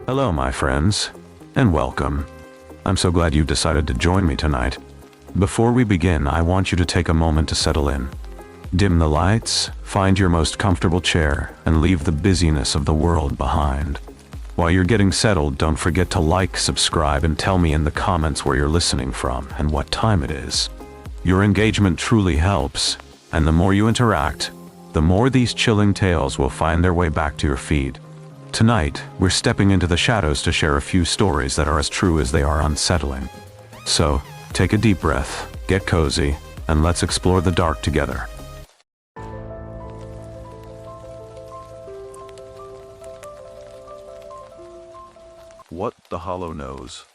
Hello, my friends, and welcome. I'm so glad you decided to join me tonight. Before we begin, I want you to take a moment to settle in. Dim the lights, find your most comfortable chair, and leave the busyness of the world behind. While you're getting settled, don't forget to like, subscribe, and tell me in the comments where you're listening from and what time it is. Your engagement truly helps, and the more you interact, the more these chilling tales will find their way back to your feed. Tonight, we're stepping into the shadows to share a few stories that are as true as they are unsettling. So, take a deep breath, get cozy, and let's explore the dark together. What the Hollow Knows.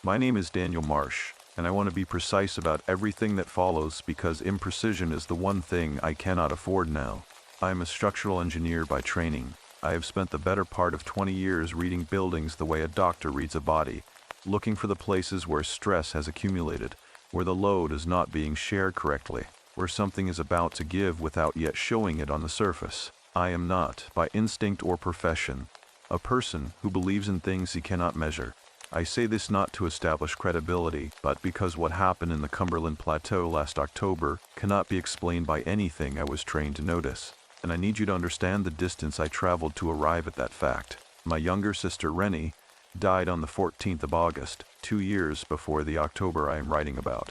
My name is Daniel Marsh, and I want to be precise about everything that follows because imprecision is the one thing I cannot afford now. I am a structural engineer by training. I have spent the better part of 20 years reading buildings the way a doctor reads a body, looking for the places where stress has accumulated, where the load is not being shared correctly, where something is about to give without yet showing it on the surface. I am not, by instinct or profession, a person who believes in things he cannot measure. I say this not to establish credibility, but because what happened in the Cumberland Plateau last October cannot be explained by anything I was trained to notice. And I need you to understand the distance I traveled to arrive at that fact. My younger sister Renie died on the 14th of August, 2 years before the October I am writing about.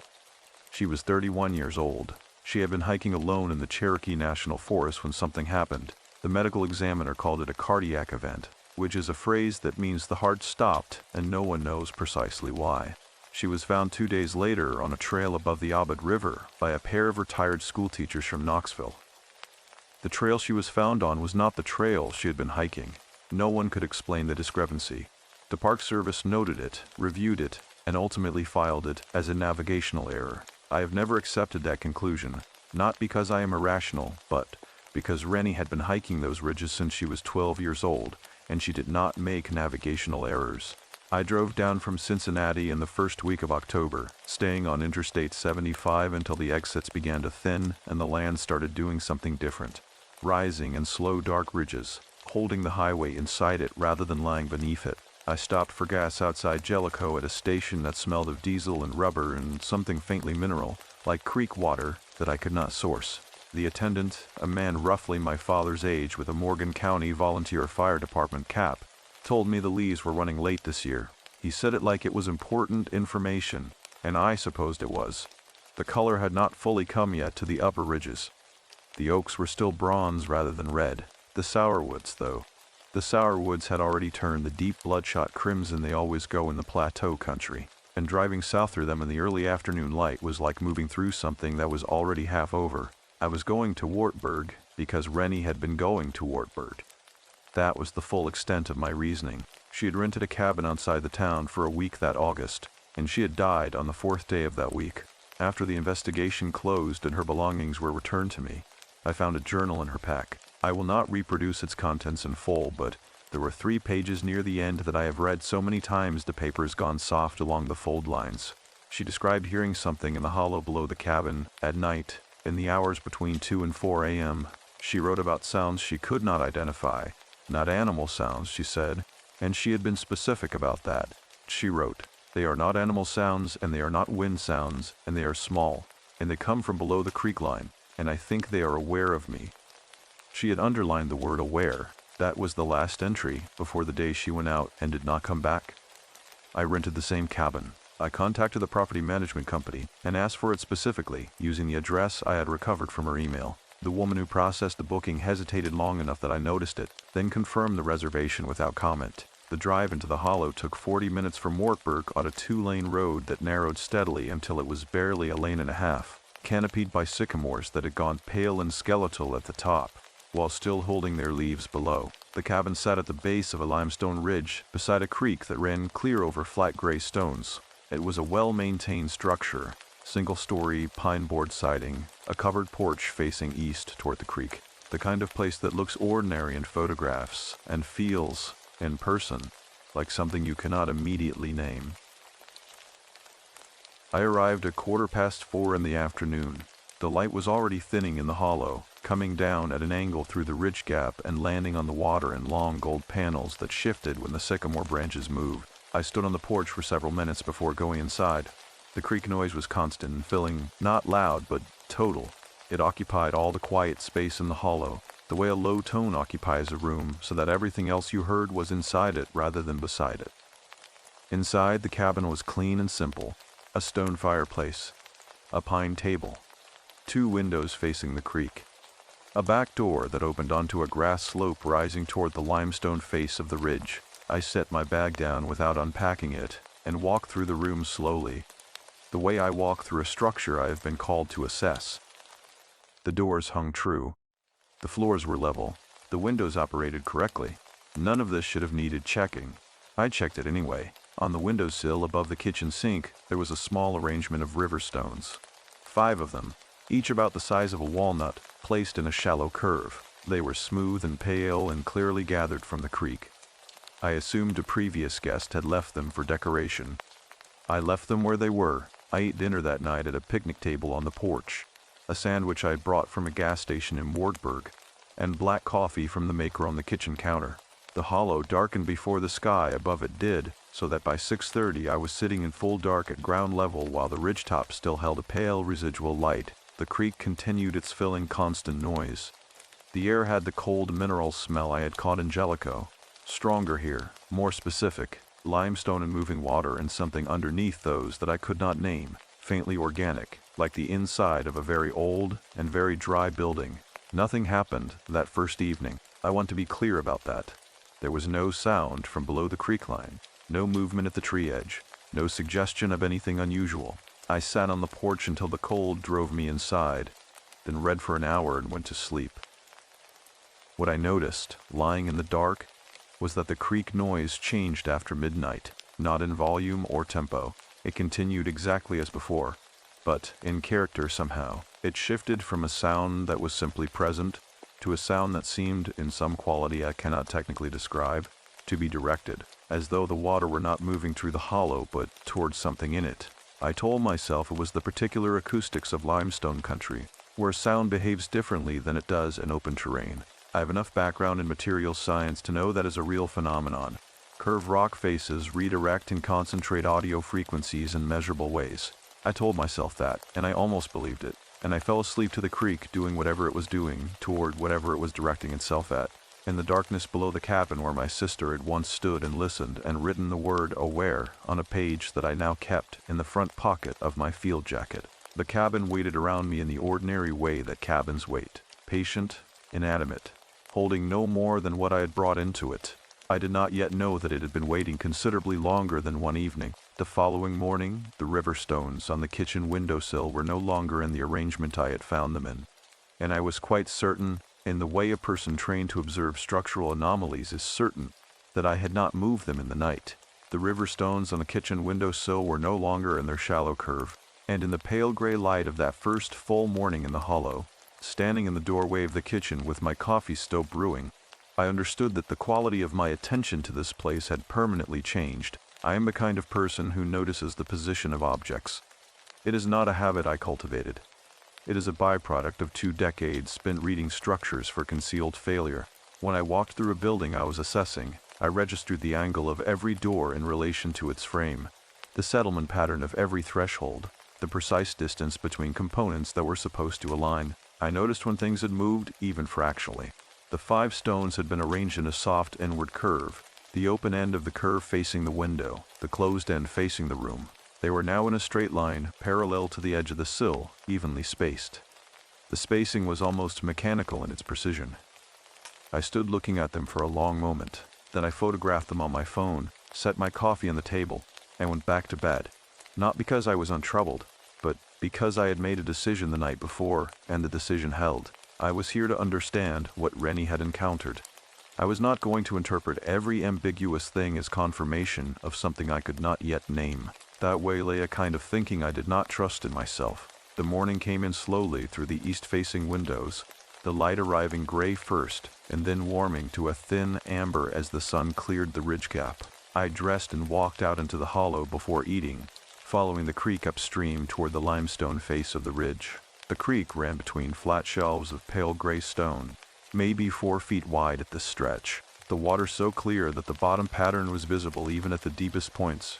She was 31 years old. She had been hiking alone in the Cherokee National Forest when something happened. The medical examiner called it a cardiac event, which is a phrase that means the heart stopped and no one knows precisely why. She was found 2 days later on a trail above the Abed River by a pair of retired schoolteachers from Knoxville. The trail she was found on was not the trail she had been hiking. No one could explain the discrepancy. The Park Service noted it, reviewed it, and ultimately filed it as a navigational error. I have never accepted that conclusion, not because I am irrational, but because Renie had been hiking those ridges since she was 12 years old, and she did not make navigational errors. I drove down from Cincinnati in the first week of October, staying on Interstate 75 until the exits began to thin and the land started doing something different. Rising in slow dark ridges, holding the highway inside it rather than lying beneath it. I stopped for gas outside Jellicoe at a station that smelled of diesel and rubber and something faintly mineral, like creek water, that I could not source. The attendant, a man roughly my father's age with a Morgan County Volunteer Fire Department cap, told me the leaves were running late this year. He said it like it was important information, and I supposed it was. The color had not fully come yet to the upper ridges. The oaks were still bronze rather than red. The sourwoods, though. The sourwoods had already turned the deep bloodshot crimson they always go in the plateau country, and driving south through them in the early afternoon light was like moving through something that was already half over. I was going to Wartburg because Renie had been going to Wartburg. That was the full extent of my reasoning. She had rented a cabin outside the town for a week that August, and she had died on the 4th day of that week. After the investigation closed and her belongings were returned to me, I found a journal in her pack. I will not reproduce its contents in full, but there were 3 pages near the end that I have read so many times the paper has gone soft along the fold lines. She described hearing something in the hollow below the cabin, at night, in the hours between 2 and 4 a.m. She wrote about sounds she could not identify. Not animal sounds, she said, and she had been specific about that. She wrote, "They are not animal sounds, and they are not wind sounds, and they are small, and they come from below the creek line, and I think they are aware of me." She had underlined the word aware. That was the last entry before the day she went out and did not come back. I rented the same cabin. I contacted the property management company and asked for it specifically, using the address I had recovered from her email. The woman who processed the booking hesitated long enough that I noticed it, then confirmed the reservation without comment. The drive into the hollow took 40 minutes from Wartburg on a 2-lane road that narrowed steadily until it was barely a lane and a half, canopied by sycamores that had gone pale and skeletal at the top, while still holding their leaves below. The cabin sat at the base of a limestone ridge beside a creek that ran clear over flat gray stones. It was a well-maintained structure, single-story pine board siding, a covered porch facing east toward the creek, the kind of place that looks ordinary in photographs and feels, in person, like something you cannot immediately name. I arrived at 4:15 in the afternoon. The light was already thinning in the hollow, coming down at an angle through the ridge gap and landing on the water in long gold panels that shifted when the sycamore branches moved. I stood on the porch for several minutes before going inside. The creek noise was constant and filling, not loud, but total. It occupied all the quiet space in the hollow, the way a low tone occupies a room, so that everything else you heard was inside it rather than beside it. Inside, the cabin was clean and simple. A stone fireplace, a pine table, 2 windows facing the creek, a back door that opened onto a grass slope rising toward the limestone face of the ridge. I set my bag down without unpacking it and walked through the room slowly, the way I walk through a structure I have been called to assess. The doors hung true. The floors were level. The windows operated correctly. None of this should have needed checking. I checked it anyway. On the windowsill above the kitchen sink, there was a small arrangement of river stones. 5 of them, each about the size of a walnut, placed in a shallow curve. They were smooth and pale and clearly gathered from the creek. I assumed a previous guest had left them for decoration. I left them where they were. I ate dinner that night at a picnic table on the porch, a sandwich I had brought from a gas station in Wartburg, and black coffee from the maker on the kitchen counter. The hollow darkened before the sky above it did, so that by 6:30 I was sitting in full dark at ground level while the ridgetop still held a pale residual light. The creek continued its filling constant noise. The air had the cold mineral smell I had caught in Jellicoe. Stronger here, more specific, limestone and moving water and something underneath those that I could not name, faintly organic, like the inside of a very old and very dry building. Nothing happened that first evening. I want to be clear about that. There was no sound from below the creek line. No movement at the tree edge, no suggestion of anything unusual. I sat on the porch until the cold drove me inside, then read for an hour and went to sleep. What I noticed, lying in the dark, was that the creek noise changed after midnight, not in volume or tempo. It continued exactly as before, but in character somehow. It shifted from a sound that was simply present to a sound that seemed, in some quality I cannot technically describe, to be directed, as though the water were not moving through the hollow but towards something in it. I told myself it was the particular acoustics of limestone country, where sound behaves differently than it does in open terrain. I have enough background in materials science to know that is a real phenomenon. Curved rock faces redirect and concentrate audio frequencies in measurable ways. I told myself that, and I almost believed it, and I fell asleep to the creek doing whatever it was doing, toward whatever it was directing itself at. In the darkness below the cabin where my sister had once stood and listened and written the word aware on a page that I now kept in the front pocket of my field jacket. The cabin waited around me in the ordinary way that cabins wait, patient, inanimate, holding no more than what I had brought into it. I did not yet know that it had been waiting considerably longer than one evening. The following morning, the river stones on the kitchen windowsill were no longer in the arrangement I had found them in, and I was quite certain, in the way a person trained to observe structural anomalies is certain, that I had not moved them in the night. The river stones on the kitchen windowsill were no longer in their shallow curve, and in the pale gray light of that first full morning in the hollow, standing in the doorway of the kitchen with my coffee still brewing, I understood that the quality of my attention to this place had permanently changed. I am the kind of person who notices the position of objects. It is not a habit I cultivated. It is a byproduct of 2 decades spent reading structures for concealed failure. When I walked through a building I was assessing, I registered the angle of every door in relation to its frame, the settlement pattern of every threshold, the precise distance between components that were supposed to align. I noticed when things had moved, even fractionally. The 5 stones had been arranged in a soft inward curve, the open end of the curve facing the window, the closed end facing the room. They were now in a straight line, parallel to the edge of the sill, evenly spaced. The spacing was almost mechanical in its precision. I stood looking at them for a long moment. Then I photographed them on my phone, set my coffee on the table, and went back to bed. Not because I was untroubled, but because I had made a decision the night before, and the decision held. I was here to understand what Renie had encountered. I was not going to interpret every ambiguous thing as confirmation of something I could not yet name. That way lay a kind of thinking I did not trust in myself. The morning came in slowly through the east-facing windows, the light arriving gray first, and then warming to a thin amber as the sun cleared the ridge gap. I dressed and walked out into the hollow before eating, following the creek upstream toward the limestone face of the ridge. The creek ran between flat shelves of pale gray stone, maybe 4 feet wide at this stretch, the water so clear that the bottom pattern was visible even at the deepest points.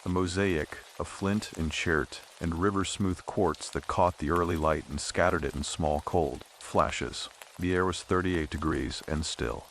A mosaic of flint and chert and river-smooth quartz that caught the early light and scattered it in small cold flashes. The air was 38 degrees and still.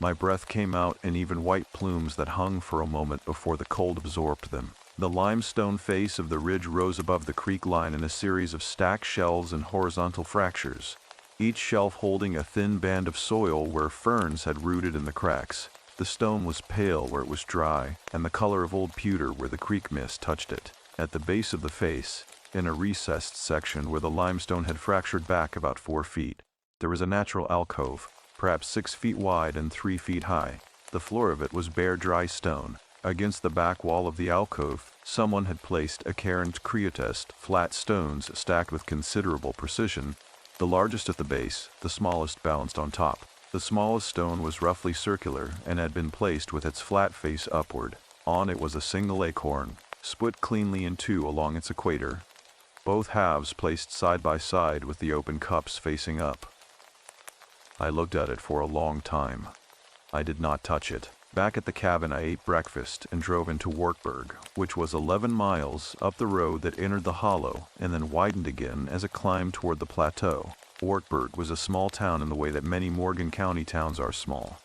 My breath came out in even white plumes that hung for a moment before the cold absorbed them. The limestone face of the ridge rose above the creek line in a series of stacked shelves and horizontal fractures, each shelf holding a thin band of soil where ferns had rooted in the cracks. The stone was pale where it was dry, and the color of old pewter where the creek mist touched it. At the base of the face, in a recessed section where the limestone had fractured back about 4 feet, there was a natural alcove, perhaps 6 feet wide and 3 feet high. The floor of it was bare dry stone. Against the back wall of the alcove, someone had placed a cairned creotest, flat stones stacked with considerable precision, the largest at the base, the smallest balanced on top. The smallest stone was roughly circular and had been placed with its flat face upward. On it was a single acorn, split cleanly in two along its equator, both halves placed side by side with the open cups facing up. I looked at it for a long time. I did not touch it. Back at the cabin I ate breakfast and drove into Wartburg, which was 11 miles up the road that entered the hollow and then widened again as it climbed toward the plateau. Wartburg was a small town in the way that many Morgan County towns are small.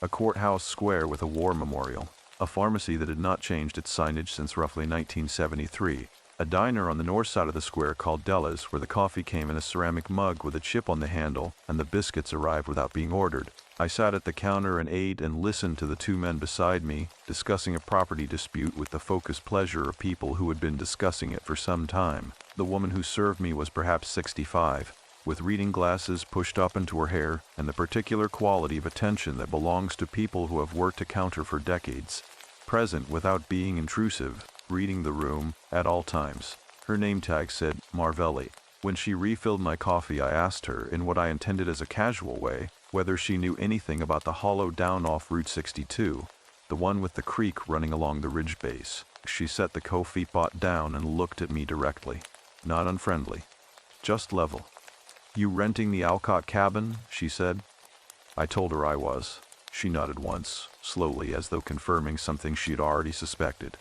A courthouse square with a war memorial, a pharmacy that had not changed its signage since roughly 1973, a diner on the north side of the square called Della's where the coffee came in a ceramic mug with a chip on the handle and the biscuits arrived without being ordered. I sat at the counter and ate and listened to the 2 men beside me discussing a property dispute with the focused pleasure of people who had been discussing it for some time. The woman who served me was perhaps 65, with reading glasses pushed up into her hair and the particular quality of attention that belongs to people who have worked a counter for decades, present without being intrusive, reading the room at all times. Her name tag said Marvelli. When she refilled my coffee, I asked her, in what I intended as a casual way, whether she knew anything about the hollow down off Route 62, the one with the creek running along the ridge base. She set the coffee pot down and looked at me directly. Not unfriendly. Just level. "You renting the Alcott cabin?" she said. I told her I was. She nodded once, slowly, as though confirming something she had already suspected.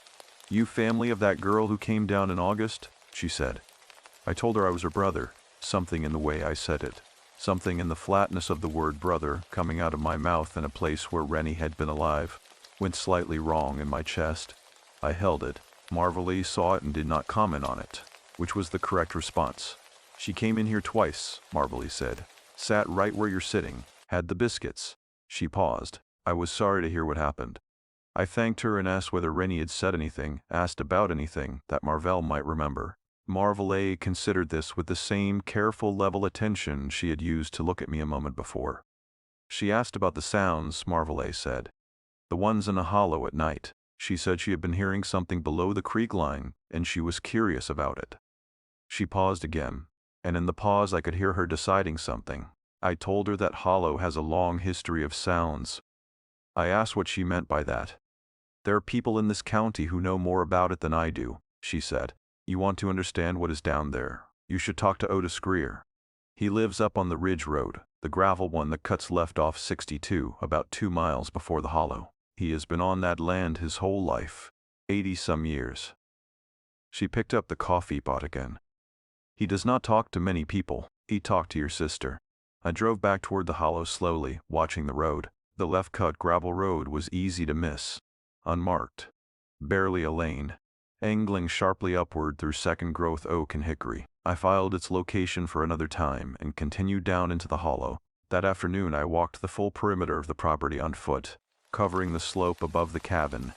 "You family of that girl who came down in August?" she said. I told her I was her brother. Something in the way I said it, something in the flatness of the word brother coming out of my mouth in a place where Renie had been alive, went slightly wrong in my chest. I held it. Marvelly saw it and did not comment on it, which was the correct response. "She came in here twice," Marvelly said. "Sat right where you're sitting. Had the biscuits." She paused. I was sorry to hear what happened. I thanked her and asked whether Renie had said anything, asked about anything, that Marvell might remember. Marvelly considered this with the same careful level attention she had used to look at me a moment before. She asked about the sounds, Marvelly said. The ones in the hollow at night. She said she had been hearing something below the creek line, and she was curious about it. She paused again, and in the pause I could hear her deciding something. I told her that hollow has a long history of sounds. I asked what she meant by that. "There are people in this county who know more about it than I do," she said. "You want to understand what is down there, you should talk to Otis Greer. He lives up on the Ridge Road, the gravel one that cuts left off 62, about 2 miles before the hollow. He has been on that land his whole life, 80-some years." She picked up the coffee pot again. "He does not talk to many people. He talked to your sister." I drove back toward the hollow slowly, watching the road. The left-cut gravel road was easy to miss. Unmarked. Barely a lane. Angling sharply upward through second-growth oak and hickory. I filed its location for another time and continued down into the hollow. That afternoon I walked the full perimeter of the property on foot, covering the slope above the cabin,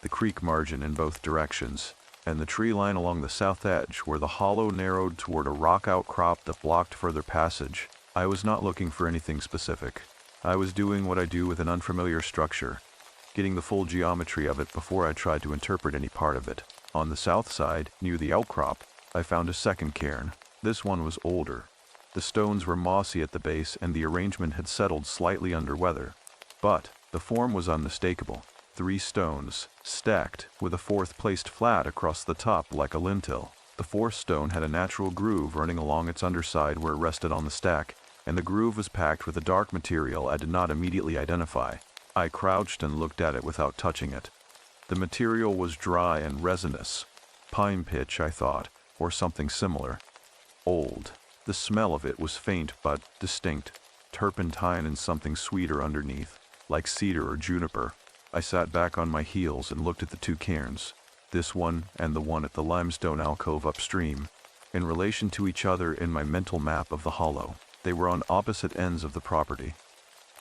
the creek margin in both directions, and the tree line along the south edge where the hollow narrowed toward a rock outcrop that blocked further passage. I was not looking for anything specific. I was doing what I do with an unfamiliar structure, getting the full geometry of it before I tried to interpret any part of it. On the south side, near the outcrop, I found a second cairn. This one was older. The stones were mossy at the base and the arrangement had settled slightly under weather. But the form was unmistakable. 3 stones, stacked, with a 4th placed flat across the top like a lintel. The 4th stone had a natural groove running along its underside where it rested on the stack, and the groove was packed with a dark material I did not immediately identify. I crouched and looked at it without touching it. The material was dry and resinous. Pine pitch, I thought, or something similar. Old. The smell of it was faint but distinct, turpentine and something sweeter underneath, like cedar or juniper. I sat back on my heels and looked at the 2 cairns, this one and the one at the limestone alcove upstream, in relation to each other in my mental map of the hollow. They were on opposite ends of the property.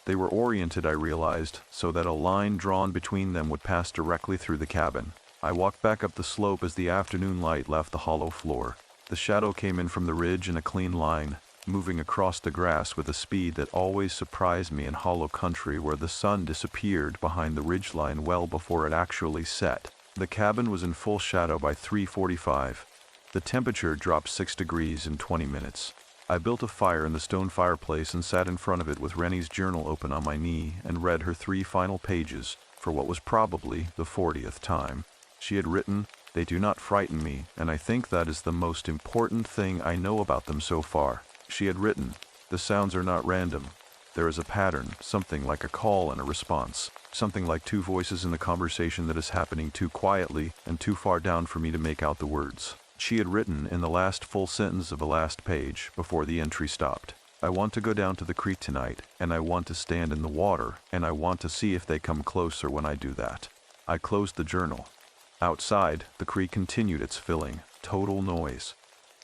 They were oriented, I realized, so that a line drawn between them would pass directly through the cabin. I walked back up the slope as the afternoon light left the hollow floor. The shadow came in from the ridge in a clean line, moving across the grass with a speed that always surprised me in hollow country where the sun disappeared behind the ridgeline well before it actually set. The cabin was in full shadow by 3:45. The temperature dropped 6 degrees in 20 minutes. I built a fire in the stone fireplace and sat in front of it with Renie's journal open on my knee and read her 3 final pages for what was probably the 40th time. She had written, "They do not frighten me, and I think that is the most important thing I know about them so far." She had written, "The sounds are not random. There is a pattern, something like a call and a response, something like 2 voices in the conversation that is happening too quietly and too far down for me to make out the words." She had written in the last full sentence of the last page before the entry stopped, "I want to go down to the creek tonight, and I want to stand in the water, and I want to see if they come closer when I do that." I closed the journal. Outside, the creek continued its filling, total noise.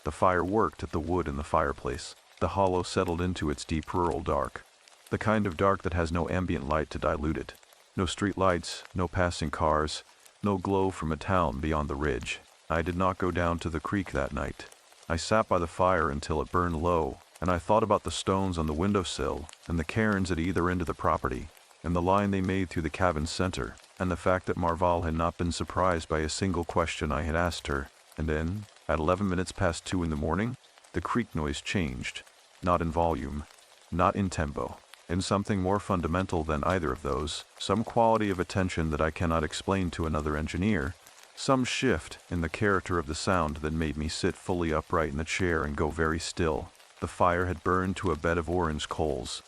The fire worked at the wood in the fireplace. The hollow settled into its deep rural dark. The kind of dark that has no ambient light to dilute it. No street lights, no passing cars, no glow from a town beyond the ridge. I did not go down to the creek that night. I sat by the fire until it burned low, and I thought about the stones on the windowsill, and the cairns at either end of the property, and the line they made through the cabin's center, and the fact that Marval had not been surprised by a single question I had asked her. And then, at 11 minutes past 2 in the morning, the creek noise changed. Not in volume, not in tempo, in something more fundamental than either of those, some quality of attention that I cannot explain to another engineer, some shift in the character of the sound that made me sit fully upright in the chair and go very still. The fire had burned to a bed of orange coals.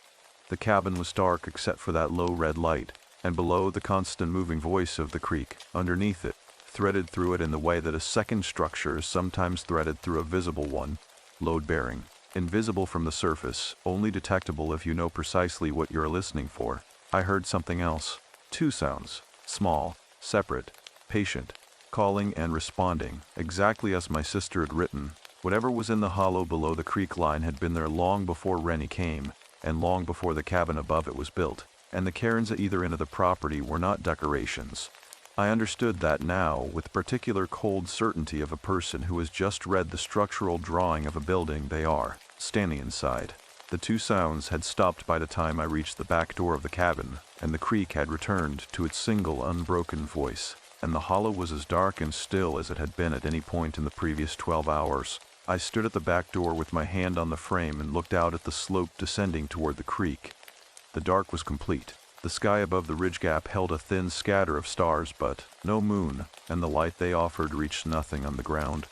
The cabin was dark except for that low red light, and below the constant moving voice of the creek, underneath it, threaded through it in the way that a second structure is sometimes threaded through a visible one, load-bearing, invisible from the surface, only detectable if you know precisely what you're listening for. I heard something else. 2 sounds, small, separate, patient, calling and responding, exactly as my sister had written. Whatever was in the hollow below the creek line had been there long before Renie came, and long before the cabin above it was built, and the cairns at either end of the property were not decorations. I understood that now with particular cold certainty of a person who has just read the structural drawing of a building they are, standing inside. The 2 sounds had stopped by the time I reached the back door of the cabin, and the creek had returned to its single unbroken voice, and the hollow was as dark and still as it had been at any point in the previous 12 hours. I stood at the back door with my hand on the frame and looked out at the slope descending toward the creek. The dark was complete. The sky above the ridge gap held a thin scatter of stars, but no moon, and the light they offered reached nothing on the ground.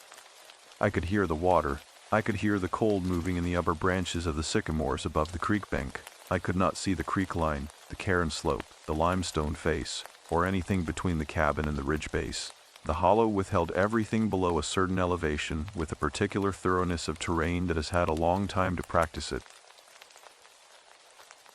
I could hear the water. I could hear the cold moving in the upper branches of the sycamores above the creek bank. I could not see the creek line, the cairn slope, the limestone face, or anything between the cabin and the ridge base. The hollow withheld everything below a certain elevation with a particular thoroughness of terrain that has had a long time to practice it.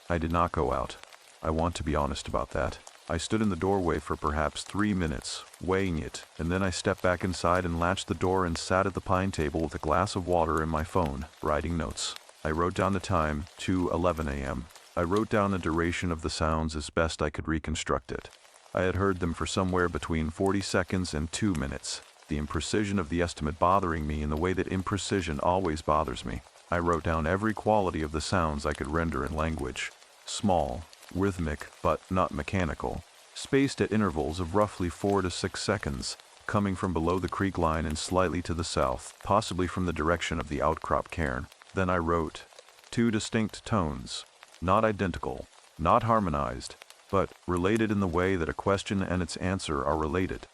I did not go out. I want to be honest about that. I stood in the doorway for perhaps 3 minutes, weighing it, and then I stepped back inside and latched the door and sat at the pine table with a glass of water and my phone, writing notes. I wrote down the time, 2:11 a.m. I wrote down the duration of the sounds as best I could reconstruct it. I had heard them for somewhere between 40 seconds and 2 minutes, the imprecision of the estimate bothering me in the way that imprecision always bothers me. I wrote down every quality of the sounds I could render in language. Small, rhythmic, but not mechanical, spaced at intervals of roughly 4 to 6 seconds, coming from below the creek line and slightly to the south, possibly from the direction of the outcrop cairn. Then I wrote 2 distinct tones, not identical, not harmonized, but related in the way that a question and its answer are related.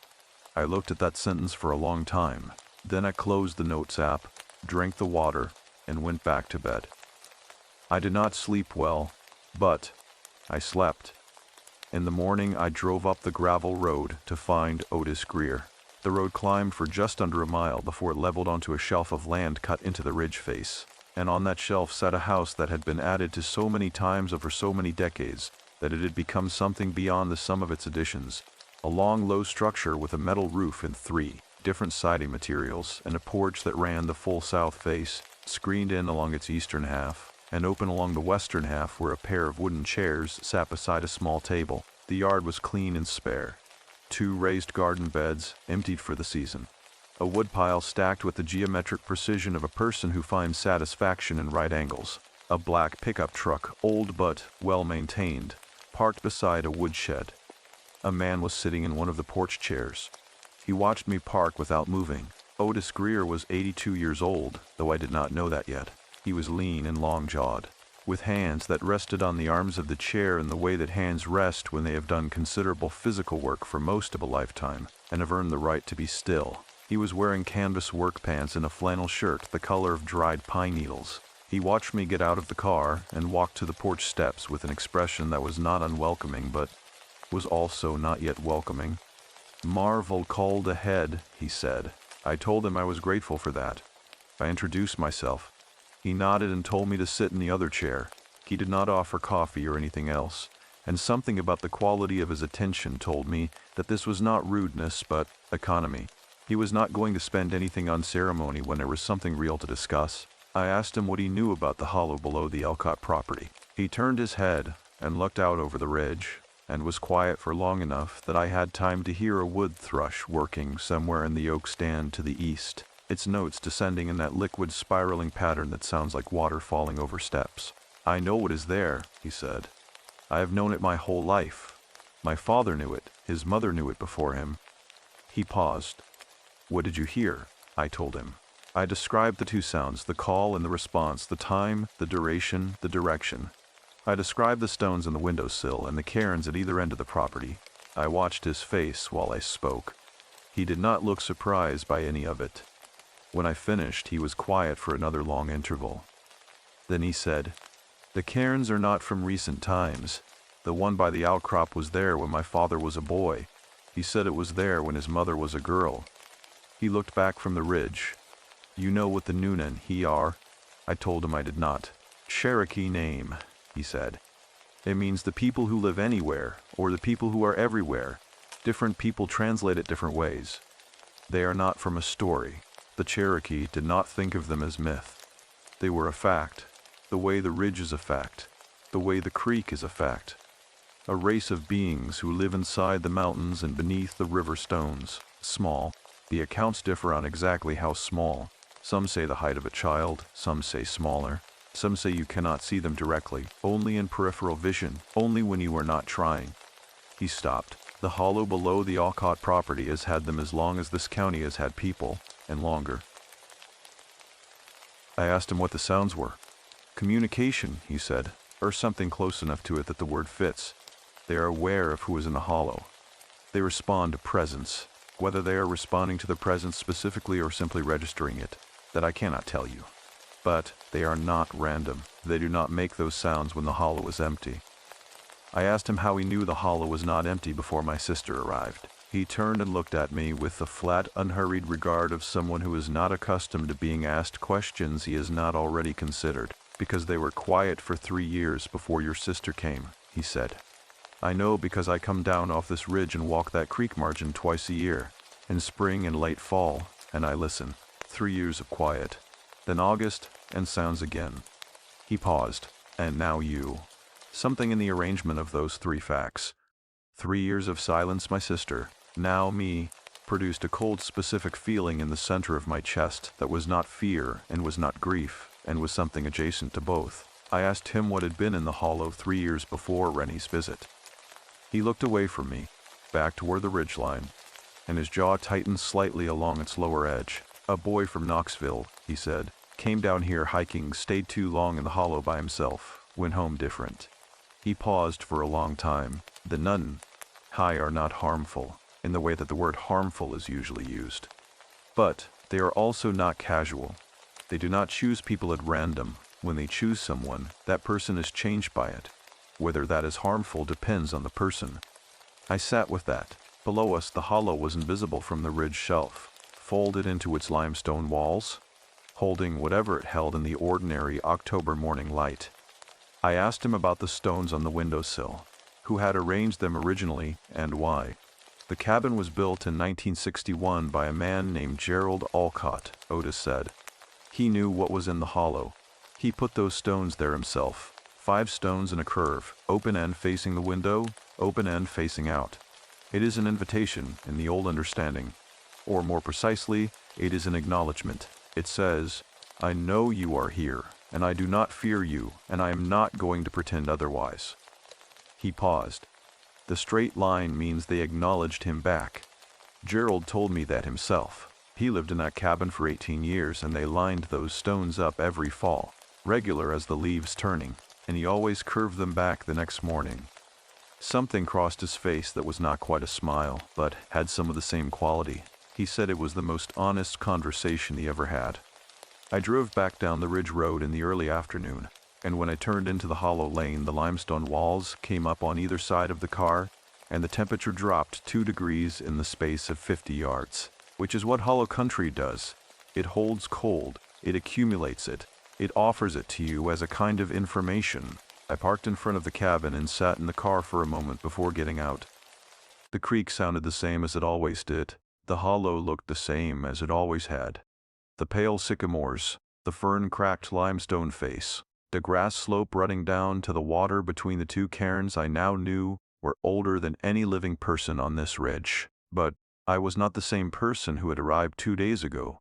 I looked at that sentence for a long time. Then I closed the notes app, drank the water, and went back to bed. I did not sleep well, but I slept. In the morning I drove up the gravel road to find Otis Greer. The road climbed for just under a mile before it leveled onto a shelf of land cut into the ridge face, and on that shelf sat a house that had been added to so many times over so many decades that it had become something beyond the sum of its additions. A long, low structure with a metal roof and 3 different siding materials, and a porch that ran the full south face, screened in along its eastern half, and open along the western half where a pair of wooden chairs sat beside a small table. The yard was clean and spare. 2 raised garden beds, emptied for the season. A woodpile stacked with the geometric precision of a person who finds satisfaction in right angles. A black pickup truck, old but well-maintained, parked beside a woodshed. A man was sitting in one of the porch chairs. He watched me park without moving. Otis Greer was 82 years old, though I did not know that yet. He was lean and long-jawed, with hands that rested on the arms of the chair in the way that hands rest when they have done considerable physical work for most of a lifetime, and have earned the right to be still. He was wearing canvas work pants and a flannel shirt the color of dried pine needles. He watched me get out of the car and walk to the porch steps with an expression that was not unwelcoming but was also not yet welcoming. "Marvel called ahead," he said. I told him I was grateful for that. I introduced myself. He nodded and told me to sit in the other chair. He did not offer coffee or anything else, and something about the quality of his attention told me that this was not rudeness but economy. He was not going to spend anything on ceremony when there was something real to discuss. I asked him what he knew about the hollow below the Elcott property. He turned his head and looked out over the ridge, and was quiet for long enough that I had time to hear a wood thrush working somewhere in the oak stand to the east, its notes descending in that liquid spiraling pattern that sounds like water falling over steps. "I know what is there," he said. "I have known it my whole life. My father knew it, his mother knew it before him." He paused. "What did you hear?" I told him. I described the 2 sounds, the call and the response, the time, the duration, the direction. I described the stones on the windowsill and the cairns at either end of the property. I watched his face while I spoke. He did not look surprised by any of it. When I finished, he was quiet for another long interval. Then he said, "The cairns are not from recent times. The one by the outcrop was there when my father was a boy. He said it was there when his mother was a girl." He looked back from the ridge. "You know what the Nunne Hi are?" I told him I did not. "Cherokee name," he said. "It means the people who live anywhere, or the people who are everywhere. Different people translate it different ways. They are not from a story. The Cherokee did not think of them as myth. They were a fact, the way the ridge is a fact, the way the creek is a fact. A race of beings who live inside the mountains and beneath the river stones, small. The accounts differ on exactly how small. Some say the height of a child, some say smaller. Some say you cannot see them directly, only in peripheral vision, only when you are not trying." He stopped. "The hollow below the Elcott property has had them as long as this county has had people, and longer." I asked him what the sounds were. "Communication," he said, "or something close enough to it that the word fits. They are aware of who is in the hollow. They respond to presence. Whether they are responding to the presence specifically or simply registering it, that I cannot tell you. But they are not random. They do not make those sounds when the hollow is empty." I asked him how he knew the hollow was not empty before my sister arrived. He turned and looked at me with the flat, unhurried regard of someone who is not accustomed to being asked questions he has not already considered. "Because they were quiet for 3 years before your sister came," he said. "I know because I come down off this ridge and walk that creek margin twice a year, in spring and late fall, and I listen. 3 years of quiet. Then August, and sounds again." He paused. "And now you." Something in the arrangement of those 3 facts, 3 years of silence, my sister, now me, produced a cold specific feeling in the center of my chest that was not fear and was not grief, and was something adjacent to both. I asked him what had been in the hollow 3 years before Renie's visit. He looked away from me, back toward the ridgeline, and his jaw tightened slightly along its lower edge. "A boy from Knoxville," he said, "came down here hiking, stayed too long in the hollow by himself, went home different." He paused for a long time. The Nunne Hi are not harmful, in the way that the word harmful is usually used. But they are also not casual. They do not choose people at random. When they choose someone, that person is changed by it. Whether that is harmful depends on the person. I sat with that. Below us, the hollow was invisible from the ridge shelf, folded into its limestone walls, holding whatever it held in the ordinary October morning light. I asked him about the stones on the windowsill, who had arranged them originally, and why. The cabin was built in 1961 by a man named Gerald Alcott, Otis said. He knew what was in the hollow. He put those stones there himself. 5 stones in a curve, open end facing the window, open end facing out. It is an invitation in the old understanding, or more precisely, it is an acknowledgement. It says, I know you are here, and I do not fear you, and I am not going to pretend otherwise. He paused. The straight line means they acknowledged him back. Gerald told me that himself. He lived in that cabin for 18 years, and they lined those stones up every fall, regular as the leaves turning, and he always curved them back the next morning. Something crossed his face that was not quite a smile, but had some of the same quality. He said it was the most honest conversation he ever had. I drove back down the ridge road in the early afternoon, and when I turned into the hollow lane, the limestone walls came up on either side of the car, and the temperature dropped 2 degrees in the space of 50 yards, which is what hollow country does. It holds cold, it accumulates it, it offers it to you as a kind of information. I parked in front of the cabin and sat in the car for a moment before getting out. The creek sounded the same as it always did. The hollow looked the same as it always had. The pale sycamores, the fern-cracked limestone face, the grass slope running down to the water between the 2 cairns I now knew were older than any living person on this ridge. But I was not the same person who had arrived 2 days ago.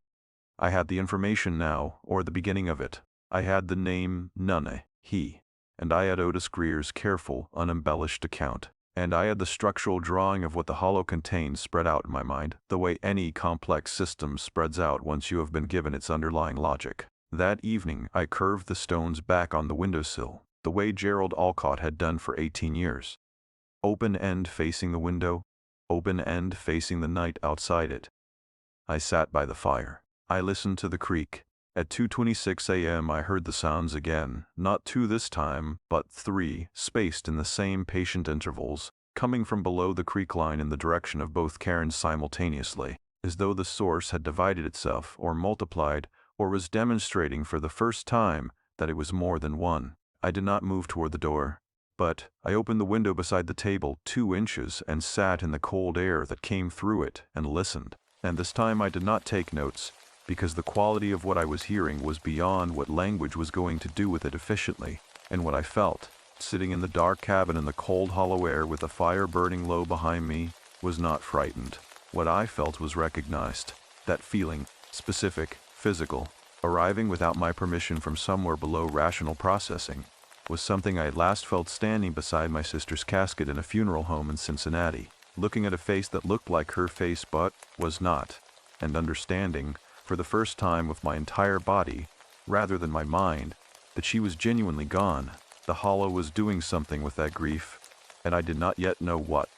I had the information now, or the beginning of it. I had the name Nunne Hi, and I had Otis Greer's careful, unembellished account. And I had the structural drawing of what the hollow contained spread out in my mind, the way any complex system spreads out once you have been given its underlying logic. That evening, I curved the stones back on the windowsill, the way Gerald Alcott had done for 18 years. Open end facing the window, open end facing the night outside it. I sat by the fire. I listened to the creek. At 2:26 a.m. I heard the sounds again, not 2 this time, but 3, spaced in the same patient intervals, coming from below the creek line in the direction of both cairns simultaneously, as though the source had divided itself, or multiplied, or was demonstrating for the first time that it was more than one. I did not move toward the door, but I opened the window beside the table 2 inches and sat in the cold air that came through it and listened. And this time I did not take notes, because the quality of what I was hearing was beyond what language was going to do with it efficiently, and what I felt, sitting in the dark cabin in the cold hollow air with the fire burning low behind me, was not frightened. What I felt was recognized. That feeling, specific, physical, arriving without my permission from somewhere below rational processing, was something I had last felt standing beside my sister's casket in a funeral home in Cincinnati, looking at a face that looked like her face but was not, and understanding, for the first time with my entire body, rather than my mind, that she was genuinely gone. The hollow was doing something with that grief, and I did not yet know what.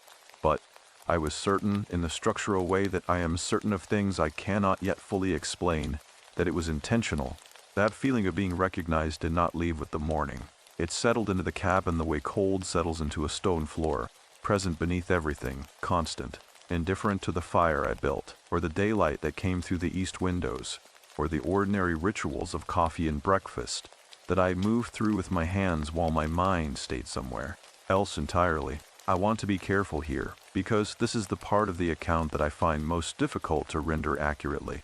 But I was certain, in the structural way that I am certain of things I cannot yet fully explain, that it was intentional. That feeling of being recognized did not leave with the morning. It settled into the cabin the way cold settles into a stone floor, present beneath everything, constant, indifferent to the fire I built, or the daylight that came through the east windows, or the ordinary rituals of coffee and breakfast that I moved through with my hands while my mind stayed somewhere else entirely. I want to be careful here, because this is the part of the account that I find most difficult to render accurately.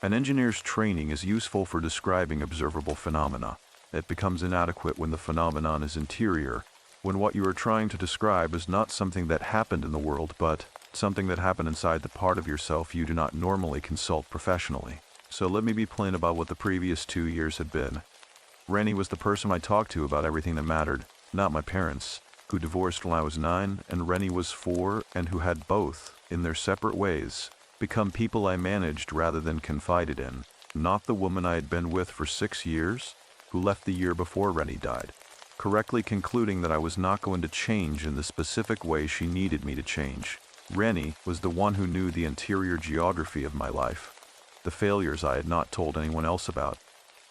An engineer's training is useful for describing observable phenomena. It becomes inadequate when the phenomenon is interior, when what you are trying to describe is not something that happened in the world, but something that happened inside the part of yourself you do not normally consult professionally. So let me be plain about what the previous 2 years had been. Renie was the person I talked to about everything that mattered, not my parents, who divorced when I was 9, and Renie was 4, and who had both, in their separate ways, become people I managed rather than confided in, not the woman I had been with for 6 years, who left the year before Renie died. correctly concluding that I was not going to change in the specific way she needed me to change. Renie was the one who knew the interior geography of my life, the failures I had not told anyone else about,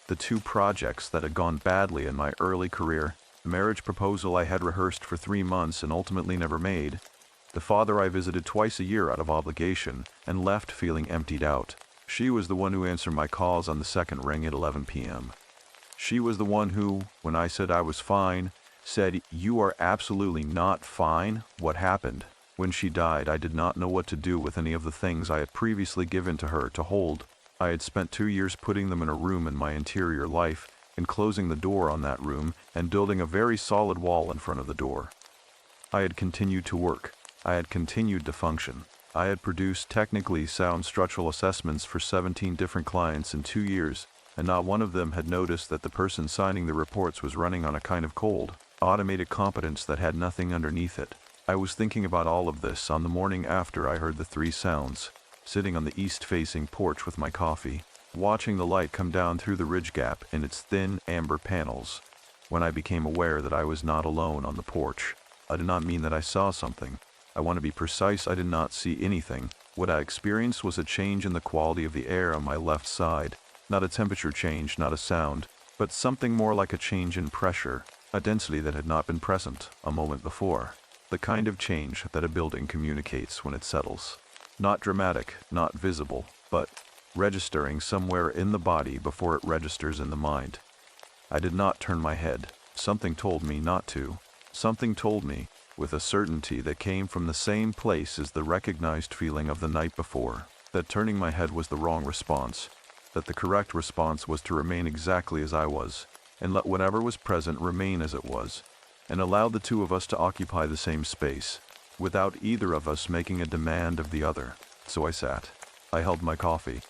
the 2 projects that had gone badly in my early career, the marriage proposal I had rehearsed for 3 months and ultimately never made, the father I visited twice a year out of obligation and left feeling emptied out. She was the one who answered my calls on the second ring at 11 p.m. She was the one who, when I said I was fine, said, "You are absolutely not fine. What happened?" When she died, I did not know what to do with any of the things I had previously given to her to hold. I had spent 2 years putting them in a room in my interior life, and closing the door on that room, and building a very solid wall in front of the door. I had continued to work. I had continued to function. I had produced technically sound structural assessments for 17 different clients in 2 years, and not one of them had noticed that the person signing the reports was running on a kind of cold, automated competence that had nothing underneath it. I was thinking about all of this on the morning after I heard the 3 sounds, sitting on the east-facing porch with my coffee, watching the light come down through the ridge gap in its thin amber panels, when I became aware that I was not alone on the porch. I did not mean that I saw something. I want to be precise, I did not see anything. What I experienced was a change in the quality of the air on my left side. Not a temperature change, not a sound, but something more like a change in pressure, a density that had not been present a moment before. The kind of change that a building communicates when it settles. Not dramatic, not visible, but registering somewhere in the body before it registers in the mind. I did not turn my head. Something told me not to. Something told me, with a certainty that came from the same place as the recognized feeling of the night before, that turning my head was the wrong response, that the correct response was to remain exactly as I was, and let whatever was present remain as it was, and allow the 2 of us to occupy the same space, without either of us making a demand of the other. So I sat. I held my coffee.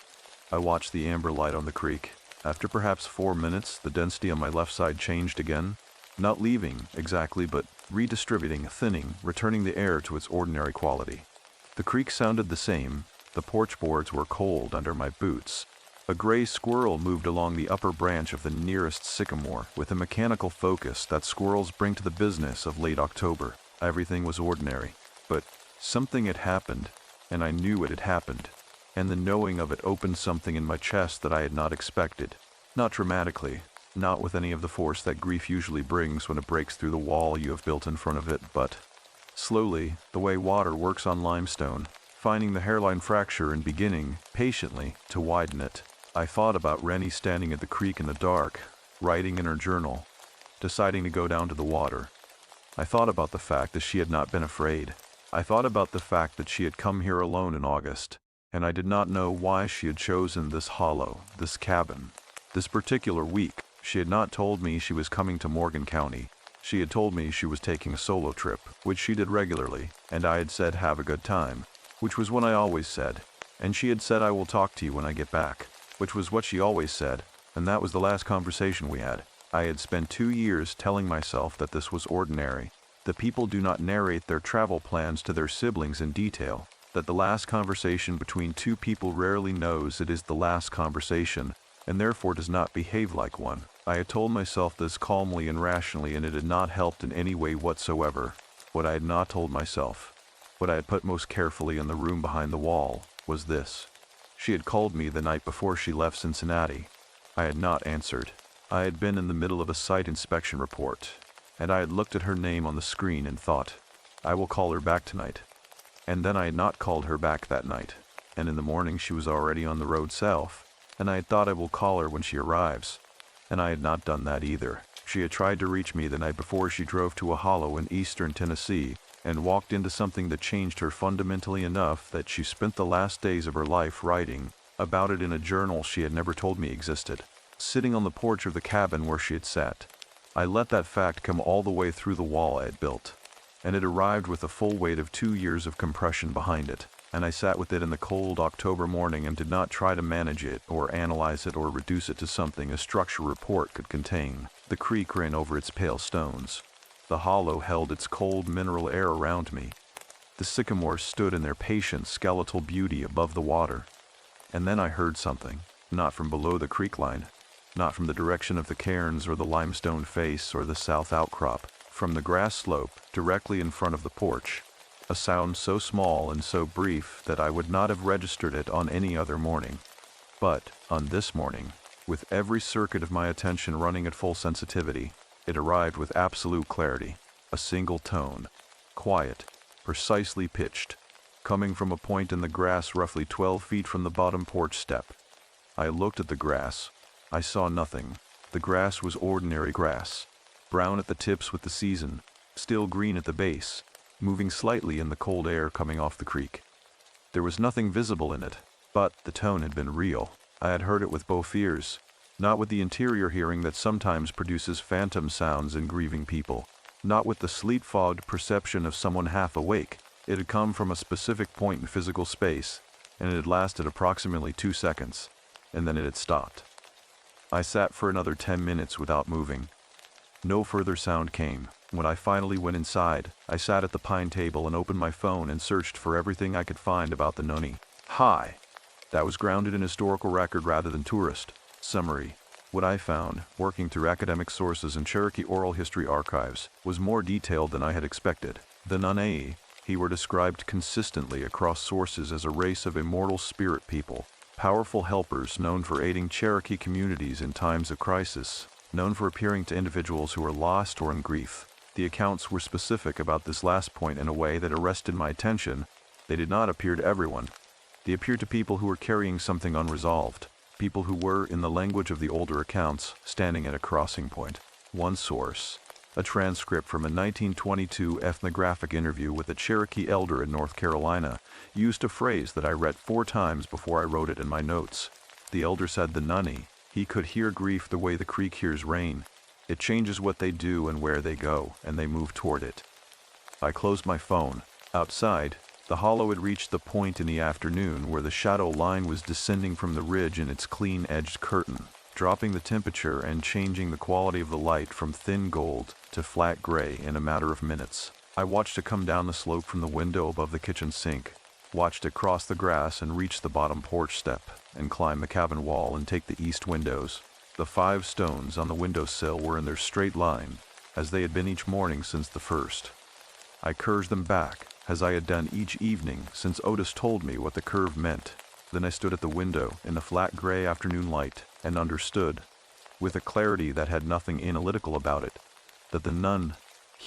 I watched the amber light on the creek. After perhaps 4 minutes, the density on my left side changed again, not leaving exactly, but redistributing, thinning, returning the air to its ordinary quality. The creek sounded the same. The porch boards were cold under my boots. A gray squirrel moved along the upper branch of the nearest sycamore with a mechanical focus that squirrels bring to the business of late October. Everything was ordinary, but something had happened, and I knew it had happened, and the knowing of it opened something in my chest that I had not expected. Not dramatically, not with any of the force that grief usually brings when it breaks through the wall you have built in front of it, but slowly, the way water works on limestone, finding the hairline fracture and beginning, patiently, to widen it. I thought about Renie standing at the creek in the dark, writing in her journal, deciding to go down to the water. I thought about the fact that she had not been afraid. I thought about the fact that she had come here alone in August, and I did not know why she had chosen this hollow, this cabin, this particular week. She had not told me she was coming to Morgan County. She had told me she was taking a solo trip, which she did regularly, and I had said have a good time, which was what I always said, and she had said I will talk to you when I get back, which was what she always said, and that was the last conversation we had. I had spent 2 years telling myself that this was ordinary, that people do not narrate their travel plans to their siblings in detail, that the last conversation between 2 people rarely knows it is the last conversation, and therefore does not behave like one. I had told myself this calmly and rationally, and it had not helped in any way whatsoever. What I had not told myself, what I had put most carefully in the room behind the wall, was this. She had called me the night before she left Cincinnati. I had not answered. I had been in the middle of a site inspection report, and I had looked at her name on the screen and thought, I will call her back tonight. And then I had not called her back that night, and in the morning she was already on the road south, and I had thought I will call her when she arrives, and I had not done that either. She had tried to reach me the night before she drove to a hollow in eastern Tennessee, and walked into something that changed her fundamentally enough that she spent the last days of her life writing about it in a journal she had never told me existed, sitting on the porch of the cabin where she had sat. I let that fact come all the way through the wall I had built, and it arrived with the full weight of 2 years of compression behind it, and I sat with it in the cold October morning and did not try to manage it or analyze it or reduce it to something a structural report could contain. The creek ran over its pale stones. The hollow held its cold mineral air around me. The sycamores stood in their patient skeletal beauty above the water. And then I heard something, not from below the creek line, not from the direction of the cairns or the limestone face or the south outcrop, from the grass slope directly in front of the porch. A sound so small and so brief that I would not have registered it on any other morning. But on this morning, with every circuit of my attention running at full sensitivity, it arrived with absolute clarity. A single tone, quiet, precisely pitched, coming from a point in the grass roughly 12 feet from the bottom porch step. I looked at the grass. I saw nothing. The grass was ordinary grass, brown at the tips with the season, still green at the base, moving slightly in the cold air coming off the creek. There was nothing visible in it, but the tone had been real. I had heard it with both ears, not with the interior hearing that sometimes produces phantom sounds in grieving people, not with the sleep-fogged perception of someone half awake. It had come from a specific point in physical space, and it had lasted approximately 2 seconds, and then it had stopped. I sat for another 10 minutes without moving. No further sound came. When I finally went inside, I sat at the pine table and opened my phone and searched for everything I could find about the Nunne Hi. That was grounded in historical record rather than tourist. Summary. What I found, working through academic sources and Cherokee oral history archives, was more detailed than I had expected. The Nunne Hi were described consistently across sources as a race of immortal spirit people, powerful helpers known for aiding Cherokee communities in times of crisis, known for appearing to individuals who were lost or in grief. The accounts were specific about this last point in a way that arrested my attention. They did not appear to everyone. They appeared to people who were carrying something unresolved, people who were, in the language of the older accounts, standing at a crossing point. One source, a transcript from a 1922 ethnographic interview with a Cherokee elder in North Carolina, used a phrase that I read 4 times before I wrote it in my notes. The elder said the Nunne Hi could hear grief the way the creek hears rain. It changes what they do and where they go, and they move toward it. I closed my phone. Outside, the hollow had reached the point in the afternoon where the shadow line was descending from the ridge in its clean-edged curtain, dropping the temperature and changing the quality of the light from thin gold to flat gray in a matter of minutes. I watched it come down the slope from the window above the kitchen sink, watched it cross the grass and reach the bottom porch step, and climb the cabin wall and take the east windows. The 5 stones on the windowsill were in their straight line, as they had been each morning since the first. I curved them back, as I had done each evening since Otis told me what the curve meant. Then I stood at the window in the flat gray afternoon light and understood, with a clarity that had nothing analytical about it, that the Nunne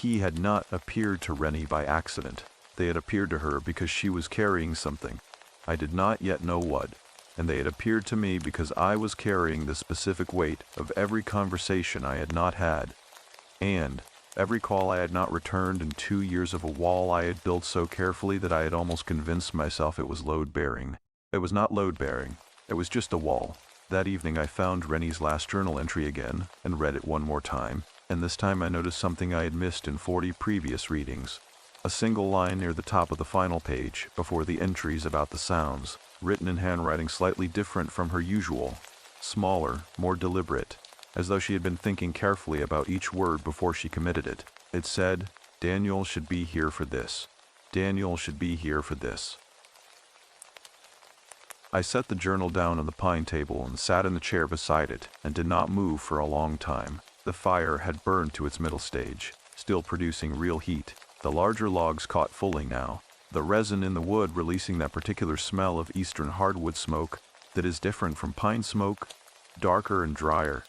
Hi had not appeared to Renie by accident. They had appeared to her because she was carrying something. I did not yet know what, and they had appeared to me because I was carrying the specific weight of every conversation I had not had, and every call I had not returned in 2 years of a wall I had built so carefully that I had almost convinced myself it was load-bearing. It was not load-bearing. It was just a wall. That evening I found Renie's last journal entry again and read it one more time, and this time I noticed something I had missed in 40 previous readings. A single line near the top of the final page, before the entries about the sounds, written in handwriting slightly different from her usual, smaller, more deliberate, as though she had been thinking carefully about each word before she committed it. It said, "Daniel should be here for this. Daniel should be here for this." I set the journal down on the pine table and sat in the chair beside it and did not move for a long time. The fire had burned to its middle stage, still producing real heat. The larger logs caught fully now, the resin in the wood releasing that particular smell of eastern hardwood smoke that is different from pine smoke, darker and drier,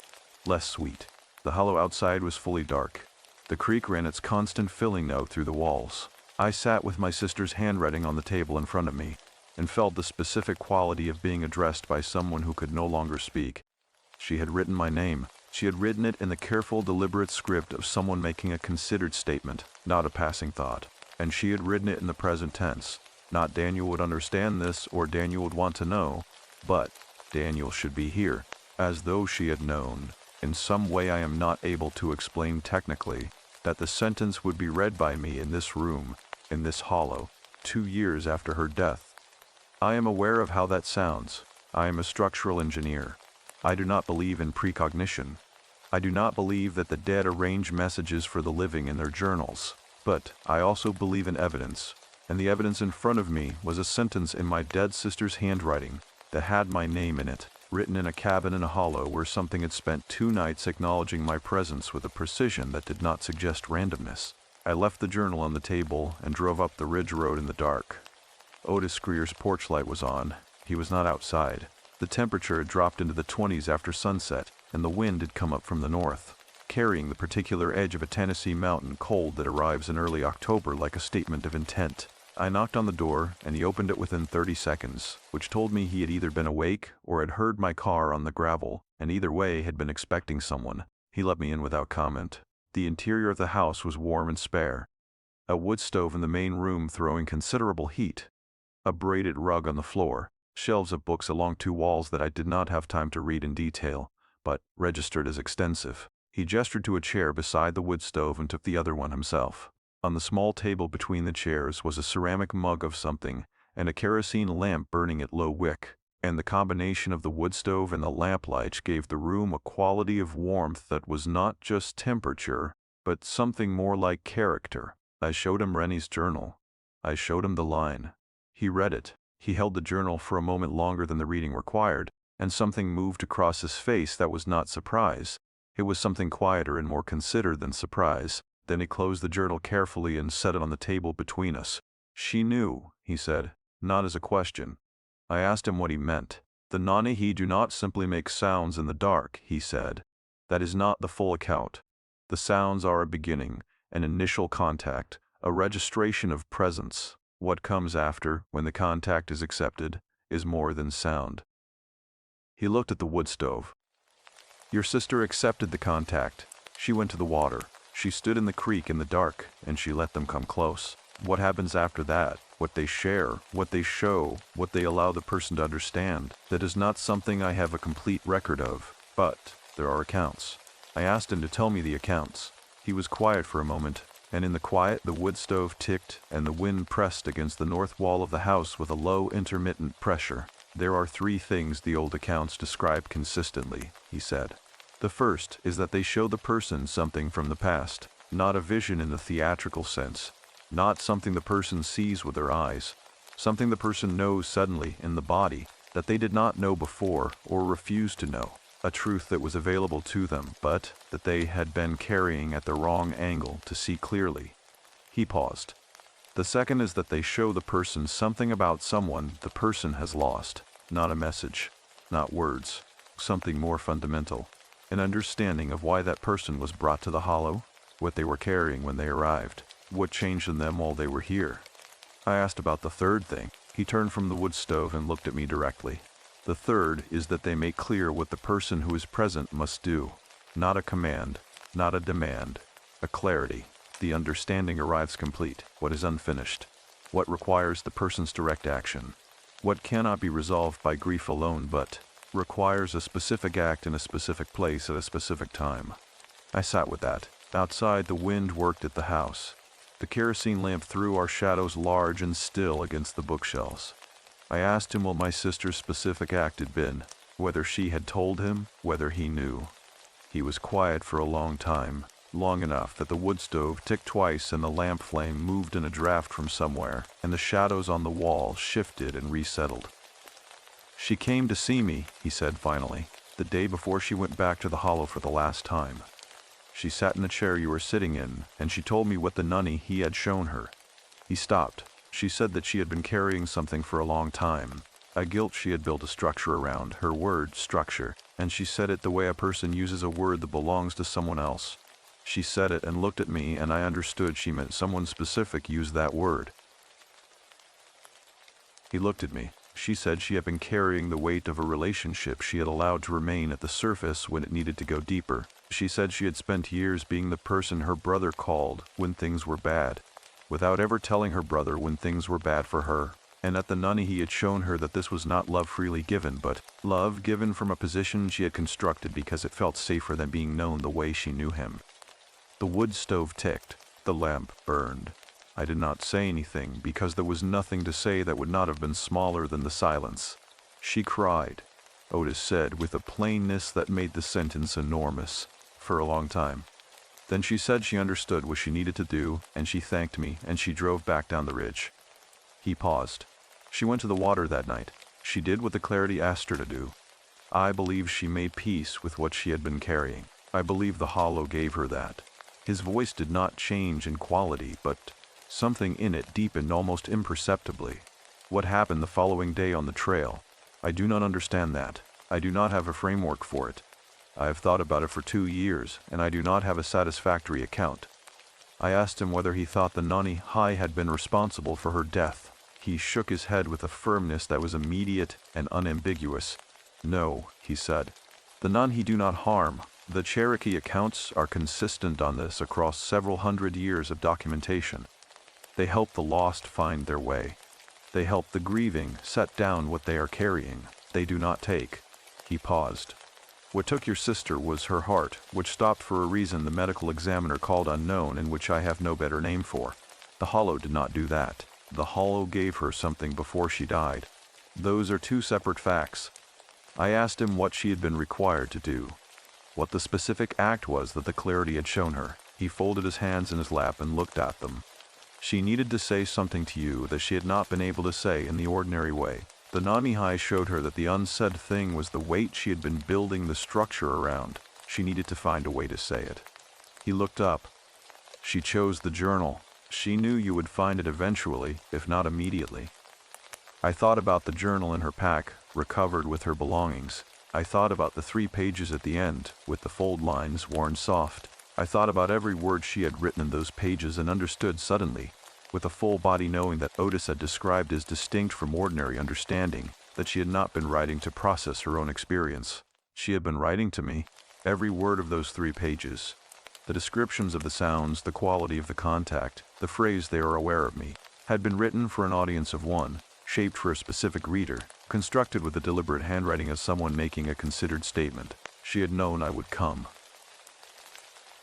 less sweet. The hollow outside was fully dark. The creek ran its constant filling note through the walls. I sat with my sister's handwriting on the table in front of me, and felt the specific quality of being addressed by someone who could no longer speak. She had written my name. She had written it in the careful, deliberate script of someone making a considered statement, not a passing thought. And she had written it in the present tense. Not Daniel would understand this or Daniel would want to know, but Daniel should be here, as though she had known, in some way I am not able to explain technically, that the sentence would be read by me in this room, in this hollow, 2 years after her death. I am aware of how that sounds. I am a structural engineer. I do not believe in precognition. I do not believe that the dead arrange messages for the living in their journals. But I also believe in evidence, and the evidence in front of me was a sentence in my dead sister's handwriting that had my name in it. written in a cabin in a hollow where something had spent 2 nights acknowledging my presence with a precision that did not suggest randomness. I left the journal on the table and drove up the ridge road in the dark. Otis Greer's porch light was on. He was not outside. The temperature had dropped into the 20s after sunset, and the wind had come up from the north, carrying the particular edge of a Tennessee mountain cold that arrives in early October like a statement of intent. I knocked on the door, and he opened it within 30 seconds, which told me he had either been awake or had heard my car on the gravel, and either way had been expecting someone. He let me in without comment. The interior of the house was warm and spare. A wood stove in the main room throwing considerable heat. A braided rug on the floor. Shelves of books along 2 walls that I did not have time to read in detail, but registered as extensive. He gestured to a chair beside the wood stove and took the other one himself. On the small table between the chairs was a ceramic mug of something, and a kerosene lamp burning at low wick, and the combination of the wood stove and the lamplight gave the room a quality of warmth that was not just temperature, but something more like character. I showed him Renie's journal. I showed him the line. He read it. He held the journal for a moment longer than the reading required, and something moved across his face that was not surprise. It was something quieter and more considered than surprise. Then he closed the journal carefully and set it on the table between us. "She knew," he said, not as a question. I asked him what he meant. "The Nunne Hi do not simply make sounds in the dark," he said. "That is not the full account. The sounds are a beginning, an initial contact, a registration of presence. What comes after, when the contact is accepted, is more than sound." He looked at the wood stove. "Your sister accepted the contact. She went to the water. She stood in the creek in the dark, and she let them come close. What happens after that, what they share, what they show, what they allow the person to understand, that is not something I have a complete record of, but there are accounts." I asked him to tell me the accounts. He was quiet for a moment, and in the quiet the wood stove ticked and the wind pressed against the north wall of the house with a low intermittent pressure. "There are 3 things the old accounts describe consistently," he said. "The first is that they show the person something from the past, not a vision in the theatrical sense, not something the person sees with their eyes, something the person knows suddenly in the body that they did not know before or refused to know, a truth that was available to them, but that they had been carrying at the wrong angle to see clearly." He paused. "The second is that they show the person something about someone the person has lost, not a message, not words, something more fundamental. An understanding of why that person was brought to the hollow, what they were carrying when they arrived, what changed in them while they were here." I asked about the third thing. He turned from the wood stove and looked at me directly. "The third is that they make clear what the person who is present must do. Not a command, not a demand, a clarity. The understanding arrives complete, what is unfinished, what requires the person's direct action, what cannot be resolved by grief alone but requires a specific act in a specific place at a specific time." I sat with that. Outside, the wind worked at the house. The kerosene lamp threw our shadows large and still against the bookshelves. I asked him what my sister's specific act had been, whether she had told him, whether he knew. He was quiet for a long time, long enough that the wood stove ticked twice and the lamp flame moved in a draft from somewhere, and the shadows on the wall shifted and resettled. "She came to see me," he said finally, "the day before she went back to the hollow for the last time. She sat in the chair you were sitting in, and she told me what the Nunne Hi had shown her." He stopped. "She said that she had been carrying something for a long time, a guilt she had built a structure around, her word, structure, and she said it the way a person uses a word that belongs to someone else. She said it and looked at me, and I understood she meant someone specific used that word." He looked at me. "She said she had been carrying the weight of a relationship she had allowed to remain at the surface when it needed to go deeper. She said she had spent years being the person her brother called when things were bad, without ever telling her brother when things were bad for her, and that the Nunne Hi had shown her that this was not love freely given, but love given from a position she had constructed because it felt safer than being known the way she knew him." The wood stove ticked. The lamp burned. I did not say anything because there was nothing to say that would not have been smaller than the silence. "She cried," Otis said with a plainness that made the sentence enormous, "for a long time. Then she said she understood what she needed to do, and she thanked me, and she drove back down the ridge." He paused. "She went to the water that night. She did what the clarity asked her to do. I believe she made peace with what she had been carrying. I believe the hollow gave her that. His voice did not change in quality, but something in it deepened almost imperceptibly. What happened the following day on the trail? I do not understand that. I do not have a framework for it. I have thought about it for 2 years, and I do not have a satisfactory account. I asked him whether he thought the Nunne Hi had been responsible for her death. He shook his head with a firmness that was immediate and unambiguous. No, he said. The Nunne do not harm. The Cherokee accounts are consistent on this across several hundred years of documentation. They help the lost find their way. They help the grieving set down what they are carrying. They do not take. He paused. What took your sister was her heart, which stopped for a reason the medical examiner called unknown and which I have no better name for. The hollow did not do that. The hollow gave her something before she died. Those are 2 separate facts. I asked him what she had been required to do, what the specific act was that the clarity had shown her. He folded his hands in his lap and looked at them. She needed to say something to you that she had not been able to say in the ordinary way. The Nunne Hi showed her that the unsaid thing was the weight she had been building the structure around. She needed to find a way to say it. He looked up. She chose the journal. She knew you would find it eventually, if not immediately. I thought about the journal in her pack, recovered with her belongings. I thought about the 3 pages at the end, with the fold lines worn soft. I thought about every word she had written in those pages and understood suddenly, with a full body knowing that Otis had described as distinct from ordinary understanding, that she had not been writing to process her own experience. She had been writing to me, every word of those 3 pages. The descriptions of the sounds, the quality of the contact, the phrase "they are aware of me," had been written for an audience of one, shaped for a specific reader, constructed with the deliberate handwriting of someone making a considered statement. She had known I would come.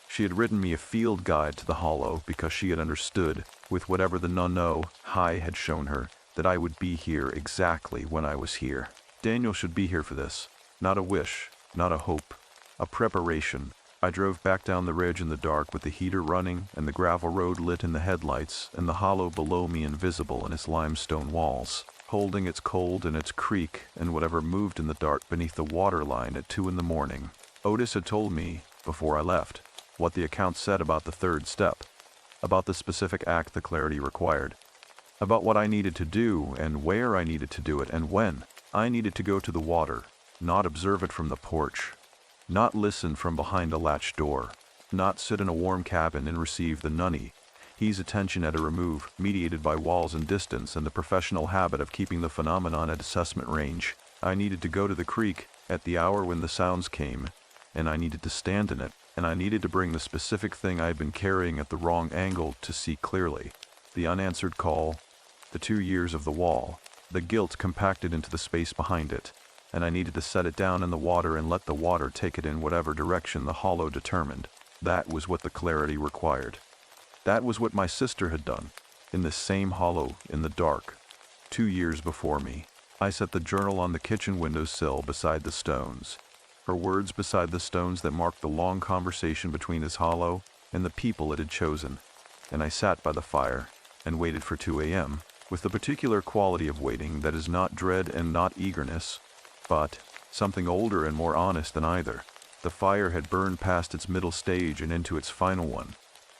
She had written me a field guide to the hollow because she had understood, with whatever the Nunne Hi had shown her, that I would be here exactly when I was here. Daniel should be here for this. Not a wish, not a hope, a preparation. I drove back down the ridge in the dark with the heater running and the gravel road lit in the headlights and the hollow below me invisible in its limestone walls, holding its cold and its creek and whatever moved in the dark beneath the water line at 2 in the morning. Otis had told me, before I left, what the account said about the 3rd step, about the specific act the clarity required, about what I needed to do and where I needed to do it and when. I needed to go to the water, not observe it from the porch, not listen from behind a latched door, not sit in a warm cabin and receive the Nunne Hi's attention at a remove, mediated by walls and distance and the professional habit of keeping the phenomenon at assessment range. I needed to go to the creek at the hour when the sounds came, and I needed to stand in it, and I needed to bring the specific thing I had been carrying at the wrong angle to see clearly. The unanswered call, the 2 years of the wall, the guilt compacted into the space behind it, and I needed to set it down in the water and let the water take it in whatever direction the hollow determined. That was what the clarity required. That was what my sister had done, in this same hollow, in the dark, 2 years before me. I set the journal on the kitchen windowsill beside the stones, her words beside the stones that marked the long conversation between this hollow and the people it had chosen, and I sat by the fire and waited for 2 a.m., with the particular quality of waiting that is not dread and not eagerness, but something older and more honest than either. The fire had burned past its middle stage and into its final one,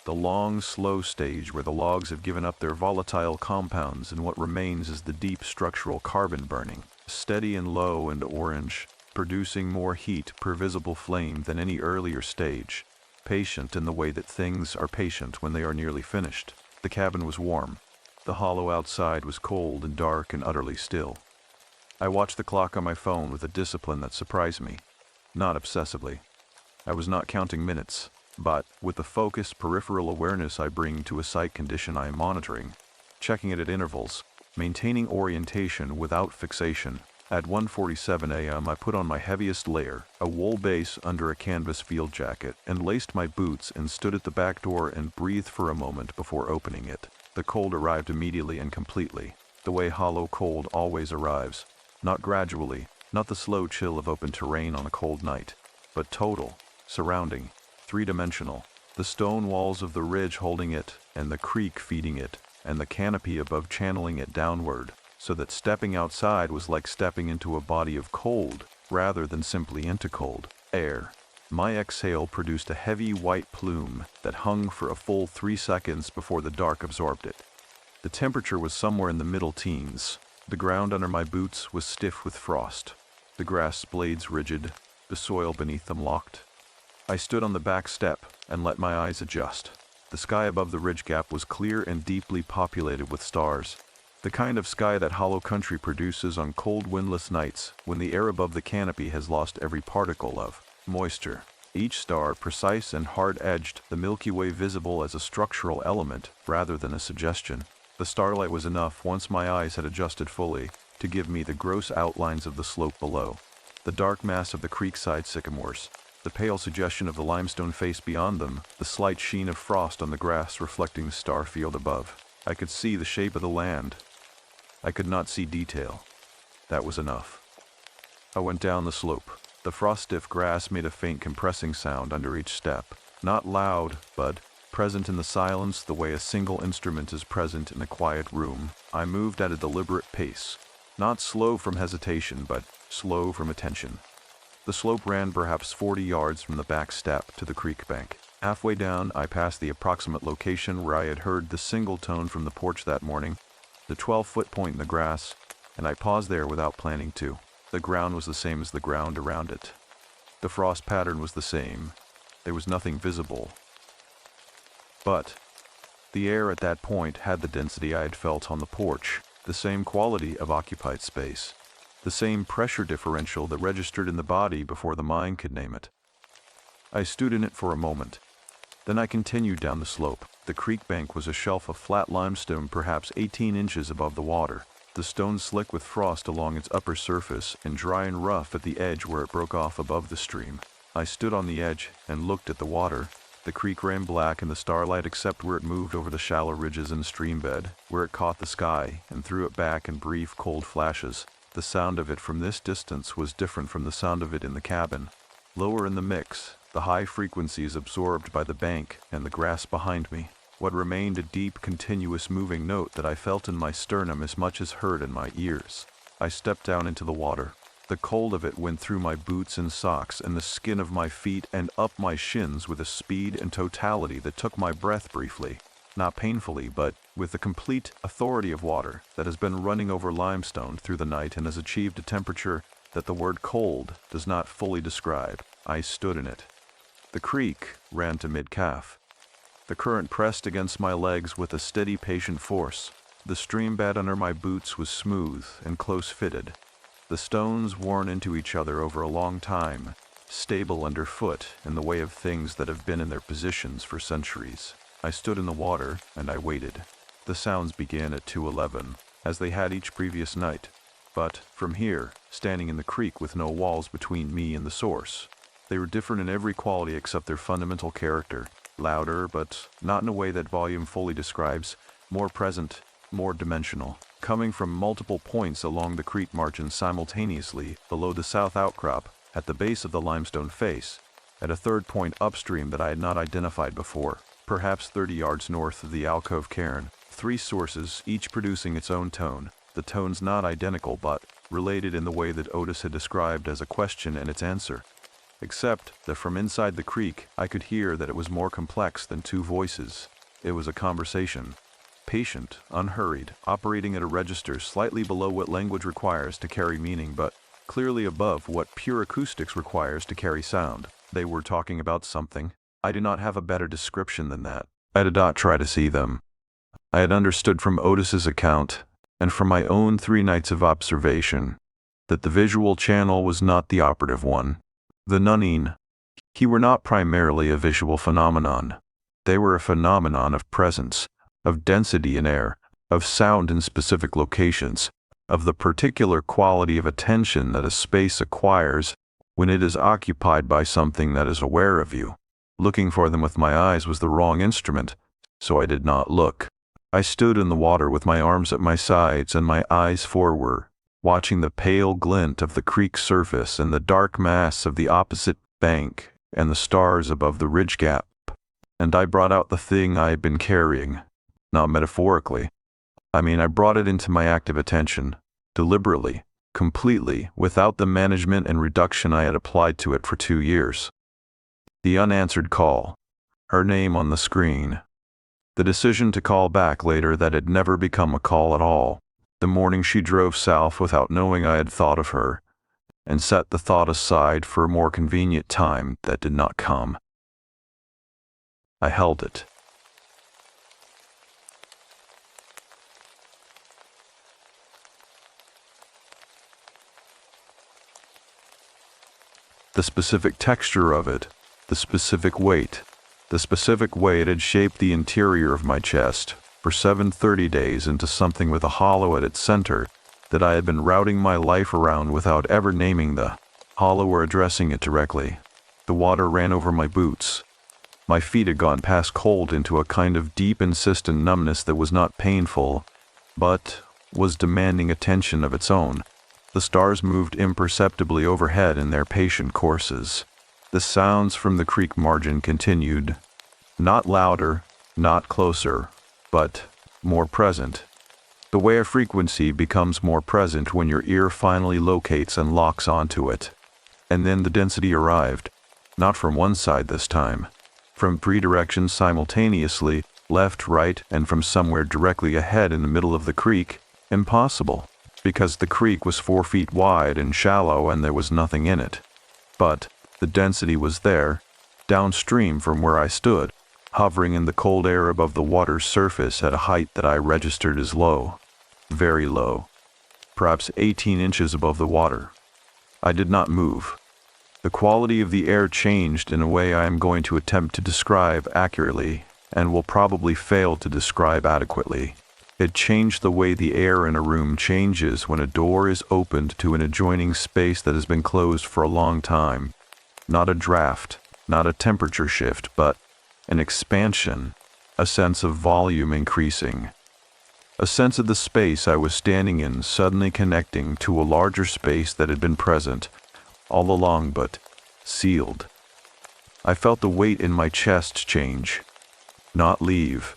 the long, slow stage where the logs have given up their volatile compounds and what remains is the deep structural carbon burning, steady and low and orange, producing more heat per visible flame than any earlier stage, patient in the way that things are patient when they are nearly finished. The cabin was warm. The hollow outside was cold and dark and utterly still. I watched the clock on my phone with a discipline that surprised me, not obsessively. I was not counting minutes, but with the focused peripheral awareness I bring to a sight condition I am monitoring, checking it at intervals, maintaining orientation without fixation. At 1:47 a.m. I put on my heaviest layer, a wool base under a canvas field jacket, and laced my boots and stood at the back door and breathed for a moment before opening it. The cold arrived immediately and completely, the way hollow cold always arrives, not gradually, not the slow chill of open terrain on a cold night, but total, surrounding, three-dimensional, the stone walls of the ridge holding it, and the creek feeding it, and the canopy above channeling it downward, so that stepping outside was like stepping into a body of cold, rather than simply into cold air. My exhale produced a heavy white plume that hung for a full 3 seconds before the dark absorbed it. The temperature was somewhere in the middle teens. The ground under my boots was stiff with frost, the grass blades rigid, the soil beneath them locked. I stood on the back step and let my eyes adjust. The sky above the ridge gap was clear and deeply populated with stars. The kind of sky that hollow country produces on cold windless nights when the air above the canopy has lost every particle of moisture. Each star precise and hard-edged, the Milky Way visible as a structural element rather than a suggestion. The starlight was enough, once my eyes had adjusted fully, to give me the gross outlines of the slope below. The dark mass of the creekside sycamores, the pale suggestion of the limestone face beyond them, the slight sheen of frost on the grass reflecting the star field above. I could see the shape of the land. I could not see detail. That was enough. I went down the slope. The frost-stiff grass made a faint compressing sound under each step. Not loud, but present in the silence the way a single instrument is present in a quiet room. I moved at a deliberate pace. Not slow from hesitation, but slow from attention. The slope ran perhaps 40 yards from the back step to the creek bank. Halfway down, I passed the approximate location where I had heard the single tone from the porch that morning, the 12-foot point in the grass, and I paused there without planning to. The ground was the same as the ground around it. The frost pattern was the same. There was nothing visible. But the air at that point had the density I had felt on the porch, the same quality of occupied space, the same pressure differential that registered in the body before the mind could name it. I stood in it for a moment. Then I continued down the slope. The creek bank was a shelf of flat limestone perhaps 18 inches above the water, the stone slick with frost along its upper surface and dry and rough at the edge where it broke off above the stream. I stood on the edge and looked at the water. The creek ran black in the starlight except where it moved over the shallow ridges in the stream bed, where it caught the sky and threw it back in brief, cold flashes. The sound of it from this distance was different from the sound of it in the cabin. Lower in the mix, the high frequencies absorbed by the bank and the grass behind me. What remained a deep, continuous moving note that I felt in my sternum as much as heard in my ears. I stepped down into the water. The cold of it went through my boots and socks and the skin of my feet and up my shins with a speed and totality that took my breath briefly. Not painfully, but with the complete authority of water that has been running over limestone through the night and has achieved a temperature that the word cold does not fully describe. I stood in it. The creek ran to mid-calf. The current pressed against my legs with a steady, patient force. The stream bed under my boots was smooth and close-fitted. The stones worn into each other over a long time, stable underfoot in the way of things that have been in their positions for centuries. I stood in the water and I waited. The sounds began at 2:11, as they had each previous night. But from here, standing in the creek with no walls between me and the source, they were different in every quality except their fundamental character. Louder, but not in a way that volume fully describes, more present, more dimensional, coming from multiple points along the creek margin simultaneously below the south outcrop, at the base of the limestone face, at a third point upstream that I had not identified before, perhaps 30 yards north of the alcove cairn. 3 sources, each producing its own tone, the tones not identical but related in the way that Otis had described as a question and its answer. Except that from inside the creek I could hear that it was more complex than 2 voices. It was a conversation. Patient, unhurried, operating at a register slightly below what language requires to carry meaning, but clearly above what pure acoustics requires to carry sound. They were talking about something. I do not have a better description than that. I did not try to see them. I had understood from Otis's account, and from my own 3 nights of observation, that the visual channel was not the operative one. The Nunne Hi were not primarily a visual phenomenon. They were a phenomenon of presence, of density in air, of sound in specific locations, of the particular quality of attention that a space acquires when it is occupied by something that is aware of you. Looking for them with my eyes was the wrong instrument, so I did not look. I stood in the water with my arms at my sides and my eyes forward, watching the pale glint of the creek surface and the dark mass of the opposite bank and the stars above the ridge gap. And I brought out the thing I had been carrying. Not metaphorically. I brought it into my active attention, deliberately, completely, without the management and reduction I had applied to it for 2 years. The unanswered call, her name on the screen. The decision to call back later that had never become a call at all, the morning she drove south without knowing I had thought of her, and set the thought aside for a more convenient time that did not come. I held it. The specific texture of it, the specific weight it had shaped the interior of my chest for 730 days into something with a hollow at its center that I had been routing my life around without ever naming the hollow or addressing it directly. The water ran over my boots. My feet had gone past cold into a kind of deep, insistent numbness that was not painful, but was demanding attention of its own. The stars moved imperceptibly overhead in their patient courses. The sounds from the creek margin continued, not louder, not closer, but more present. The way a frequency becomes more present when your ear finally locates and locks onto it. And then the density arrived, not from one side this time, from 3 directions simultaneously, left, right, and from somewhere directly ahead in the middle of the creek. Impossible, because the creek was 4 feet wide and shallow and there was nothing in it. But the density was there, downstream from where I stood, hovering in the cold air above the water's surface at a height that I registered as low, very low, perhaps 18 inches above the water. I did not move. The quality of the air changed in a way I am going to attempt to describe accurately and will probably fail to describe adequately. It changed the way the air in a room changes when a door is opened to an adjoining space that has been closed for a long time. Not a draft, not a temperature shift, but an expansion, a sense of volume increasing. A sense of the space I was standing in suddenly connecting to a larger space that had been present all along but sealed. I felt the weight in my chest change, not leave,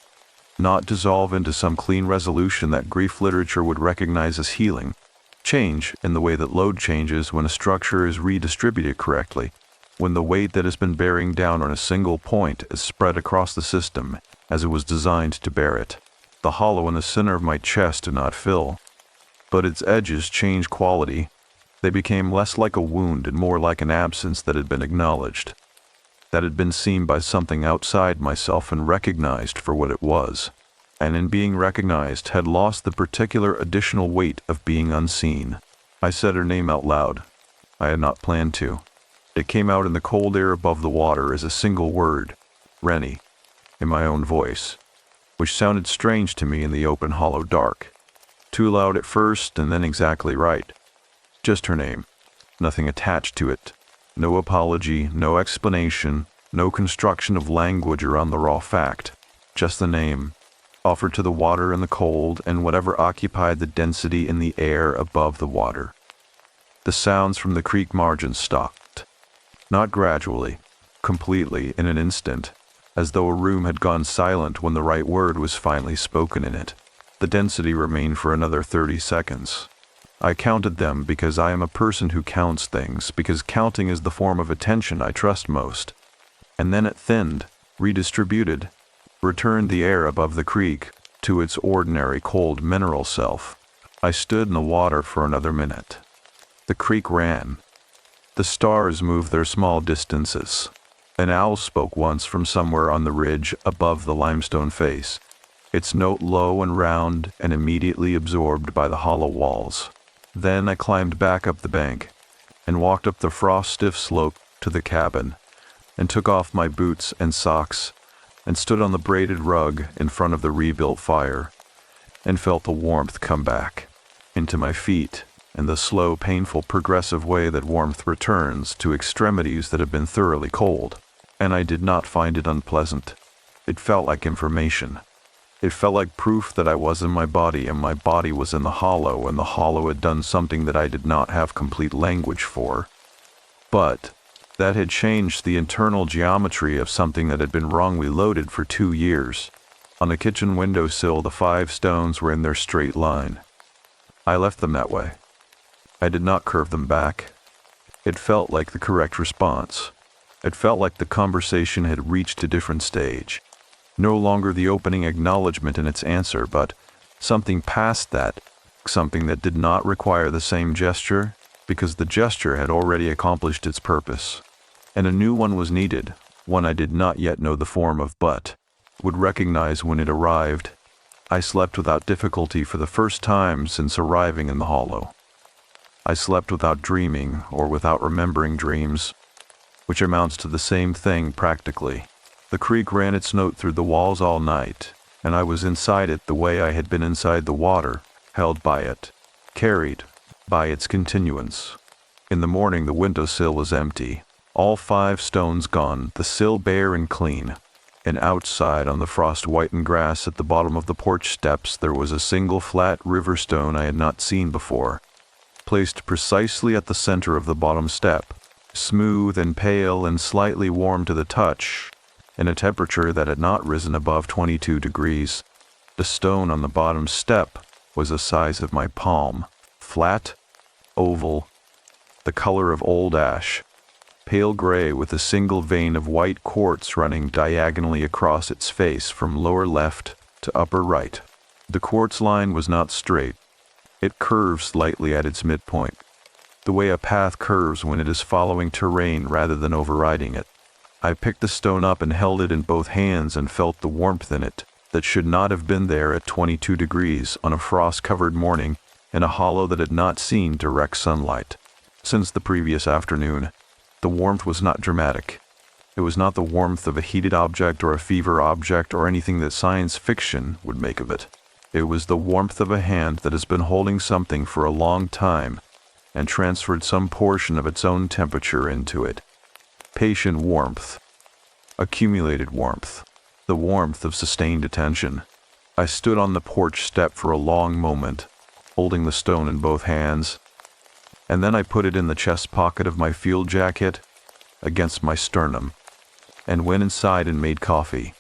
not dissolve into some clean resolution that grief literature would recognize as healing. Change in the way that load changes when a structure is redistributed correctly, when the weight that has been bearing down on a single point is spread across the system as it was designed to bear it. The hollow in the center of my chest did not fill, but its edges changed quality. They became less like a wound and more like an absence that had been acknowledged, that had been seen by something outside myself and recognized for what it was, and in being recognized had lost the particular additional weight of being unseen. I said her name out loud. I had not planned to. It came out in the cold air above the water as a single word, Renie, in my own voice, which sounded strange to me in the open hollow dark. Too loud at first and then exactly right. Just her name, nothing attached to it. No apology, no explanation, no construction of language around the raw fact. Just the name, offered to the water and the cold and whatever occupied the density in the air above the water. The sounds from the creek margin stopped. Not gradually, completely, in an instant, as though a room had gone silent when the right word was finally spoken in it. The density remained for another 30 seconds. I counted them because I am a person who counts things, because counting is the form of attention I trust most. And then it thinned, redistributed, returned the air above the creek to its ordinary cold mineral self. I stood in the water for another minute. The creek ran. The stars moved their small distances. An owl spoke once from somewhere on the ridge above the limestone face, its note low and round and immediately absorbed by the hollow walls. Then I climbed back up the bank and walked up the frost-stiff slope to the cabin and took off my boots and socks and stood on the braided rug in front of the rebuilt fire and felt the warmth come back into my feet in the slow, painful, progressive way that warmth returns to extremities that have been thoroughly cold. And I did not find it unpleasant. It felt like information. It felt like proof that I was in my body and my body was in the hollow and the hollow had done something that I did not have complete language for. But that had changed the internal geometry of something that had been wrongly loaded for 2 years. On the kitchen windowsill, the 5 stones were in their straight line. I left them that way. I did not curve them back. It felt like the correct response. It felt like the conversation had reached a different stage. No longer the opening acknowledgement in its answer, but something past that, something that did not require the same gesture, because the gesture had already accomplished its purpose. And a new one was needed, one I did not yet know the form of but would recognize when it arrived. I slept without difficulty for the first time since arriving in the hollow. I slept without dreaming or without remembering dreams, which amounts to the same thing practically. The creek ran its note through the walls all night, and I was inside it the way I had been inside the water, held by it, carried by its continuance. In the morning the windowsill was empty, all 5 stones gone, the sill bare and clean, and outside on the frost-whitened grass at the bottom of the porch steps there was a single flat river stone I had not seen before, placed precisely at the center of the bottom step, smooth and pale and slightly warm to the touch, in a temperature that had not risen above 22 degrees. The stone on the bottom step was the size of my palm, flat, oval, the color of old ash, pale gray with a single vein of white quartz running diagonally across its face from lower left to upper right. The quartz line was not straight. It curved slightly at its midpoint, the way a path curves when it is following terrain rather than overriding it. I picked the stone up and held it in both hands and felt the warmth in it that should not have been there at 22 degrees on a frost-covered morning in a hollow that had not seen direct sunlight since the previous afternoon. The warmth was not dramatic. It was not the warmth of a heated object or a fever object or anything that science fiction would make of it. It was the warmth of a hand that has been holding something for a long time and transferred some portion of its own temperature into it. Patient warmth. Accumulated warmth. The warmth of sustained attention. I stood on the porch step for a long moment, holding the stone in both hands, and then I put it in the chest pocket of my field jacket, against my sternum, and went inside and made coffee.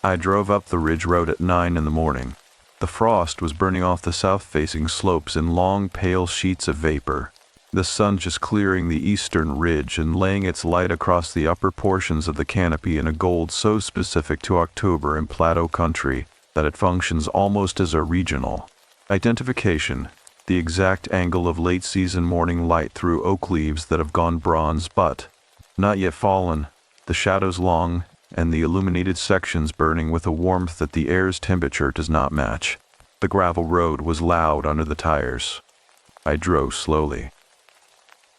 I drove up the ridge road at 9 in the morning. The frost was burning off the south-facing slopes in long, pale sheets of vapor, the sun just clearing the eastern ridge and laying its light across the upper portions of the canopy in a gold so specific to October in Plateau country that it functions almost as a regional identification, the exact angle of late-season morning light through oak leaves that have gone bronze but not yet fallen, the shadows long, and the illuminated sections burning with a warmth that the air's temperature does not match. The gravel road was loud under the tires. I drove slowly.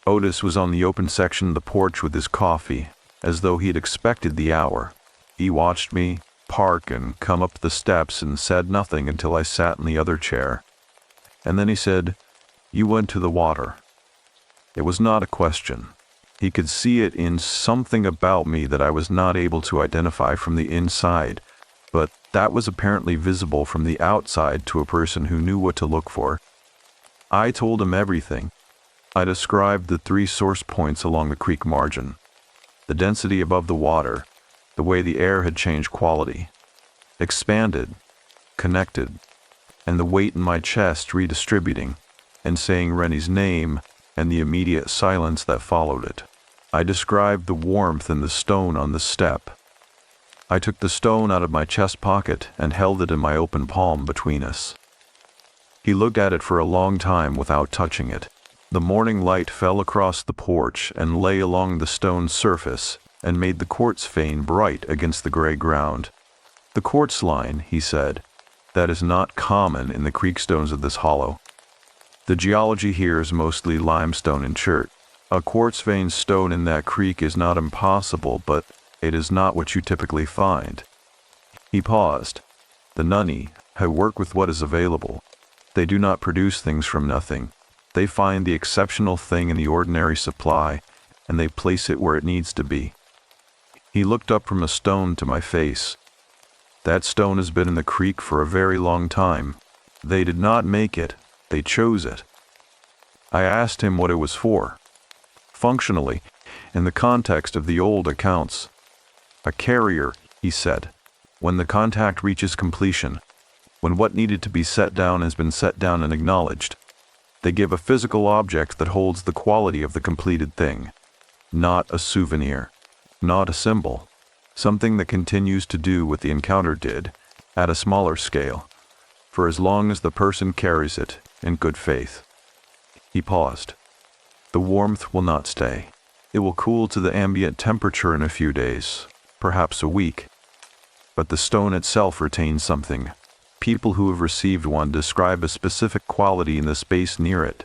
Otis was on the open section of the porch with his coffee, as though he had expected the hour. He watched me park and come up the steps and said nothing until I sat in the other chair. And then he said, "You went to the water." It was not a question. He could see it in something about me that I was not able to identify from the inside, but that was apparently visible from the outside to a person who knew what to look for. I told him everything. I described the 3 source points along the creek margin, the density above the water, the way the air had changed quality, expanded, connected, and the weight in my chest redistributing, and saying Renie's name and the immediate silence that followed it. I described the warmth in the stone on the step. I took the stone out of my chest pocket and held it in my open palm between us. He looked at it for a long time without touching it. The morning light fell across the porch and lay along the stone surface and made the quartz vein bright against the gray ground. "The quartz line," he said, "that is not common in the creek stones of this hollow. The geology here is mostly limestone and chert. A quartz vein stone in that creek is not impossible, but it is not what you typically find." He paused. "The Nunne Hi work with what is available. They do not produce things from nothing. They find the exceptional thing in the ordinary supply, and they place it where it needs to be." He looked up from a stone to my face. "That stone has been in the creek for a very long time. They did not make it, they chose it." I asked him what it was for. "Functionally, in the context of the old accounts. A carrier," he said. "When the contact reaches completion, when what needed to be set down has been set down and acknowledged, They give a physical object that holds the quality of the completed thing. Not a souvenir. Not a symbol. Something that continues to do what the encounter did, at a smaller scale, for as long as the person carries it in good faith. He paused. The warmth will not stay. It will cool to the ambient temperature in a few days, perhaps a week. But the stone itself retains something. People who have received one describe a specific quality in the space near it.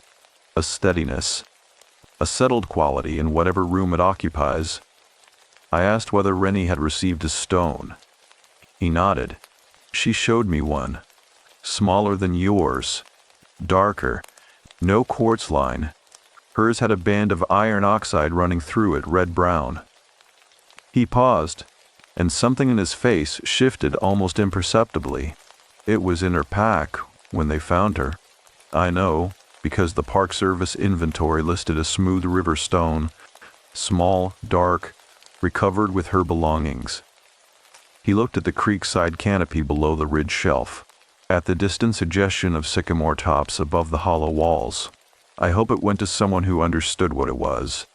A steadiness. A settled quality in whatever room it occupies. I asked whether Renie had received a stone. He nodded. She showed me one. Smaller than yours. Darker. No quartz line. Hers had a band of iron oxide running through it, red-brown. He paused, and something in his face shifted almost imperceptibly. It was in her pack when they found her. I know, because the Park Service inventory listed a smooth river stone, small, dark, recovered with her belongings. He looked at the creekside canopy below the ridge shelf, at the distant suggestion of sycamore tops above the hollow walls. I hope it went to someone who understood what it was.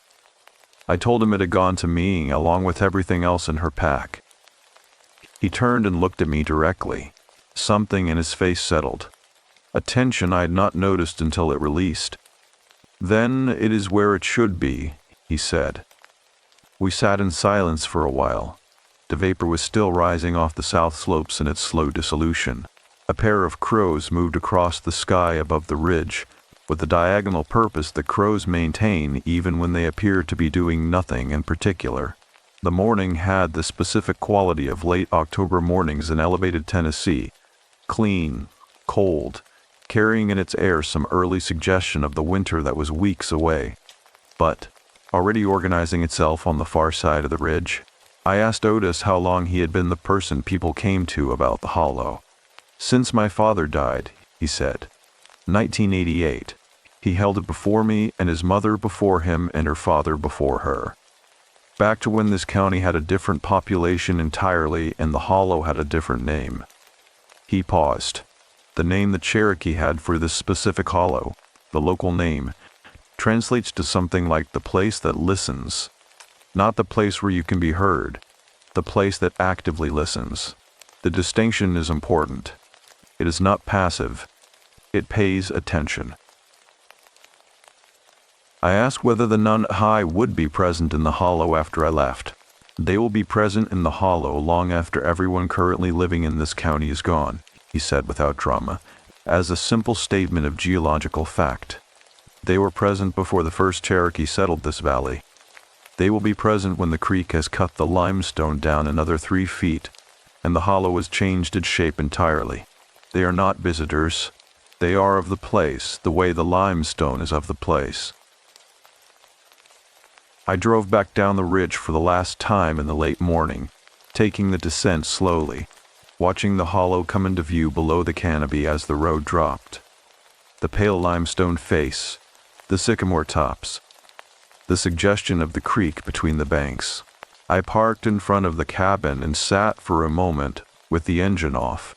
I told him it had gone to me, along with everything else in her pack. He turned and looked at me directly. Something in his face settled. A tension I had not noticed until it released. Then it is where it should be, he said. We sat in silence for a while. The vapor was still rising off the south slopes in its slow dissolution. A pair of crows moved across the sky above the ridge, with the diagonal purpose that crows maintain even when they appear to be doing nothing in particular. The morning had the specific quality of late October mornings in elevated Tennessee. Clean, cold, carrying in its air some early suggestion of the winter that was weeks away. But, already organizing itself on the far side of the ridge, I asked Otis how long he had been the person people came to about the hollow. Since my father died, he said. 1988. He held it before me and his mother before him and her father before her. Back to when this county had a different population entirely and the hollow had a different name. He paused. The name the Cherokee had for this specific hollow, the local name, translates to something like the place that listens. Not the place where you can be heard, the place that actively listens. The distinction is important. It is not passive. It pays attention. I asked whether the Nunne Hi would be present in the hollow after I left. They will be present in the hollow long after everyone currently living in this county is gone, he said without drama, as a simple statement of geological fact. They were present before the first Cherokee settled this valley. They will be present when the creek has cut the limestone down another 3 feet, and the hollow has changed its shape entirely. They are not visitors. They are of the place, the way the limestone is of the place. I drove back down the ridge for the last time in the late morning, taking the descent slowly, watching the hollow come into view below the canopy as the road dropped. The pale limestone face, the sycamore tops, the suggestion of the creek between the banks. I parked in front of the cabin and sat for a moment with the engine off,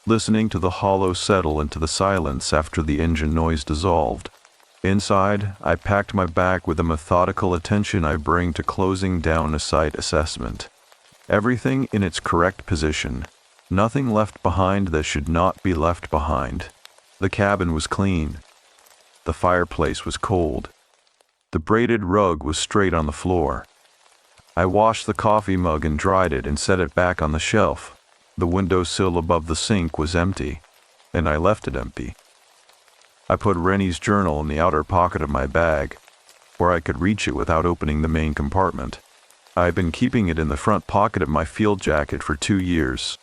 listening to the hollow settle into the silence after the engine noise dissolved. Inside, I packed my bag with the methodical attention I bring to closing down a site assessment. Everything in its correct position, nothing left behind that should not be left behind. The cabin was clean. The fireplace was cold. The braided rug was straight on the floor. I washed the coffee mug and dried it and set it back on the shelf. The windowsill above the sink was empty, and I left it empty. I put Renie's journal in the outer pocket of my bag, where I could reach it without opening the main compartment. I had been keeping it in the front pocket of my field jacket for 2 years,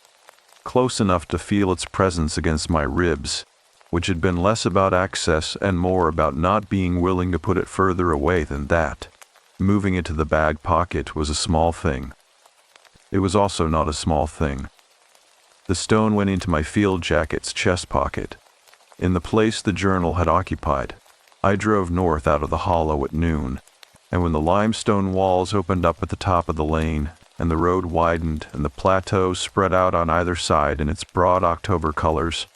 close enough to feel its presence against my ribs, which had been less about access and more about not being willing to put it further away than that. Moving it to the bag pocket was a small thing. It was also not a small thing. The stone went into my field jacket's chest pocket, in the place the journal had occupied. I drove north out of the hollow at noon, and when the limestone walls opened up at the top of the lane, and the road widened and the plateau spread out on either side in its broad October colors,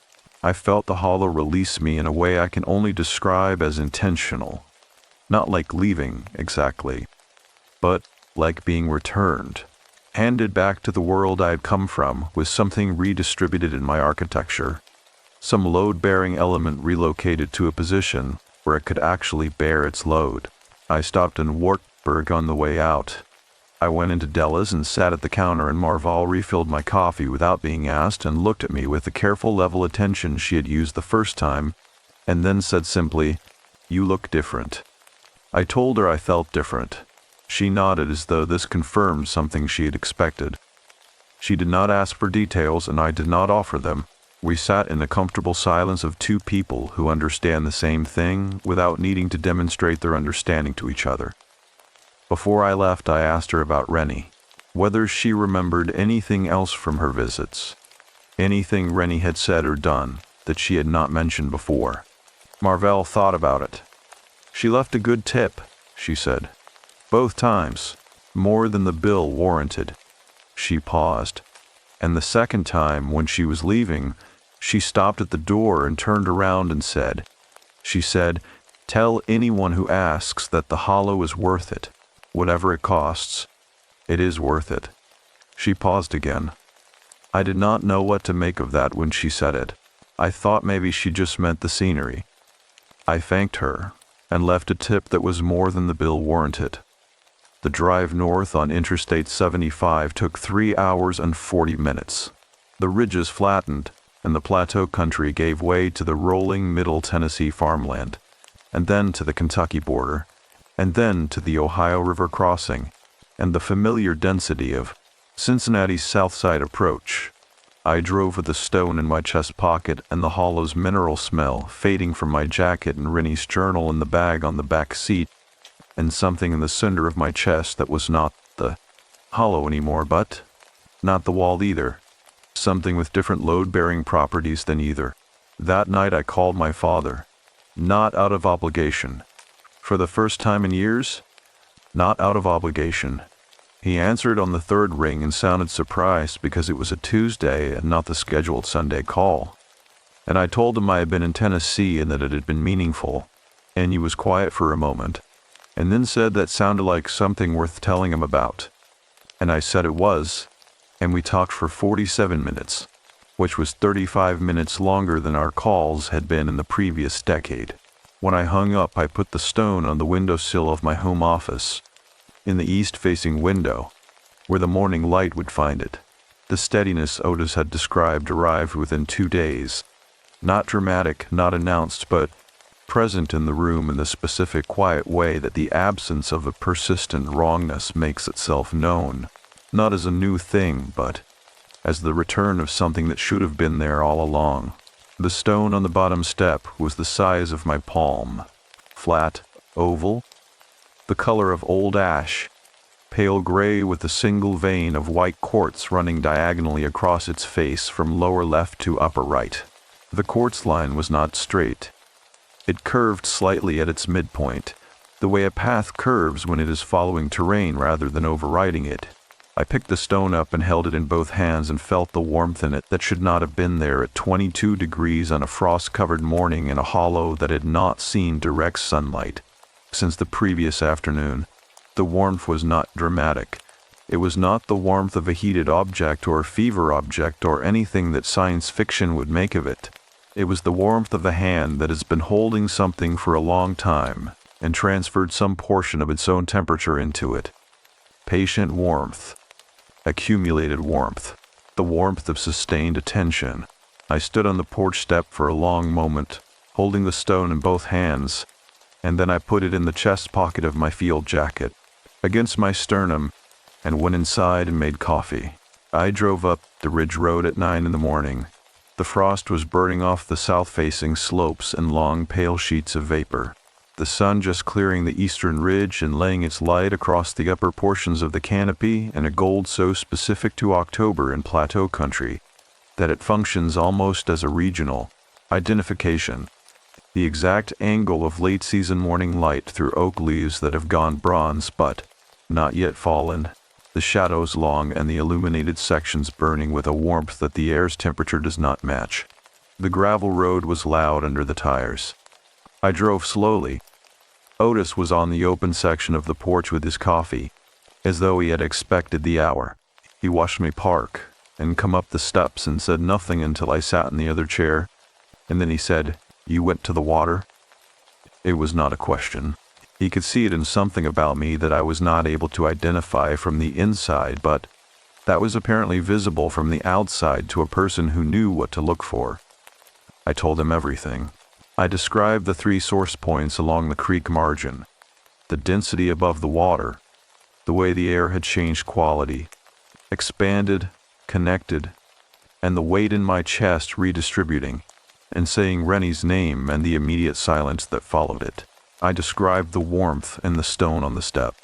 I felt the hollow release me in a way I can only describe as intentional. Not like leaving, exactly, but like being returned, handed back to the world I had come from with something redistributed in my architecture, some load-bearing element relocated to a position where it could actually bear its load. I stopped in Wartburg on the way out. I went into Della's and sat at the counter, and Marval refilled my coffee without being asked and looked at me with the careful level attention she had used the first time, and then said simply, "You look different." I told her I felt different. She nodded as though this confirmed something she had expected. She did not ask for details, and I did not offer them. We sat in the comfortable silence of two people who understand the same thing without needing to demonstrate their understanding to each other. Before I left, I asked her about Renie, whether she remembered anything else from her visits, anything Renie had said or done that she had not mentioned before. Marvell thought about it. "She left a good tip," she said. "Both times, more than the bill warranted." She paused, and the second time, when she was leaving, she stopped at the door and turned around and said, she said, "Tell anyone who asks that the hollow is worth it. Whatever it costs, it is worth it." She paused again. I did not know what to make of that when she said it. I thought maybe she just meant the scenery. I thanked her and left a tip that was more than the bill warranted. The drive north on Interstate 75 took 3 hours and 40 minutes. The ridges flattened, and the plateau country gave way to the rolling Middle Tennessee farmland, and then to the Kentucky border, and then to the Ohio River crossing, and the familiar density of Cincinnati's South Side approach. I drove with the stone in my chest pocket and the hollow's mineral smell fading from my jacket and Renie's journal in the bag on the back seat, and something in the center of my chest that was not the hollow anymore, but not the wall either. Something with different load-bearing properties than either. That night I called my father, not out of obligation. For the first time in years, not out of obligation. He answered on the third ring and sounded surprised because it was a Tuesday and not the scheduled Sunday call. And I told him I had been in Tennessee and that it had been meaningful. And he was quiet for a moment, and then said that sounded like something worth telling him about. And I said it was, and we talked for 47 minutes, which was 35 minutes longer than our calls had been in the previous decade. When I hung up, I put the stone on the windowsill of my home office, in the east-facing window, where the morning light would find it. The steadiness Otis had described arrived within 2 days. Not dramatic, not announced, but present in the room in the specific quiet way that the absence of a persistent wrongness makes itself known, not as a new thing, but as the return of something that should have been there all along. The stone on the bottom step was the size of my palm, flat, oval, the color of old ash, pale gray with a single vein of white quartz running diagonally across its face from lower left to upper right. The quartz line was not straight. It curved slightly at its midpoint, the way a path curves when it is following terrain rather than overriding it. I picked the stone up and held it in both hands and felt the warmth in it that should not have been there at 22 degrees on a frost-covered morning in a hollow that had not seen direct sunlight since the previous afternoon. The warmth was not dramatic. It was not the warmth of a heated object or a fever object or anything that science fiction would make of it. It was the warmth of a hand that has been holding something for a long time and transferred some portion of its own temperature into it. Patient warmth. Accumulated warmth. The warmth of sustained attention. I stood on the porch step for a long moment, holding the stone in both hands, and then I put it in the chest pocket of my field jacket, against my sternum, and went inside and made coffee. I drove up the ridge road at 9 in the morning. The frost was burning off the south-facing slopes in long pale sheets of vapor, the sun just clearing the eastern ridge and laying its light across the upper portions of the canopy in a gold so specific to October in plateau country that it functions almost as a regional identification. The exact angle of late-season morning light through oak leaves that have gone bronze but not yet fallen, the shadows long and the illuminated sections burning with a warmth that the air's temperature does not match. The gravel road was loud under the tires. I drove slowly. Otis was on the open section of the porch with his coffee, as though he had expected the hour. He watched me park and come up the steps and said nothing until I sat in the other chair, and then he said, "You went to the water?" It was not a question. He could see it in something about me that I was not able to identify from the inside, but that was apparently visible from the outside to a person who knew what to look for. I told him everything. I described the 3 source points along the creek margin, the density above the water, the way the air had changed quality, expanded, connected, and the weight in my chest redistributing, and saying Renie's name and the immediate silence that followed it. I described the warmth in the stone on the step.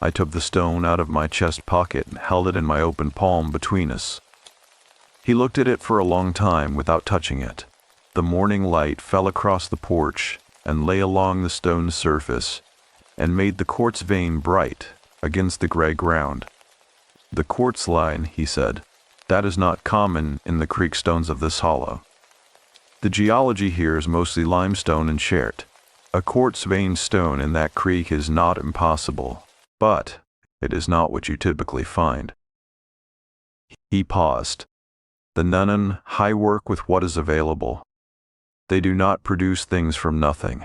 I took the stone out of my chest pocket and held it in my open palm between us. He looked at it for a long time without touching it. The morning light fell across the porch and lay along the stone surface and made the quartz vein bright against the gray ground. "The quartz line," he said, "that is not common in the creek stones of this hollow. The geology here is mostly limestone and chert. A quartz vein stone in that creek is not impossible, but it is not what you typically find." He paused. "The Nunne Hi work with what is available. They do not produce things from nothing.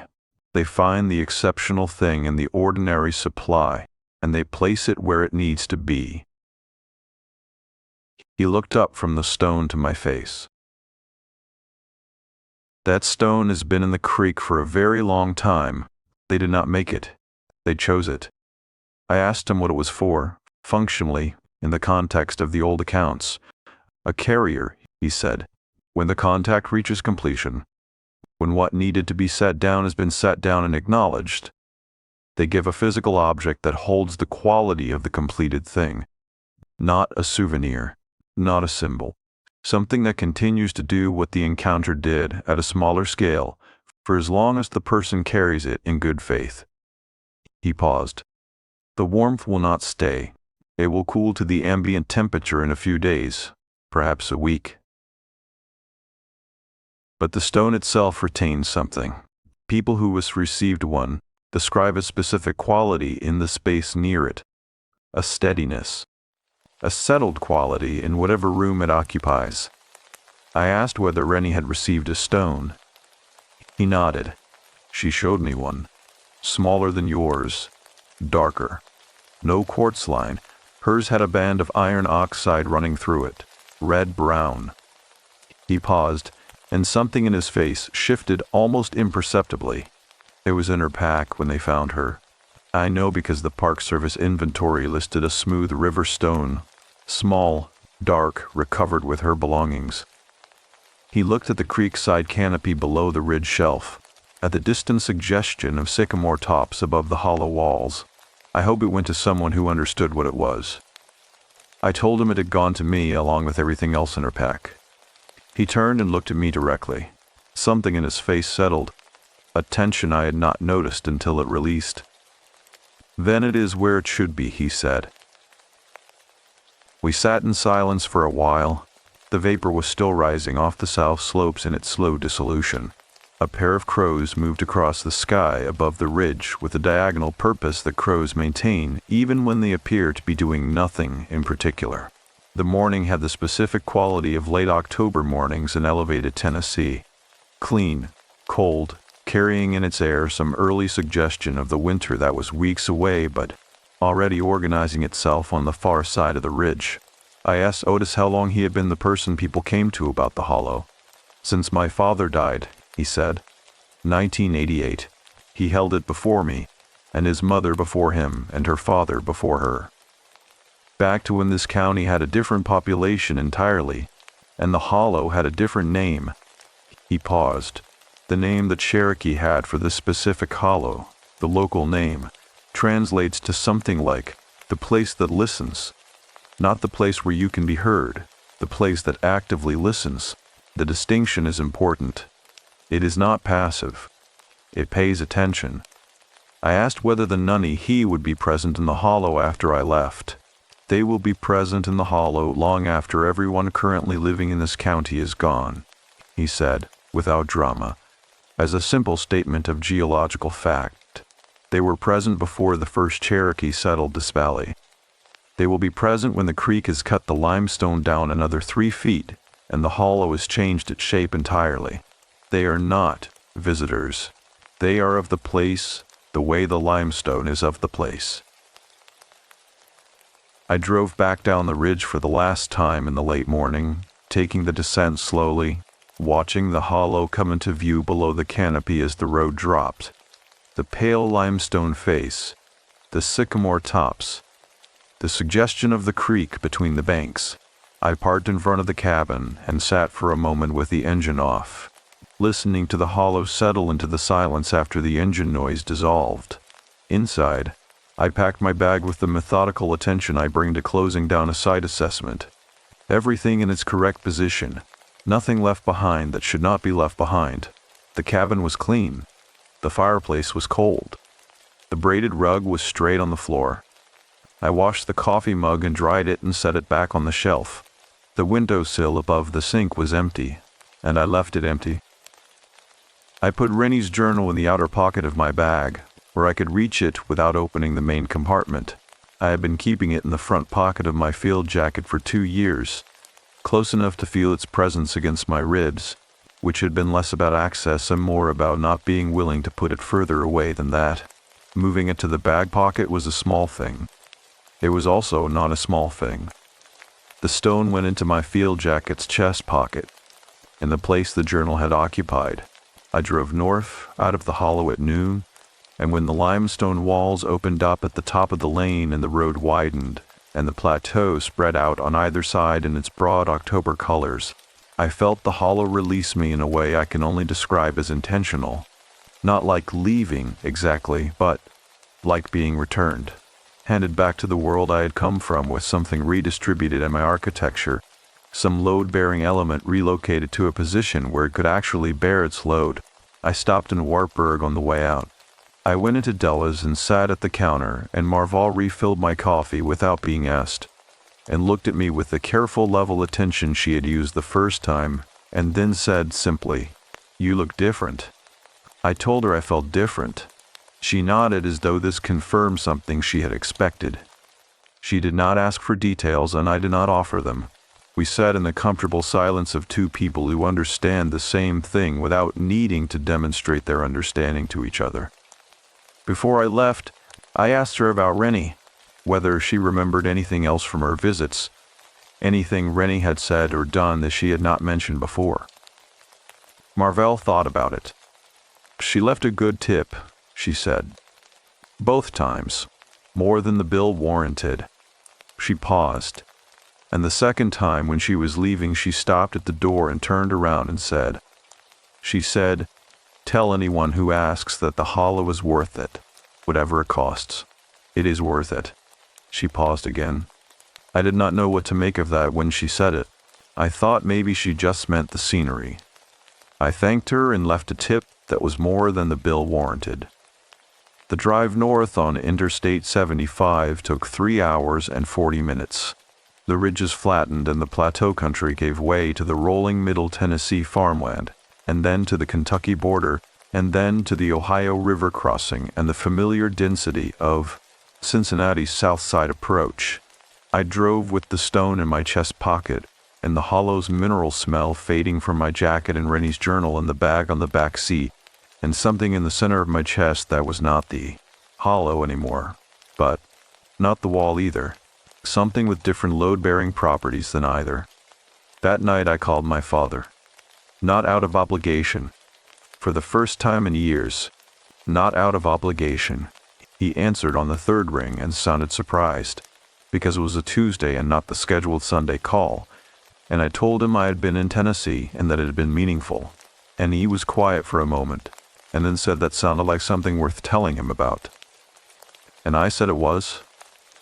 They find the exceptional thing in the ordinary supply, and they place it where it needs to be." He looked up from the stone to my face. "That stone has been in the creek for a very long time. They did not make it. They chose it." I asked him what it was for, functionally, in the context of the old accounts. "A carrier," he said, "when the contact reaches completion, when what needed to be set down has been set down and acknowledged, they give a physical object that holds the quality of the completed thing. Not a souvenir, not a symbol. Something that continues to do what the encounter did at a smaller scale for as long as the person carries it in good faith." He paused. "The warmth will not stay. It will cool to the ambient temperature in a few days, perhaps a week. But the stone itself retains something. People who have received one describe a specific quality in the space near it, a steadiness, a settled quality in whatever room it occupies." I asked whether Renie had received a stone. He nodded. "She showed me one. Smaller than yours. Darker. No quartz line. Hers had a band of iron oxide running through it. Red-brown." He paused, and something in his face shifted almost imperceptibly. "It was in her pack when they found her. I know because the Park Service inventory listed a smooth river stone, small, dark, recovered with her belongings." He looked at the creekside canopy below the ridge shelf, at the distant suggestion of sycamore tops above the hollow walls. I hope it went to someone who understood what it was. I told him it had gone to me along with everything else in her pack. He turned and looked at me directly. Something in his face settled, a tension I had not noticed until it released. "Then it is where it should be," he said. We sat in silence for a while. The vapor was still rising off the south slopes in its slow dissolution. A pair of crows moved across the sky above the ridge with the diagonal purpose that crows maintain even when they appear to be doing nothing in particular. The morning had the specific quality of late October mornings in elevated Tennessee. Clean, cold, carrying in its air some early suggestion of the winter that was weeks away but already organizing itself on the far side of the ridge. I asked Otis how long he had been the person people came to about the hollow. "Since my father died," he said. 1988. He held it before me, and his mother before him, and her father before her. Back to when this county had a different population entirely, and the hollow had a different name." He paused. "The name that Cherokee had for this specific hollow, the local name, translates to something like the place that listens. Not the place where you can be heard, the place that actively listens. The distinction is important. It is not passive. It pays attention." I asked whether the Nunne Hi would be present in the hollow after I left. "They will be present in the hollow long after everyone currently living in this county is gone." he said, without drama, as a simple statement of geological fact. They were present before the first Cherokee settled this valley. They will be present when the creek has cut the limestone down another 3 feet and the hollow has changed its shape entirely. They are not visitors. They are of the place the way the limestone is of the place. I drove back down the ridge for the last time in the late morning, taking the descent slowly, watching the hollow come into view below the canopy as the road dropped. The pale limestone face, the sycamore tops, the suggestion of the creek between the banks. I parked in front of the cabin and sat for a moment with the engine off, listening to the hollow settle into the silence after the engine noise dissolved. Inside, I packed my bag with the methodical attention I bring to closing down a site assessment. Everything in its correct position, nothing left behind that should not be left behind. The cabin was clean. The fireplace was cold. The braided rug was straight on the floor. I washed the coffee mug and dried it and set it back on the shelf. The windowsill above the sink was empty, and I left it empty. I put Renie's journal in the outer pocket of my bag, where I could reach it without opening the main compartment. I had been keeping it in the front pocket of my field jacket for 2 years, close enough to feel its presence against my ribs, which had been less about access and more about not being willing to put it further away than that. Moving it to the bag pocket was a small thing. It was also not a small thing. The stone went into my field jacket's chest pocket, in the place the journal had occupied. I drove north, out of the hollow at noon, and when the limestone walls opened up at the top of the lane and the road widened, and the plateau spread out on either side in its broad October colors, I felt the hollow release me in a way I can only describe as intentional. Not like leaving, exactly, but like being returned. Handed back to the world I had come from with something redistributed in my architecture, some load-bearing element relocated to a position where it could actually bear its load. I stopped in Wartburg on the way out. I went into Della's and sat at the counter, and Marval refilled my coffee without being asked, and looked at me with the careful level attention she had used the first time, and then said simply, "You look different." I told her I felt different. She nodded as though this confirmed something she had expected. She did not ask for details, and I did not offer them. We sat in the comfortable silence of 2 people who understand the same thing without needing to demonstrate their understanding to each other. Before I left, I asked her about Renie, whether she remembered anything else from her visits, anything Renie had said or done that she had not mentioned before. Marvell thought about it. "She left a good tip," she said. "Both times, more than the bill warranted." She paused, and the second time when she was leaving she stopped at the door and turned around and said, "She said, tell anyone who asks that the hollow is worth it, whatever it costs. It is worth it." She paused again. I did not know what to make of that when she said it. I thought maybe she just meant the scenery. I thanked her and left a tip that was more than the bill warranted. The drive north on Interstate 75 took 3 hours and 40 minutes. The ridges flattened and the plateau country gave way to the rolling Middle Tennessee farmland, and then to the Kentucky border, and then to the Ohio River crossing and the familiar density of Cincinnati's south side approach. I drove with the stone in my chest pocket, and the hollow's mineral smell fading from my jacket and Renie's journal in the bag on the back seat, and something in the center of my chest that was not the hollow anymore, but not the wall either. Something with different load-bearing properties than either. That night I called my father. Not out of obligation. For the first time in years. Not out of obligation. He answered on the 3rd ring and sounded surprised, because it was a Tuesday and not the scheduled Sunday call, and I told him I had been in Tennessee and that it had been meaningful, and he was quiet for a moment, and then said that sounded like something worth telling him about. And I said it was,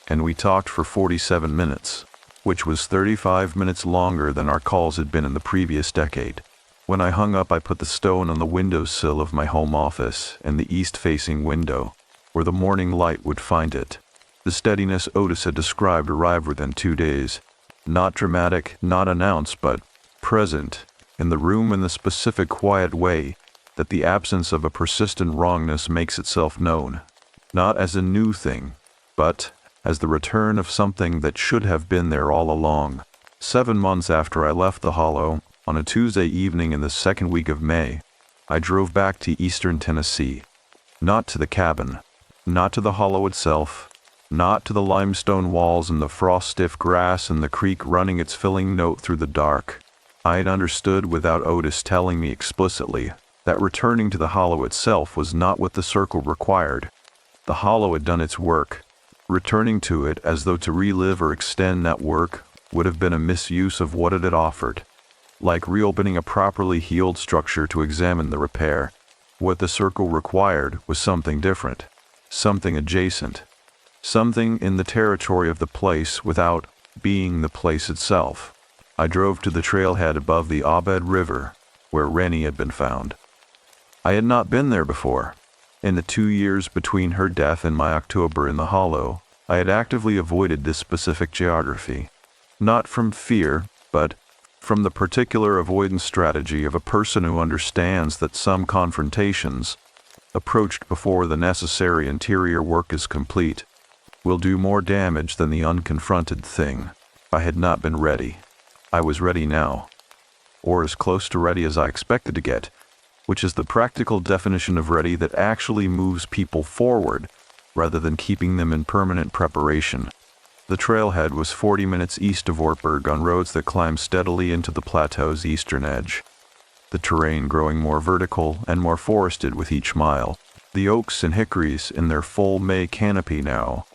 and we talked for 47 minutes, which was 35 minutes longer than our calls had been in the previous decade. When I hung up, I put the stone on the windowsill of my home office and the east-facing window, where the morning light would find it. The steadiness Otis had described arrived within 2 days. Not dramatic, not announced, but present, in the room in the specific quiet way that the absence of a persistent wrongness makes itself known, not as a new thing, but as the return of something that should have been there all along. 7 months after I left the Hollow, on a Tuesday evening in the second week of May, I drove back to eastern Tennessee. Not to the cabin, not to the Hollow itself, not to the limestone walls and the frost-stiff grass and the creek running its filling note through the dark. I had understood without Otis telling me explicitly that returning to the Hollow itself was not what the circle required. The Hollow had done its work. Returning to it as though to relive or extend that work would have been a misuse of what it had offered. Like reopening a properly healed structure to examine the repair. What the circle required was something different, something adjacent, something in the territory of the place without being the place itself. I drove to the trailhead above the Abed River, where Renie had been found. I had not been there before. In the 2 years between her death and my October in the Hollow, I had actively avoided this specific geography. Not from fear, but from the particular avoidance strategy of a person who understands that some confrontations, approached before the necessary interior work is complete, will do more damage than the unconfronted thing. I had not been ready. I was ready now, or as close to ready as I expected to get, which is the practical definition of ready that actually moves people forward, rather than keeping them in permanent preparation. The trailhead was 40 minutes east of Ortberg on roads that climbed steadily into the plateau's eastern edge, the terrain growing more vertical and more forested with each mile, the oaks and hickories in their full May canopy now,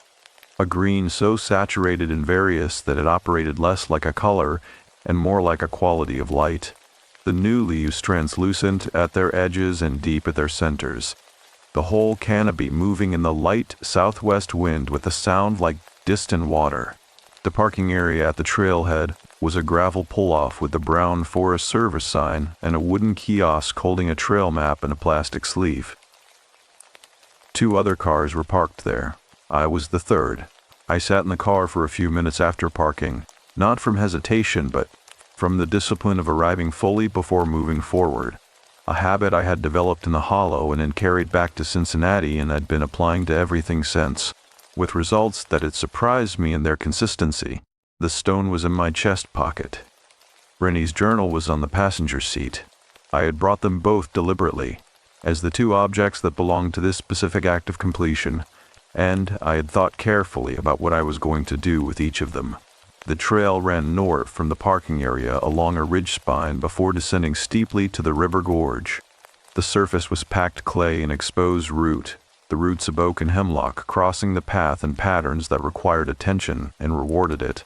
a green so saturated and various that it operated less like a color and more like a quality of light, the new leaves translucent at their edges and deep at their centers, the whole canopy moving in the light southwest wind with a sound like distant water. The parking area at the trailhead was a gravel pull-off with a brown Forest Service sign and a wooden kiosk holding a trail map in a plastic sleeve. 2 other cars were parked there. I was the third. I sat in the car for a few minutes after parking, not from hesitation but from the discipline of arriving fully before moving forward, a habit I had developed in the Hollow and then carried back to Cincinnati and had been applying to everything since, with results that had surprised me in their consistency. The stone was in my chest pocket. Renie's journal was on the passenger seat. I had brought them both deliberately, as the 2 objects that belonged to this specific act of completion, and I had thought carefully about what I was going to do with each of them. The trail ran north from the parking area along a ridge spine before descending steeply to the river gorge. The surface was packed clay and exposed root, the roots of oak and hemlock crossing the path in patterns that required attention and rewarded it.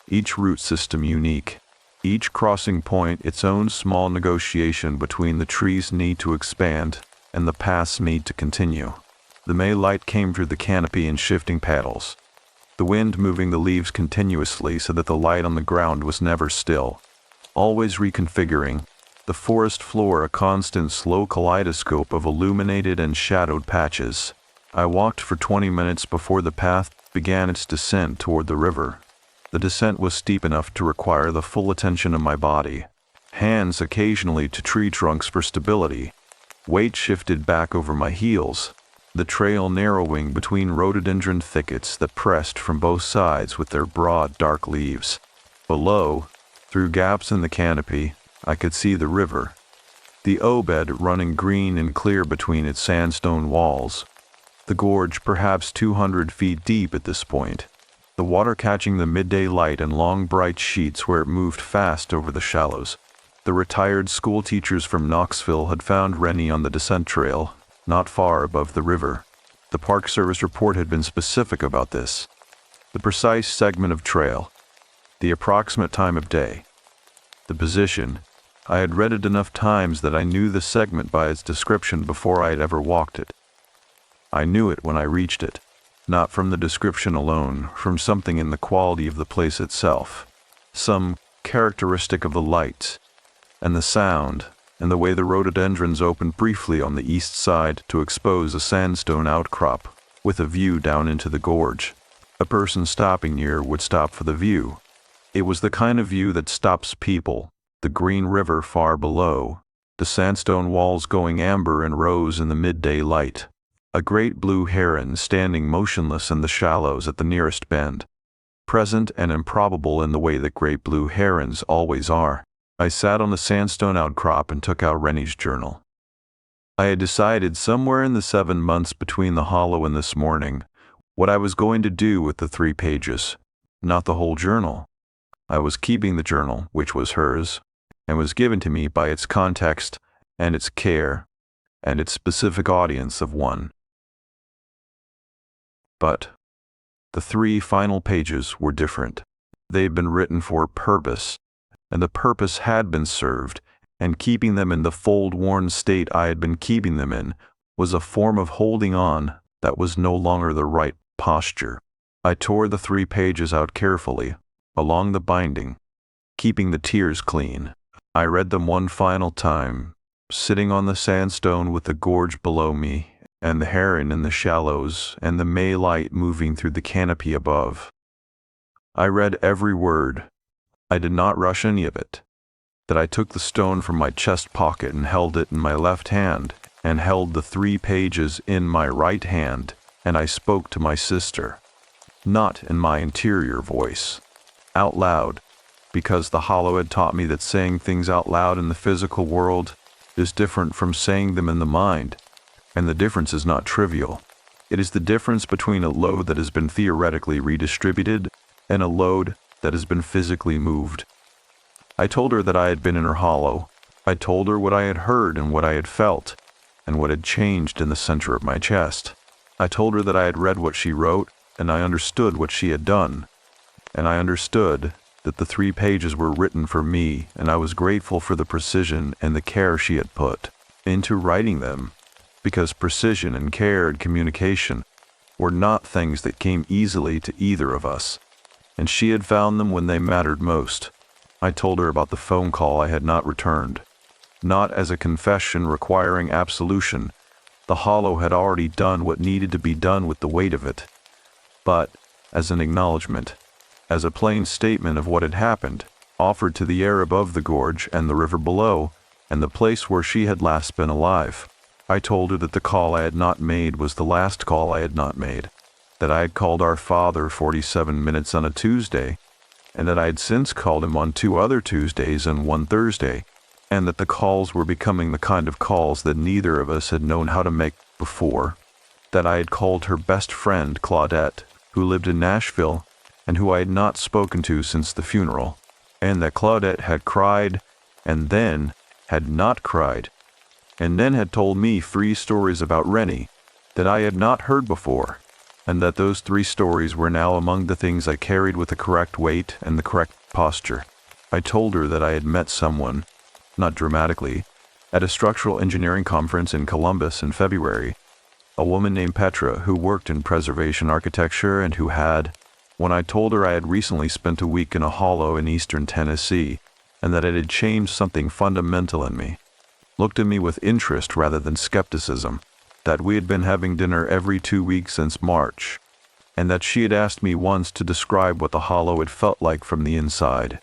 Each root system unique, each crossing point its own small negotiation between the tree's need to expand and the path's need to continue. The May light came through the canopy in shifting petals, the wind moving the leaves continuously so that the light on the ground was never still, always reconfiguring, the forest floor a constant slow kaleidoscope of illuminated and shadowed patches. I walked for 20 minutes before the path began its descent toward the river. The descent was steep enough to require the full attention of my body, hands occasionally to tree trunks for stability, weight shifted back over my heels, the trail narrowing between rhododendron thickets that pressed from both sides with their broad, dark leaves. Below, through gaps in the canopy, I could see the river, the Obed running green and clear between its sandstone walls, the gorge perhaps 200 feet deep at this point, the water catching the midday light in long bright sheets where it moved fast over the shallows. The retired school teachers from Knoxville had found Renie on the descent trail, not far above the river. The Park Service report had been specific about this. The precise segment of trail, the approximate time of day, the position. I had read it enough times that I knew the segment by its description before I had ever walked it. I knew it when I reached it, not from the description alone, from something in the quality of the place itself, some characteristic of the light, and the sound, and the way the rhododendrons opened briefly on the east side to expose a sandstone outcrop with a view down into the gorge. A person stopping near would stop for the view. It was the kind of view that stops people, the green river far below, the sandstone walls going amber and rose in the midday light, a great blue heron standing motionless in the shallows at the nearest bend, present and improbable in the way that great blue herons always are. I sat on the sandstone outcrop and took out Renie's journal. I had decided somewhere in the 7 months between the hollow and this morning what I was going to do with the 3 pages, not the whole journal. I was keeping the journal, which was hers, and was given to me by its context and its care and its specific audience of one. But the 3 final pages were different. They had been written for a purpose, and the purpose had been served, and keeping them in the fold-worn state I had been keeping them in was a form of holding on that was no longer the right posture. I tore the 3 pages out carefully, along the binding, keeping the tears clean. I read them one final time, sitting on the sandstone with the gorge below me, and the heron in the shallows, and the May light moving through the canopy above. I read every word. I did not rush any of it. That I took the stone from my chest pocket and held it in my left hand, and held the 3 pages in my right hand, and I spoke to my sister, not in my interior voice, out loud, because the hollow had taught me that saying things out loud in the physical world is different from saying them in the mind, and the difference is not trivial. It is the difference between a load that has been theoretically redistributed and a load that has been physically moved. I told her that I had been in her hollow. I told her what I had heard and what I had felt, and what had changed in the center of my chest. I told her that I had read what she wrote, and I understood what she had done. And I understood that the 3 pages were written for me, and I was grateful for the precision and the care she had put into writing them, because precision and care and communication were not things that came easily to either of us, and she had found them when they mattered most. I told her about the phone call I had not returned. Not as a confession requiring absolution. The hollow had already done what needed to be done with the weight of it. But as an acknowledgement, as a plain statement of what had happened, offered to the air above the gorge and the river below, and the place where she had last been alive. I told her that the call I had not made was the last call I had not made, that I had called our father 47 minutes on a Tuesday, and that I had since called him on 2 other Tuesdays and 1 Thursday, and that the calls were becoming the kind of calls that neither of us had known how to make before, that I had called her best friend Claudette, who lived in Nashville, and who I had not spoken to since the funeral, and that Claudette had cried, and then had not cried, and then had told me 3 stories about Renie that I had not heard before, and that those 3 stories were now among the things I carried with the correct weight and the correct posture. I told her that I had met someone, not dramatically, at a structural engineering conference in Columbus in February, a woman named Petra who worked in preservation architecture and who had, when I told her I had recently spent a week in a hollow in eastern Tennessee, and that it had changed something fundamental in me, looked at me with interest rather than skepticism, that we had been having dinner every 2 weeks since March, and that she had asked me once to describe what the hollow had felt like from the inside,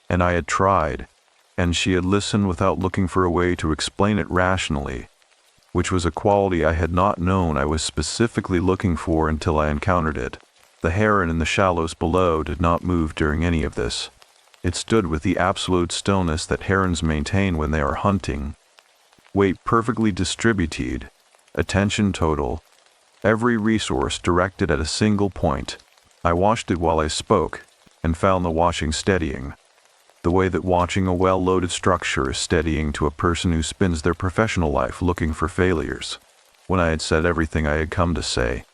and I had tried, and she had listened without looking for a way to explain it rationally, which was a quality I had not known I was specifically looking for until I encountered it. The heron in the shallows below did not move during any of this. It stood with the absolute stillness that herons maintain when they are hunting, weight perfectly distributed, attention total, every resource directed at a single point. I watched it while I spoke, and found the watching steadying, the way that watching a well-loaded structure is steadying to a person who spends their professional life looking for failures. When I had said everything I had come to say,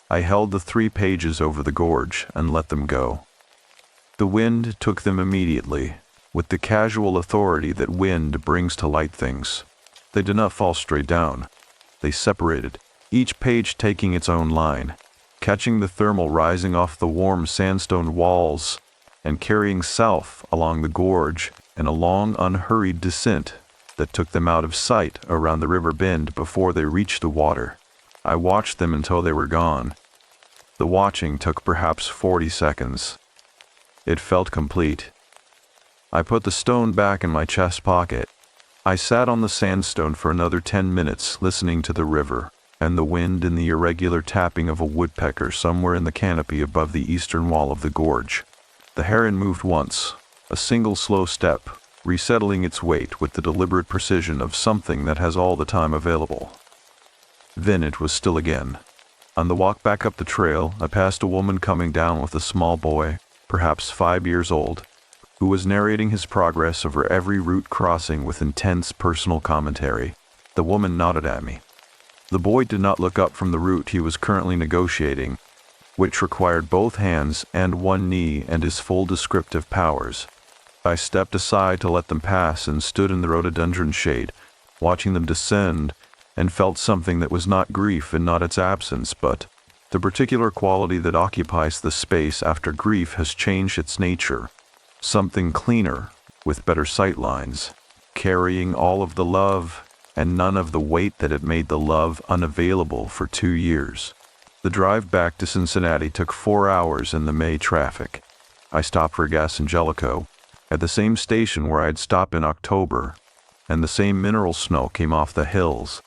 I held the 3 pages over the gorge and let them go. The wind took them immediately, with the casual authority that wind brings to light things. They did not fall straight down. They separated, each page taking its own line, catching the thermal rising off the warm sandstone walls, and carrying south along the gorge in a long, unhurried descent that took them out of sight around the river bend before they reached the water. I watched them until they were gone. The watching took perhaps 40 seconds. It felt complete. I put the stone back in my chest pocket. I sat on the sandstone for another 10 minutes, listening to the river, and the wind and the irregular tapping of a woodpecker somewhere in the canopy above the eastern wall of the gorge. The heron moved once, a single slow step, resettling its weight with the deliberate precision of something that has all the time available. Then it was still again. On the walk back up the trail, I passed a woman coming down with a small boy, perhaps 5 years old, who was narrating his progress over every route crossing with intense personal commentary. The woman nodded at me. The boy did not look up from the route he was currently negotiating, which required both hands and one knee and his full descriptive powers. I stepped aside to let them pass and stood in the rhododendron shade, watching them descend, and felt something that was not grief and not its absence, but the particular quality that occupies the space after grief has changed its nature. Something cleaner, with better sight lines, carrying all of the love and none of the weight that had made the love unavailable for 2 years. The drive back to Cincinnati took 4 hours in the May traffic. I stopped for gas in Jellicoe, at the same station where I'd stopped in October, and the same mineral snow came off the hills.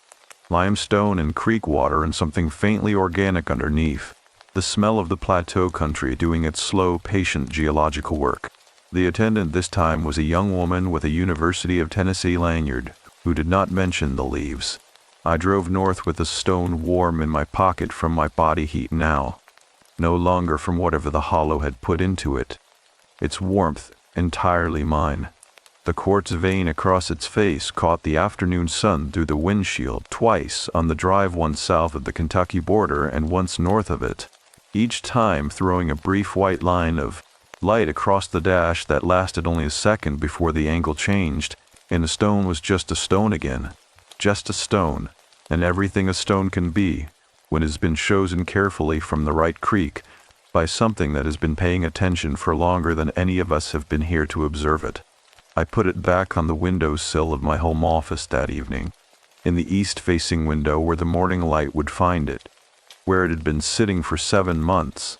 Limestone and creek water and something faintly organic underneath. The smell of the plateau country doing its slow, patient geological work. The attendant this time was a young woman with a University of Tennessee lanyard, who did not mention the leaves. I drove north with a stone warm in my pocket from my body heat now, no longer from whatever the hollow had put into it. Its warmth entirely mine. The quartz vein across its face caught the afternoon sun through the windshield twice on the drive, once south of the Kentucky border and once north of it, each time throwing a brief white line of light across the dash that lasted only a second before the angle changed, and a stone was just a stone again. Just a stone, and everything a stone can be, when it has been chosen carefully from the right creek, by something that has been paying attention for longer than any of us have been here to observe it. I put it back on the windowsill of my home office that evening, in the east-facing window where the morning light would find it, where it had been sitting for 7 months,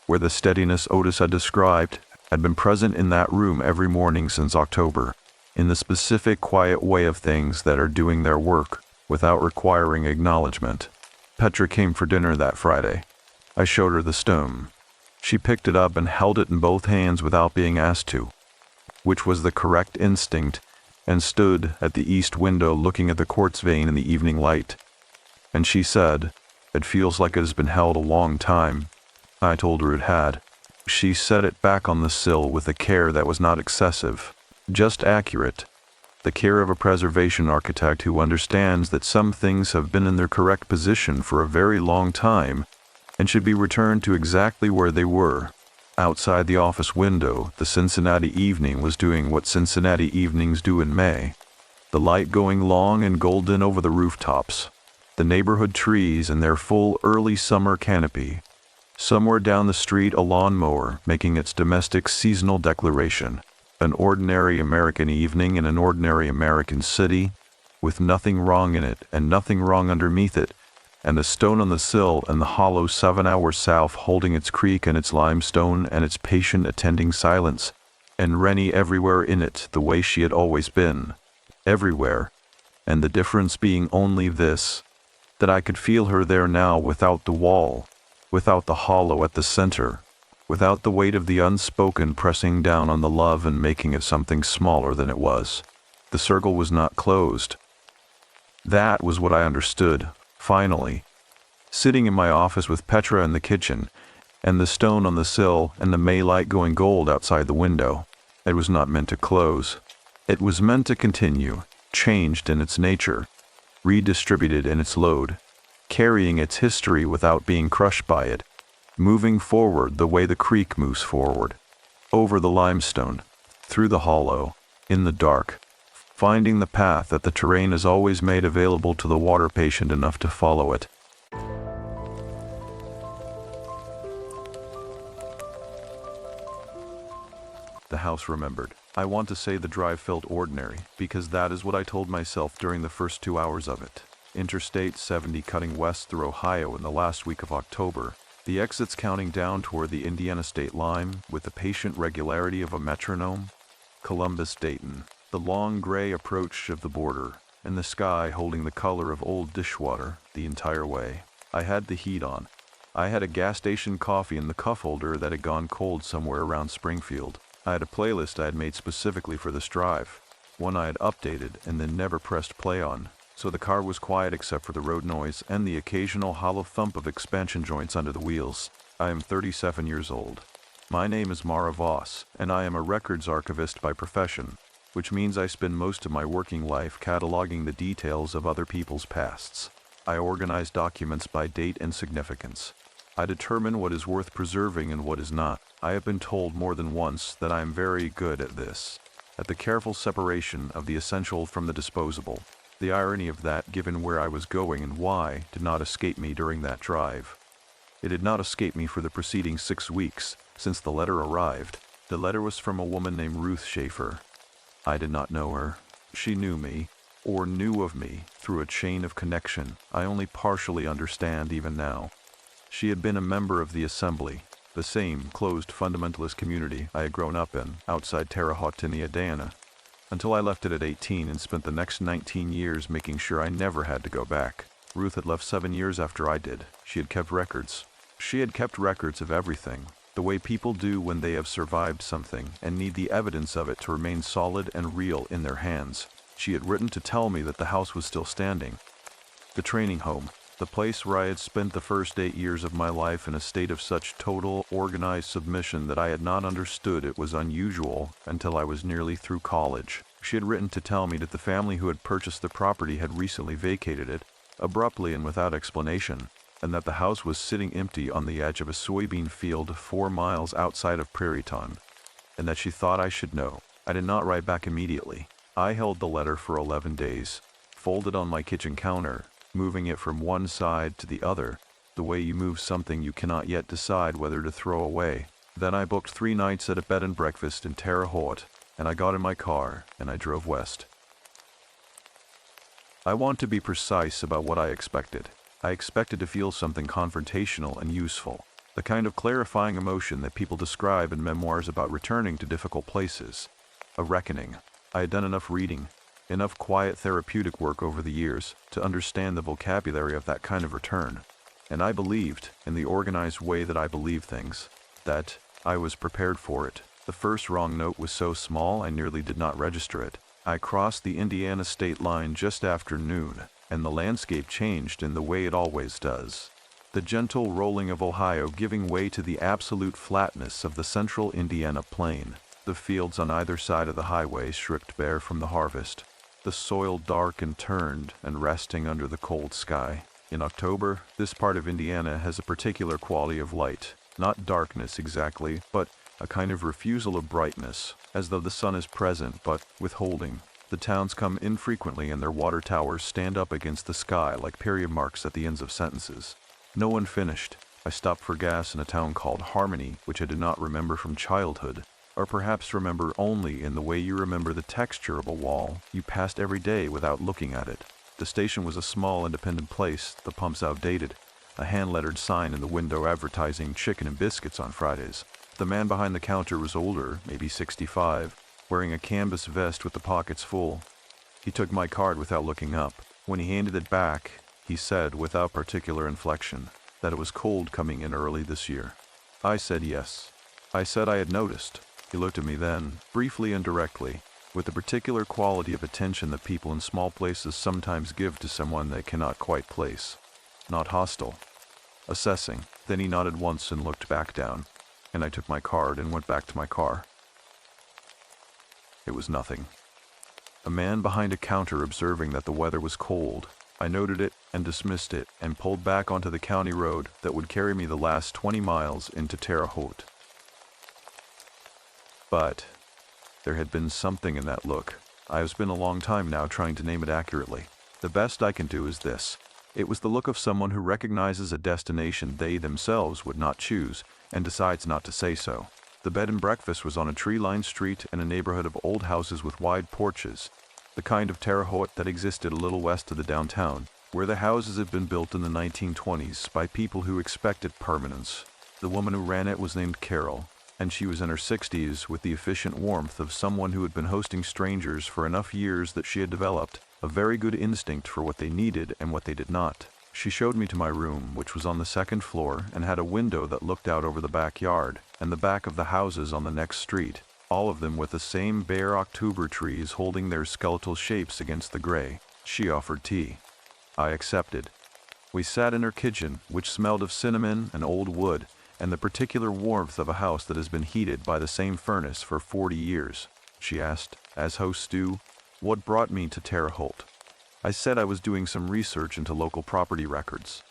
where the steadiness Otis had described had been present in that room every morning since October, in the specific quiet way of things that are doing their work without requiring acknowledgement. Petra came for dinner that Friday. I showed her the stone. She picked it up and held it in both hands without being asked to, which was the correct instinct, and stood at the east window looking at the quartz vein in the evening light. And she said, "It feels like it has been held a long time." I told her it had. She set it back on the sill with a care that was not excessive, just accurate, the care of a preservation architect who understands that some things have been in their correct position for a very long time and should be returned to exactly where they were. Outside the office window, the Cincinnati evening was doing what Cincinnati evenings do in May, the light going long and golden over the rooftops, the neighborhood trees in their full early summer canopy. Somewhere down the street a lawnmower making its domestic seasonal declaration. An ordinary American evening in an ordinary American city, with nothing wrong in it and nothing wrong underneath it, and the stone on the sill and the hollow 7 hours south holding its creek and its limestone and its patient attending silence, and Renie everywhere in it the way she had always been, everywhere, and the difference being only this, that I could feel her there now without the wall, without the hollow at the center, without the weight of the unspoken pressing down on the love and making it something smaller than it was. The circle was not closed. That was what I understood, finally. Sitting in my office with Petra in the kitchen, and the stone on the sill and the May light going gold outside the window. It was not meant to close. It was meant to continue, changed in its nature, redistributed in its load, carrying its history without being crushed by it, moving forward the way the creek moves forward, over the limestone, through the hollow, in the dark, finding the path that the terrain has always made available to the water patient enough to follow it. The house remembered. I want to say the drive felt ordinary, because that is what I told myself during the first 2 hours of it. Interstate 70 cutting west through Ohio in the last week of October, the exits counting down toward the Indiana state line with the patient regularity of a metronome. Columbus, Dayton. The long gray approach of the border, and the sky holding the color of old dishwater the entire way. I had the heat on. I had a gas station coffee in the cuff holder that had gone cold somewhere around Springfield. I had a playlist I had made specifically for this drive, one I had updated and then never pressed play on, so the car was quiet except for the road noise and the occasional hollow thump of expansion joints under the wheels. I am 37 years old. My name is Mara Voss, and I am a records archivist by profession, which means I spend most of my working life cataloging the details of other people's pasts. I organize documents by date and significance. I determine what is worth preserving and what is not. I have been told more than once that I am very good at this, at the careful separation of the essential from the disposable. The irony of that, given where I was going and why, did not escape me during that drive. It did not escape me for the preceding 6 weeks, since the letter arrived. The letter was from a woman named Ruth Schaefer. I did not know her. She knew me, or knew of me, through a chain of connection I only partially understand even now. She had been a member of the Assembly, the same closed fundamentalist community I had grown up in, outside Terre Haute, Indiana, until I left it at 18 and spent the next 19 years making sure I never had to go back. Ruth had left 7 years after I did. She had kept records. She had kept records of everything, the way people do when they have survived something and need the evidence of it to remain solid and real in their hands. She had written to tell me that the house was still standing. The training home, the place where I had spent the first 8 years of my life in a state of such total, organized submission that I had not understood it was unusual until I was nearly through college. She had written to tell me that the family who had purchased the property had recently vacated it, abruptly and without explanation, and that the house was sitting empty on the edge of a soybean field 4 miles outside of Prairieton, and that she thought I should know. I did not write back immediately. I held the letter for 11 days, folded on my kitchen counter, moving it from one side to the other, the way you move something you cannot yet decide whether to throw away. Then I booked 3 nights at a bed and breakfast in Terre Haute, and I got in my car, and I drove west. I want to be precise about what I expected. I expected to feel something confrontational and useful, the kind of clarifying emotion that people describe in memoirs about returning to difficult places. A reckoning. I had done enough reading, enough quiet therapeutic work over the years to understand the vocabulary of that kind of return, and I believed, in the organized way that I believe things, that I was prepared for it. The first wrong note was so small I nearly did not register it. I crossed the Indiana state line just after noon, and the landscape changed in the way it always does. The gentle rolling of Ohio giving way to the absolute flatness of the central Indiana plain. The fields on either side of the highway stripped bare from the harvest. The soil dark and turned and resting under the cold sky. In October, this part of Indiana has a particular quality of light. Not darkness exactly, but a kind of refusal of brightness, as though the sun is present but withholding. The towns come infrequently and their water towers stand up against the sky like period marks at the ends of sentences. No one finished. I stopped for gas in a town called Harmony, which I did not remember from childhood, or perhaps remember only in the way you remember the texture of a wall you passed every day without looking at it. The station was a small independent place, the pumps outdated, a hand-lettered sign in the window advertising chicken and biscuits on Fridays. The man behind the counter was older, maybe 65, wearing a canvas vest with the pockets full. He took my card without looking up. When he handed it back, he said, without particular inflection, that it was cold coming in early this year. I said yes. I said I had noticed. He looked at me then, briefly and directly, with the particular quality of attention that people in small places sometimes give to someone they cannot quite place. Not hostile. Assessing. Then he nodded once and looked back down, and I took my card and went back to my car. It was nothing. A man behind a counter observing that the weather was cold. I noted it and dismissed it and pulled back onto the county road that would carry me the last 20 miles into Terre Haute. But there had been something in that look. I have spent a long time now trying to name it accurately. The best I can do is this. It was the look of someone who recognizes a destination they themselves would not choose and decides not to say so. The bed and breakfast was on a tree-lined street in a neighborhood of old houses with wide porches, the kind of Terre Haute that existed a little west of the downtown, where the houses had been built in the 1920s by people who expected permanence. The woman who ran it was named Carol. and she was in her 60s with the efficient warmth of someone who had been hosting strangers for enough years that she had developed a very good instinct for what they needed and what they did not. She showed me to my room, which was on the second floor and had a window that looked out over the backyard and the back of the houses on the next street, all of them with the same bare October trees holding their skeletal shapes against the gray. She offered tea. I accepted. We sat in her kitchen, which smelled of cinnamon and old wood, and the particular warmth of a house that has been heated by the same furnace for 40 years. She asked, as hosts do, what brought me to Terre Haute. I said I was doing some research into local property records.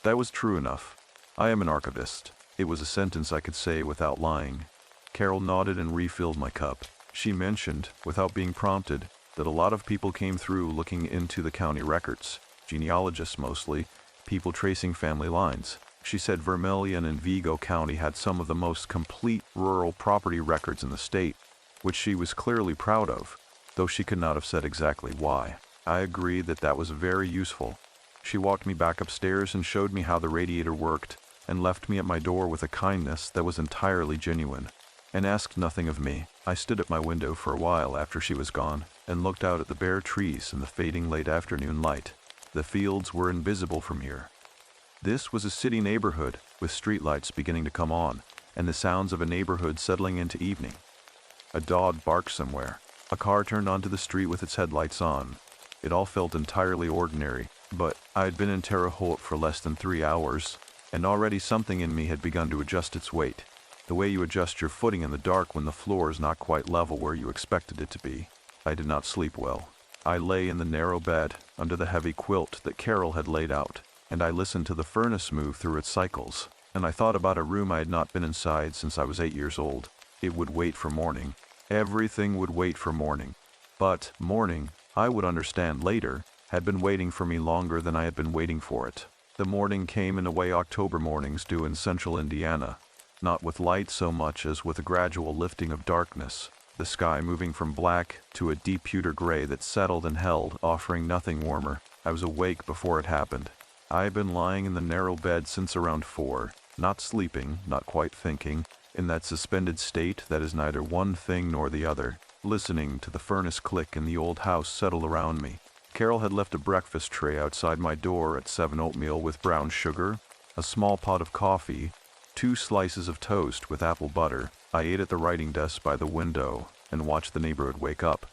That was true enough. I am an archivist. It was a sentence I could say without lying. Carol nodded and refilled my cup. She mentioned, without being prompted, that a lot of people came through looking into the county records, genealogists mostly, people tracing family lines. She said Vermilion and Vigo County had some of the most complete rural property records in the state, which she was clearly proud of, though she could not have said exactly why. I agreed that that was very useful. She walked me back upstairs and showed me how the radiator worked, and left me at my door with a kindness that was entirely genuine, and asked nothing of me. I stood at my window for a while after she was gone, and looked out at the bare trees in the fading late afternoon light. The fields were invisible from here. This was a city neighborhood, with streetlights beginning to come on, and the sounds of a neighborhood settling into evening. A dog barked somewhere. A car turned onto the street with its headlights on. It all felt entirely ordinary, but I had been in Terre Haute for less than 3 hours, and already something in me had begun to adjust its weight, the way you adjust your footing in the dark when the floor is not quite level where you expected it to be. I did not sleep well. I lay in the narrow bed, under the heavy quilt that Carol had laid out, and I listened to the furnace move through its cycles, and I thought about a room I had not been inside since I was 8 years old. It would wait for morning. Everything would wait for morning. But morning, I would understand later, had been waiting for me longer than I had been waiting for it. The morning came in a way October mornings do in central Indiana, not with light so much as with a gradual lifting of darkness, the sky moving from black to a deep pewter gray that settled and held, offering nothing warmer. I was awake before it happened. I had been lying in the narrow bed since around 4, not sleeping, not quite thinking, in that suspended state that is neither one thing nor the other, listening to the furnace click and the old house settle around me. Carol had left a breakfast tray outside my door at 7 oatmeal with brown sugar, a small pot of coffee, 2 slices of toast with apple butter. I ate at the writing desk by the window and watched the neighborhood wake up.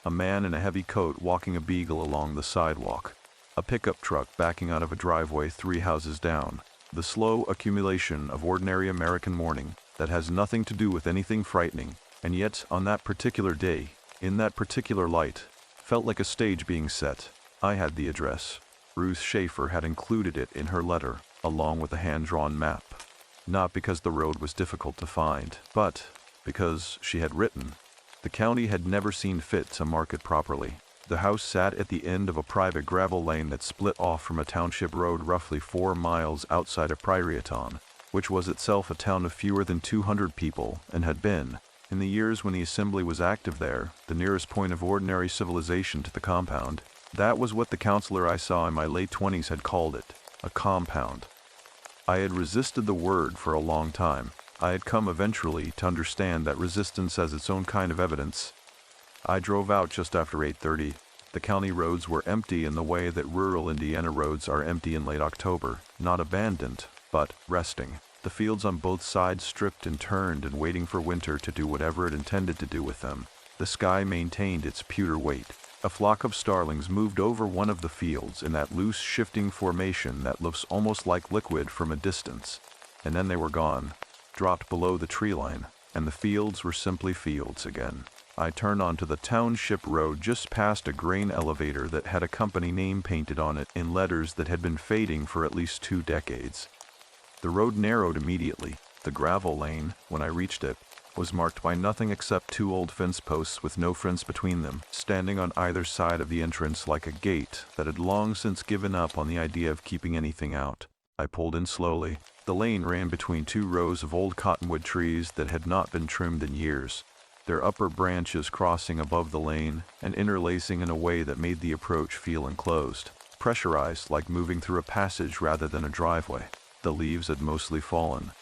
A man in a heavy coat walking a beagle along the sidewalk. A pickup truck backing out of a driveway 3 houses down. The slow accumulation of ordinary American morning that has nothing to do with anything frightening, and yet on that particular day, in that particular light, felt like a stage being set. I had the address. Ruth Schaefer had included it in her letter, along with a hand-drawn map. Not because the road was difficult to find, but because she had written. The county had never seen fit to mark it properly. The house sat at the end of a private gravel lane that split off from a township road roughly 4 miles outside of Prairieton, which was itself a town of fewer than 200 people and had been, in the years when the assembly was active there, the nearest point of ordinary civilization to the compound. That was what the counselor I saw in my late 20s had called it, a compound. I had resisted the word for a long time. I had come eventually to understand that resistance has its own kind of evidence. I drove out just after 8:30. The county roads were empty in the way that rural Indiana roads are empty in late October, not abandoned, but resting. The fields on both sides stripped and turned and waiting for winter to do whatever it intended to do with them. The sky maintained its pewter weight. A flock of starlings moved over one of the fields in that loose shifting formation that looks almost like liquid from a distance, and then they were gone, dropped below the tree line, and the fields were simply fields again. I turned onto the township road just past a grain elevator that had a company name painted on it in letters that had been fading for at least 2 decades. The road narrowed immediately. The gravel lane, when I reached it, was marked by nothing except 2 old fence posts with no fence between them, standing on either side of the entrance like a gate that had long since given up on the idea of keeping anything out. I pulled in slowly. The lane ran between 2 rows of old cottonwood trees that had not been trimmed in years, their upper branches crossing above the lane and interlacing in a way that made the approach feel enclosed, pressurized like moving through a passage rather than a driveway. The leaves had mostly fallen.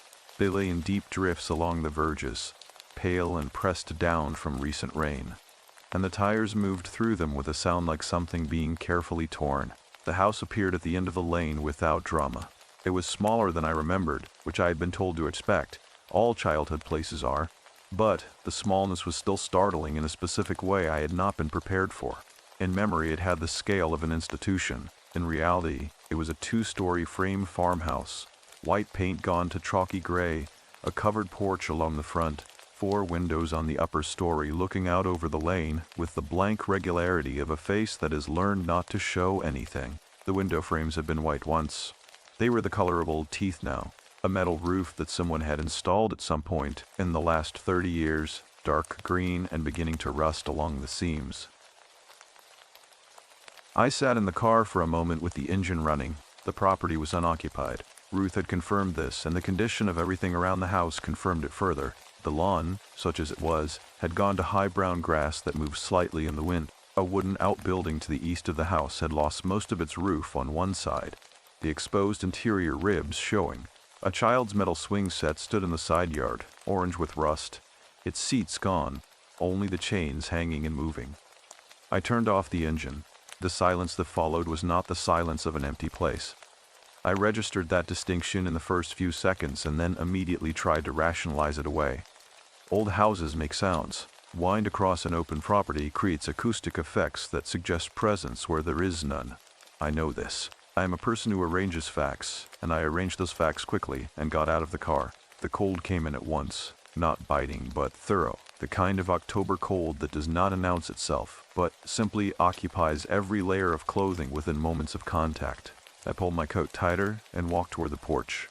They lay in deep drifts along the verges, pale and pressed down from recent rain, and the tires moved through them with a sound like something being carefully torn. The house appeared at the end of the lane without drama. It was smaller than I remembered, which I had been told to expect. All childhood places are. But the smallness was still startling in a specific way I had not been prepared for. In memory, it had the scale of an institution. In reality, it was a 2-story frame farmhouse, white paint gone to chalky gray, a covered porch along the front, 4 windows on the upper story looking out over the lane with the blank regularity of a face that has learned not to show anything. The window frames had been white once. They were the color of old teeth now. A metal roof that someone had installed at some point in the last 30 years, dark green and beginning to rust along the seams. I sat in the car for a moment with the engine running. The property was unoccupied. Ruth had confirmed this, and the condition of everything around the house confirmed it further. The lawn, such as it was, had gone to high brown grass that moved slightly in the wind. A wooden outbuilding to the east of the house had lost most of its roof on one side, the exposed interior ribs showing. A child's metal swing set stood in the side yard, orange with rust, its seats gone, only the chains hanging and moving. I turned off the engine. The silence that followed was not the silence of an empty place. I registered that distinction in the first few seconds and then immediately tried to rationalize it away. Old houses make sounds. Wind across an open property creates acoustic effects that suggest presence where there is none. I know this. I am a person who arranges facts, and I arranged those facts quickly and got out of the car. The cold came in at once, not biting but thorough, the kind of October cold that does not announce itself, but simply occupies every layer of clothing within moments of contact. I pulled my coat tighter and walked toward the porch.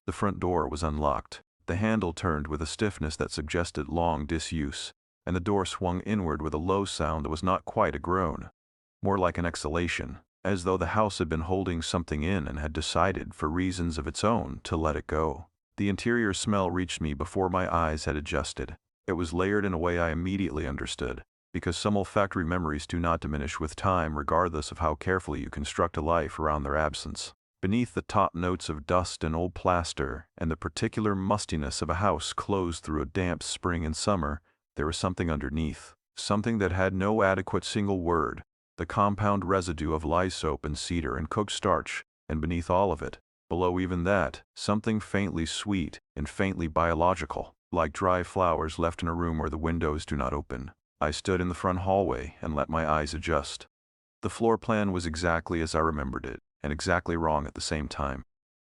The front door was unlocked. The handle turned with a stiffness that suggested long disuse, and the door swung inward with a low sound that was not quite a groan, more like an exhalation, as though the house had been holding something in and had decided, for reasons of its own, to let it go. The interior smell reached me before my eyes had adjusted. It was layered in a way I immediately understood, because some olfactory memories do not diminish with time regardless of how carefully you construct a life around their absence. Beneath the top notes of dust and old plaster and the particular mustiness of a house closed through a damp spring and summer, there was something underneath, something that had no adequate single word, the compound residue of lye soap and cedar and cooked starch, and beneath all of it, below even that, something faintly sweet and faintly biological, like dry flowers left in a room where the windows do not open. I stood in the front hallway and let my eyes adjust. The floor plan was exactly as I remembered it, and exactly wrong at the same time.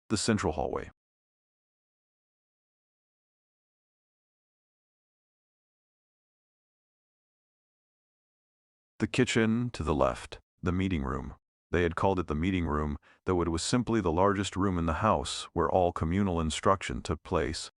The central hallway. The kitchen to the left. The meeting room. They had called it the meeting room, though it was simply the largest room in the house where all communal instruction took place.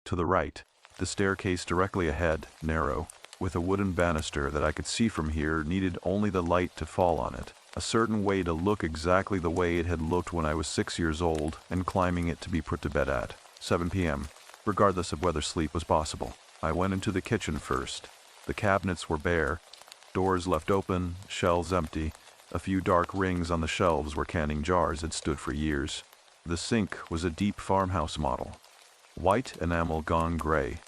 To the right, the staircase directly ahead, narrow, with a wooden banister that I could see from here needed only the light to fall on it. A certain way to look exactly the way it had looked when I was 6 years old and climbing it to be put to bed at 7 p.m., regardless of whether sleep was possible. I went into the kitchen first. The cabinets were bare, doors left open, shelves empty. A few dark rings on the shelves where canning jars had stood for years. The sink was a deep farmhouse model. White enamel gone gray.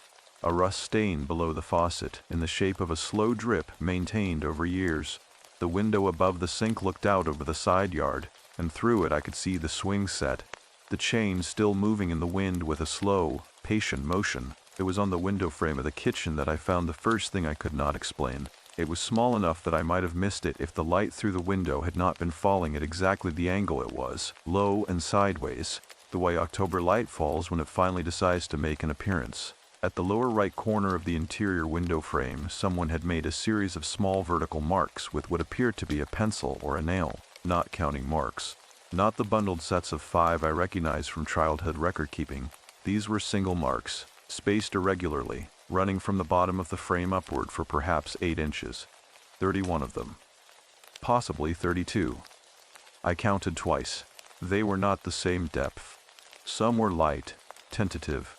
A rust stain below the faucet in the shape of a slow drip maintained over years. The window above the sink looked out over the side yard, and through it I could see the swing set, the chain still moving in the wind with a slow, patient motion. It was on the window frame of the kitchen that I found the first thing I could not explain. It was small enough that I might have missed it if the light through the window had not been falling at exactly the angle it was, low and sideways, the way October light falls when it finally decides to make an appearance. At the lower right corner of the interior window frame, someone had made a series of small vertical marks with what appeared to be a pencil or a nail, not counting marks. Not the bundled sets of 5 I recognized from childhood record keeping. These were single marks, spaced irregularly, running from the bottom of the frame upward for perhaps 8 inches. 31 of them. Possibly 32. I counted twice. They were not the same depth. Some were light, tentative.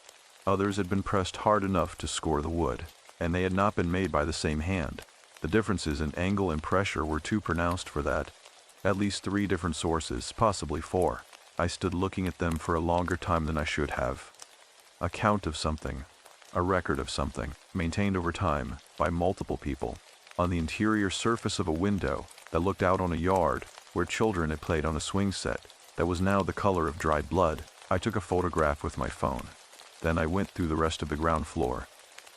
Others had been pressed hard enough to score the wood, and they had not been made by the same hand. The differences in angle and pressure were too pronounced for that. At least 3 different sources, possibly 4. I stood looking at them for a longer time than I should have. A count of something. A record of something, maintained over time, by multiple people. On the interior surface of a window that looked out on a yard where children had played on a swing set that was now the color of dried blood, I took a photograph with my phone. Then I went through the rest of the ground floor.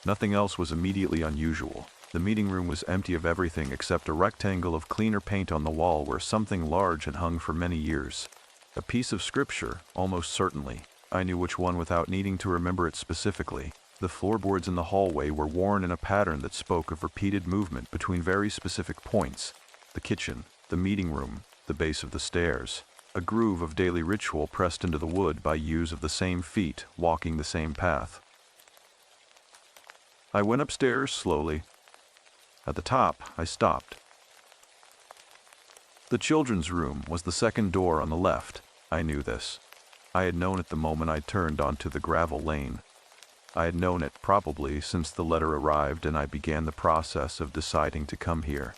Nothing else was immediately unusual. The meeting room was empty of everything except a rectangle of cleaner paint on the wall where something large had hung for many years. A piece of scripture, almost certainly. I knew which one without needing to remember it specifically. The floorboards in the hallway were worn in a pattern that spoke of repeated movement between very specific points. The kitchen, the meeting room, the base of the stairs. A groove of daily ritual pressed into the wood by use of the same feet, walking the same path. I went upstairs slowly. At the top, I stopped. The children's room was the second door on the left. I knew this. I had known it the moment I turned onto the gravel lane. I had known it probably since the letter arrived and I began the process of deciding to come here.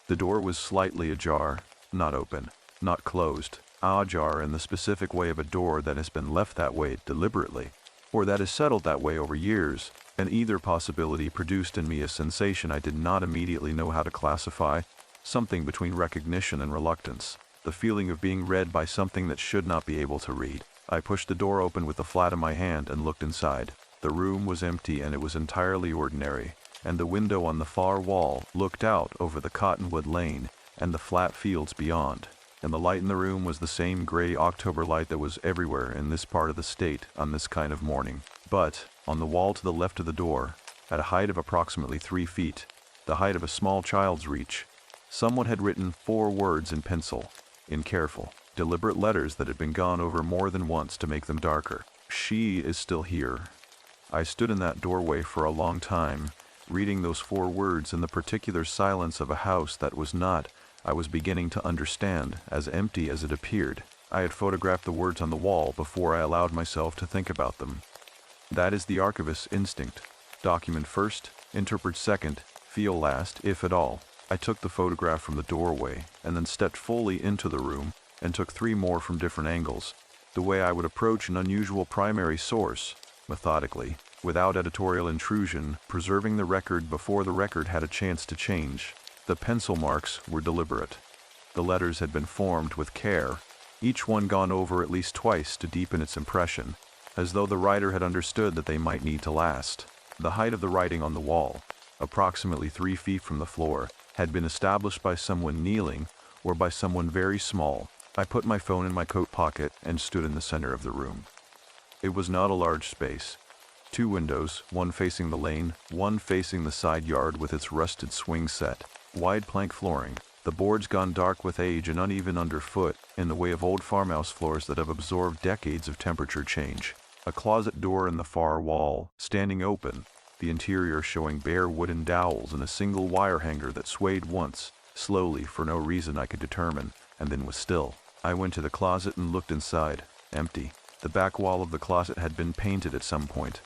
The door was slightly ajar, not open, not closed, ajar in the specific way of a door that has been left that way deliberately, or that has settled that way over years, and either possibility produced in me a sensation I did not immediately know how to classify, something between recognition and reluctance, the feeling of being read by something that should not be able to read. I pushed the door open with the flat of my hand and looked inside. The room was empty and it was entirely ordinary, and the window on the far wall looked out over the cottonwood lane and the flat fields beyond, and the light in the room was the same gray October light that was everywhere in this part of the state on this kind of morning. But, on the wall to the left of the door, at a height of approximately 3 feet, the height of a small child's reach, someone had written 4 words in pencil, in careful, deliberate letters that had been gone over more than once to make them darker. She is still here. I stood in that doorway for a long time, reading those 4 words in the particular silence of a house that was not, I was beginning to understand, as empty as it appeared. I had photographed the words on the wall before I allowed myself to think about them. That is the archivist's instinct. Document first, interpret second, feel last, if at all. I took the photograph from the doorway, and then stepped fully into the room, and took 3 more from different angles, the way I would approach an unusual primary source, methodically, without editorial intrusion, preserving the record before the record had a chance to change. The pencil marks were deliberate. The letters had been formed with care, each one gone over at least twice to deepen its impression, as though the writer had understood that they might need to last. The height of the writing on the wall, approximately 3 feet from the floor, had been established by someone kneeling or by someone very small. I put my phone in my coat pocket and stood in the center of the room. It was not a large space. 2 windows, one facing the lane, one facing the side yard with its rusted swing set, wide plank flooring, the boards gone dark with age and uneven underfoot in the way of old farmhouse floors that have absorbed decades of temperature change. A closet door in the far wall, standing open, the interior showing bare wooden dowels and a single wire hanger that swayed once, slowly for no reason I could determine, and then was still. I went to the closet and looked inside. Empty. The back wall of the closet had been painted at some point.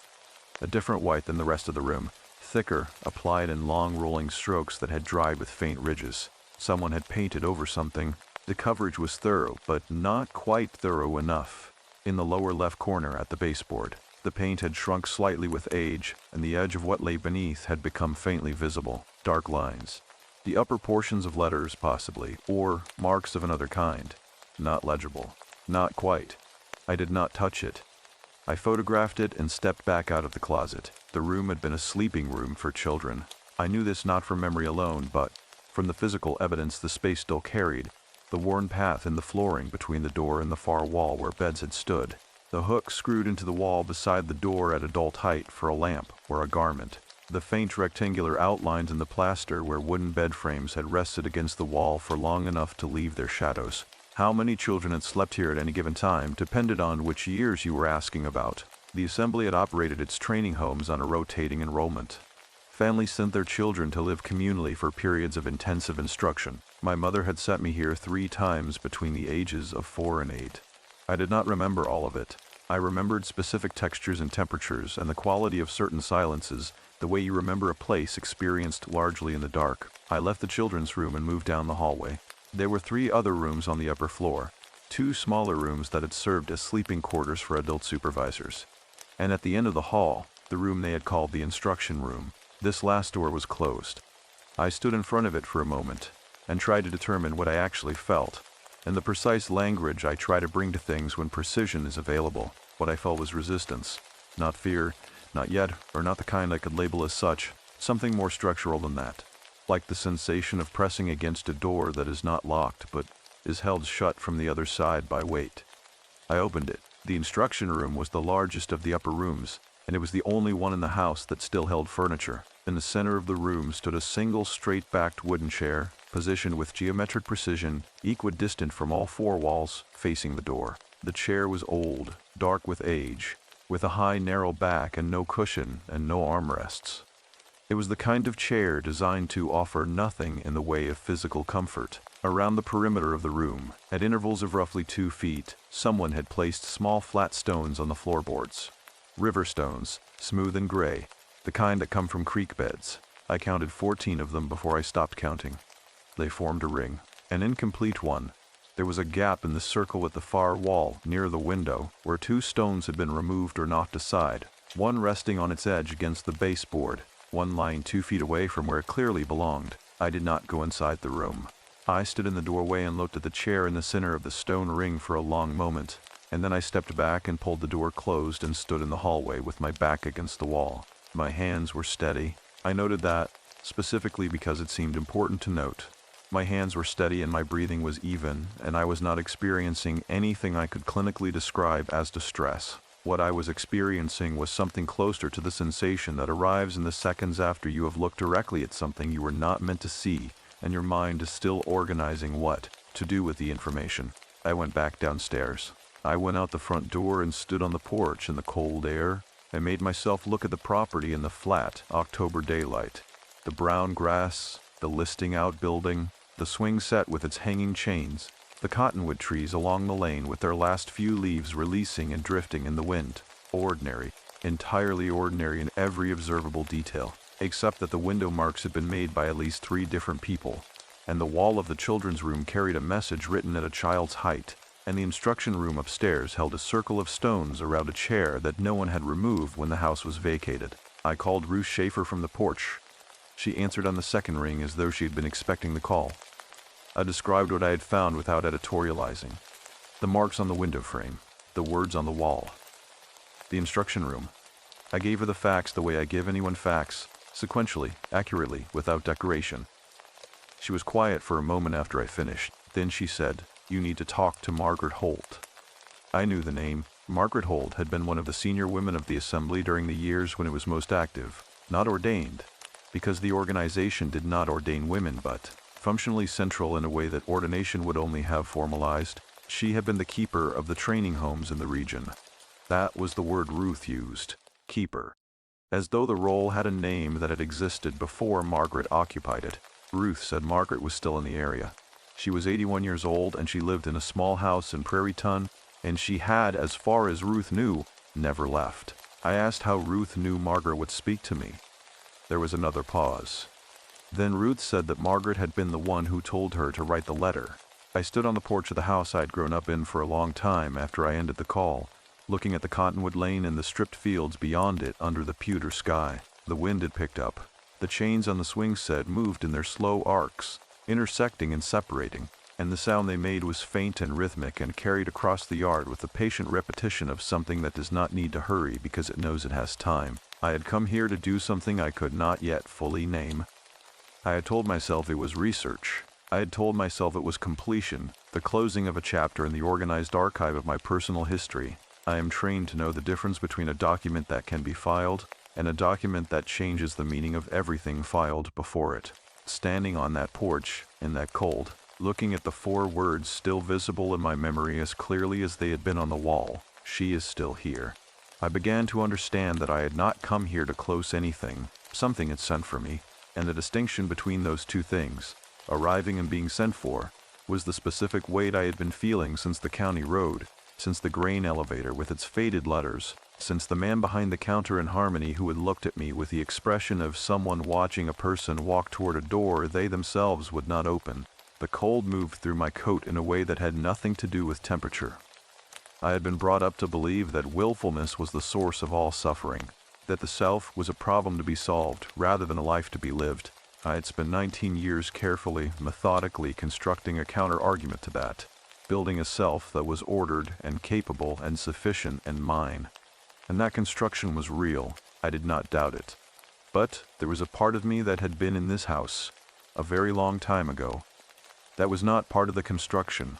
A different white than the rest of the room, thicker, applied in long rolling strokes that had dried with faint ridges. Someone had painted over something. The coverage was thorough, but not quite thorough enough. In the lower left corner at the baseboard, the paint had shrunk slightly with age, and the edge of what lay beneath had become faintly visible, dark lines. The upper portions of letters, possibly, or marks of another kind. Not legible. Not quite. I did not touch it. I photographed it and stepped back out of the closet. The room had been a sleeping room for children. I knew this not from memory alone, but from the physical evidence the space still carried, the worn path in the flooring between the door and the far wall where beds had stood, the hook screwed into the wall beside the door at adult height for a lamp or a garment, the faint rectangular outlines in the plaster where wooden bed frames had rested against the wall for long enough to leave their shadows. How many children had slept here at any given time depended on which years you were asking about. The assembly had operated its training homes on a rotating enrollment. Families sent their children to live communally for periods of intensive instruction. My mother had sent me here 3 times between the ages of 4 and 8. I did not remember all of it. I remembered specific textures and temperatures and the quality of certain silences, the way you remember a place experienced largely in the dark. I left the children's room and moved down the hallway. There were 3 other rooms on the upper floor, 2 smaller rooms that had served as sleeping quarters for adult supervisors. And at the end of the hall, the room they had called the instruction room, this last door was closed. I stood in front of it for a moment, and tried to determine what I actually felt, and the precise language I try to bring to things when precision is available. What I felt was resistance, not fear, not yet, or not the kind I could label as such, something more structural than that, like the sensation of pressing against a door that is not locked but is held shut from the other side by weight. I opened it. The instruction room was the largest of the upper rooms, and it was the only one in the house that still held furniture. In the center of the room stood a single straight-backed wooden chair, positioned with geometric precision, equidistant from all four walls, facing the door. The chair was old, dark with age, with a high, narrow back and no cushion and no armrests. It was the kind of chair designed to offer nothing in the way of physical comfort. Around the perimeter of the room, at intervals of roughly 2 feet, someone had placed small flat stones on the floorboards. River stones, smooth and gray, the kind that come from creek beds. I counted 14 of them before I stopped counting. They formed a ring, an incomplete one. There was a gap in the circle at the far wall, near the window, where 2 stones had been removed or knocked aside, one resting on its edge against the baseboard, one lying 2 feet away from where it clearly belonged. I did not go inside the room. I stood in the doorway and looked at the chair in the center of the stone ring for a long moment, and then I stepped back and pulled the door closed and stood in the hallway with my back against the wall. My hands were steady. I noted that, specifically because it seemed important to note. My hands were steady and my breathing was even, and I was not experiencing anything I could clinically describe as distress. What I was experiencing was something closer to the sensation that arrives in the seconds after you have looked directly at something you were not meant to see, and your mind is still organizing what to do with the information. I went back downstairs. I went out the front door and stood on the porch in the cold air. I made myself look at the property in the flat October daylight. The brown grass, the listing out building, the swing set with its hanging chains, the cottonwood trees along the lane with their last few leaves releasing and drifting in the wind. Ordinary, entirely ordinary in every observable detail, except that the window marks had been made by at least 3 different people, and the wall of the children's room carried a message written at a child's height, and the instruction room upstairs held a circle of stones around a chair that no one had removed when the house was vacated. I called Ruth Schaefer from the porch. She answered on the second ring as though she had been expecting the call. I described what I had found without editorializing. The marks on the window frame, the words on the wall, the instruction room. I gave her the facts the way I give anyone facts, sequentially, accurately, without decoration. She was quiet for a moment after I finished. Then she said, "You need to talk to Margaret Holt." I knew the name. Margaret Holt had been one of the senior women of the assembly during the years when it was most active, not ordained, because the organization did not ordain women, but functionally central in a way that ordination would only have formalized. She had been the keeper of the training homes in the region. That was the word Ruth used, keeper, as though the role had a name that had existed before Margaret occupied it. Ruth said Margaret was still in the area. She was 81 years old and she lived in a small house in Prairie Ton, and she had, as far as Ruth knew, never left. I asked how Ruth knew Margaret would speak to me. There was another pause. Then Ruth said that Margaret had been the one who told her to write the letter. I stood on the porch of the house I had grown up in for a long time after I ended the call, looking at the cottonwood lane and the stripped fields beyond it under the pewter sky. The wind had picked up. The chains on the swing set moved in their slow arcs, intersecting and separating, and the sound they made was faint and rhythmic and carried across the yard with the patient repetition of something that does not need to hurry because it knows it has time. I had come here to do something I could not yet fully name. I had told myself it was research. I had told myself it was completion, the closing of a chapter in the organized archive of my personal history. I am trained to know the difference between a document that can be filed and a document that changes the meaning of everything filed before it. Standing on that porch, in that cold, looking at the 4 words still visible in my memory as clearly as they had been on the wall, "She is still here," I began to understand that I had not come here to close anything. Something had sent for me, and the distinction between those 2 things, arriving and being sent for, was the specific weight I had been feeling since the county road, since the grain elevator with its faded letters, since the man behind the counter in Harmony who had looked at me with the expression of someone watching a person walk toward a door they themselves would not open. The cold moved through my coat in a way that had nothing to do with temperature. I had been brought up to believe that willfulness was the source of all suffering, that the self was a problem to be solved rather than a life to be lived. I had spent 19 years carefully, methodically constructing a counter-argument to that, building a self that was ordered and capable and sufficient and mine. And that construction was real. I did not doubt it. But there was a part of me that had been in this house a very long time ago. That was not part of the construction.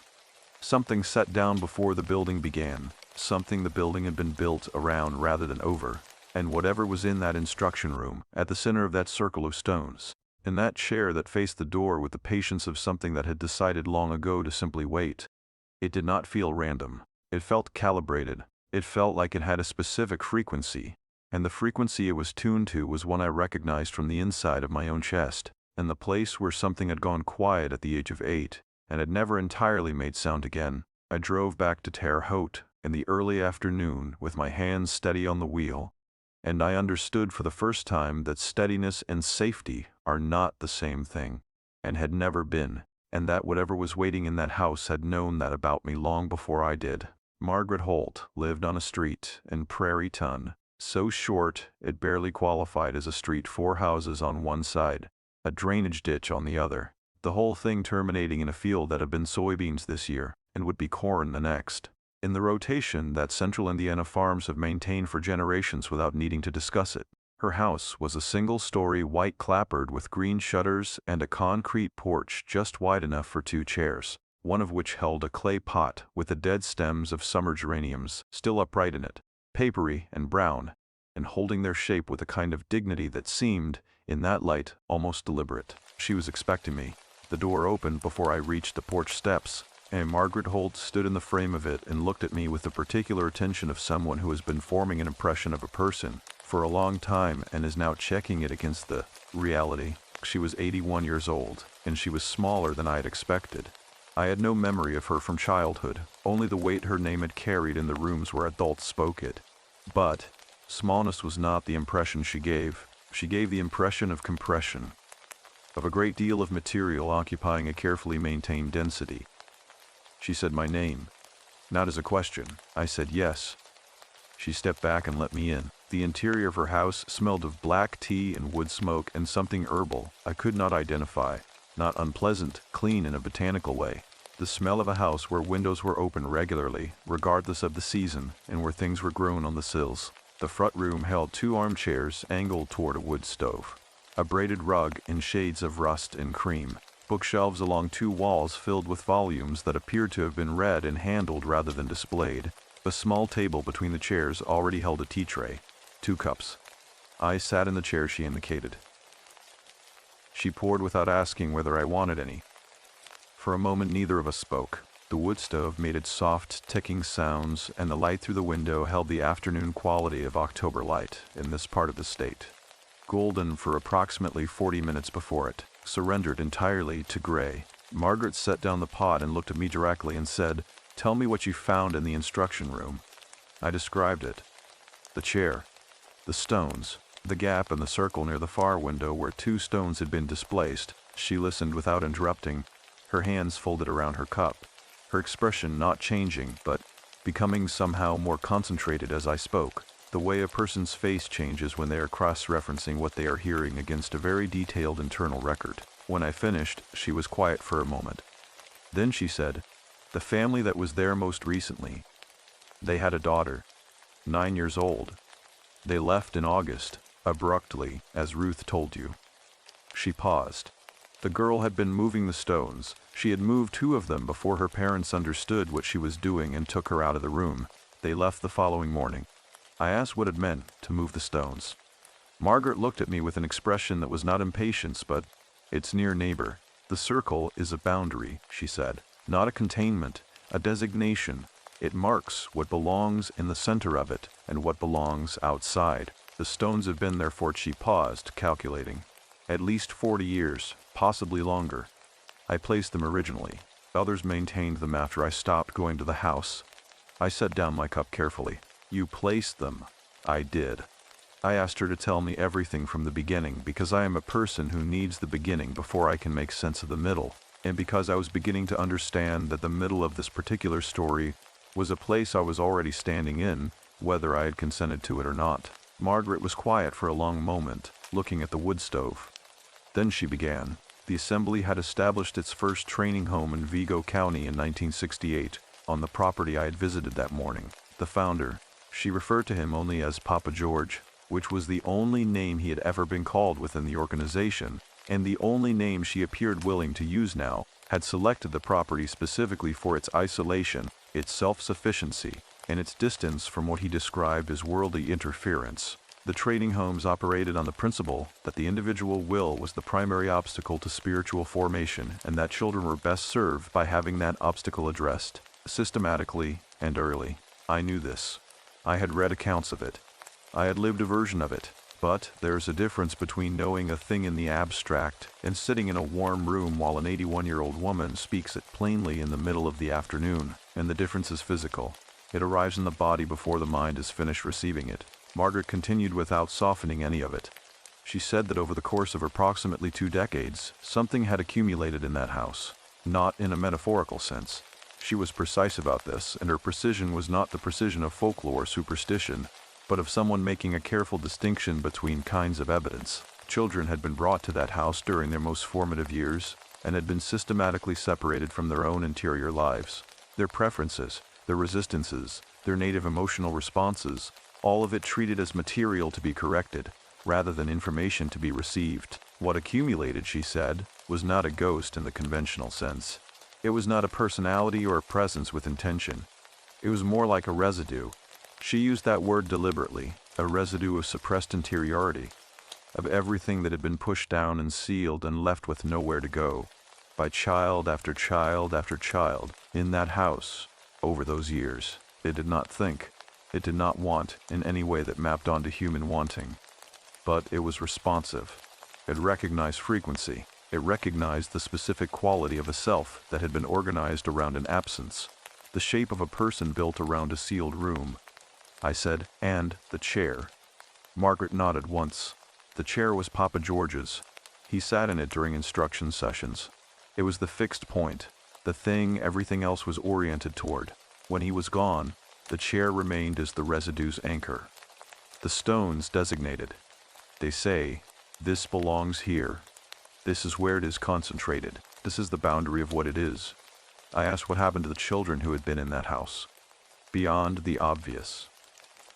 Something set down before the building began, something the building had been built around rather than over, and whatever was in that instruction room, at the center of that circle of stones, in that chair that faced the door with the patience of something that had decided long ago to simply wait. It did not feel random. It felt calibrated. It felt like it had a specific frequency, and the frequency it was tuned to was one I recognized from the inside of my own chest, and the place where something had gone quiet at the age of 8, and had never entirely made sound again. I drove back to Terre Haute in the early afternoon with my hands steady on the wheel, and I understood for the first time that steadiness and safety are not the same thing, and had never been, and that whatever was waiting in that house had known that about me long before I did. Margaret Holt lived on a street in Prairie Ton, so short it barely qualified as a street, 4 houses on one side, a drainage ditch on the other, the whole thing terminating in a field that had been soybeans this year and would be corn the next, in the rotation that central Indiana farms have maintained for generations without needing to discuss it. Her house was a single-story white clapboard with green shutters and a concrete porch just wide enough for 2 chairs, one of which held a clay pot with the dead stems of summer geraniums still upright in it, papery and brown, and holding their shape with a kind of dignity that seemed, in that light, almost deliberate. She was expecting me. The door opened before I reached the porch steps, and Margaret Holt stood in the frame of it and looked at me with the particular attention of someone who has been forming an impression of a person for a long time and is now checking it against the reality. She was 81 years old, and she was smaller than I had expected. I had no memory of her from childhood, only the weight her name had carried in the rooms where adults spoke it. But smallness was not the impression she gave. She gave the impression of compression, of a great deal of material occupying a carefully maintained density. She said my name, not as a question. I said yes. She stepped back and let me in. The interior of her house smelled of black tea and wood smoke and something herbal I could not identify, not unpleasant, clean in a botanical way. The smell of a house where windows were open regularly, regardless of the season, and where things were grown on the sills. The front room held 2 armchairs angled toward a wood stove, a braided rug in shades of rust and cream, bookshelves along 2 walls filled with volumes that appeared to have been read and handled rather than displayed. A small table between the chairs already held a tea tray, 2 cups. I sat in the chair she indicated. She poured without asking whether I wanted any. For a moment neither of us spoke. The wood stove made its soft, ticking sounds, and the light through the window held the afternoon quality of October light in this part of the state. Golden for approximately 40 minutes before it surrendered entirely to gray. Margaret set down the pot and looked at me directly and said, "Tell me what you found in the instruction room." I described it. The chair, the stones, the gap in the circle near the far window where 2 stones had been displaced. She listened without interrupting, her hands folded around her cup, her expression not changing but becoming somehow more concentrated as I spoke, the way a person's face changes when they are cross-referencing what they are hearing against a very detailed internal record. When I finished, she was quiet for a moment. Then she said, "The family that was there most recently, they had a daughter, 9 years old. They left in August, abruptly, as Ruth told you." She paused. The girl had been moving the stones. She had moved 2 of them before her parents understood what she was doing and took her out of the room. They left the following morning. I asked what it meant to move the stones. Margaret looked at me with an expression that was not impatience but its near neighbor. "The circle is a boundary," she said, "not a containment, a designation. It marks what belongs in the center of it and what belongs outside. The stones have been there for," she paused, calculating, "at least 40 years, possibly longer. I placed them originally. Others maintained them after I stopped going to the house." I set down my cup carefully. "You placed them." "I did." I asked her to tell me everything from the beginning because I am a person who needs the beginning before I can make sense of the middle, and because I was beginning to understand that the middle of this particular story was a place I was already standing in, whether I had consented to it or not. Margaret was quiet for a long moment, looking at the wood stove. Then she began. The assembly had established its first training home in Vigo County in 1968, on the property I had visited that morning. The founder, she referred to him only as Papa George, which was the only name he had ever been called within the organization, and the only name she appeared willing to use now, had selected the property specifically for its isolation, its self-sufficiency, and its distance from what he described as worldly interference. The trading homes operated on the principle that the individual will was the primary obstacle to spiritual formation, and that children were best served by having that obstacle addressed, systematically and early. I knew this. I had read accounts of it. I had lived a version of it. But there's a difference between knowing a thing in the abstract and sitting in a warm room while an 81-year-old woman speaks it plainly in the middle of the afternoon, and the difference is physical. It arrives in the body before the mind is finished receiving it. Margaret continued without softening any of it. She said that over the course of approximately 2 decades, something had accumulated in that house. Not in a metaphorical sense. She was precise about this, and her precision was not the precision of folklore superstition, but of someone making a careful distinction between kinds of evidence. Children had been brought to that house during their most formative years, and had been systematically separated from their own interior lives. Their preferences, their resistances, their native emotional responses, all of it treated as material to be corrected, rather than information to be received. What accumulated, she said, was not a ghost in the conventional sense. It was not a personality or a presence with intention. It was more like a residue. She used that word deliberately, a residue of suppressed interiority, of everything that had been pushed down and sealed and left with nowhere to go, by child after child after child, in that house, over those years. It did not think, it did not want in any way that mapped onto human wanting. But it was responsive. It recognized frequency. It recognized the specific quality of a self that had been organized around an absence, the shape of a person built around a sealed room. I said, and the chair. Margaret nodded once. The chair was Papa George's. He sat in it during instruction sessions. It was the fixed point, the thing everything else was oriented toward. When he was gone, the chair remained as the residue's anchor. The stones designated. They say, this belongs here. This is where it is concentrated. This is the boundary of what it is. I asked what happened to the children who had been in that house. Beyond the obvious.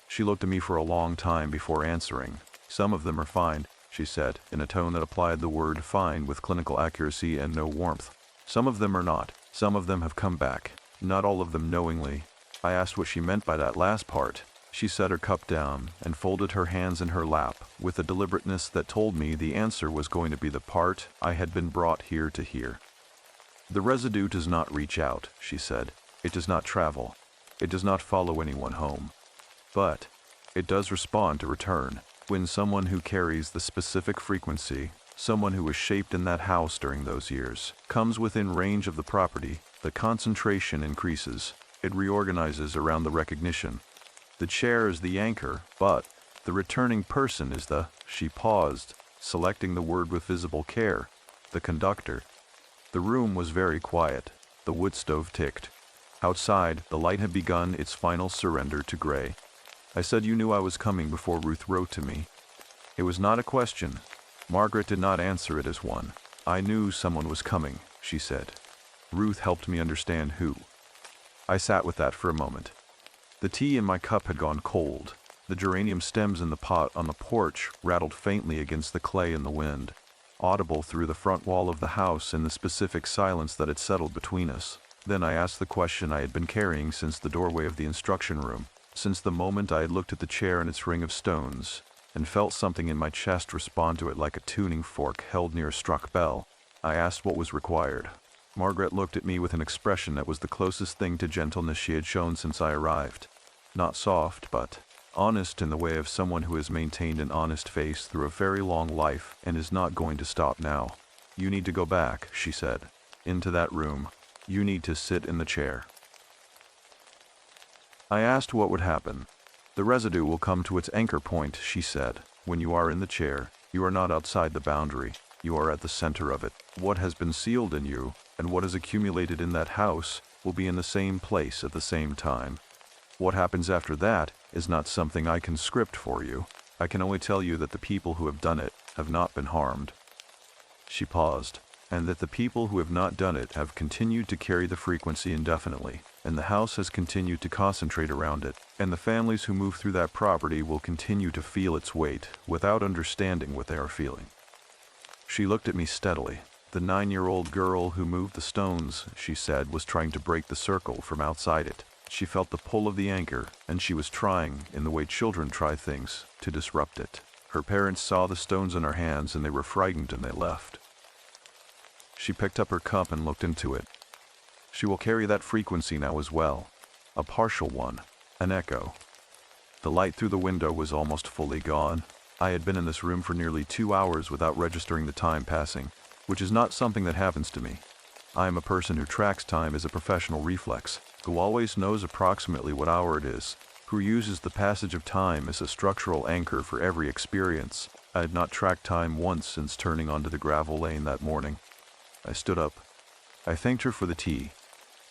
She looked at me for a long time before answering. Some of them are fine, she said, in a tone that applied the word fine with clinical accuracy and no warmth. Some of them are not. Some of them have come back. Not all of them knowingly. I asked what she meant by that last part. She set her cup down and folded her hands in her lap with a deliberateness that told me the answer was going to be the part I had been brought here to hear. The residue does not reach out, she said. It does not travel. It does not follow anyone home. But it does respond to return. When someone who carries the specific frequency, someone who was shaped in that house during those years, comes within range of the property, the concentration increases. It reorganizes around the recognition. The chair is the anchor, but the returning person is the, she paused, selecting the word with visible care, the conductor. The room was very quiet. The wood stove ticked. Outside, the light had begun its final surrender to gray. I said you knew I was coming before Ruth wrote to me. It was not a question. Margaret did not answer it as one. I knew someone was coming, she said. Ruth helped me understand who. I sat with that for a moment. The tea in my cup had gone cold. The geranium stems in the pot on the porch rattled faintly against the clay in the wind, audible through the front wall of the house in the specific silence that had settled between us. Then I asked the question I had been carrying since the doorway of the instruction room. Since the moment I had looked at the chair and its ring of stones, and felt something in my chest respond to it like a tuning fork held near a struck bell, I asked what was required. Margaret looked at me with an expression that was the closest thing to gentleness she had shown since I arrived. Not soft, but honest in the way of someone who has maintained an honest face through a very long life and is not going to stop now. You need to go back, she said, into that room. You need to sit in the chair. I asked what would happen. The residue will come to its anchor point, she said. When you are in the chair, you are not outside the boundary. You are at the center of it. What has been sealed in you, and what has accumulated in that house, will be in the same place at the same time. What happens after that is not something I can script for you. I can only tell you that the people who have done it have not been harmed." She paused, "and that the people who have not done it have continued to carry the frequency indefinitely, and the house has continued to concentrate around it, and the families who move through that property will continue to feel its weight without understanding what they are feeling." She looked at me steadily. "The 9-year-old girl who moved the stones," she said, "was trying to break the circle from outside it. She felt the pull of the anchor, and she was trying, in the way children try things, to disrupt it. Her parents saw the stones in her hands and they were frightened and they left." She picked up her cup and looked into it. "She will carry that frequency now as well. A partial one. An echo." The light through the window was almost fully gone. I had been in this room for nearly 2 hours without registering the time passing, which is not something that happens to me. I am a person who tracks time as a professional reflex, who always knows approximately what hour it is, who uses the passage of time as a structural anchor for every experience. I had not tracked time once since turning onto the gravel lane that morning. I stood up. I thanked her for the tea.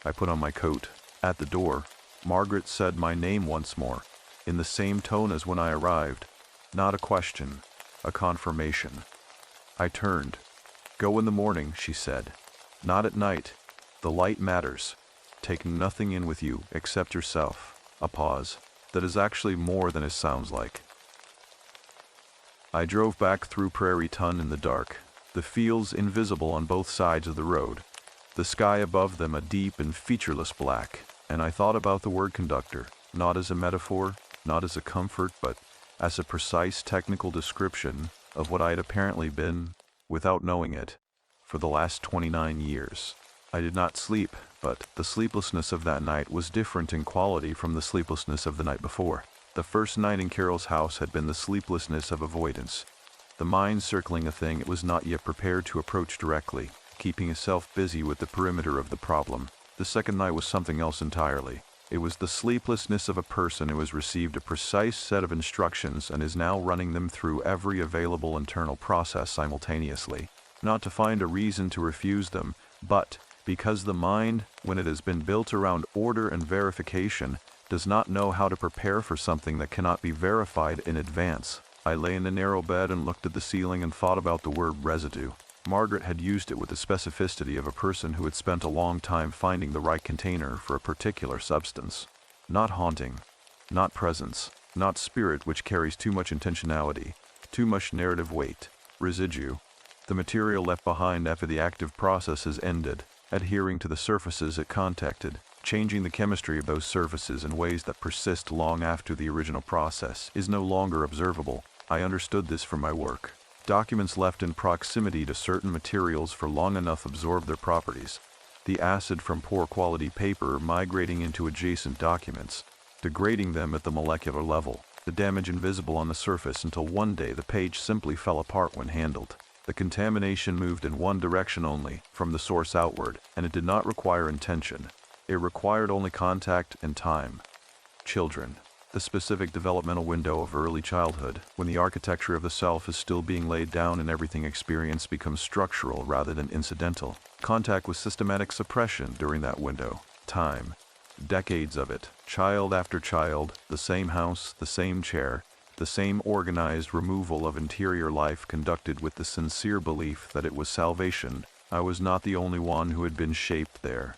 I put on my coat. At the door, Margaret said my name once more, in the same tone as when I arrived. Not a question, a confirmation. I turned. "Go in the morning," she said. "Not at night. The light matters. Take nothing in with you except yourself." A pause. "That is actually more than it sounds like." I drove back through Prairie Ton in the dark, the fields invisible on both sides of the road, the sky above them a deep and featureless black, and I thought about the word conductor, not as a metaphor, not as a comfort, but as a precise technical description of what I had apparently been, without knowing it, for the last 29 years. I did not sleep, but the sleeplessness of that night was different in quality from the sleeplessness of the night before. The first night in Carol's house had been the sleeplessness of avoidance, the mind circling a thing it was not yet prepared to approach directly, keeping itself busy with the perimeter of the problem. The second night was something else entirely. It was the sleeplessness of a person who has received a precise set of instructions and is now running them through every available internal process simultaneously, not to find a reason to refuse them, but because the mind, when it has been built around order and verification, does not know how to prepare for something that cannot be verified in advance. I lay in the narrow bed and looked at the ceiling and thought about the word residue. Margaret had used it with the specificity of a person who had spent a long time finding the right container for a particular substance. Not haunting, not presence, not spirit which carries too much intentionality, too much narrative weight. Residue. The material left behind after the active process has ended, adhering to the surfaces it contacted, changing the chemistry of those surfaces in ways that persist long after the original process is no longer observable. I understood this from my work. Documents left in proximity to certain materials for long enough absorb their properties. The acid from poor quality paper migrating into adjacent documents, degrading them at the molecular level, the damage invisible on the surface until one day the page simply fell apart when handled. The contamination moved in one direction only, from the source outward, and it did not require intention. It required only contact and time. Children. The specific developmental window of early childhood, when the architecture of the self is still being laid down and everything experienced becomes structural rather than incidental. Contact with systematic suppression during that window. Time. Decades of it. Child after child, the same house, the same chair, the same organized removal of interior life conducted with the sincere belief that it was salvation. I was not the only one who had been shaped there.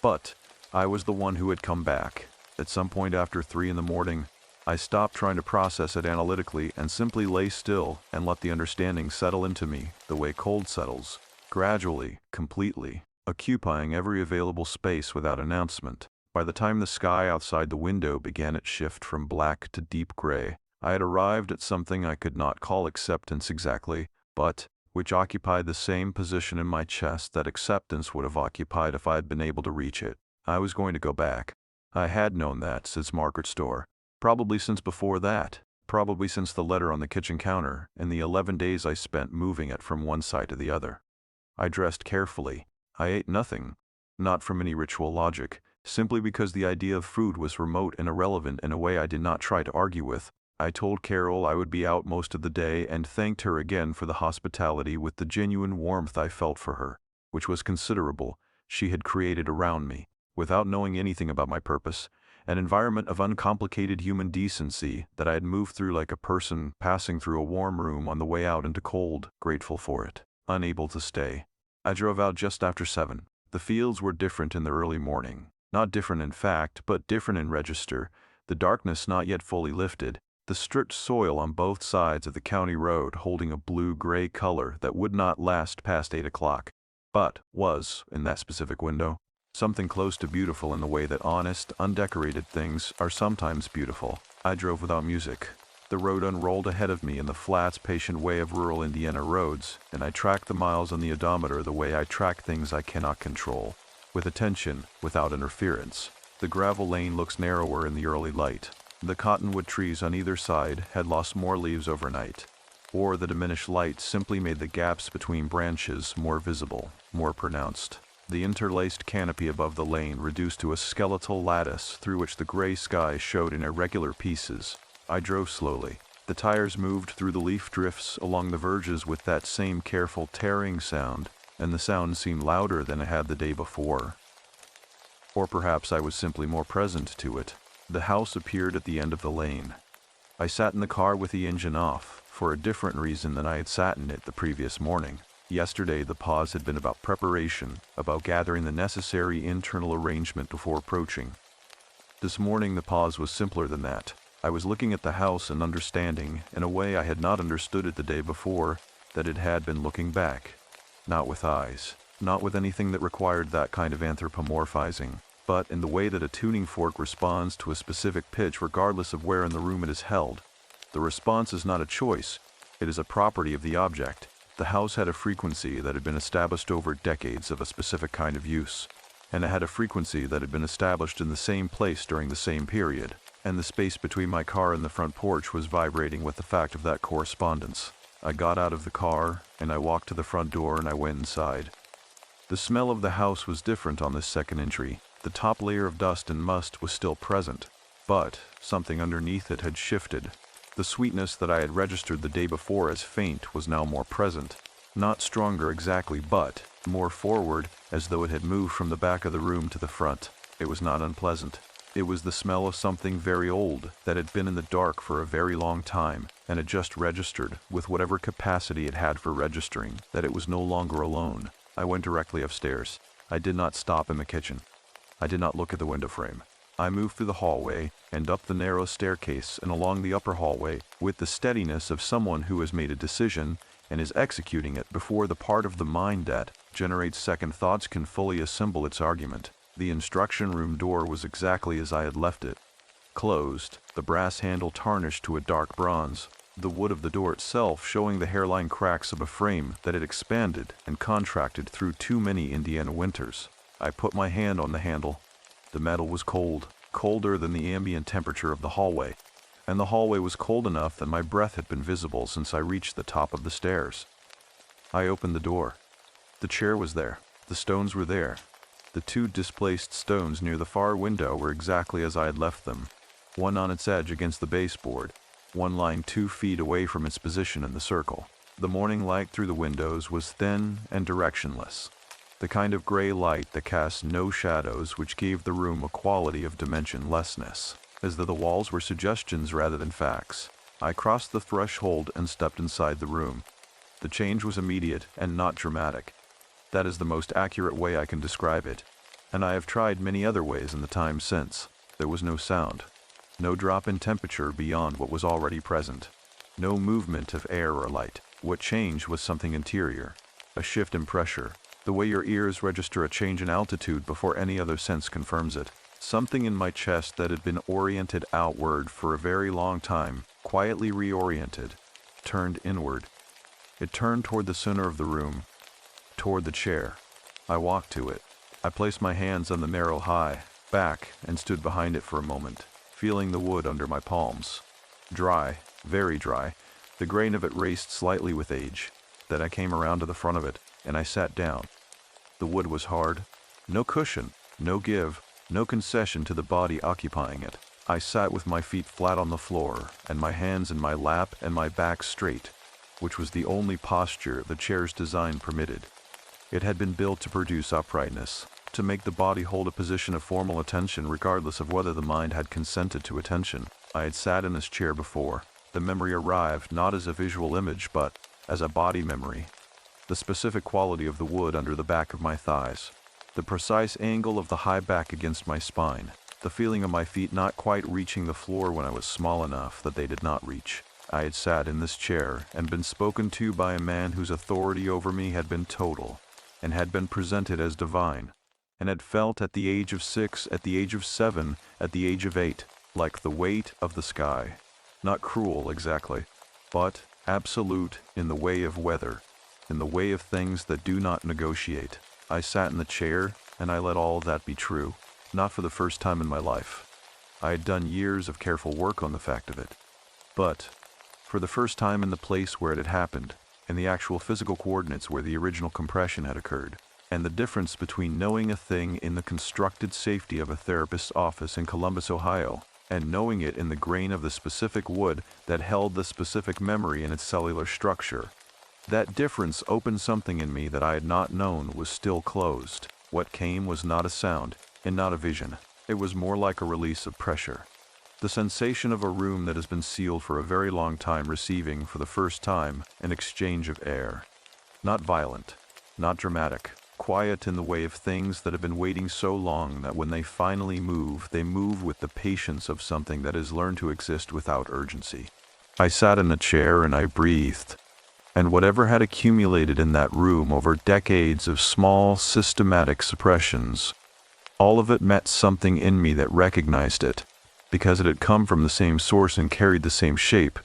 But I was the one who had come back. At some point after 3 in the morning, I stopped trying to process it analytically and simply lay still and let the understanding settle into me the way cold settles, gradually, completely, occupying every available space without announcement. By the time the sky outside the window began its shift from black to deep gray, I had arrived at something I could not call acceptance exactly, but which occupied the same position in my chest that acceptance would have occupied if I had been able to reach it. I was going to go back. I had known that since Margaret's door, probably since before that, probably since the letter on the kitchen counter and the 11 days I spent moving it from one side to the other. I dressed carefully. I ate nothing, not from any ritual logic, simply because the idea of food was remote and irrelevant in a way I did not try to argue with. I told Carol I would be out most of the day and thanked her again for the hospitality with the genuine warmth I felt for her, which was considerable, she had created around me. without knowing anything about my purpose, an environment of uncomplicated human decency that I had moved through like a person passing through a warm room on the way out into cold, grateful for it, unable to stay. I drove out just after 7. The fields were different in the early morning. Not different in fact, but different in register. The darkness not yet fully lifted. The stripped soil on both sides of the county road holding a blue-gray color that would not last past 8 o'clock, but was, in that specific window, something close to beautiful in the way that honest, undecorated things are sometimes beautiful. I drove without music. The road unrolled ahead of me in the flat, patient way of rural Indiana roads, and I tracked the miles on the odometer the way I track things I cannot control, with attention, without interference. The gravel lane looks narrower in the early light. The cottonwood trees on either side had lost more leaves overnight, or the diminished light simply made the gaps between branches more visible, more pronounced. The interlaced canopy above the lane reduced to a skeletal lattice through which the gray sky showed in irregular pieces. I drove slowly. The tires moved through the leaf drifts along the verges with that same careful tearing sound, and the sound seemed louder than it had the day before. Or perhaps I was simply more present to it. The house appeared at the end of the lane. I sat in the car with the engine off, for a different reason than I had sat in it the previous morning. Yesterday the pause had been about preparation, about gathering the necessary internal arrangement before approaching. This morning the pause was simpler than that. I was looking at the house and understanding, in a way I had not understood it the day before, that it had been looking back. Not with eyes, not with anything that required that kind of anthropomorphizing, but in the way that a tuning fork responds to a specific pitch regardless of where in the room it is held. The response is not a choice, it is a property of the object. The house had a frequency that had been established over decades of a specific kind of use, and it had a frequency that had been established in the same place during the same period, and the space between my car and the front porch was vibrating with the fact of that correspondence. I got out of the car, and I walked to the front door and I went inside. The smell of the house was different on this second entry. The top layer of dust and must was still present, but something underneath it had shifted. The sweetness that I had registered the day before as faint was now more present. Not stronger exactly, but more forward, as though it had moved from the back of the room to the front. It was not unpleasant. It was the smell of something very old that had been in the dark for a very long time and had just registered, with whatever capacity it had for registering, that it was no longer alone. I went directly upstairs. I did not stop in the kitchen. I did not look at the window frame. I moved through the hallway and up the narrow staircase and along the upper hallway with the steadiness of someone who has made a decision and is executing it before the part of the mind that generates second thoughts can fully assemble its argument. The instruction room door was exactly as I had left it. Closed, the brass handle tarnished to a dark bronze, the wood of the door itself showing the hairline cracks of a frame that had expanded and contracted through too many Indiana winters. I put my hand on the handle. The metal was cold, colder than the ambient temperature of the hallway, and the hallway was cold enough that my breath had been visible since I reached the top of the stairs. I opened the door. The chair was there. The stones were there. The 2 displaced stones near the far window were exactly as I had left them, one on its edge against the baseboard, one lying 2 feet away from its position in the circle. The morning light through the windows was thin and directionless, the kind of gray light that cast no shadows, which gave the room a quality of dimensionlessness, as though the walls were suggestions rather than facts. I crossed the threshold and stepped inside the room. The change was immediate and not dramatic. That is the most accurate way I can describe it, and I have tried many other ways in the time since. There was no sound, no drop in temperature beyond what was already present, no movement of air or light. What changed was something interior, a shift in pressure, the way your ears register a change in altitude before any other sense confirms it. Something in my chest that had been oriented outward for a very long time, quietly reoriented, turned inward. It turned toward the center of the room, toward the chair. I walked to it. I placed my hands on the narrow high, back, and stood behind it for a moment, feeling the wood under my palms. Dry, very dry. The grain of it raced slightly with age. Then I came around to the front of it, and I sat down. The wood was hard. No cushion, no give, no concession to the body occupying it. I sat with my feet flat on the floor, and my hands in my lap and my back straight, which was the only posture the chair's design permitted. It had been built to produce uprightness. to make the body hold a position of formal attention regardless of whether the mind had consented to attention. I had sat in this chair before. The memory arrived not as a visual image but as a body memory. The specific quality of the wood under the back of my thighs. The precise angle of the high back against my spine. The feeling of my feet not quite reaching the floor when I was small enough that they did not reach. I had sat in this chair and been spoken to by a man whose authority over me had been total, and had been presented as divine, and had felt at the age of 6, at the age of 7, at the age of 8, like the weight of the sky. Not cruel exactly, but absolute in the way of weather, in the way of things that do not negotiate. I sat in the chair, and I let all that be true, not for the first time in my life. I had done years of careful work on the fact of it. But, for the first time in the place where it had happened, in the actual physical coordinates where the original compression had occurred, and the difference between knowing a thing in the constructed safety of a therapist's office in Columbus, Ohio, and knowing it in the grain of the specific wood that held the specific memory in its cellular structure. That difference opened something in me that I had not known was still closed. What came was not a sound, and not a vision. It was more like a release of pressure. The sensation of a room that has been sealed for a very long time receiving, for the first time, an exchange of air. Not violent, not dramatic, quiet in the way of things that have been waiting so long that when they finally move, they move with the patience of something that has learned to exist without urgency. I sat in a chair and I breathed. And whatever had accumulated in that room over decades of small, systematic suppressions, all of it met something in me that recognized it, because it had come from the same source and carried the same shape,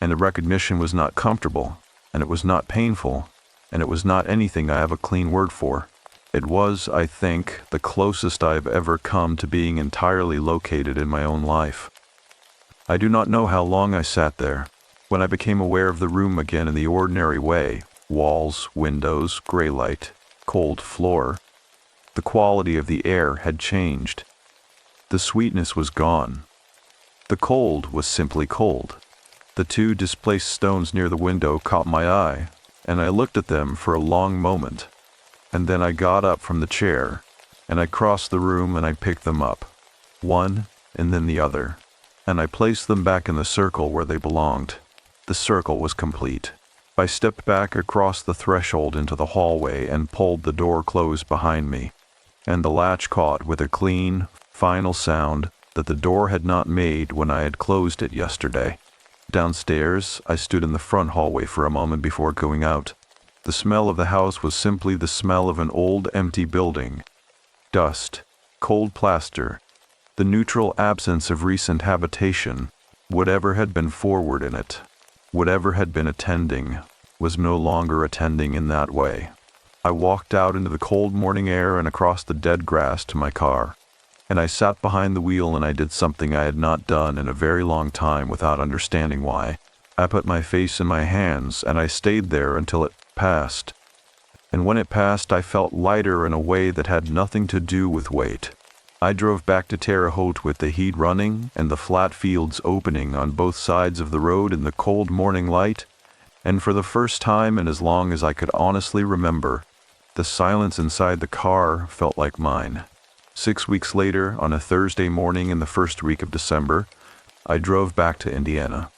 and the recognition was not comfortable, and it was not painful, and it was not anything I have a clean word for. It was, I think, the closest I have ever come to being entirely located in my own life. I do not know how long I sat there. When I became aware of the room again in the ordinary way, walls, windows, gray light, cold floor, the quality of the air had changed. The sweetness was gone. The cold was simply cold. The 2 displaced stones near the window caught my eye, and I looked at them for a long moment, and then I got up from the chair, and I crossed the room and I picked them up, one and then the other, and I placed them back in the circle where they belonged. The circle was complete. I stepped back across the threshold into the hallway and pulled the door closed behind me, and the latch caught with a clean, final sound that the door had not made when I had closed it yesterday. Downstairs, I stood in the front hallway for a moment before going out. The smell of the house was simply the smell of an old empty building. Dust, cold plaster, the neutral absence of recent habitation. Whatever had been forward in it, whatever had been attending, was no longer attending in that way. I walked out into the cold morning air and across the dead grass to my car, and I sat behind the wheel and I did something I had not done in a very long time without understanding why. I put my face in my hands and I stayed there until it passed. And when it passed, I felt lighter in a way that had nothing to do with weight. I drove back to Terre Haute with the heat running and the flat fields opening on both sides of the road in the cold morning light, and for the first time in as long as I could honestly remember, the silence inside the car felt like mine. 6 weeks later, on a Thursday morning in the first week of December, I drove back to Indiana.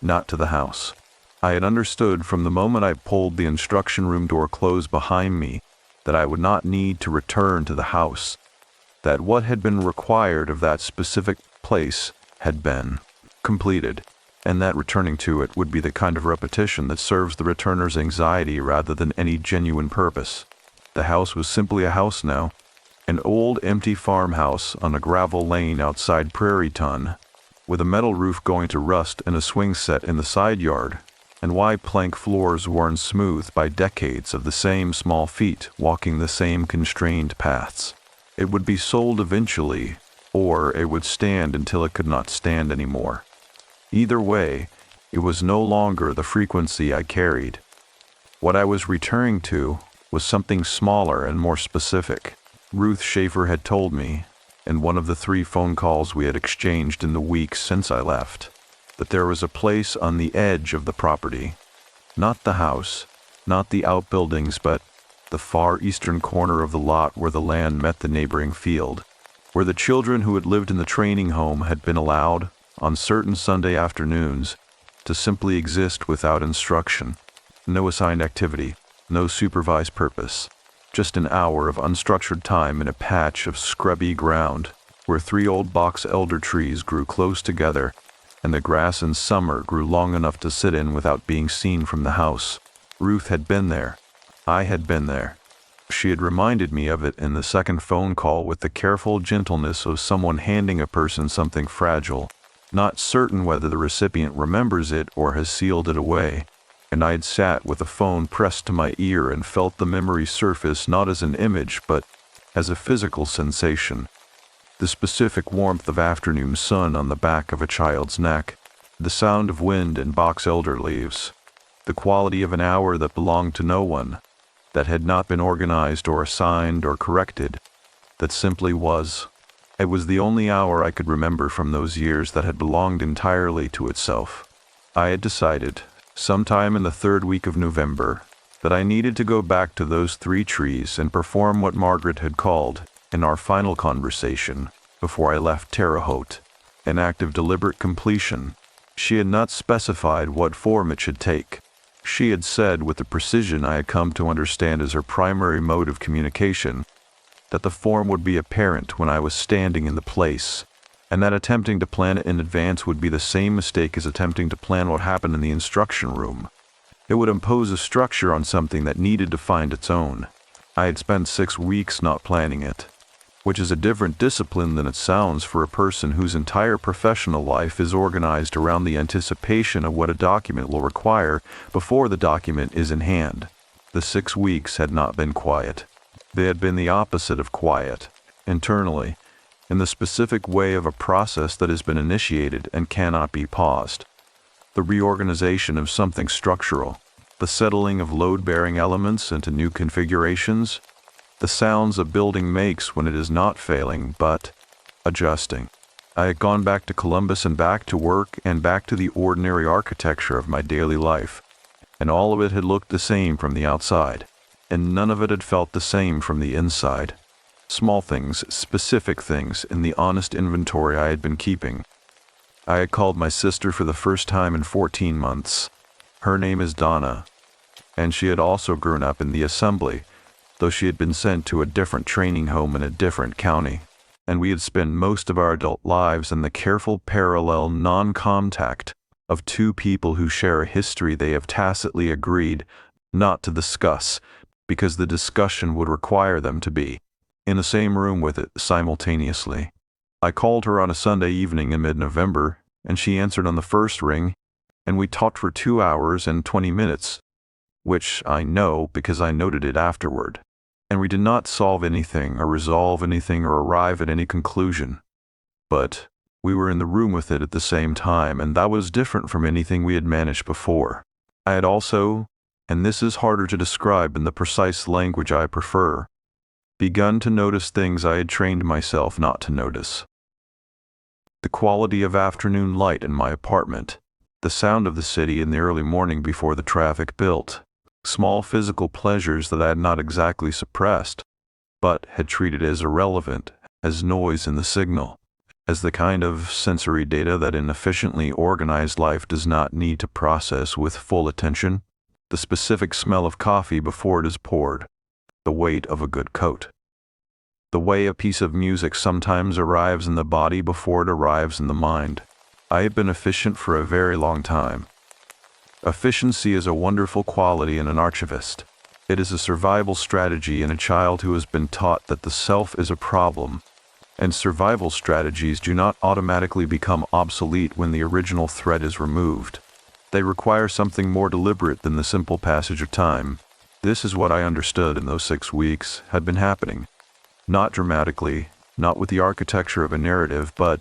Not to the house. I had understood from the moment I pulled the instruction room door closed behind me that I would not need to return to the house, that what had been required of that specific place had been completed, and that returning to it would be the kind of repetition that serves the returner's anxiety rather than any genuine purpose. The house was simply a house now, an old empty farmhouse on a gravel lane outside Prairie Ton, with a metal roof going to rust and a swing set in the side yard, and wide plank floors worn smooth by decades of the same small feet walking the same constrained paths. It would be sold eventually, or it would stand until it could not stand anymore. Either way, it was no longer the frequency I carried. What I was returning to was something smaller and more specific. Ruth Schaefer had told me, in one of the 3 phone calls we had exchanged in the weeks since I left, that there was a place on the edge of the property. Not the house, not the outbuildings, but the far eastern corner of the lot where the land met the neighboring field, where the children who had lived in the training home had been allowed, on certain Sunday afternoons, to simply exist without instruction. No assigned activity, no supervised purpose, just an hour of unstructured time in a patch of scrubby ground where 3 old box elder trees grew close together and the grass in summer grew long enough to sit in without being seen from the house. Ruth had been there. I had been there. She had reminded me of it in the second phone call with the careful gentleness of someone handing a person something fragile, not certain whether the recipient remembers it or has sealed it away. And I had sat with the phone pressed to my ear and felt the memory surface not as an image but as a physical sensation. The specific warmth of afternoon sun on the back of a child's neck, the sound of wind in box elder leaves, the quality of an hour that belonged to no one, that had not been organized or assigned or corrected, that simply was. It was the only hour I could remember from those years that had belonged entirely to itself. I had decided, sometime in the 3rd week of November, that I needed to go back to those 3 trees and perform what Margaret had called, in our final conversation, before I left Terre Haute, an act of deliberate completion. She had not specified what form it should take. She had said, with the precision I had come to understand as her primary mode of communication, that the form would be apparent when I was standing in the place, and that attempting to plan it in advance would be the same mistake as attempting to plan what happened in the instruction room. It would impose a structure on something that needed to find its own. I had spent 6 weeks not planning it, which is a different discipline than it sounds for a person whose entire professional life is organized around the anticipation of what a document will require before the document is in hand. The 6 weeks had not been quiet. They had been the opposite of quiet, internally, in the specific way of a process that has been initiated and cannot be paused. The reorganization of something structural, the settling of load-bearing elements into new configurations, the sounds a building makes when it is not failing, but adjusting. I had gone back to Columbus and back to work and back to the ordinary architecture of my daily life, and all of it had looked the same from the outside, and none of it had felt the same from the inside. Small things, specific things, in the honest inventory I had been keeping. I had called my sister for the first time in 14 months. Her name is Donna, and she had also grown up in the assembly, though she had been sent to a different training home in a different county, and we had spent most of our adult lives in the careful parallel non-contact of 2 people who share a history they have tacitly agreed not to discuss, because the discussion would require them to be in the same room with it simultaneously. I called her on a Sunday evening in mid-November, and she answered on the first ring, and we talked for 2 hours and 20 minutes, which I know because I noted it afterward. And we did not solve anything or resolve anything or arrive at any conclusion. But we were in the room with it at the same time, and that was different from anything we had managed before. I had also, and this is harder to describe in the precise language I prefer, begun to notice things I had trained myself not to notice. The quality of afternoon light in my apartment, the sound of the city in the early morning before the traffic built, small physical pleasures that I had not exactly suppressed, but had treated as irrelevant, as noise in the signal, as the kind of sensory data that an efficiently organized life does not need to process with full attention, the specific smell of coffee before it is poured, the weight of a good coat, the way a piece of music sometimes arrives in the body before it arrives in the mind. I had been efficient for a very long time. Efficiency is a wonderful quality in an archivist. It is a survival strategy in a child who has been taught that the self is a problem, and survival strategies do not automatically become obsolete when the original threat is removed. They require something more deliberate than the simple passage of time. This is what I understood in those 6 weeks had been happening. Not dramatically, not with the architecture of a narrative, but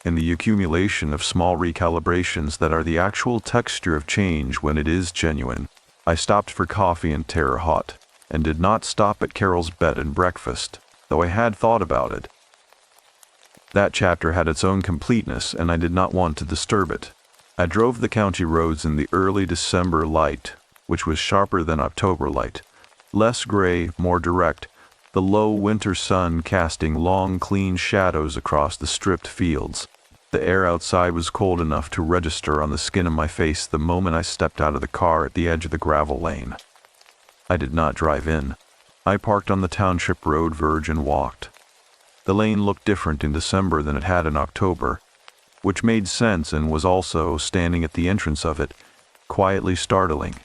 in the accumulation of small recalibrations that are the actual texture of change when it is genuine. I stopped for coffee in Terre Haute, and did not stop at Carol's bed and breakfast, though I had thought about it. That chapter had its own completeness, and I did not want to disturb it. I drove the county roads in the early December light, which was sharper than October light, Less gray, more direct, the low winter sun casting long, clean shadows across the stripped fields. The air outside was cold enough to register on the skin of my face the moment I stepped out of the car at the edge of the gravel lane. I did not drive in. I parked on the township road verge and walked. The lane looked different in December than it had in October, which made sense and was also, standing at the entrance of it, quietly startling.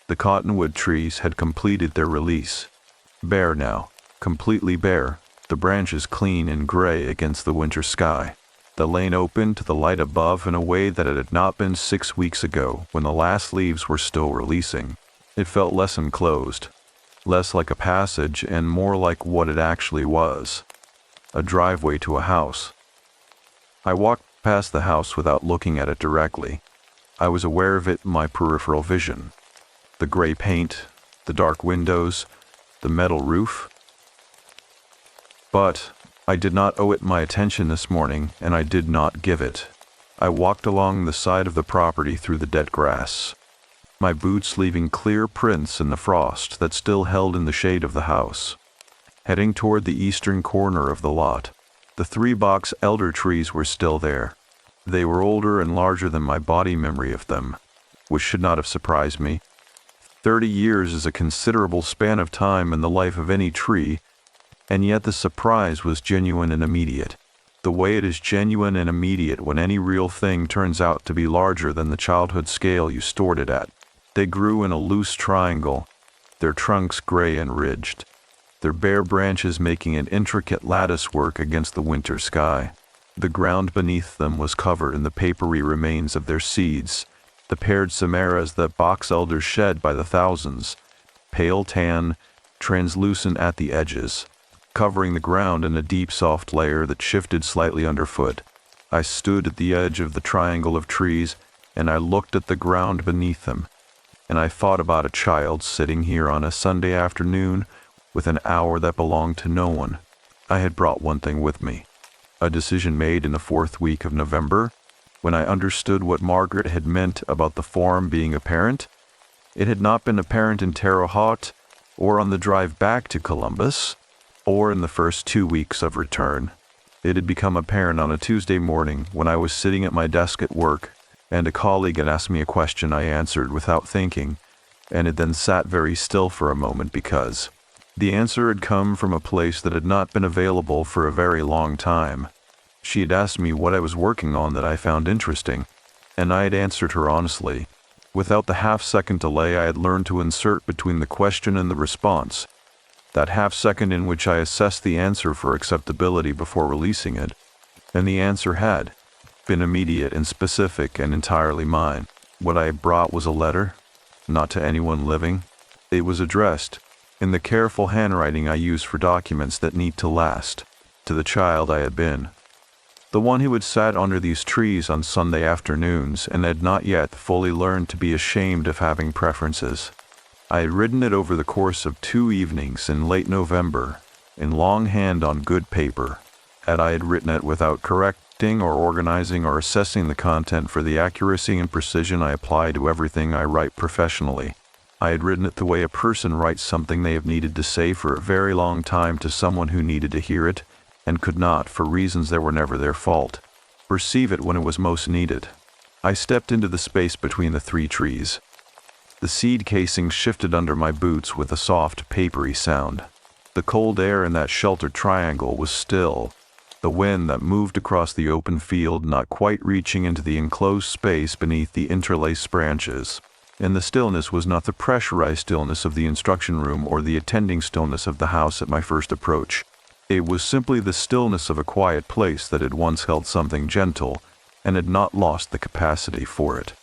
The cottonwood trees had completed their release. Bare now, completely bare, the branches clean and gray against the winter sky. The lane opened to the light above in a way that it had not been 6 weeks ago when the last leaves were still releasing. It felt less enclosed, less like a passage and more like what it actually was, a driveway to a house. I walked past the house without looking at it directly. I was aware of it in my peripheral vision. The gray paint, the dark windows, the metal roof. But I did not owe it my attention this morning, and I did not give it. I walked along the side of the property through the dead grass, my boots leaving clear prints in the frost that still held in the shade of the house. Heading toward the eastern corner of the lot, the 3-box elder trees were still there. They were older and larger than my body memory of them, which should not have surprised me. 30 years is a considerable span of time in the life of any tree, and yet the surprise was genuine and immediate, the way it is genuine and immediate when any real thing turns out to be larger than the childhood scale you stored it at. They grew in a loose triangle, their trunks gray and ridged, their bare branches making an intricate lattice work against the winter sky. The ground beneath them was covered in the papery remains of their seeds, the paired samaras that box elders shed by the thousands, pale tan, translucent at the edges, covering the ground in a deep soft layer that shifted slightly underfoot. I stood at the edge of the triangle of trees, and I looked at the ground beneath them, and I thought about a child sitting here on a Sunday afternoon with an hour that belonged to no one. I had brought one thing with me, a decision made in the 4th week of November, when I understood what Margaret had meant about the form being apparent. It had not been apparent in Terre Haute, or on the drive back to Columbus, or in the first 2 weeks of return. It had become apparent on a Tuesday morning when I was sitting at my desk at work, and a colleague had asked me a question I answered without thinking, and had then sat very still for a moment because the answer had come from a place that had not been available for a very long time. She had asked me what I was working on that I found interesting, and I had answered her honestly. Without the half-second delay I had learned to insert between the question and the response, that half-second in which I assessed the answer for acceptability before releasing it, and the answer had been immediate and specific and entirely mine. What I had brought was a letter, not to anyone living. It was addressed, in the careful handwriting I use for documents that need to last, to the child I had been. The one who had sat under these trees on Sunday afternoons and had not yet fully learned to be ashamed of having preferences. I had written it over the course of 2 evenings in late November, in longhand on good paper, and I had written it without correcting or organizing or assessing the content for the accuracy and precision I apply to everything I write professionally. I had written it the way a person writes something they have needed to say for a very long time to someone who needed to hear it, and could not, for reasons that were never their fault, perceive it when it was most needed. I stepped into the space between the 3 trees. The seed casing shifted under my boots with a soft, papery sound. The cold air in that sheltered triangle was still, the wind that moved across the open field not quite reaching into the enclosed space beneath the interlaced branches. And the stillness was not the pressurized stillness of the instruction room or the attending stillness of the house at my first approach. It was simply the stillness of a quiet place that had once held something gentle and had not lost the capacity for it.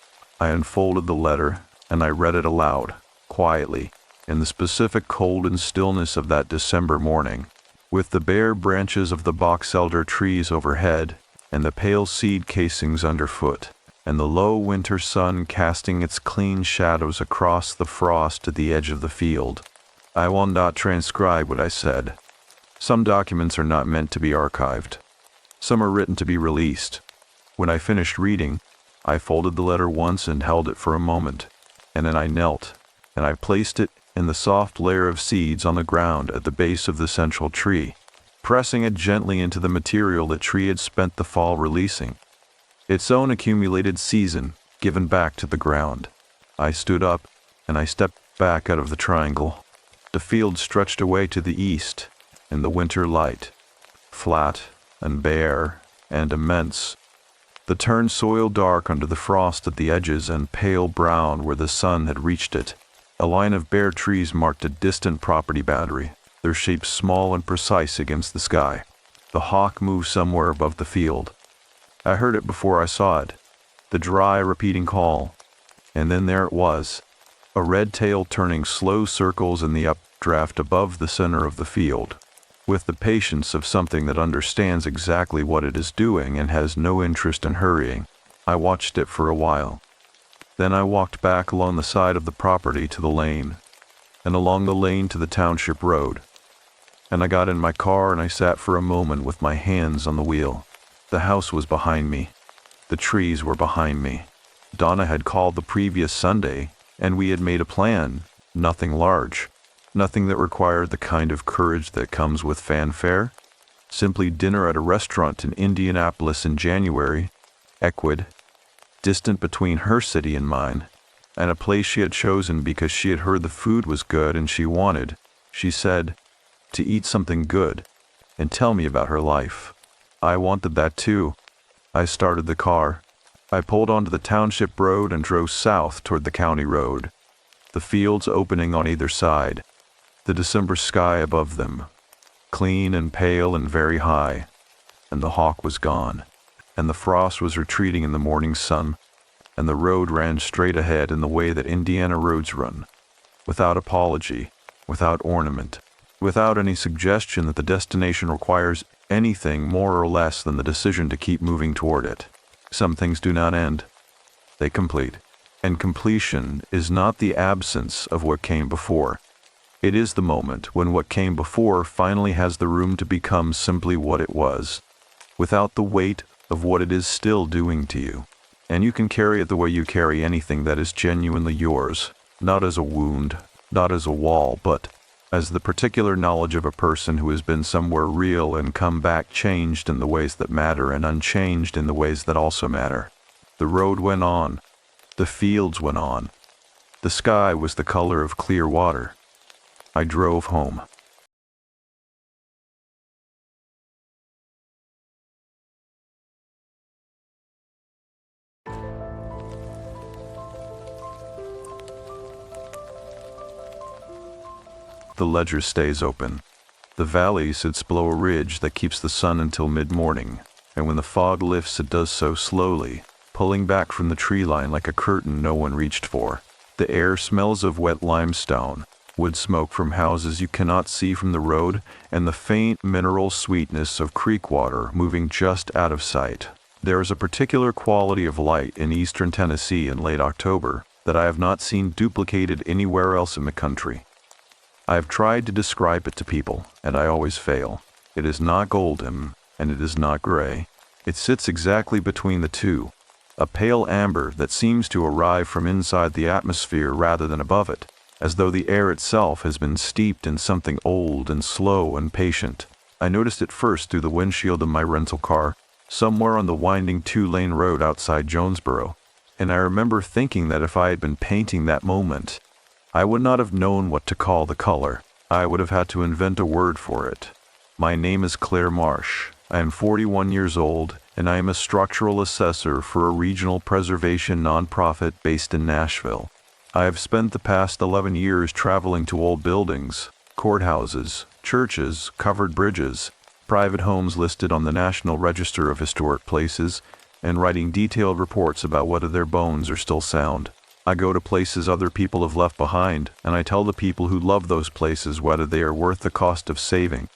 I unfolded the letter, and I read it aloud, quietly, in the specific cold and stillness of that December morning, with the bare branches of the box elder trees overhead, and the pale seed casings underfoot, and the low winter sun casting its clean shadows across the frost at the edge of the field. I will not transcribe what I said. Some documents are not meant to be archived. Some are written to be released. When I finished reading, I folded the letter once and held it for a moment, and then I knelt, and I placed it and the soft layer of seeds on the ground at the base of the central tree, pressing it gently into the material the tree had spent the fall releasing. Its own accumulated season given back to the ground. I stood up, and I stepped back out of the triangle. The field stretched away to the east, in the winter light, flat and bare and immense. The turned soil dark under the frost at the edges and pale brown where the sun had reached it. A line of bare trees marked a distant property boundary, their shapes small and precise against the sky. The hawk moved somewhere above the field. I heard it before I saw it, the dry, repeating call. And then there it was, a red tail turning slow circles in the updraft above the center of the field. With the patience of something that understands exactly what it is doing and has no interest in hurrying, I watched it for a while. Then I walked back along the side of the property to the lane, and along the lane to the township road. And I got in my car and I sat for a moment with my hands on the wheel. The house was behind me. The trees were behind me. Donna had called the previous Sunday, and we had made a plan, nothing large. Nothing that required the kind of courage that comes with fanfare. Simply dinner at a restaurant in Indianapolis in January, Equid, distant between her city and mine, and a place she had chosen because she had heard the food was good and she wanted, she said, to eat something good and tell me about her life. I wanted that too. I started the car. I pulled onto the township road and drove south toward the county road, the fields opening on either side. The December sky above them, clean and pale and very high, and the hawk was gone, and the frost was retreating in the morning sun, and the road ran straight ahead in the way that Indiana roads run, without apology, without ornament, without any suggestion that the destination requires anything more or less than the decision to keep moving toward it. Some things do not end, they complete, and completion is not the absence of what came before. It is the moment when what came before finally has the room to become simply what it was, without the weight of what it is still doing to you. And you can carry it the way you carry anything that is genuinely yours, not as a wound, not as a wall, but as the particular knowledge of a person who has been somewhere real and come back changed in the ways that matter and unchanged in the ways that also matter. The road went on. The fields went on. The sky was the color of clear water. I drove home. The ledger stays open. The valley sits below a ridge that keeps the sun until mid-morning, and when the fog lifts it does so slowly, pulling back from the tree line like a curtain no one reached for. The air smells of wet limestone, wood smoke from houses you cannot see from the road, and the faint mineral sweetness of creek water moving just out of sight. There is a particular quality of light in eastern Tennessee in late October that I have not seen duplicated anywhere else in the country. I have tried to describe it to people, and I always fail. It is not golden, and it is not gray. It sits exactly between the two, a pale amber that seems to arrive from inside the atmosphere rather than above it, as though the air itself has been steeped in something old and slow and patient. I noticed it first through the windshield of my rental car, somewhere on the winding two-lane road outside Jonesboro, and I remember thinking that if I had been painting that moment, I would not have known what to call the color. I would have had to invent a word for it. My name is Claire Marsh. I am 41 years old, and I am a structural assessor for a regional preservation nonprofit based in Nashville. I have spent the past 11 years traveling to old buildings, courthouses, churches, covered bridges, private homes listed on the National Register of Historic Places, and writing detailed reports about whether their bones are still sound. I go to places other people have left behind, and I tell the people who love those places whether they are worth the cost of saving.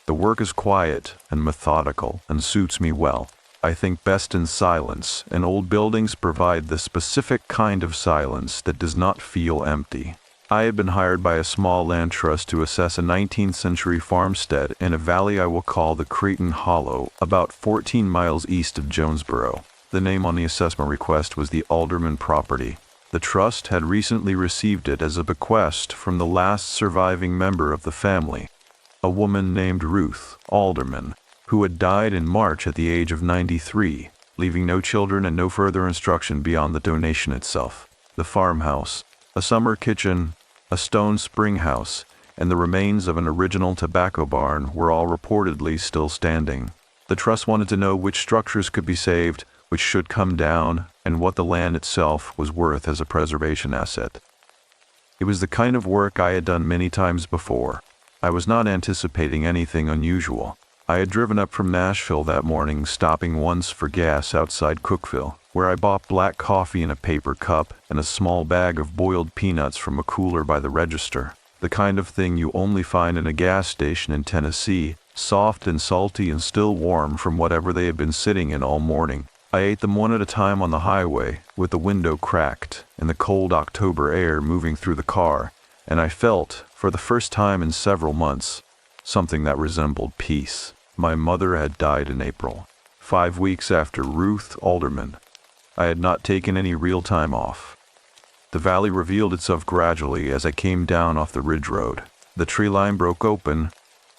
The work is quiet and methodical and suits me well. I think best in silence, and old buildings provide the specific kind of silence that does not feel empty. I have been hired by a small land trust to assess a 19th century farmstead in a valley I will call the Creighton Hollow, about 14 miles east of Jonesboro. The name on the assessment request was the Alderman property. The trust had recently received it as a bequest from the last surviving member of the family, a woman named Ruth Alderman, who had died in March at the age of 93, leaving no children and no further instruction beyond the donation itself. The farmhouse, a summer kitchen, a stone spring house, and the remains of an original tobacco barn were all reportedly still standing. The trust wanted to know which structures could be saved, which should come down, and what the land itself was worth as a preservation asset. It was the kind of work I had done many times before. I was not anticipating anything unusual. I had driven up from Nashville that morning, stopping once for gas outside Cookeville, where I bought black coffee in a paper cup and a small bag of boiled peanuts from a cooler by the register, the kind of thing you only find in a gas station in Tennessee, soft and salty and still warm from whatever they had been sitting in all morning. I ate them one at a time on the highway, with the window cracked and the cold October air moving through the car, and I felt, for the first time in several months, something that resembled peace. My mother had died in April, 5 weeks after Ruth Alderman. I had not taken any real time off. The valley revealed itself gradually as I came down off the ridge road. The tree line broke open,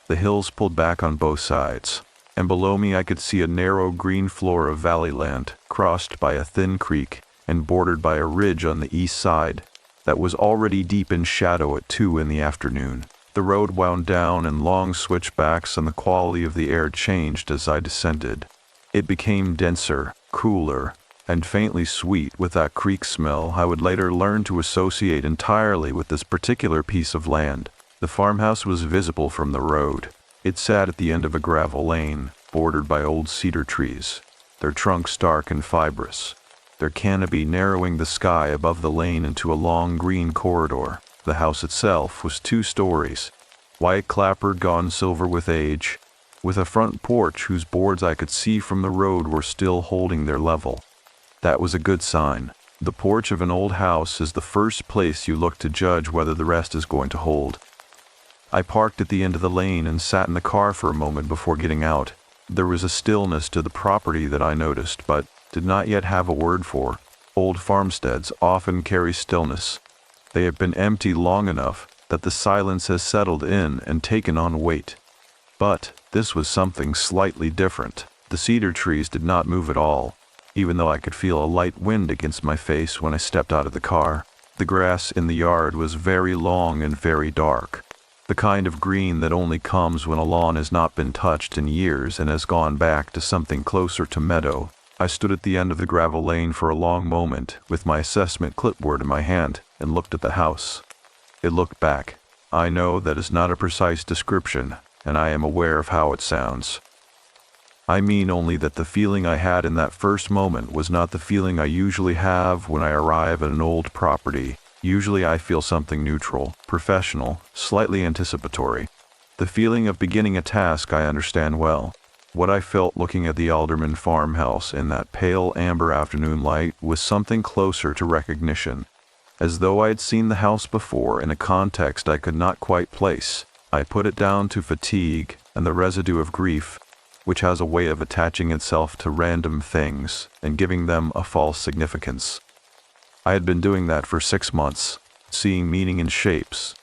the hills pulled back on both sides, and below me I could see a narrow green floor of valley land, crossed by a thin creek and bordered by a ridge on the east side that was already deep in shadow at 2 in the afternoon. The road wound down in long switchbacks, and the quality of the air changed as I descended. It became denser, cooler, and faintly sweet, with that creek smell I would later learn to associate entirely with this particular piece of land. The farmhouse was visible from the road. It sat at the end of a gravel lane, bordered by old cedar trees, their trunks dark and fibrous, their canopy narrowing the sky above the lane into a long green corridor. The house itself was 2 stories, white-clappered, gone silver with age, with a front porch whose boards I could see from the road were still holding their level. That was a good sign. The porch of an old house is the first place you look to judge whether the rest is going to hold. I parked at the end of the lane and sat in the car for a moment before getting out. There was a stillness to the property that I noticed, but did not yet have a word for. Old farmsteads often carry stillness. They have been empty long enough that the silence has settled in and taken on weight. But this was something slightly different. The cedar trees did not move at all, even though I could feel a light wind against my face when I stepped out of the car. The grass in the yard was very long and very dark, the kind of green that only comes when a lawn has not been touched in years and has gone back to something closer to meadow. I stood at the end of the gravel lane for a long moment with my assessment clipboard in my hand and looked at the house. It looked back. I know that is not a precise description, and I am aware of how it sounds. I mean only that the feeling I had in that first moment was not the feeling I usually have when I arrive at an old property. Usually I feel something neutral, professional, slightly anticipatory. The feeling of beginning a task I understand well. What I felt looking at the Alderman farmhouse in that pale amber afternoon light was something closer to recognition, as though I had seen the house before in a context I could not quite place. I put it down to fatigue and the residue of grief, which has a way of attaching itself to random things and giving them a false significance. I had been doing that for 6 months, seeing meaning in shapes,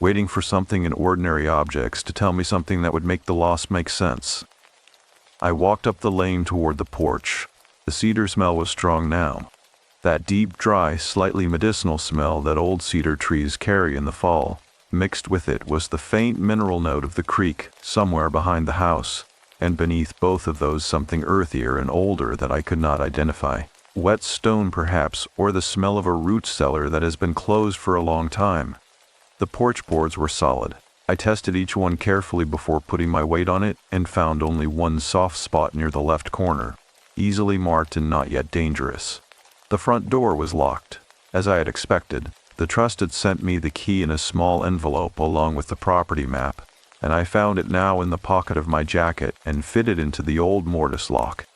waiting for something in ordinary objects to tell me something that would make the loss make sense. I walked up the lane toward the porch. The cedar smell was strong now, that deep, dry, slightly medicinal smell that old cedar trees carry in the fall. Mixed with it was the faint mineral note of the creek somewhere behind the house, and beneath both of those something earthier and older that I could not identify. Wet stone perhaps, or the smell of a root cellar that has been closed for a long time. The porch boards were solid. I tested each one carefully before putting my weight on it and found only one soft spot near the left corner, easily marked and not yet dangerous. The front door was locked. As I had expected, the trust had sent me the key in a small envelope along with the property map, and I found it now in the pocket of my jacket and fitted into the old mortise lock.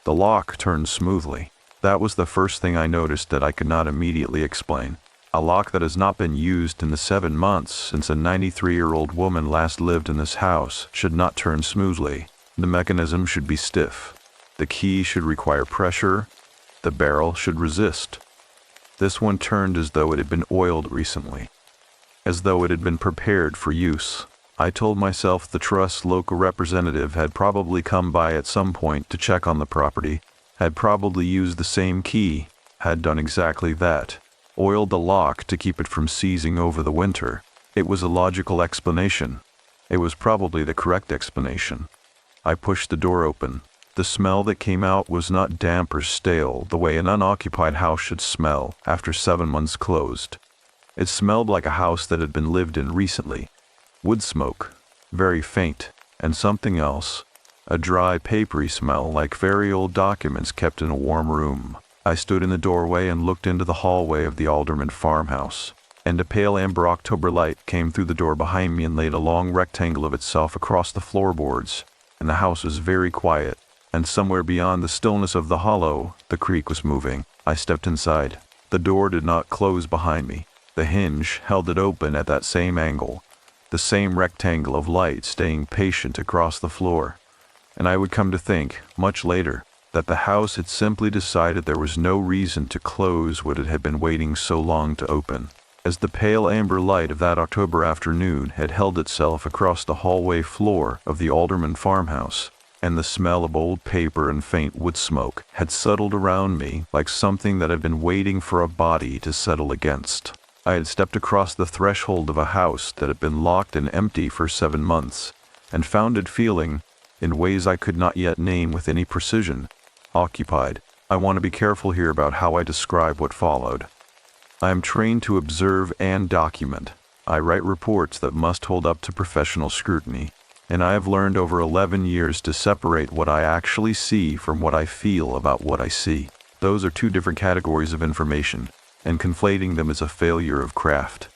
The lock turned smoothly. That was the first thing I noticed that I could not immediately explain. A lock that has not been used in the 7 months since a 93-year-old woman last lived in this house should not turn smoothly. The mechanism should be stiff. The key should require pressure. The barrel should resist. This one turned as though it had been oiled recently, as though it had been prepared for use. I told myself the trust's local representative had probably come by at some point to check on the property, had probably used the same key, had done exactly that, oiled the lock to keep it from seizing over the winter. It was a logical explanation. It was probably the correct explanation. I pushed the door open. The smell that came out was not damp or stale the way an unoccupied house should smell after 7 months closed. It smelled like a house that had been lived in recently. Wood smoke, very faint, and something else, a dry, papery smell like very old documents kept in a warm room. I stood in the doorway and looked into the hallway of the Alderman farmhouse, and a pale amber October light came through the door behind me and laid a long rectangle of itself across the floorboards, and the house was very quiet, and somewhere beyond the stillness of the hollow, the creek was moving. I stepped inside. The door did not close behind me. The hinge held it open at that same angle, the same rectangle of light staying patient across the floor. And I would come to think, much later, that the house had simply decided there was no reason to close what it had been waiting so long to open. As the pale amber light of that October afternoon had held itself across the hallway floor of the Alderman farmhouse, and the smell of old paper and faint wood smoke had settled around me like something that had been waiting for a body to settle against. I had stepped across the threshold of a house that had been locked and empty for 7 months, and found it feeling, in ways I could not yet name with any precision, occupied. I want to be careful here about how I describe what followed. I am trained to observe and document. I write reports that must hold up to professional scrutiny, and I have learned over 11 years to separate what I actually see from what I feel about what I see. Those are 2 different categories of information, and conflating them is a failure of craft.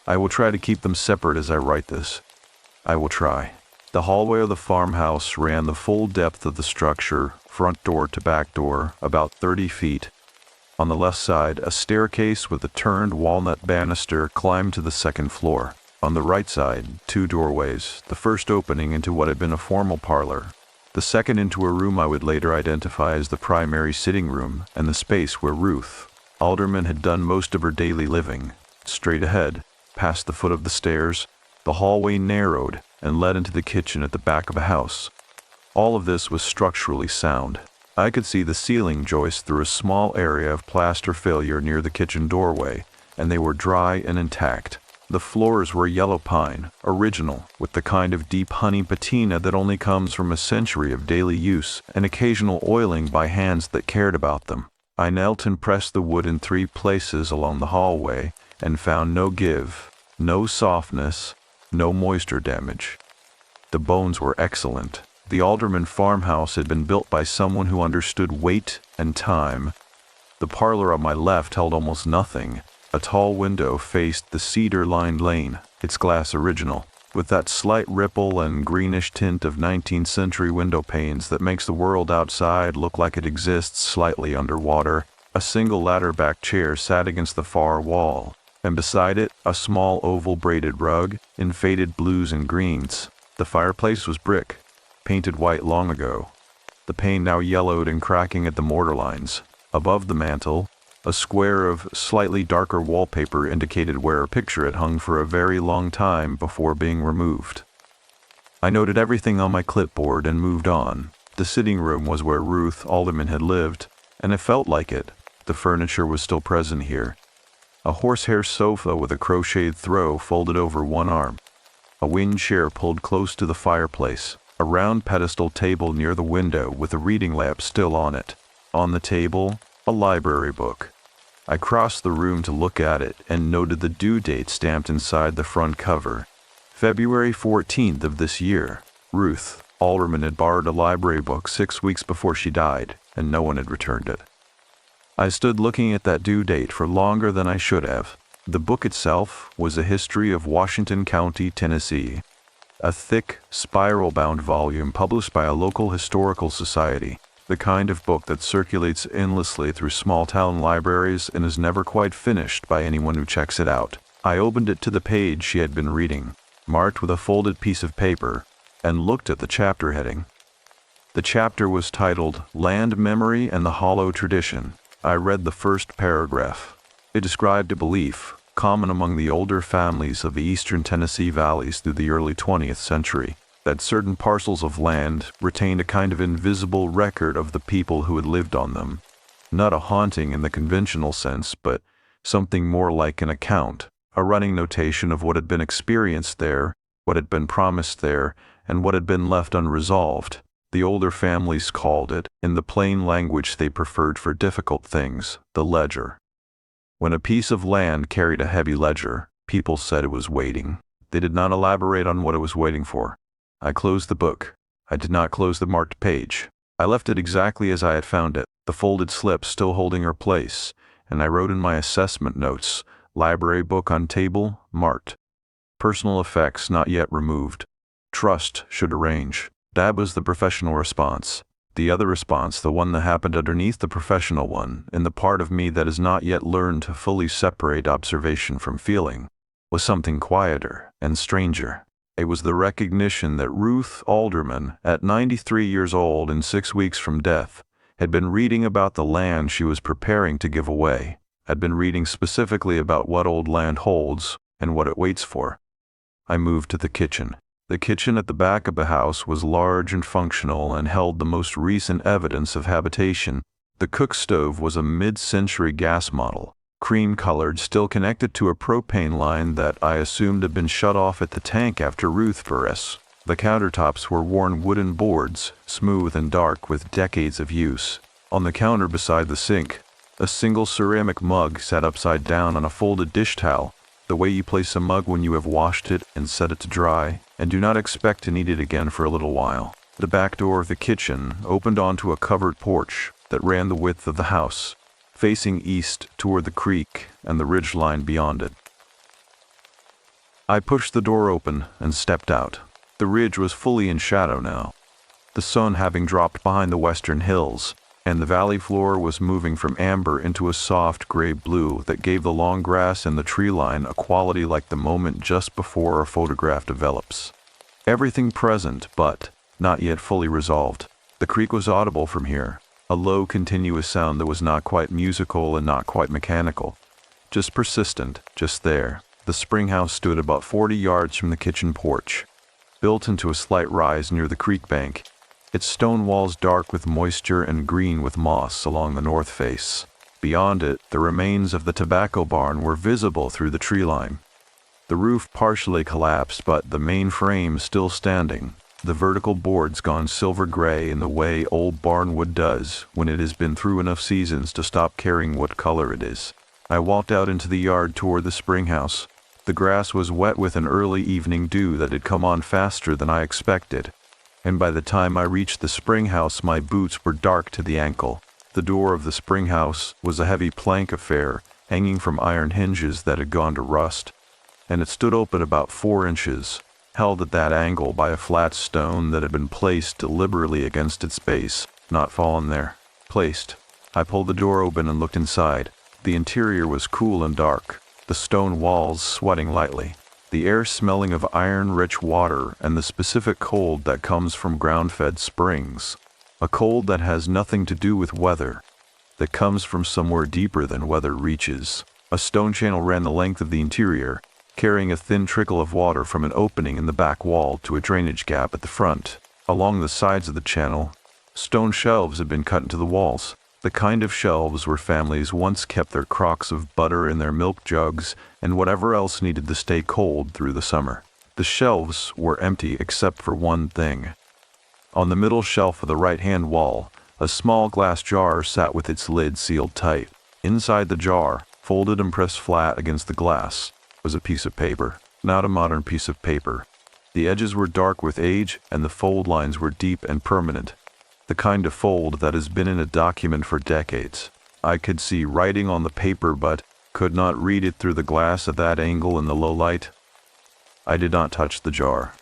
I will try to keep them separate as I write this. I will try. The hallway of the farmhouse ran the full depth of the structure, front door to back door, about 30 feet. On the left side, a staircase with a turned walnut banister climbed to the 2nd floor. On the right side, 2 doorways, the first opening into what had been a formal parlor, the second into a room I would later identify as the primary sitting room, and the space where Ruth, Alderman, had done most of her daily living. Straight ahead, past the foot of the stairs, the hallway narrowed and led into the kitchen at the back of a house. All of this was structurally sound. I could see the ceiling joists through a small area of plaster failure near the kitchen doorway, and they were dry and intact. The floors were yellow pine, original, with the kind of deep honey patina that only comes from a century of daily use and occasional oiling by hands that cared about them. I knelt and pressed the wood in 3 places along the hallway and found no give, no softness, no moisture damage. The bones were excellent. The Alderman farmhouse had been built by someone who understood weight and time. The parlor on my left held almost nothing. A tall window faced the cedar-lined lane, its glass original, with that slight ripple and greenish tint of 19th century window panes that makes the world outside look like it exists slightly underwater. A single ladder-backed chair sat against the far wall, and beside it, a small oval braided rug in faded blues and greens. The fireplace was brick, painted white long ago, the pane now yellowed and cracking at the mortar lines. Above the mantel, a square of slightly darker wallpaper indicated where a picture had hung for a very long time before being removed. I noted everything on my clipboard and moved on. The sitting room was where Ruth Alderman had lived, and it felt like it. The furniture was still present here. A horsehair sofa with a crocheted throw folded over one arm. A wing chair pulled close to the fireplace. A round pedestal table near the window with a reading lamp still on it. On the table, a library book. I crossed the room to look at it and noted the due date stamped inside the front cover. February 14th of this year. Ruth Alderman had borrowed a library book 6 weeks before she died, and no one had returned it. I stood looking at that due date for longer than I should have. The book itself was a history of Washington County, Tennessee, a thick, spiral-bound volume published by a local historical society, the kind of book that circulates endlessly through small-town libraries and is never quite finished by anyone who checks it out. I opened it to the page she had been reading, marked with a folded piece of paper, and looked at the chapter heading. The chapter was titled Land Memory and the Hollow Tradition. I read the first paragraph. It described a belief, common among the older families of the eastern Tennessee valleys through the early 20th century, that certain parcels of land retained a kind of invisible record of the people who had lived on them. Not a haunting in the conventional sense, but something more like an account, a running notation of what had been experienced there, what had been promised there, and what had been left unresolved. The older families called it, in the plain language they preferred for difficult things, the ledger. When a piece of land carried a heavy ledger, people said it was waiting. They did not elaborate on what it was waiting for. I closed the book. I did not close the marked page. I left it exactly as I had found it, the folded slip still holding her place, and I wrote in my assessment notes, library book on table, marked. Personal effects not yet removed. Trust should arrange. That was the professional response. The other response, the one that happened underneath the professional one, in the part of me that has not yet learned to fully separate observation from feeling, was something quieter and stranger. It was the recognition that Ruth Alderman, at 93 years old and 6 weeks from death, had been reading about the land she was preparing to give away, had been reading specifically about what old land holds and what it waits for. I moved to the kitchen. The kitchen at the back of the house was large and functional and held the most recent evidence of habitation. The cook stove was a mid-century gas model, cream-colored, still connected to a propane line that I assumed had been shut off at the tank after Ruth Buress. The countertops were worn wooden boards, smooth and dark with decades of use. On the counter beside the sink, a single ceramic mug sat upside down on a folded dish towel, the way you place a mug when you have washed it and set it to dry, and do not expect to need it again for a little while. The back door of the kitchen opened onto a covered porch that ran the width of the house, facing east toward the creek and the ridgeline beyond it. I pushed the door open and stepped out. The ridge was fully in shadow now, the sun having dropped behind the western hills, and the valley floor was moving from amber into a soft gray blue that gave the long grass and the tree line a quality like the moment just before a photograph develops. Everything present, but not yet fully resolved. The creek was audible from here, a low continuous sound that was not quite musical and not quite mechanical, just persistent, just there. The spring house stood about 40 yards from the kitchen porch, built into a slight rise near the creek bank, its stone walls dark with moisture and green with moss along the north face. Beyond it, the remains of the tobacco barn were visible through the tree line. The roof partially collapsed, but the main frame still standing, the vertical boards gone silver gray in the way old barnwood does when it has been through enough seasons to stop caring what color it is. I walked out into the yard toward the spring house. The grass was wet with an early evening dew that had come on faster than I expected, and by the time I reached the spring house my boots were dark to the ankle. The door of the spring house was a heavy plank affair hanging from iron hinges that had gone to rust, and it stood open about 4 inches, held at that angle by a flat stone that had been placed deliberately against its base, not fallen there. Placed. I pulled the door open and looked inside. The interior was cool and dark, the stone walls sweating lightly, the air smelling of iron-rich water and the specific cold that comes from ground-fed springs, a cold that has nothing to do with weather, that comes from somewhere deeper than weather reaches. A stone channel ran the length of the interior, carrying a thin trickle of water from an opening in the back wall to a drainage gap at the front. Along the sides of the channel, stone shelves had been cut into the walls, the kind of shelves where families once kept their crocks of butter and their milk jugs and whatever else needed to stay cold through the summer. The shelves were empty except for one thing. On the middle shelf of the right-hand wall, a small glass jar sat with its lid sealed tight. Inside the jar, folded and pressed flat against the glass, was a piece of paper. Not a modern piece of paper. The edges were dark with age and the fold lines were deep and permanent, the kind of fold that has been in a document for decades. I could see writing on the paper but could not read it through the glass at that angle in the low light. I did not touch the jar.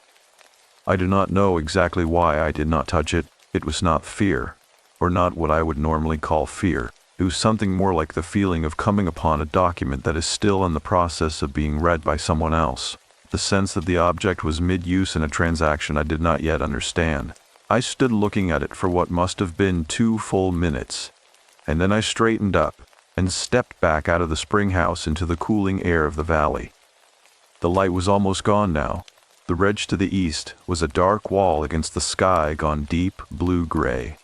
I do not know exactly why I did not touch it. It was not fear, or not what I would normally call fear. It was something more like the feeling of coming upon a document that is still in the process of being read by someone else. The sense that the object was mid-use in a transaction I did not yet understand. I stood looking at it for what must have been 2 full minutes, and then I straightened up, and stepped back out of the spring house into the cooling air of the valley. The light was almost gone now. The ridge to the east was a dark wall against the sky gone deep blue-gray,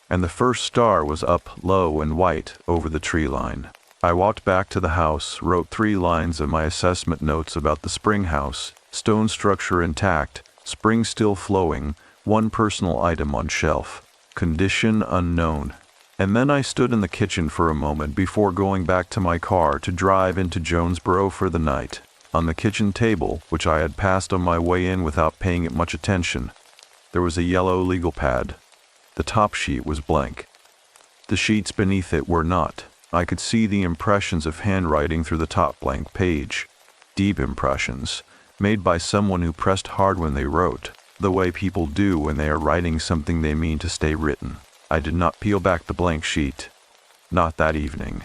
and the first star was up low and white over the tree line. I walked back to the house, wrote 3 lines of my assessment notes about the spring house, stone structure intact, spring still flowing, 1 personal item on shelf, condition unknown. And then I stood in the kitchen for a moment before going back to my car to drive into Jonesboro for the night. On the kitchen table, which I had passed on my way in without paying it much attention, there was a yellow legal pad. The top sheet was blank. The sheets beneath it were not. I could see the impressions of handwriting through the top blank page. Deep impressions, made by someone who pressed hard when they wrote, the way people do when they are writing something they mean to stay written. I did not peel back the blank sheet. Not that evening.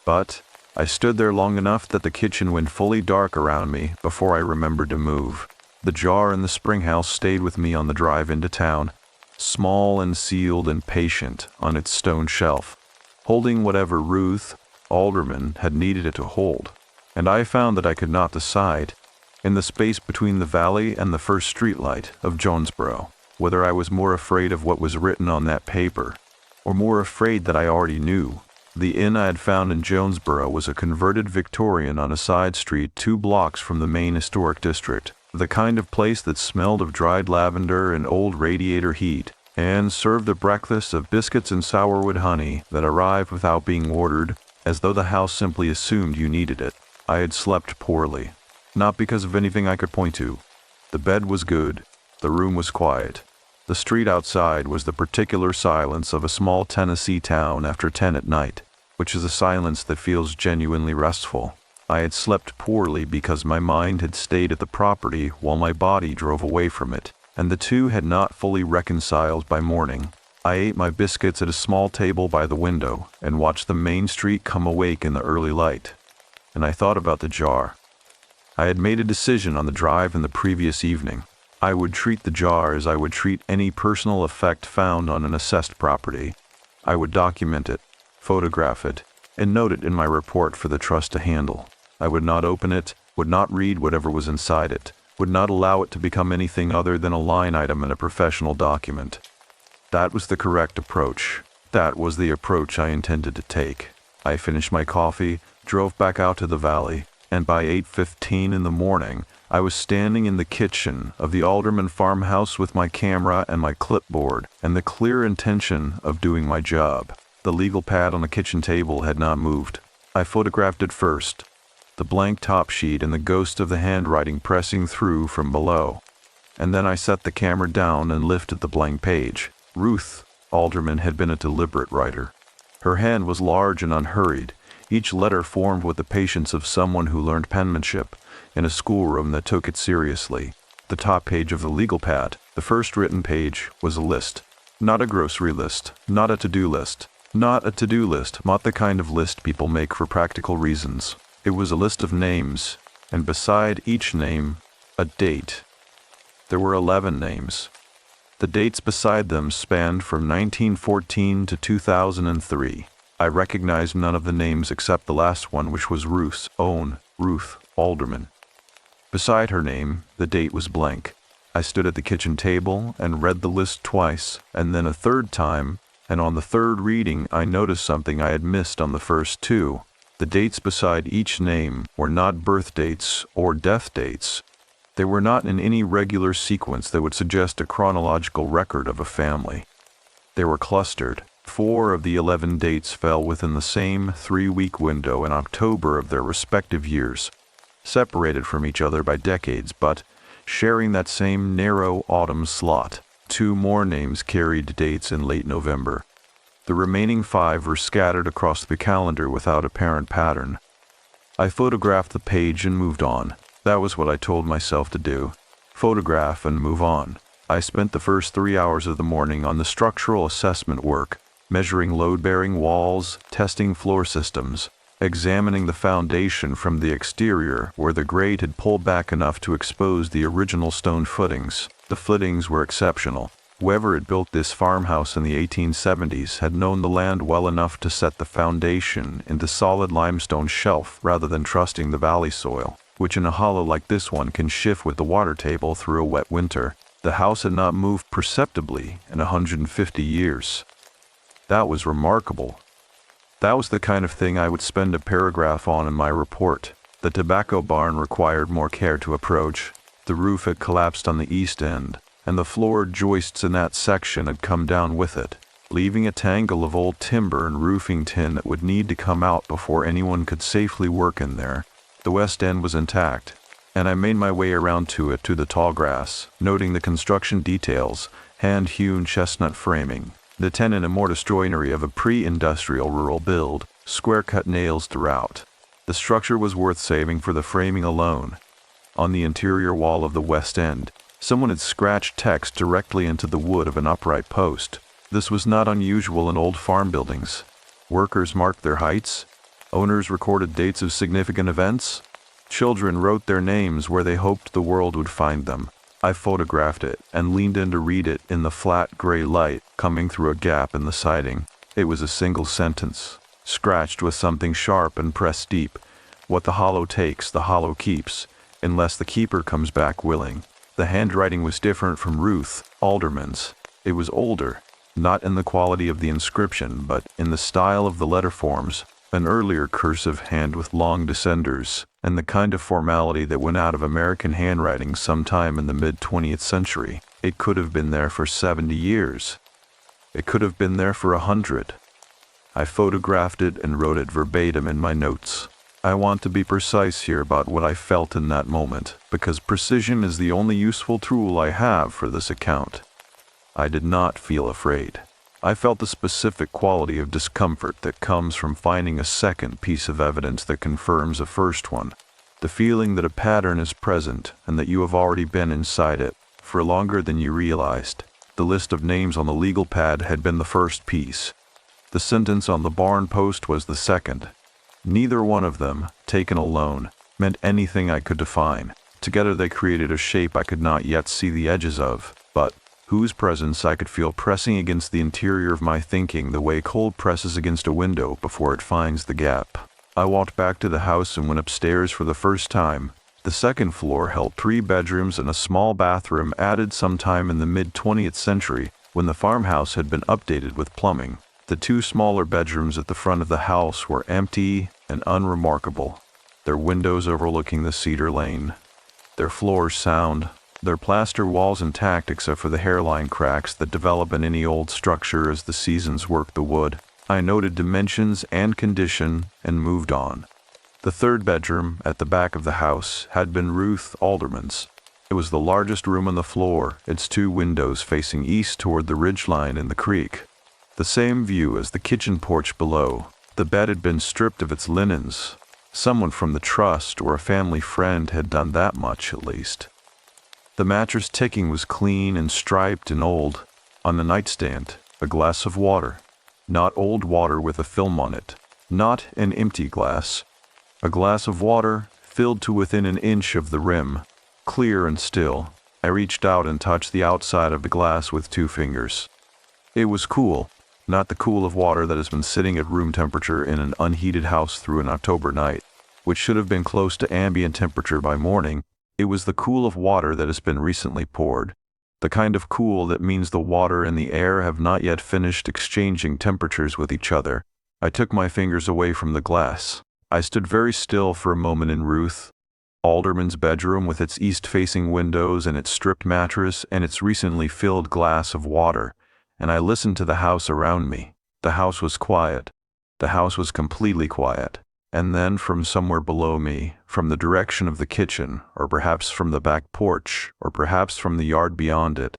But I stood there long enough that the kitchen went fully dark around me before I remembered to move. The jar in the spring house stayed with me on the drive into town, small and sealed and patient on its stone shelf, holding whatever Ruth, alderman, had needed it to hold. And I found that I could not decide, in the space between the valley and the first streetlight of Jonesboro, whether I was more afraid of what was written on that paper, or more afraid that I already knew. The inn I had found in Jonesboro was a converted Victorian on a side street 2 blocks from the main historic district, the kind of place that smelled of dried lavender and old radiator heat, and served a breakfast of biscuits and sourwood honey that arrived without being ordered, as though the house simply assumed you needed it. I had slept poorly, not because of anything I could point to. The bed was good, the room was quiet. The street outside was the particular silence of a small Tennessee town after 10 at night, which is a silence that feels genuinely restful. I had slept poorly because my mind had stayed at the property while my body drove away from it, and the two had not fully reconciled by morning. I ate my biscuits at a small table by the window and watched the main street come awake in the early light. And I thought about the jar. I had made a decision on the drive in the previous evening. I would treat the jar as I would treat any personal effect found on an assessed property. I would document it, photograph it, and note it in my report for the trust to handle. I would not open it, would not read whatever was inside it, would not allow it to become anything other than a line item in a professional document. That was the correct approach. That was the approach I intended to take. I finished my coffee, drove back out to the valley, and by 8:15 in the morning, I was standing in the kitchen of the Alderman farmhouse with my camera and my clipboard and the clear intention of doing my job. The legal pad on the kitchen table had not moved. I photographed it first, the blank top sheet and the ghost of the handwriting pressing through from below. And then I set the camera down and lifted the blank page. Ruth, alderman, had been a deliberate writer. Her hand was large and unhurried, each letter formed with the patience of someone who learned penmanship in a schoolroom that took it seriously. The top page of the legal pad, the first written page, was a list. Not a grocery list, not a to-do list, not the kind of list people make for practical reasons. It was a list of names, and beside each name, a date. There were 11 names. The dates beside them spanned from 1914 to 2003. I recognized none of the names except the last one, which was Ruth's own, Ruth Alderman. Beside her name, the date was blank. I stood at the kitchen table and read the list twice, and then a third time, and on the third reading I noticed something I had missed on the first 2. The dates beside each name were not birth dates or death dates. They were not in any regular sequence that would suggest a chronological record of a family. They were clustered. 4 of the 11 dates fell within the same 3-week window in October of their respective years, separated from each other by decades, but sharing that same narrow autumn slot. 2 more names carried dates in late November. The remaining 5 were scattered across the calendar without apparent pattern. I photographed the page and moved on. That was what I told myself to do. Photograph and move on. I spent the first 3 hours of the morning on the structural assessment work, measuring load-bearing walls, testing floor systems, examining the foundation from the exterior where the grade had pulled back enough to expose the original stone footings. The footings were exceptional, Whoever had built this farmhouse in the 1870s had known the land well enough to set the foundation into solid limestone shelf rather than trusting the valley soil, which in a hollow like this one can shift with the water table through a wet winter. The house had not moved perceptibly in 150 years. That was remarkable. That was the kind of thing I would spend a paragraph on in my report. The tobacco barn required more care to approach. The roof had collapsed on the east end, and the floor joists in that section had come down with it, leaving a tangle of old timber and roofing tin that would need to come out before anyone could safely work in there. The west end was intact, and I made my way around to it to the tall grass, noting the construction details, hand-hewn chestnut framing, the tenon and mortise joinery of a pre-industrial rural build, square-cut nails throughout. The structure was worth saving for the framing alone. On the interior wall of the west end, someone had scratched text directly into the wood of an upright post. This was not unusual in old farm buildings. Workers marked their heights. Owners recorded dates of significant events. Children wrote their names where they hoped the world would find them. I photographed it and leaned in to read it in the flat gray light coming through a gap in the siding. It was a single sentence, scratched with something sharp and pressed deep. What the hollow takes, the hollow keeps, unless the keeper comes back willing. The handwriting was different from Ruth Alderman's. It was older, not in the quality of the inscription, but in the style of the letter forms, an earlier cursive hand with long descenders, and the kind of formality that went out of American handwriting sometime in the mid-20th century. It could have been there for 70 years. It could have been there for 100. I photographed it and wrote it verbatim in my notes. I want to be precise here about what I felt in that moment, because precision is the only useful tool I have for this account. I did not feel afraid. I felt the specific quality of discomfort that comes from finding a second piece of evidence that confirms a first one. The feeling that a pattern is present and that you have already been inside it for longer than you realized. The list of names on the legal pad had been the first piece. The sentence on the barn post was the second. Neither one of them, taken alone, meant anything I could define. Together they created a shape I could not yet see the edges of, but whose presence I could feel pressing against the interior of my thinking the way cold presses against a window before it finds the gap. I walked back to the house and went upstairs for the first time. The second floor held 3 bedrooms and a small bathroom added sometime in the mid-20th century when the farmhouse had been updated with plumbing. The 2 smaller bedrooms at the front of the house were empty and unremarkable, their windows overlooking the cedar lane, their floors sound, their plaster walls intact except for the hairline cracks that develop in any old structure as the seasons work the wood. I noted dimensions and condition and moved on. The 3rd bedroom at the back of the house had been Ruth Alderman's. It was the largest room on the floor, its 2 windows facing east toward the ridgeline in the creek. The same view as the kitchen porch below. The bed had been stripped of its linens. Someone from the trust or a family friend had done that much at least. The mattress ticking was clean and striped and old. On the nightstand, a glass of water. Not old water with a film on it. Not an empty glass. A glass of water filled to within an inch of the rim. Clear and still. I reached out and touched the outside of the glass with 2 fingers. It was cool. Not the cool of water that has been sitting at room temperature in an unheated house through an October night, which should have been close to ambient temperature by morning. It was the cool of water that has been recently poured, the kind of cool that means the water and the air have not yet finished exchanging temperatures with each other. I took my fingers away from the glass. I stood very still for a moment in Ruth Alderman's bedroom with its east-facing windows and its stripped mattress and its recently filled glass of water, and I listened to the house around me. The house was quiet. The house was completely quiet. And then from somewhere below me, from the direction of the kitchen, or perhaps from the back porch, or perhaps from the yard beyond it,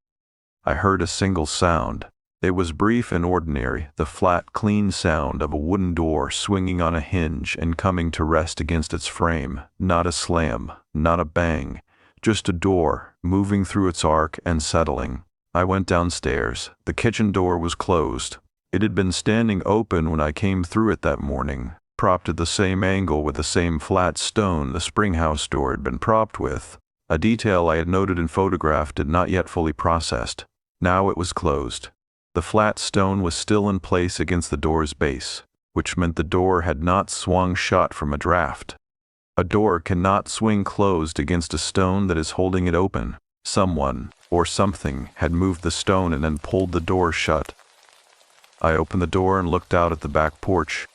I heard a single sound. It was brief and ordinary, the flat, clean sound of a wooden door swinging on a hinge and coming to rest against its frame. Not a slam, not a bang, just a door, moving through its arc and settling. I went downstairs. The kitchen door was closed. It had been standing open when I came through it that morning, propped at the same angle with the same flat stone the springhouse door had been propped with, a detail I had noted and photographed and not yet fully processed. Now it was closed. The flat stone was still in place against the door's base, which meant the door had not swung shut from a draft. A door cannot swing closed against a stone that is holding it open. Someone, or something, had moved the stone and then pulled the door shut. I opened the door and looked out at the back porch.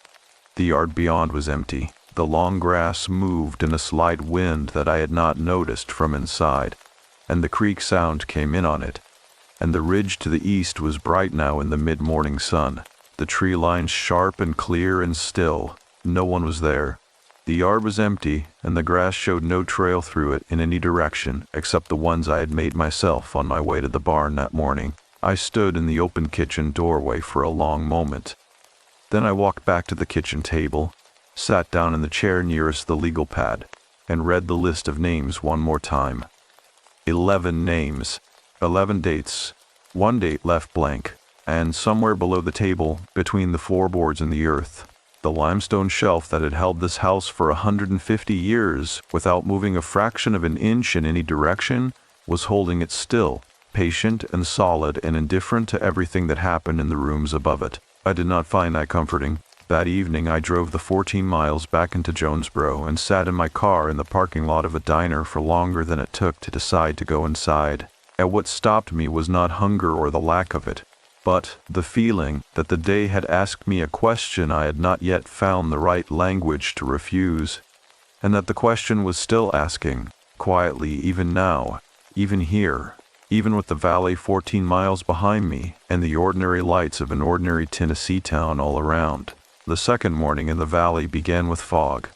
The yard beyond was empty. The long grass moved in a slight wind that I had not noticed from inside, and the creek sound came in on it, and the ridge to the east was bright now in the mid-morning sun, the tree lines sharp and clear and still. No one was there. The yard was empty, and the grass showed no trail through it in any direction except the ones I had made myself on my way to the barn that morning. I stood in the open kitchen doorway for a long moment. Then I walked back to the kitchen table, sat down in the chair nearest the legal pad, and read the list of names one more time. 11 names, 11 dates, 1 date left blank, and somewhere below the table, between the floorboards and the earth, the limestone shelf that had held this house for 150 years without moving a fraction of an inch in any direction was holding it still, patient and solid and indifferent to everything that happened in the rooms above it. I did not find that comforting. That evening I drove the 14 miles back into Jonesboro and sat in my car in the parking lot of a diner for longer than it took to decide to go inside. And what stopped me was not hunger or the lack of it, but the feeling that the day had asked me a question I had not yet found the right language to refuse, and that the question was still asking, quietly even now, even here, even with the valley 14 miles behind me and the ordinary lights of an ordinary Tennessee town all around. The second morning in the valley began with fog,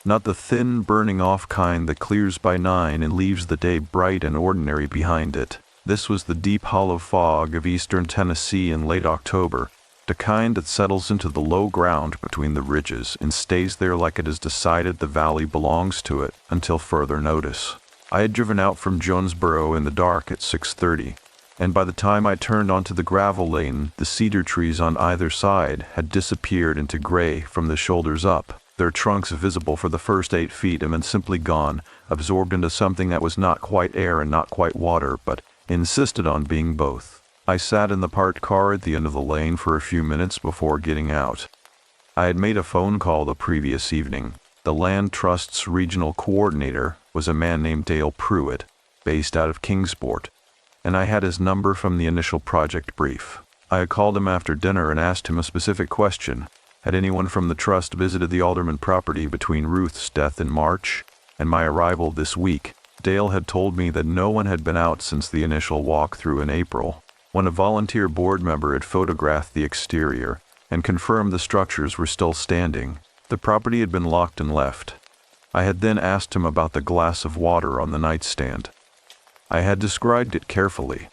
not the thin burning off kind that clears by 9 and leaves the day bright and ordinary behind it. This was the deep hollow fog of eastern Tennessee in late October, the kind that settles into the low ground between the ridges and stays there like it has decided the valley belongs to it until further notice. I had driven out from Jonesboro in the dark at 6:30, and by the time I turned onto the gravel lane, the cedar trees on either side had disappeared into gray from the shoulders up, their trunks visible for the first 8 feet and then simply gone, absorbed into something that was not quite air and not quite water, but insisted on being both. I sat in the parked car at the end of the lane for a few minutes before getting out. I had made a phone call the previous evening. The Land Trust's regional coordinator was a man named Dale Pruitt, based out of Kingsport, and I had his number from the initial project brief. I had called him after dinner and asked him a specific question. Had anyone from the trust visited the Alderman property between Ruth's death in March and my arrival this week? Dale had told me that no one had been out since the initial walkthrough in April, when a volunteer board member had photographed the exterior and confirmed the structures were still standing. The property had been locked and left. I had then asked him about the glass of water on the nightstand. I had described it carefully.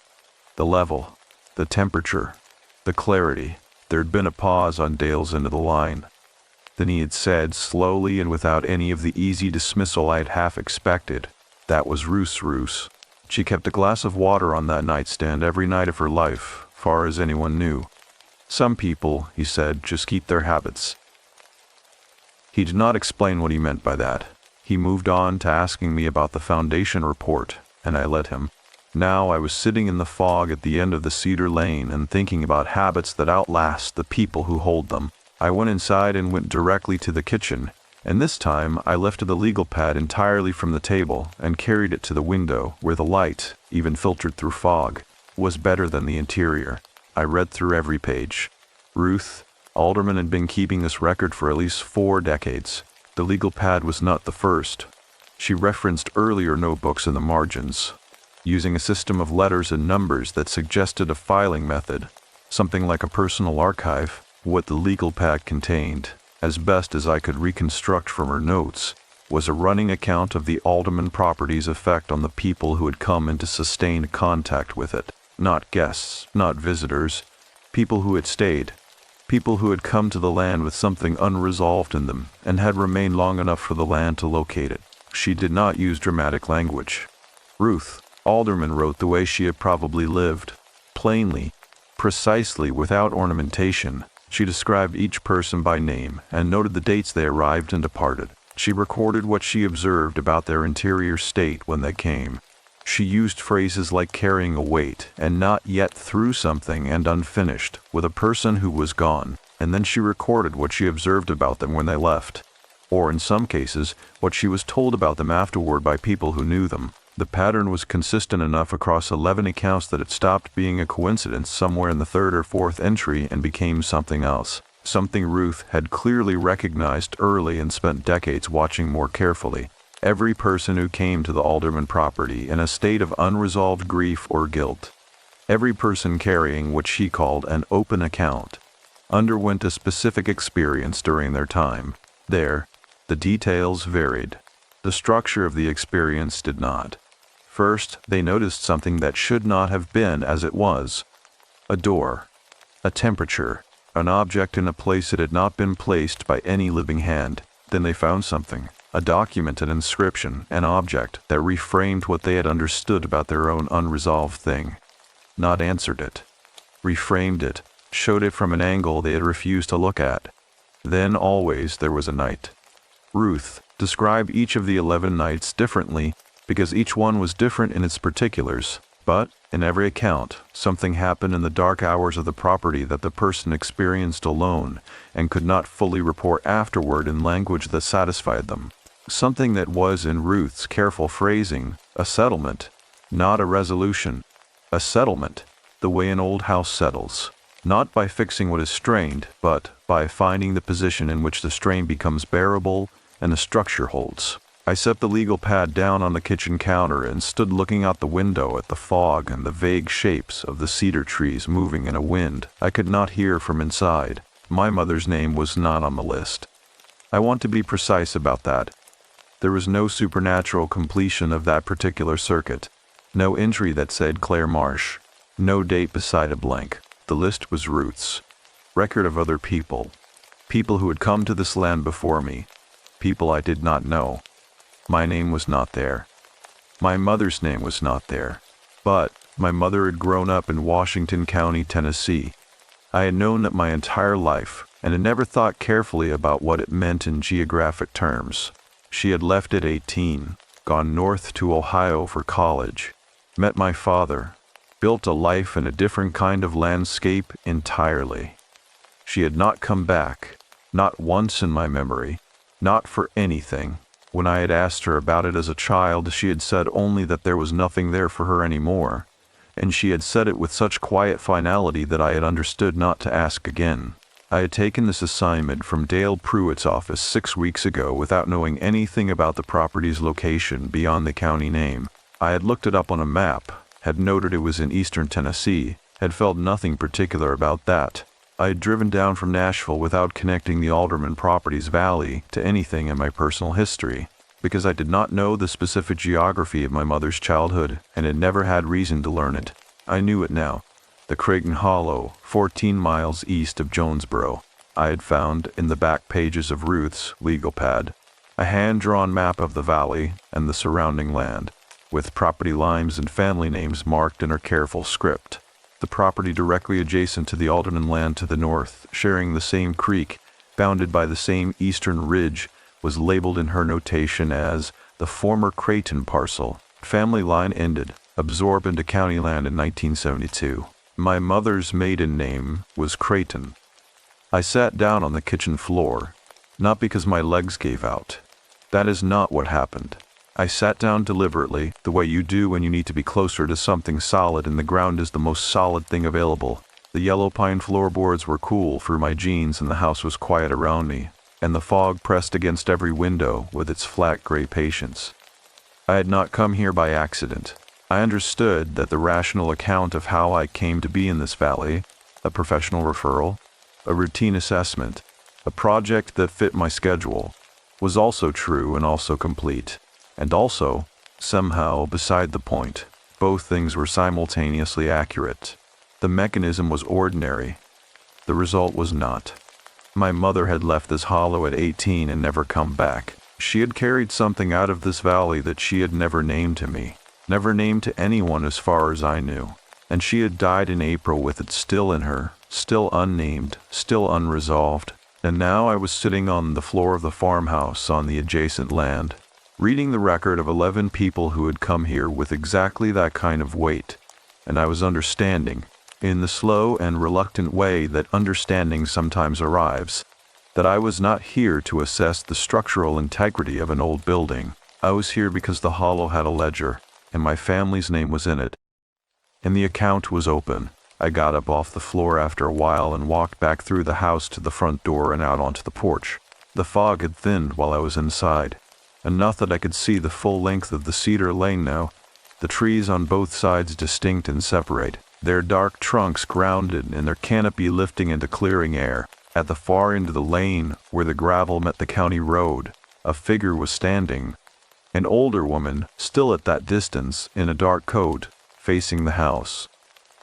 The level, the temperature, the clarity. There had been a pause on Dale's end of the line. Then he had said, slowly and without any of the easy dismissal I had half expected, "That was Ruth's. She kept a glass of water on that nightstand every night of her life, far as anyone knew. Some people," he said, "just keep their habits." He did not explain what he meant by that. He moved on to asking me about the foundation report, and I let him. Now I was sitting in the fog at the end of the cedar lane and thinking about habits that outlast the people who hold them. I went inside and went directly to the kitchen, and this time I lifted the legal pad entirely from the table and carried it to the window where the light, even filtered through fog, was better than the interior. I read through every page. Ruth, Alderman, had been keeping this record for at least 4 decades. The legal pad was not the first. She referenced earlier notebooks in the margins, using a system of letters and numbers that suggested a filing method, something like a personal archive. What the legal pad contained, as best as I could reconstruct from her notes, was a running account of the Alderman property's effect on the people who had come into sustained contact with it. Not guests, not visitors, people who had stayed. People who had come to the land with something unresolved in them and had remained long enough for the land to locate it. She did not use dramatic language. Ruth, Alderman, wrote the way she had probably lived, plainly, precisely, without ornamentation. She described each person by name and noted the dates they arrived and departed. She recorded what she observed about their interior state when they came. She used phrases like carrying a weight and not yet through something and unfinished with a person who was gone, and then she recorded what she observed about them when they left. Or in some cases, what she was told about them afterward by people who knew them. The pattern was consistent enough across 11 accounts that it stopped being a coincidence somewhere in the third or fourth entry and became something else. Something Ruth had clearly recognized early and spent decades watching more carefully. Every person who came to the Alderman property in a state of unresolved grief or guilt, every person carrying what she called an open account, underwent a specific experience during their time there. The details varied. The structure of the experience did not. First, they noticed something that should not have been as it was. A door, a temperature, an object in a place it had not been placed by any living hand. Then they found something, a document, an inscription, an object that reframed what they had understood about their own unresolved thing. Not answered it. Reframed it, showed it from an angle they had refused to look at. Then always there was a night. Ruth described each of the 11 nights differently because each one was different in its particulars, but in every account, something happened in the dark hours of the property that the person experienced alone and could not fully report afterward in language that satisfied them. Something that was, in Ruth's careful phrasing, a settlement, not a resolution. A settlement, the way an old house settles, not by fixing what is strained, but by finding the position in which the strain becomes bearable and the structure holds. I set the legal pad down on the kitchen counter and stood looking out the window at the fog and the vague shapes of the cedar trees moving in a wind I could not hear from inside. My mother's name was not on the list. I want to be precise about that. There was no supernatural completion of that particular circuit. No entry that said Claire Marsh. No date beside a blank. The list was Ruth's. Record of other people. People who had come to this land before me. People I did not know. My name was not there. My mother's name was not there. But my mother had grown up in Washington County, Tennessee. I had known that my entire life, and had never thought carefully about what it meant in geographic terms. She had left at 18, gone north to Ohio for college, met my father, built a life in a different kind of landscape entirely. She had not come back, not once in my memory, not for anything. When I had asked her about it as a child, she had said only that there was nothing there for her anymore, and she had said it with such quiet finality that I had understood not to ask again. I had taken this assignment from Dale Pruitt's office 6 weeks ago without knowing anything about the property's location beyond the county name. I had looked it up on a map, had noted it was in eastern Tennessee, had felt nothing particular about that. I had driven down from Nashville without connecting the Alderman property's valley to anything in my personal history, because I did not know the specific geography of my mother's childhood and had never had reason to learn it. I knew it now. The Creighton Hollow, 14 miles east of Jonesboro. I had found, in the back pages of Ruth's legal pad, a hand-drawn map of the valley and the surrounding land, with property lines and family names marked in her careful script. The property directly adjacent to the Alderman land to the north, sharing the same creek, bounded by the same eastern ridge, was labeled in her notation as the former Creighton parcel. Family line ended, absorbed into county land in 1972. My mother's maiden name was Creighton. I sat down on the kitchen floor, not because my legs gave out. That is not what happened. I sat down deliberately, the way you do when you need to be closer to something solid and the ground is the most solid thing available. The yellow pine floorboards were cool through my jeans and the house was quiet around me, and the fog pressed against every window with its flat gray patience. I had not come here by accident. I understood that the rational account of how I came to be in this valley, a professional referral, a routine assessment, a project that fit my schedule, was also true and also complete. And also, somehow, beside the point, both things were simultaneously accurate. The mechanism was ordinary. The result was not. My mother had left this hollow at 18 and never come back. She had carried something out of this valley that she had never named to me, never named to anyone as far as I knew. And she had died in April with it still in her, still unnamed, still unresolved. And now I was sitting on the floor of the farmhouse on the adjacent land, reading the record of 11 people who had come here with exactly that kind of weight, and I was understanding, in the slow and reluctant way that understanding sometimes arrives, that I was not here to assess the structural integrity of an old building. I was here because the hollow had a ledger, and my family's name was in it, and the account was open. I got up off the floor after a while and walked back through the house to the front door and out onto the porch. The fog had thinned while I was inside, enough that I could see the full length of the cedar lane now, the trees on both sides distinct and separate, their dark trunks grounded and their canopy lifting into clearing air. At the far end of the lane, where the gravel met the county road, a figure was standing, an older woman, still at that distance, in a dark coat, facing the house,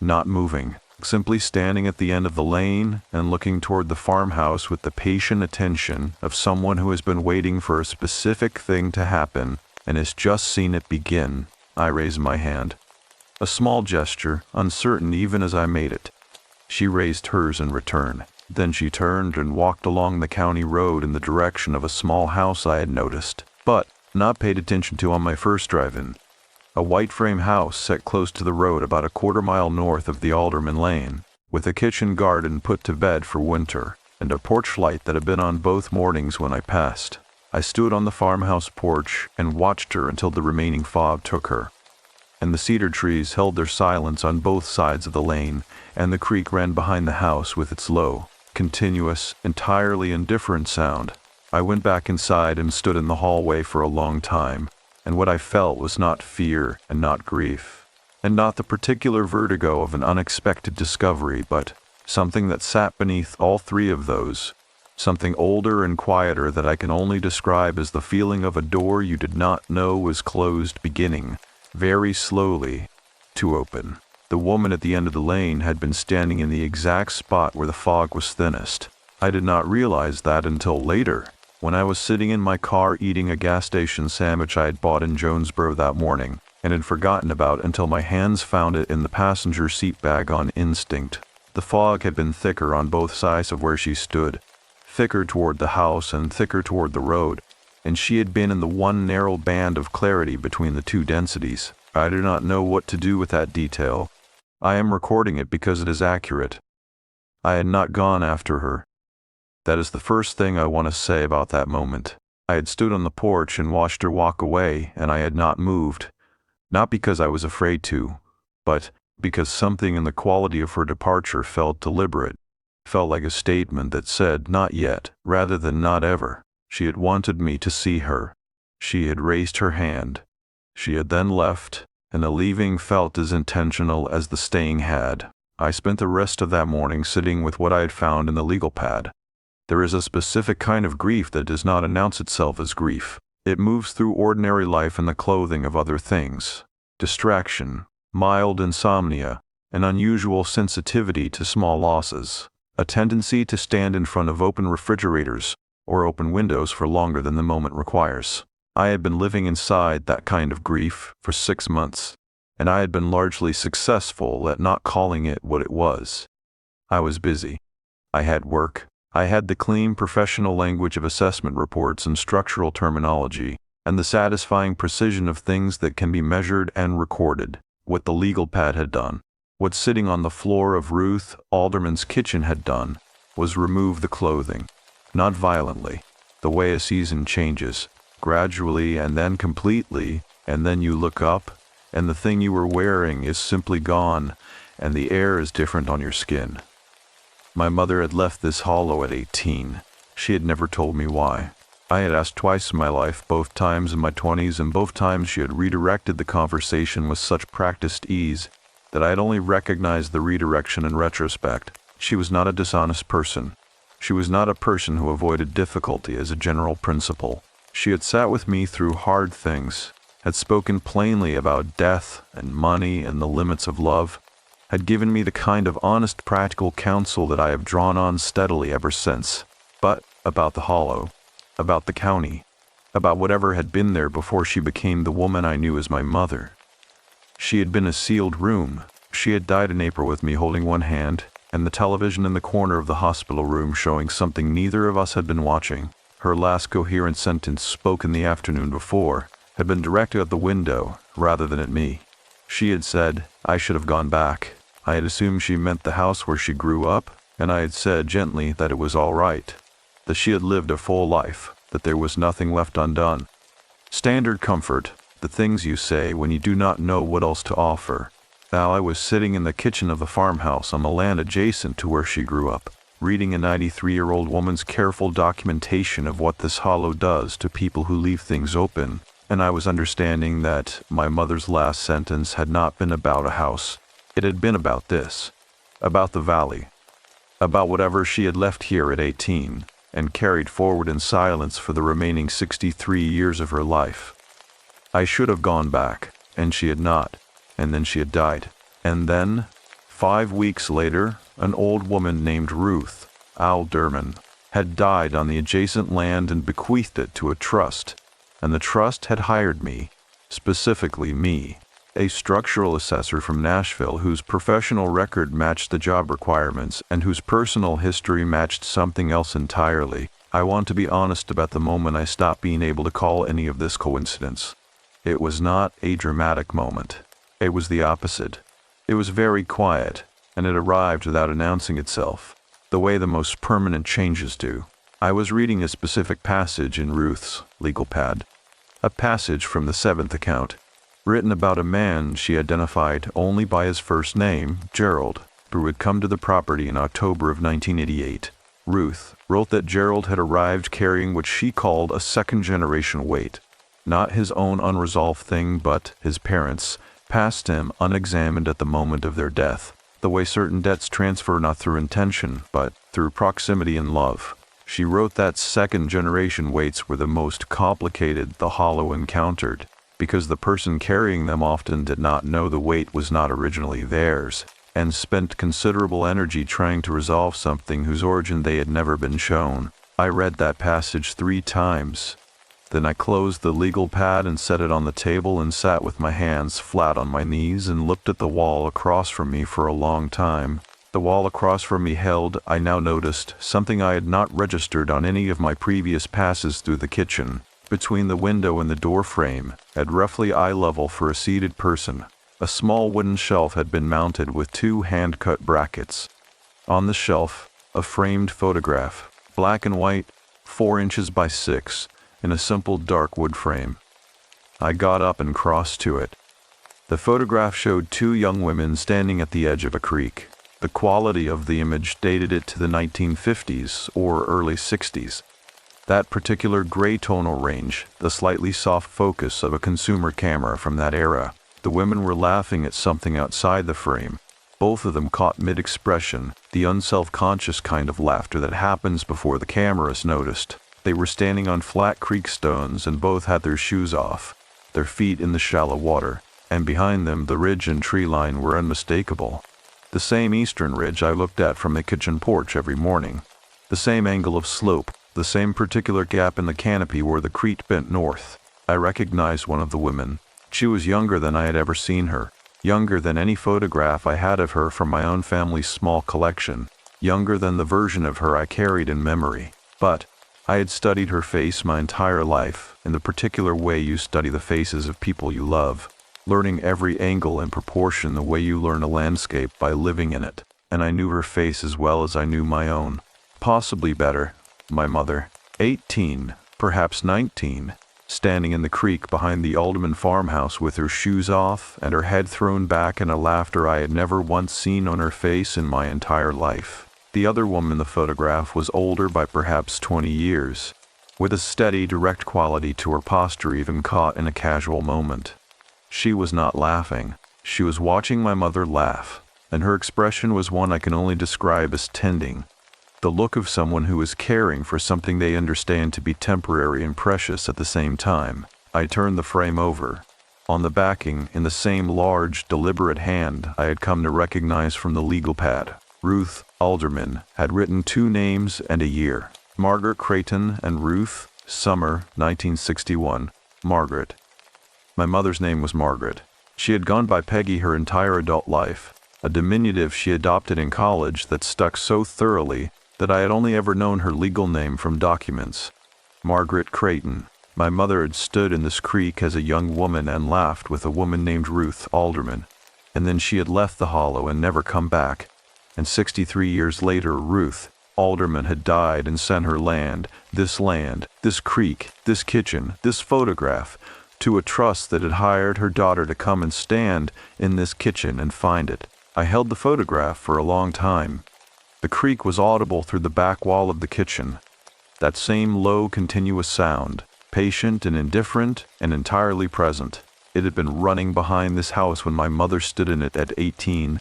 not moving, simply standing at the end of the lane and looking toward the farmhouse with the patient attention of someone who has been waiting for a specific thing to happen and has just seen it begin. I raised my hand. A small gesture, uncertain even as I made it. She raised hers in return. Then she turned and walked along the county road in the direction of a small house I had noticed, but not paid attention to on my first drive-in. A white frame house set close to the road about a quarter-mile north of the Alderman Lane, with a kitchen garden put to bed for winter, and a porch light that had been on both mornings when I passed. I stood on the farmhouse porch and watched her until the remaining fog took her, and the cedar trees held their silence on both sides of the lane, and the creek ran behind the house with its low, continuous, entirely indifferent sound. I went back inside and stood in the hallway for a long time, and what I felt was not fear and not grief, and not the particular vertigo of an unexpected discovery, but something that sat beneath all three of those, something older and quieter that I can only describe as the feeling of a door you did not know was closed beginning, very slowly, to open. The woman at the end of the lane had been standing in the exact spot where the fog was thinnest. I did not realize that until later, when I was sitting in my car eating a gas station sandwich I had bought in Jonesboro that morning, and had forgotten about until my hands found it in the passenger seat bag on instinct. The fog had been thicker on both sides of where she stood, thicker toward the house and thicker toward the road, and she had been in the one narrow band of clarity between the two densities. I do not know what to do with that detail. I am recording it because it is accurate. I had not gone after her. That is the first thing I want to say about that moment. I had stood on the porch and watched her walk away, and I had not moved, not because I was afraid to, but because something in the quality of her departure felt deliberate, felt like a statement that said not yet, rather than not ever. She had wanted me to see her. She had raised her hand. She had then left, and the leaving felt as intentional as the staying had. I spent the rest of that morning sitting with what I had found in the legal pad. There is a specific kind of grief that does not announce itself as grief. It moves through ordinary life in the clothing of other things. Distraction, mild insomnia, an unusual sensitivity to small losses, a tendency to stand in front of open refrigerators or open windows for longer than the moment requires. I had been living inside that kind of grief for 6 months, and I had been largely successful at not calling it what it was. I was busy. I had work. I had the clean professional language of assessment reports and structural terminology, and the satisfying precision of things that can be measured and recorded. What the legal pad had done, what sitting on the floor of Ruth Alderman's kitchen had done, was remove the clothing, not violently, the way a season changes, gradually and then completely, and then you look up, and the thing you were wearing is simply gone, and the air is different on your skin. My mother had left this hollow at 18. She had never told me why. I had asked twice in my life, both times in my 20s, and both times she had redirected the conversation with such practiced ease that I had only recognized the redirection in retrospect. She was not a dishonest person. She was not a person who avoided difficulty as a general principle. She had sat with me through hard things, had spoken plainly about death and money and the limits of love, had given me the kind of honest practical counsel that I have drawn on steadily ever since. But about the hollow, about the county, about whatever had been there before she became the woman I knew as my mother. She had been a sealed room. She had died in April with me holding one hand, and the television in the corner of the hospital room showing something neither of us had been watching. her last coherent sentence spoken the afternoon before, had been directed at the window rather than at me. She had said I should have gone back. I had assumed she meant the house where she grew up, and I had said gently that it was all right, that she had lived a full life, that there was nothing left undone. Standard comfort, the things you say when you do not know what else to offer. Now I was sitting in the kitchen of the farmhouse on the land adjacent to where she grew up, reading a 93-year-old woman's careful documentation of what this hollow does to people who leave things open, and I was understanding that my mother's last sentence had not been about a house. It had been about this, about the valley, about whatever she had left here at 18 and carried forward in silence for the remaining 63 years of her life. I should have gone back, and she had not, and then she had died. And then, 5 weeks later, an old woman named Ruth Alderman had died on the adjacent land and bequeathed it to a trust, and the trust had hired me, specifically me, a structural assessor from Nashville whose professional record matched the job requirements and whose personal history matched something else entirely. I want to be honest about the moment I stopped being able to call any of this coincidence. It was not a dramatic moment. It was the opposite. It was very quiet, and it arrived without announcing itself, the way the most permanent changes do. I was reading a specific passage in Ruth's legal pad, a passage from the 7th account, written about a man she identified only by his first name, Gerald, who had come to the property in October of 1988. Ruth wrote that Gerald had arrived carrying what she called a second-generation weight, not his own unresolved thing, but his parents' passed him unexamined at the moment of their death, the way certain debts transfer not through intention, but through proximity and love. She wrote that second-generation weights were the most complicated the hollow encountered, because the person carrying them often did not know the weight was not originally theirs, and spent considerable energy trying to resolve something whose origin they had never been shown. I read that passage 3 times. Then I closed the legal pad and set it on the table and sat with my hands flat on my knees and looked at the wall across from me for a long time. The wall across from me held, I now noticed, something I had not registered on any of my previous passes through the kitchen. Between the window and the door frame, at roughly eye level for a seated person, a small wooden shelf had been mounted with 2 hand-cut brackets. On the shelf, a framed photograph, black and white, 4 inches by 6, in a simple dark wood frame. I got up and crossed to it. The photograph showed 2 young women standing at the edge of a creek. The quality of the image dated it to the 1950s or early 60s. That particular gray tonal range, the slightly soft focus of a consumer camera from that era. The women were laughing at something outside the frame. Both of them caught mid-expression, the unself-conscious kind of laughter that happens before the camera is noticed. They were standing on flat creek stones and both had their shoes off, their feet in the shallow water, and behind them the ridge and tree line were unmistakable. The same eastern ridge I looked at from the kitchen porch every morning. The same angle of slope, the same particular gap in the canopy where the creek bent north. I recognized one of the women. She was younger than I had ever seen her, younger than any photograph I had of her from my own family's small collection, younger than the version of her I carried in memory. But I had studied her face my entire life, in the particular way you study the faces of people you love, learning every angle and proportion the way you learn a landscape by living in it, and I knew her face as well as I knew my own. Possibly better. My mother, 18, perhaps 19, standing in the creek behind the Alderman farmhouse with her shoes off and her head thrown back in a laughter I had never once seen on her face in my entire life. The other woman in the photograph was older by perhaps 20 years, with a steady, direct quality to her posture even caught in a casual moment. She was not laughing. She was watching my mother laugh, and her expression was one I can only describe as tending. The look of someone who is caring for something they understand to be temporary and precious at the same time. I turned the frame over. On the backing, in the same large, deliberate hand I had come to recognize from the legal pad, Ruth Alderman had written 2 names and a year. Margaret Creighton and Ruth, summer 1961. Margaret. My mother's name was Margaret. She had gone by Peggy her entire adult life, a diminutive she adopted in college that stuck so thoroughly that I had only ever known her legal name from documents. Margaret Creighton. My mother had stood in this creek as a young woman and laughed with a woman named Ruth Alderman, and then she had left the hollow and never come back, and 63 years later Ruth Alderman had died and sent her land, this creek, this kitchen, this photograph, to a trust that had hired her daughter to come and stand in this kitchen and find it. I held the photograph for a long time. The creek was audible through the back wall of the kitchen. That same low, continuous sound, patient and indifferent and entirely present. It had been running behind this house when my mother stood in it at 18.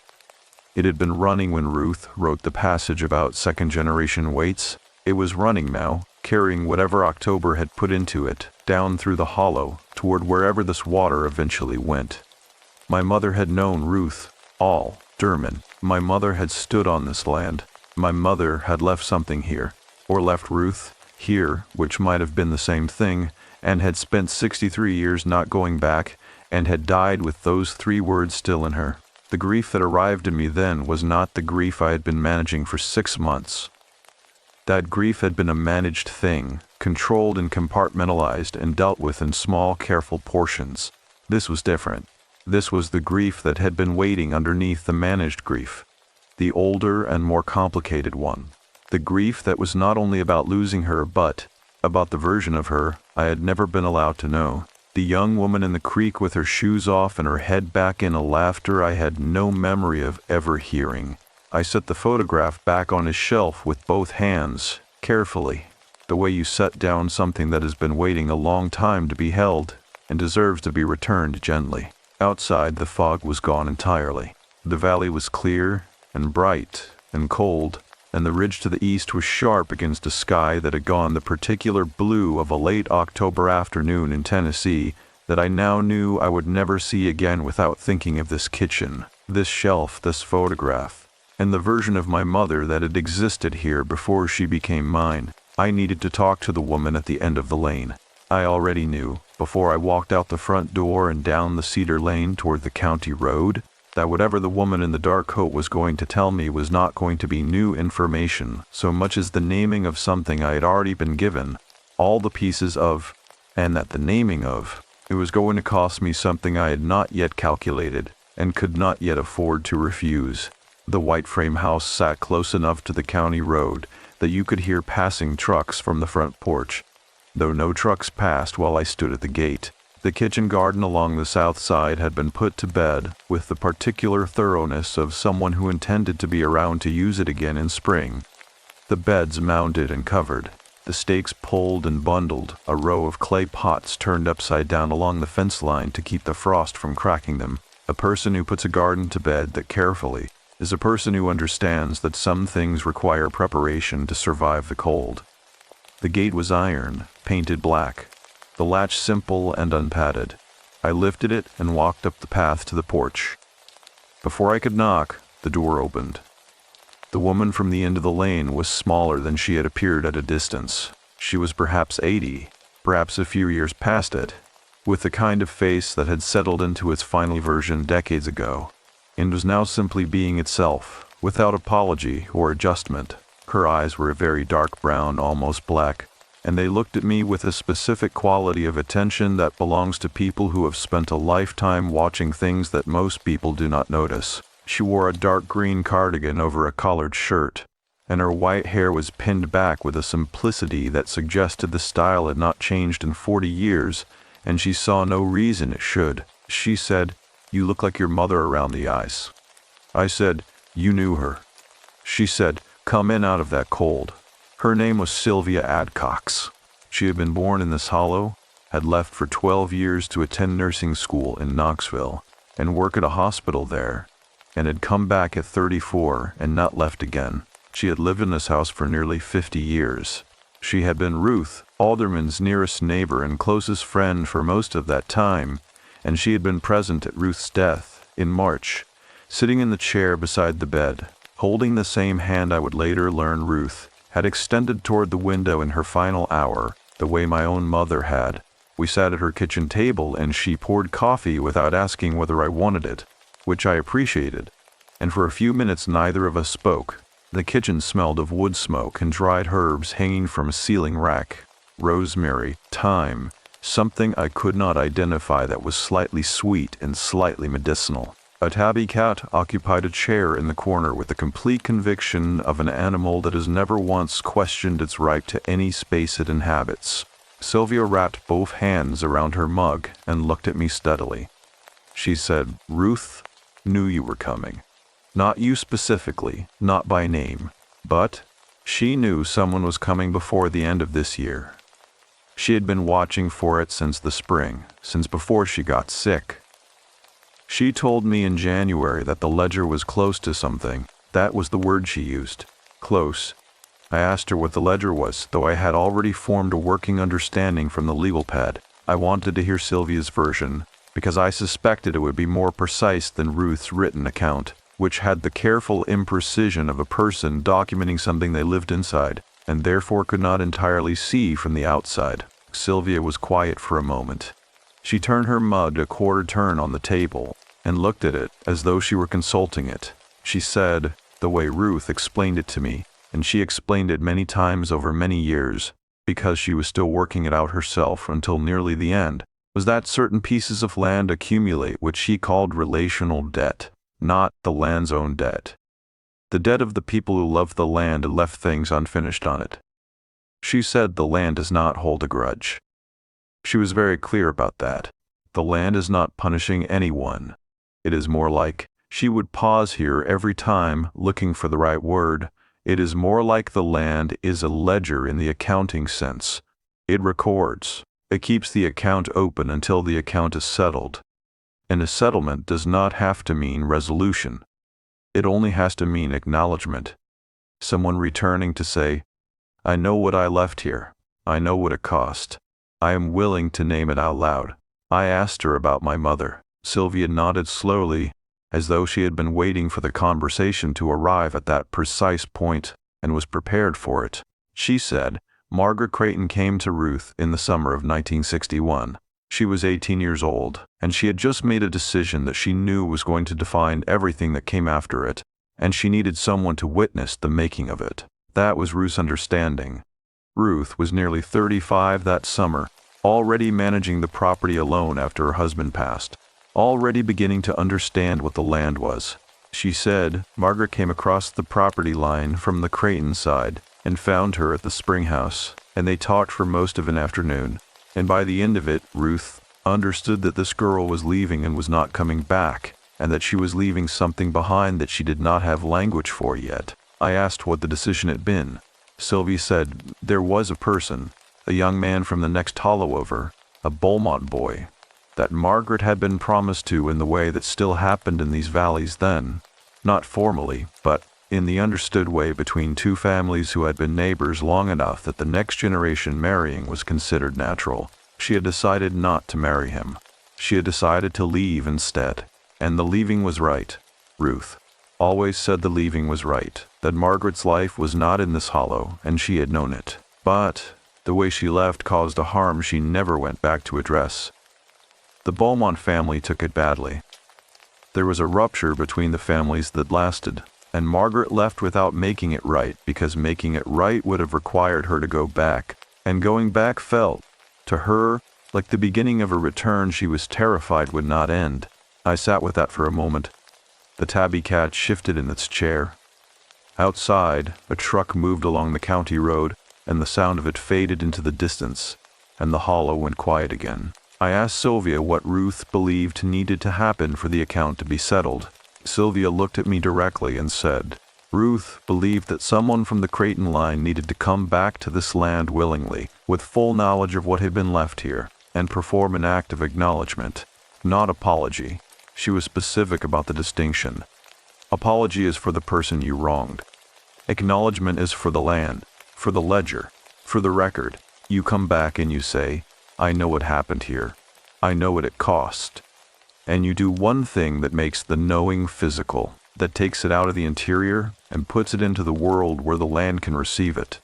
It had been running when Ruth wrote the passage about second-generation waits. It was running now, carrying whatever October had put into it, down through the hollow, toward wherever this water eventually went. My mother had known Ruth Alderman. My mother had stood on this land. My mother had left something here, or left Ruth here, which might have been the same thing, and had spent 63 years not going back, and had died with those 3 words still in her. The grief that arrived in me then was not the grief I had been managing for 6 months. That grief had been a managed thing, controlled and compartmentalized and dealt with in small, careful portions. This was different. This was the grief that had been waiting underneath the managed grief, the older and more complicated one. The grief that was not only about losing her, but about the version of her I had never been allowed to know. The young woman in the creek with her shoes off and her head back in a laughter I had no memory of ever hearing. I set the photograph back on his shelf with both hands, carefully, the way you set down something that has been waiting a long time to be held and deserves to be returned gently. Outside, the fog was gone entirely. The valley was clear and bright and cold, and the ridge to the east was sharp against a sky that had gone the particular blue of a late October afternoon in Tennessee that I now knew I would never see again without thinking of this kitchen, this shelf, this photograph, and the version of my mother that had existed here before she became mine. I needed to talk to the woman at the end of the lane. I already knew, before I walked out the front door and down the cedar lane toward the county road, that whatever the woman in the dark coat was going to tell me was not going to be new information so much as the naming of something I had already been given, all the pieces of, and that the naming of, it was going to cost me something I had not yet calculated and could not yet afford to refuse. The white frame house sat close enough to the county road that you could hear passing trucks from the front porch, though no trucks passed while I stood at the gate. The kitchen garden along the south side had been put to bed with the particular thoroughness of someone who intended to be around to use it again in spring. The beds mounded and covered, the stakes pulled and bundled, a row of clay pots turned upside down along the fence line to keep the frost from cracking them. A person who puts a garden to bed that carefully is a person who understands that some things require preparation to survive the cold. The gate was iron, painted black, the latch simple and unpadded. I lifted it and walked up the path to the porch. Before I could knock, the door opened. The woman from the end of the lane was smaller than she had appeared at a distance. She was perhaps 80, perhaps a few years past it, with the kind of face that had settled into its final version decades ago, and was now simply being itself, without apology or adjustment. Her eyes were a very dark brown, almost black, and they looked at me with a specific quality of attention that belongs to people who have spent a lifetime watching things that most people do not notice. She wore a dark green cardigan over a collared shirt, and her white hair was pinned back with a simplicity that suggested the style had not changed in 40 years, and she saw no reason it should. She said, "You look like your mother around the eyes." I said, "You knew her." She said, "Come in out of that cold." Her name was Sylvia Adcox. She had been born in this hollow, had left for 12 years to attend nursing school in Knoxville and work at a hospital there, and had come back at 34 and not left again. She had lived in this house for nearly 50 years. She had been Ruth Alderman's nearest neighbor and closest friend for most of that time, and she had been present at Ruth's death in March, sitting in the chair beside the bed, holding the same hand I would later learn Ruth had extended toward the window in her final hour, the way my own mother had. We sat at her kitchen table and she poured coffee without asking whether I wanted it, which I appreciated, and for a few minutes neither of us spoke. The kitchen smelled of wood smoke and dried herbs hanging from a ceiling rack. rosemary, thyme, something I could not identify that was slightly sweet and slightly medicinal. A tabby cat occupied a chair in the corner with the complete conviction of an animal that has never once questioned its right to any space it inhabits. Sylvia wrapped both hands around her mug and looked at me steadily. She said, "Ruth knew you were coming. Not you specifically, not by name, but she knew someone was coming before the end of this year. She had been watching for it since the spring, since before she got sick. She told me in January that the ledger was close to something. That was the word she used. Close. I asked her what the ledger was, though I had already formed a working understanding from the legal pad. I wanted to hear Sylvia's version, because I suspected it would be more precise than Ruth's written account, which had the careful imprecision of a person documenting something they lived inside, and therefore could not entirely see from the outside. Sylvia was quiet for a moment. She turned her mug a quarter turn on the table, and looked at it as though she were consulting it. She said, the way Ruth explained it to me, and she explained it many times over many years, because she was still working it out herself until nearly the end, was that certain pieces of land accumulate what she called relational debt, not the land's own debt. The debt of the people who loved the land and left things unfinished on it. She said the land does not hold a grudge. She was very clear about that. The land is not punishing anyone. It is more like, she would pause here every time, looking for the right word, it is more like the land is a ledger in the accounting sense. It records. It keeps the account open until the account is settled. And a settlement does not have to mean resolution. It only has to mean acknowledgement. Someone returning to say, I know what I left here. I know what it cost. I am willing to name it out loud. I asked her about my mother. Sylvia nodded slowly, as though she had been waiting for the conversation to arrive at that precise point and was prepared for it. She said, Margaret Creighton came to Ruth in the summer of 1961. She was 18 years old, and she had just made a decision that she knew was going to define everything that came after it, and she needed someone to witness the making of it. That was Ruth's understanding. Ruth was nearly 35 that summer, already managing the property alone after her husband passed, already beginning to understand what the land was. She said Margaret came across the property line from the Creighton side and found her at the spring house, and they talked for most of an afternoon. And by the end of it, Ruth understood that this girl was leaving and was not coming back, and that she was leaving something behind that she did not have language for yet. I asked what the decision had been. Sylvie said there was a person, a young man from the next hollow over, a Beaumont boy, that Margaret had been promised to in the way that still happened in these valleys then, not formally, but in the understood way between two families who had been neighbors long enough that the next generation marrying was considered natural. She had decided not to marry him. She had decided to leave instead, and the leaving was right. Ruth always said the leaving was right, that Margaret's life was not in this hollow, and she had known it. But the way she left caused a harm she never went back to address. The Beaumont family took it badly. There was a rupture between the families that lasted, and Margaret left without making it right because making it right would have required her to go back, and going back felt, to her, like the beginning of a return she was terrified would not end. I sat with that for a moment. The tabby cat shifted in its chair. Outside, a truck moved along the county road, and the sound of it faded into the distance, and the hollow went quiet again. I asked Sylvia what Ruth believed needed to happen for the account to be settled. Sylvia looked at me directly and said, Ruth believed that someone from the Creighton line needed to come back to this land willingly, with full knowledge of what had been left here, and perform an act of acknowledgement, not apology. She was specific about the distinction. Apology is for the person you wronged. Acknowledgement is for the land, for the ledger, for the record. You come back and you say, I know what happened here. I know what it cost. And you do one thing that makes the knowing physical, that takes it out of the interior and puts it into the world where the land can receive it.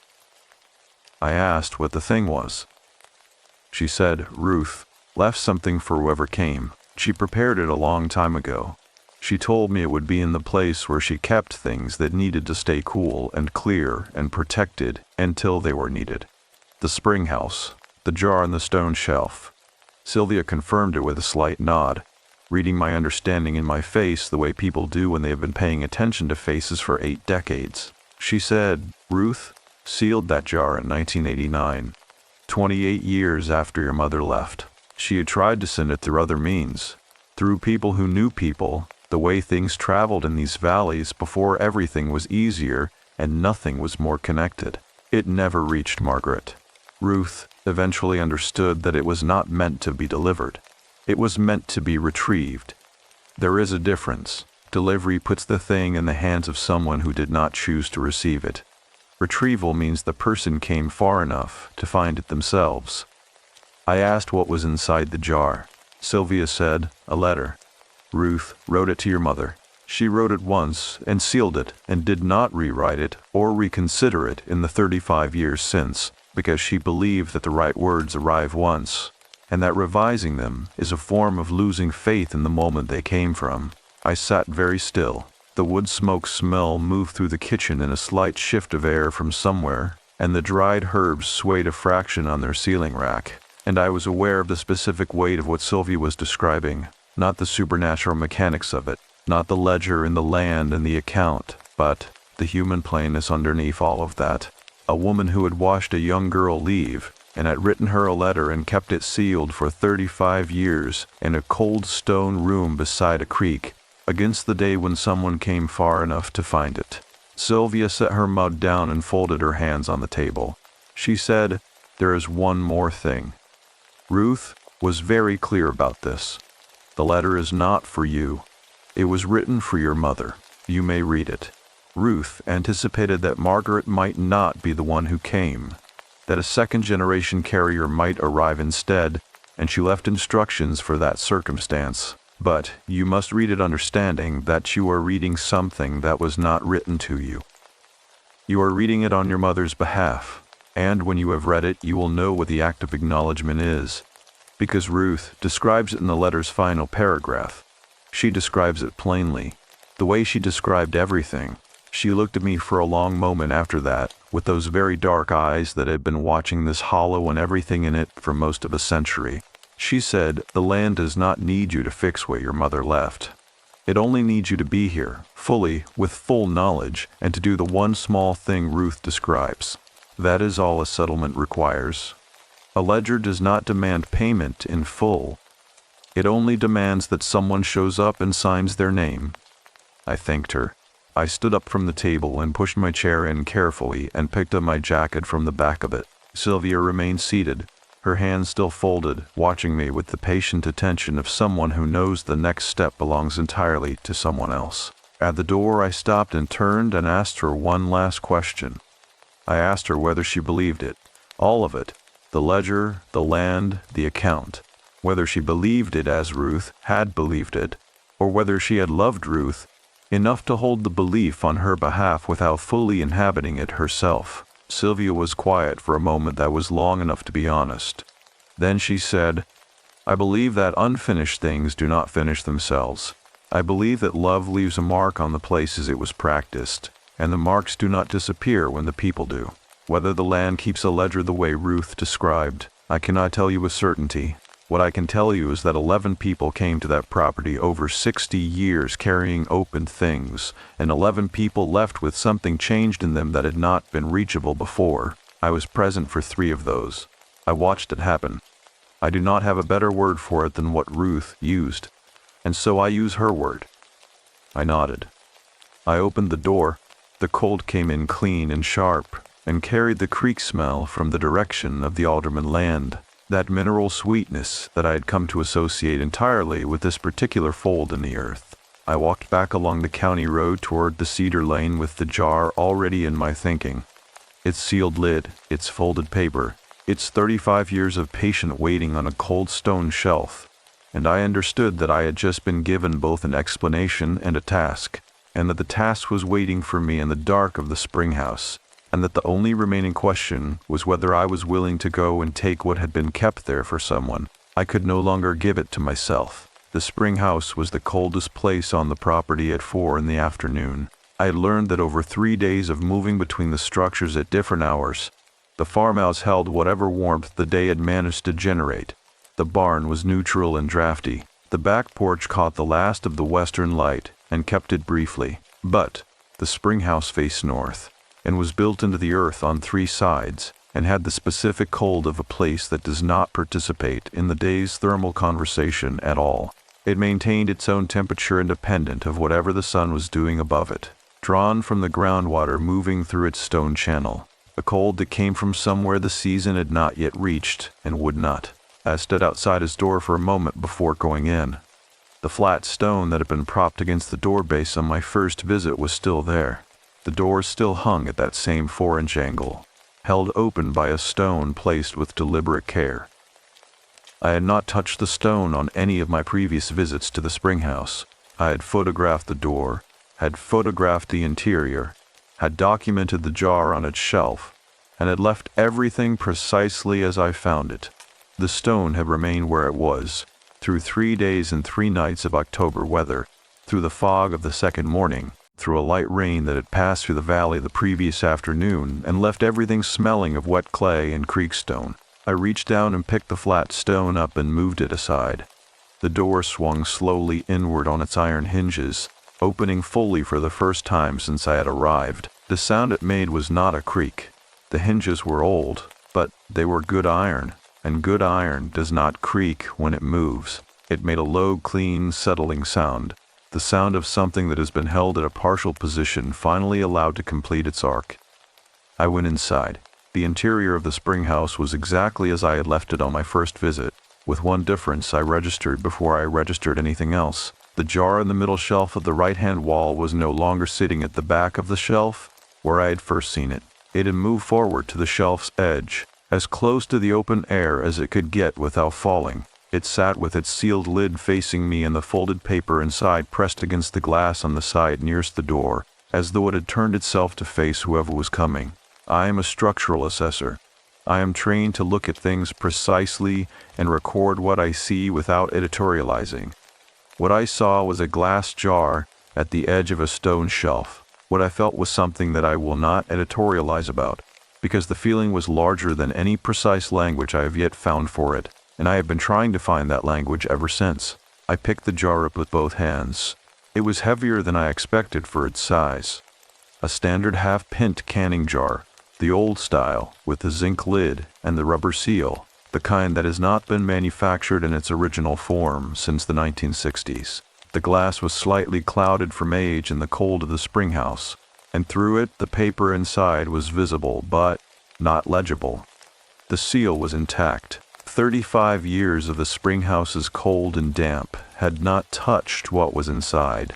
I asked what the thing was. She said, Ruth left something for whoever came. She prepared it a long time ago. She told me it would be in the place where she kept things that needed to stay cool and clear and protected until they were needed. The spring house, the jar on the stone shelf. Sylvia confirmed it with a slight nod, reading my understanding in my face the way people do when they have been paying attention to faces for 8 decades. She said, "Ruth sealed that jar in 1989, 28 years after your mother left. She had tried to send it through other means, through people who knew people, the way things traveled in these valleys before everything was easier and nothing was more connected. It never reached Margaret. Ruth eventually understood that it was not meant to be delivered. It was meant to be retrieved. There is a difference. Delivery puts the thing in the hands of someone who did not choose to receive it. Retrieval means the person came far enough to find it themselves." I asked what was inside the jar. Sylvia said, "A letter. Ruth wrote it to your mother. She wrote it once and sealed it and did not rewrite it or reconsider it in the 35 years since, because she believed that the right words arrive once, and that revising them is a form of losing faith in the moment they came from." I sat very still. The wood smoke smell moved through the kitchen in a slight shift of air from somewhere, and the dried herbs swayed a fraction on their ceiling rack, and I was aware of the specific weight of what Sylvia was describing, not the supernatural mechanics of it, not the ledger and the land and the account, but the human plainness underneath all of that. A woman who had watched a young girl leave, and had written her a letter and kept it sealed for 35 years in a cold stone room beside a creek, against the day when someone came far enough to find it. Sylvia set her mug down and folded her hands on the table. She said, "There is one more thing. Ruth was very clear about this. The letter is not for you. It was written for your mother. You may read it. Ruth anticipated that Margaret might not be the one who came, that a second-generation carrier might arrive instead, and she left instructions for that circumstance. But you must read it understanding that you are reading something that was not written to you. You are reading it on your mother's behalf, and when you have read it, you will know what the act of acknowledgement is, because Ruth describes it in the letter's final paragraph. She describes it plainly, the way she described everything. She looked at me for a long moment after that, with those very dark eyes that had been watching this hollow and everything in it for most of a century. She said, "The land does not need you to fix what your mother left. It only needs you to be here, fully, with full knowledge, and to do the one small thing Ruth describes. That is all a settlement requires. A ledger does not demand payment in full. It only demands that someone shows up and signs their name." I thanked her. I stood up from the table and pushed my chair in carefully and picked up my jacket from the back of it. Sylvia remained seated, her hands still folded, watching me with the patient attention of someone who knows the next step belongs entirely to someone else. At the door I stopped and turned and asked her one last question. I asked her whether she believed it, all of it, the ledger, the land, the account, whether she believed it as Ruth had believed it, or whether she had loved Ruth enough to hold the belief on her behalf without fully inhabiting it herself. Sylvia was quiet for a moment that was long enough to be honest. Then she said, "I believe that unfinished things do not finish themselves. I believe that love leaves a mark on the places it was practiced, and the marks do not disappear when the people do. Whether the land keeps a ledger the way Ruth described, I cannot tell you with certainty. What I can tell you is that 11 people came to that property over 60 years carrying open things, and 11 people left with something changed in them that had not been reachable before. I was present for 3 of those. I watched it happen. I do not have a better word for it than what Ruth used, and so I use her word." I nodded. I opened the door. The cold came in clean and sharp, and carried the creek smell from the direction of the alderman land. That mineral sweetness that I had come to associate entirely with this particular fold in the earth. I walked back along the county road toward the cedar lane with the jar already in my thinking. Its sealed lid, its folded paper, its 35 years of patient waiting on a cold stone shelf, and I understood that I had just been given both an explanation and a task, and that the task was waiting for me in the dark of the spring house, and that the only remaining question was whether I was willing to go and take what had been kept there for someone. I could no longer give it to myself. The spring house was the coldest place on the property at 4 in the afternoon. I had learned that over 3 days of moving between the structures at different hours, The farmhouse held whatever warmth the day had managed to generate. The barn was neutral and drafty. The back porch caught the last of the western light and kept it briefly. But the spring house faced north and was built into the earth on 3 sides and had the specific cold of a place that does not participate in the day's thermal conversation at all. It maintained its own temperature independent of whatever the sun was doing above it, drawn from the groundwater moving through its stone channel, a cold that came from somewhere the season had not yet reached and would not. I stood outside his door for a moment before going in. The flat stone that had been propped against the door base on my first visit was still there. The door still hung at that same 4-inch angle, held open by a stone placed with deliberate care. I had not touched the stone on any of my previous visits to the spring house. I had photographed the door, had photographed the interior, had documented the jar on its shelf, and had left everything precisely as I found it. The stone had remained where it was, through 3 days and 3 nights of October weather, through the fog of the second morning, through a light rain that had passed through the valley the previous afternoon and left everything smelling of wet clay and creekstone. I reached down and picked the flat stone up and moved it aside. The door swung slowly inward on its iron hinges, opening fully for the first time since I had arrived. The sound it made was not a creak. The hinges were old, but they were good iron, and good iron does not creak when it moves. It made a low, clean, settling sound, the sound of something that has been held at a partial position finally allowed to complete its arc. I went inside. The interior of the spring house was exactly as I had left it on my first visit, with one difference I registered before I registered anything else. The jar in the middle shelf of the right-hand wall was no longer sitting at the back of the shelf, where I had first seen it. It had moved forward to the shelf's edge, as close to the open air as it could get without falling. It sat with its sealed lid facing me and the folded paper inside pressed against the glass on the side nearest the door, as though it had turned itself to face whoever was coming. I am a structural assessor. I am trained to look at things precisely and record what I see without editorializing. What I saw was a glass jar at the edge of a stone shelf. What I felt was something that I will not editorialize about, because the feeling was larger than any precise language I have yet found for it, and I have been trying to find that language ever since. I picked the jar up with both hands. It was heavier than I expected for its size. A standard half-pint canning jar, the old style, with the zinc lid and the rubber seal, the kind that has not been manufactured in its original form since the 1960s. The glass was slightly clouded from age and the cold of the spring house, and through it the paper inside was visible but not legible. The seal was intact. 35 years of the spring house's cold and damp had not touched what was inside.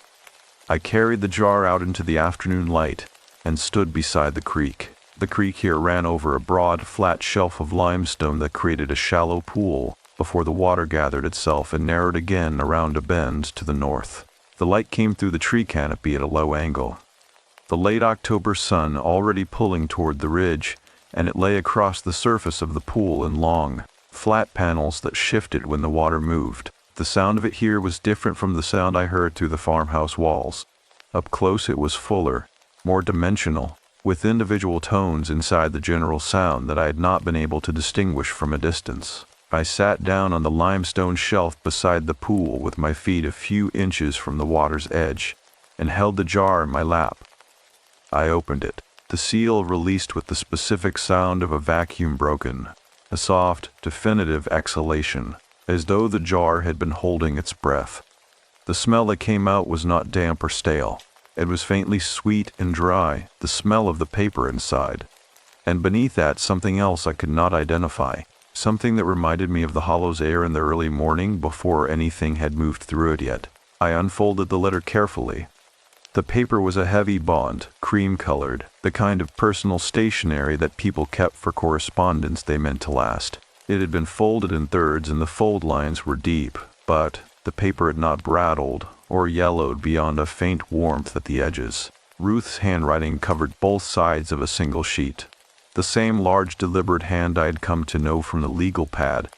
I carried the jar out into the afternoon light and stood beside the creek. The creek here ran over a broad, flat shelf of limestone that created a shallow pool before the water gathered itself and narrowed again around a bend to the north. The light came through the tree canopy at a low angle. The late October sun already pulling toward the ridge, and it lay across the surface of the pool in long, flat panels that shifted when the water moved. The sound of it here was different from the sound I heard through the farmhouse walls. Up close it was fuller, more dimensional, with individual tones inside the general sound that I had not been able to distinguish from a distance. I sat down on the limestone shelf beside the pool with my feet a few inches from the water's edge, and held the jar in my lap. I opened it. The seal released with the specific sound of a vacuum broken, a soft, definitive exhalation, as though the jar had been holding its breath. The smell that came out was not damp or stale. It was faintly sweet and dry, the smell of the paper inside. And beneath that something else I could not identify, something that reminded me of the hollow's air in the early morning before anything had moved through it yet. I unfolded the letter carefully. The paper was a heavy bond, cream-colored, the kind of personal stationery that people kept for correspondence they meant to last. It had been folded in thirds and the fold lines were deep, but the paper had not brattled or yellowed beyond a faint warmth at the edges. Ruth's handwriting covered both sides of a single sheet. The same large deliberate hand I had come to know from the legal pad,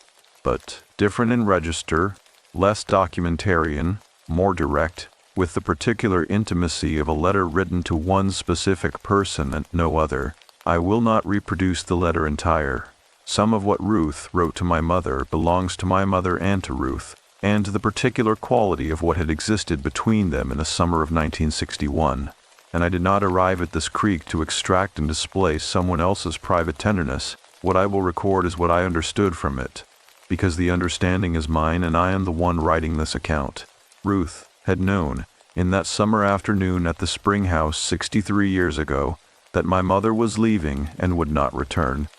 but different in register, less documentarian, more direct, with the particular intimacy of a letter written to one specific person and no other. I will not reproduce the letter entire. Some of what Ruth wrote to my mother belongs to my mother and to Ruth, and to the particular quality of what had existed between them in the summer of 1961. And I did not arrive at this creek to extract and display someone else's private tenderness. What I will record is what I understood from it, because the understanding is mine and I am the one writing this account. Ruth had known, in that summer afternoon at the spring house 63 years ago, that my mother was leaving and would not return.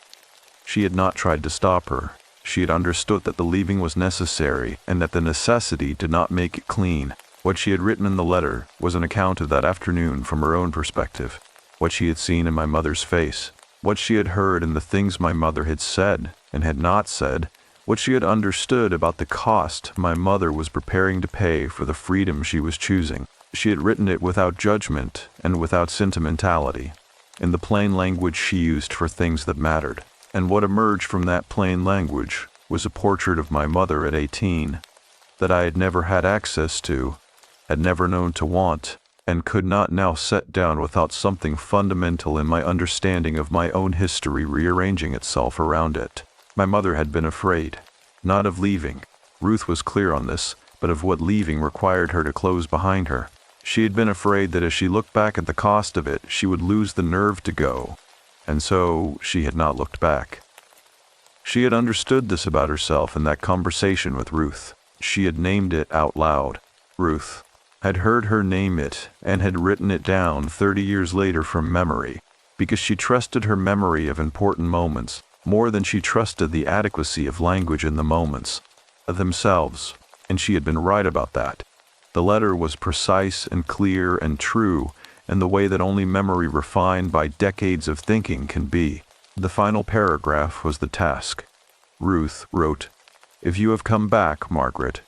She had not tried to stop her. She had understood that the leaving was necessary and that the necessity did not make it clean. What she had written in the letter was an account of that afternoon from her own perspective, what she had seen in my mother's face, what she had heard in the things my mother had said and had not said, what she had understood about the cost my mother was preparing to pay for the freedom she was choosing. She had written it without judgment and without sentimentality, in the plain language she used for things that mattered. And what emerged from that plain language was a portrait of my mother at 18, that I had never had access to, had never known to want, and could not now set down without something fundamental in my understanding of my own history rearranging itself around it. My mother had been afraid, not of leaving. Ruth was clear on this, but of what leaving required her to close behind her. She had been afraid that as she looked back at the cost of it, she would lose the nerve to go, and so she had not looked back. She had understood this about herself in that conversation with Ruth. She had named it out loud. Ruth had heard her name it and had written it down 30 years later from memory, because she trusted her memory of important moments more than she trusted the adequacy of language in the moments themselves, and she had been right about that. The letter was precise and clear and true in the way that only memory refined by decades of thinking can be. The final paragraph was the task. Ruth wrote, "If you have come back, Margaret,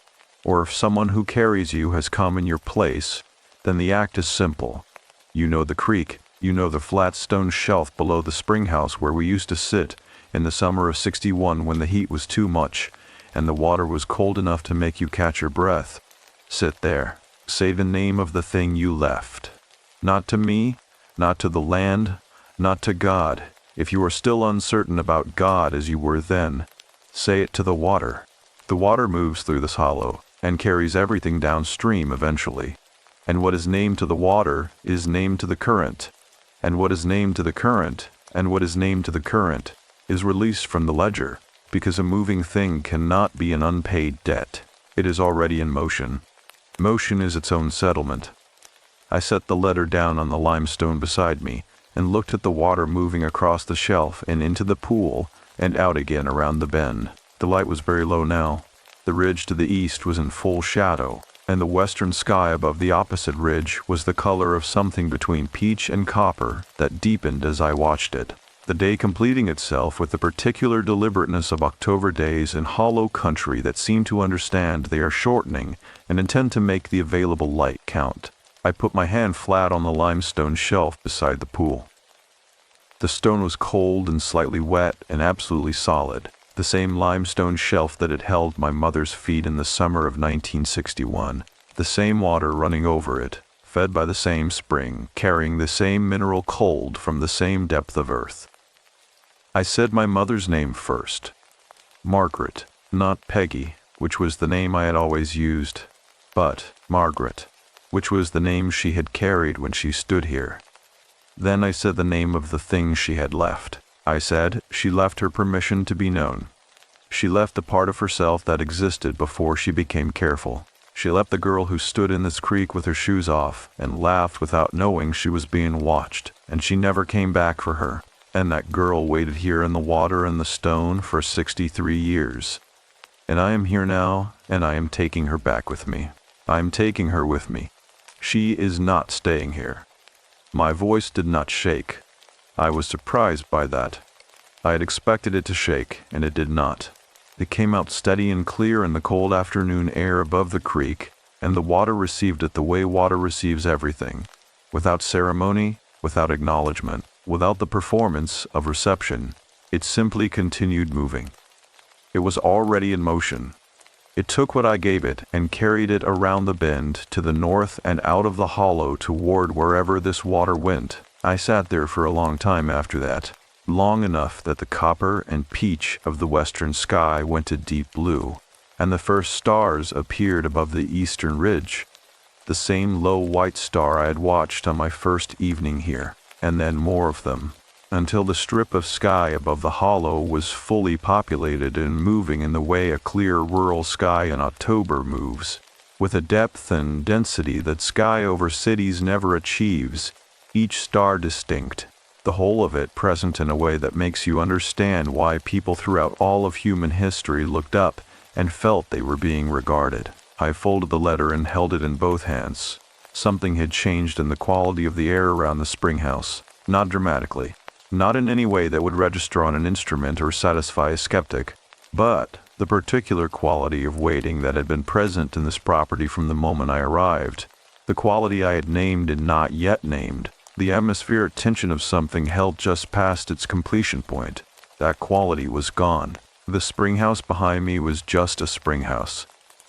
or if someone who carries you has come in your place, then the act is simple. You know the creek, you know the flat stone shelf below the spring house where we used to sit in the summer of 61 when the heat was too much and the water was cold enough to make you catch your breath. Sit there. Say the name of the thing you left. Not to me, not to the land, not to God. If you are still uncertain about God as you were then, say it to the water. The water moves through this hollow and carries everything downstream eventually. And what is named to the water is named to the current. And what is named to the current, and what is named to the current, is released from the ledger, because a moving thing cannot be an unpaid debt. It is already in motion. Motion is its own settlement." I set the letter down on the limestone beside me and looked at the water moving across the shelf and into the pool and out again around the bend. The light was very low now. The ridge to the east was in full shadow, and the western sky above the opposite ridge was the color of something between peach and copper that deepened as I watched it. The day completing itself with the particular deliberateness of October days in hollow country that seem to understand they are shortening and intend to make the available light count. I put my hand flat on the limestone shelf beside the pool. The stone was cold and slightly wet and absolutely solid, the same limestone shelf that had held my mother's feet in the summer of 1961, the same water running over it, fed by the same spring, carrying the same mineral cold from the same depth of earth. I said my mother's name first. Margaret, not Peggy, which was the name I had always used, but Margaret, which was the name she had carried when she stood here. Then I said the name of the thing she had left. I said she left her permission to be known. She left the part of herself that existed before she became careful. She left the girl who stood in this creek with her shoes off and laughed without knowing she was being watched, and she never came back for her. And that girl waited here in the water and the stone for 63 years. And I am here now, and I am taking her back with me. I am taking her with me. She is not staying here. My voice did not shake. I was surprised by that. I had expected it to shake, and it did not. It came out steady and clear in the cold afternoon air above the creek, and the water received it the way water receives everything, without ceremony, without acknowledgement, without the performance of reception. It simply continued moving. It was already in motion. It took what I gave it and carried it around the bend to the north and out of the hollow toward wherever this water went. I sat there for a long time after that, long enough that the copper and peach of the western sky went to deep blue, and the first stars appeared above the eastern ridge, the same low white star I had watched on my first evening here, and then more of them, until the strip of sky above the hollow was fully populated and moving in the way a clear rural sky in October moves, with a depth and density that sky over cities never achieves, each star distinct, the whole of it present in a way that makes you understand why people throughout all of human history looked up and felt they were being regarded. I folded the letter and held it in both hands. Something had changed in the quality of the air around the spring house, not dramatically, not in any way that would register on an instrument or satisfy a skeptic, but the particular quality of waiting that had been present in this property from the moment I arrived, the quality I had named and not yet named, the atmospheric tension of something held just past its completion point. That quality was gone. The spring house behind me was just a spring house.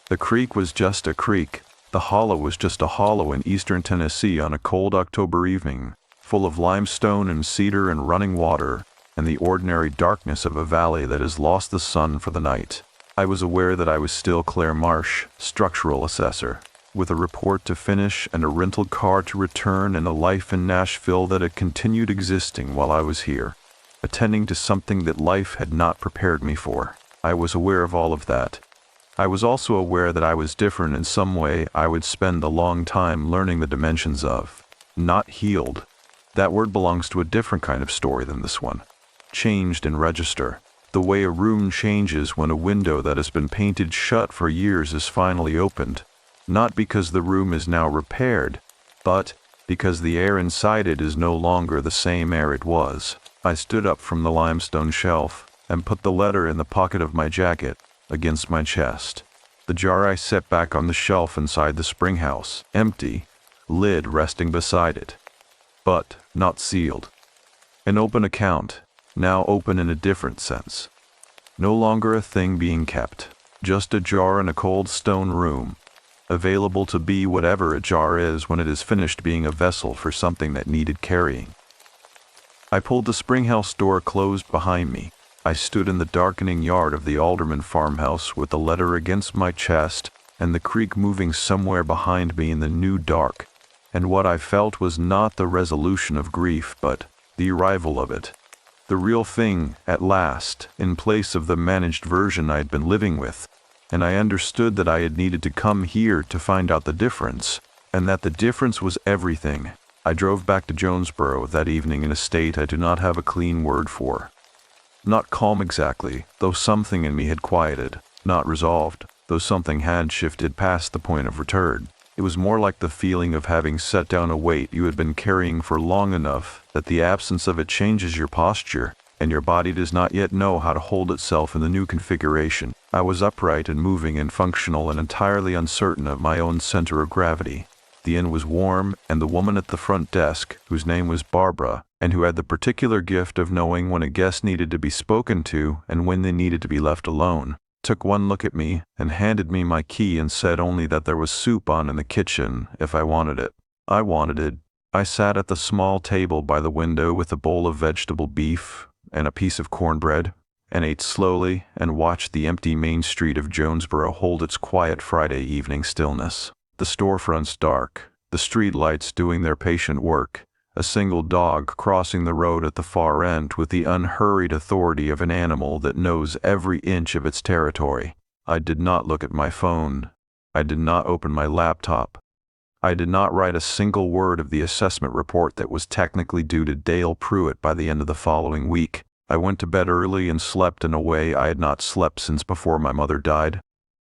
The creek was just a creek. The hollow was just a hollow in eastern Tennessee on a cold October evening, full of limestone and cedar and running water, and the ordinary darkness of a valley that has lost the sun for the night. I was aware that I was still Claire Marsh, structural assessor, with a report to finish and a rental car to return and a life in Nashville that had continued existing while I was here, attending to something that life had not prepared me for. I was aware of all of that. I was also aware that I was different in some way I would spend a long time learning the dimensions of. Not healed. That word belongs to a different kind of story than this one. Changed in register. The way a room changes when a window that has been painted shut for years is finally opened. Not because the room is now repaired, but because the air inside it is no longer the same air it was. I stood up from the limestone shelf and put the letter in the pocket of my jacket, against my chest. The jar I set back on the shelf inside the spring house, empty, lid resting beside it, but not sealed. An open account, now open in a different sense. No longer a thing being kept, just a jar in a cold stone room, available to be whatever a jar is when it is finished being a vessel for something that needed carrying. I pulled the spring house door closed behind me. I stood in the darkening yard of the Alderman farmhouse with the letter against my chest and the creek moving somewhere behind me in the new dark, and what I felt was not the resolution of grief but the arrival of it. The real thing, at last, in place of the managed version I had been living with, and I understood that I had needed to come here to find out the difference, and that the difference was everything. I drove back to Jonesboro that evening in a state I do not have a clean word for. Not calm exactly, though something in me had quieted, not resolved, though something had shifted past the point of return. It was more like the feeling of having set down a weight you had been carrying for long enough that the absence of it changes your posture, and your body does not yet know how to hold itself in the new configuration. I was upright and moving and functional and entirely uncertain of my own center of gravity. The inn was warm, and the woman at the front desk, whose name was Barbara, and who had the particular gift of knowing when a guest needed to be spoken to and when they needed to be left alone, took one look at me and handed me my key and said only that there was soup on in the kitchen if I wanted it. I wanted it. I sat at the small table by the window with a bowl of vegetable beef and a piece of cornbread, and ate slowly and watched the empty main street of Jonesboro hold its quiet Friday evening stillness. The storefronts dark, the street lights doing their patient work, a single dog crossing the road at the far end with the unhurried authority of an animal that knows every inch of its territory. I did not look at my phone. I did not open my laptop. I did not write a single word of the assessment report that was technically due to Dale Pruitt by the end of the following week. I went to bed early and slept in a way I had not slept since before my mother died.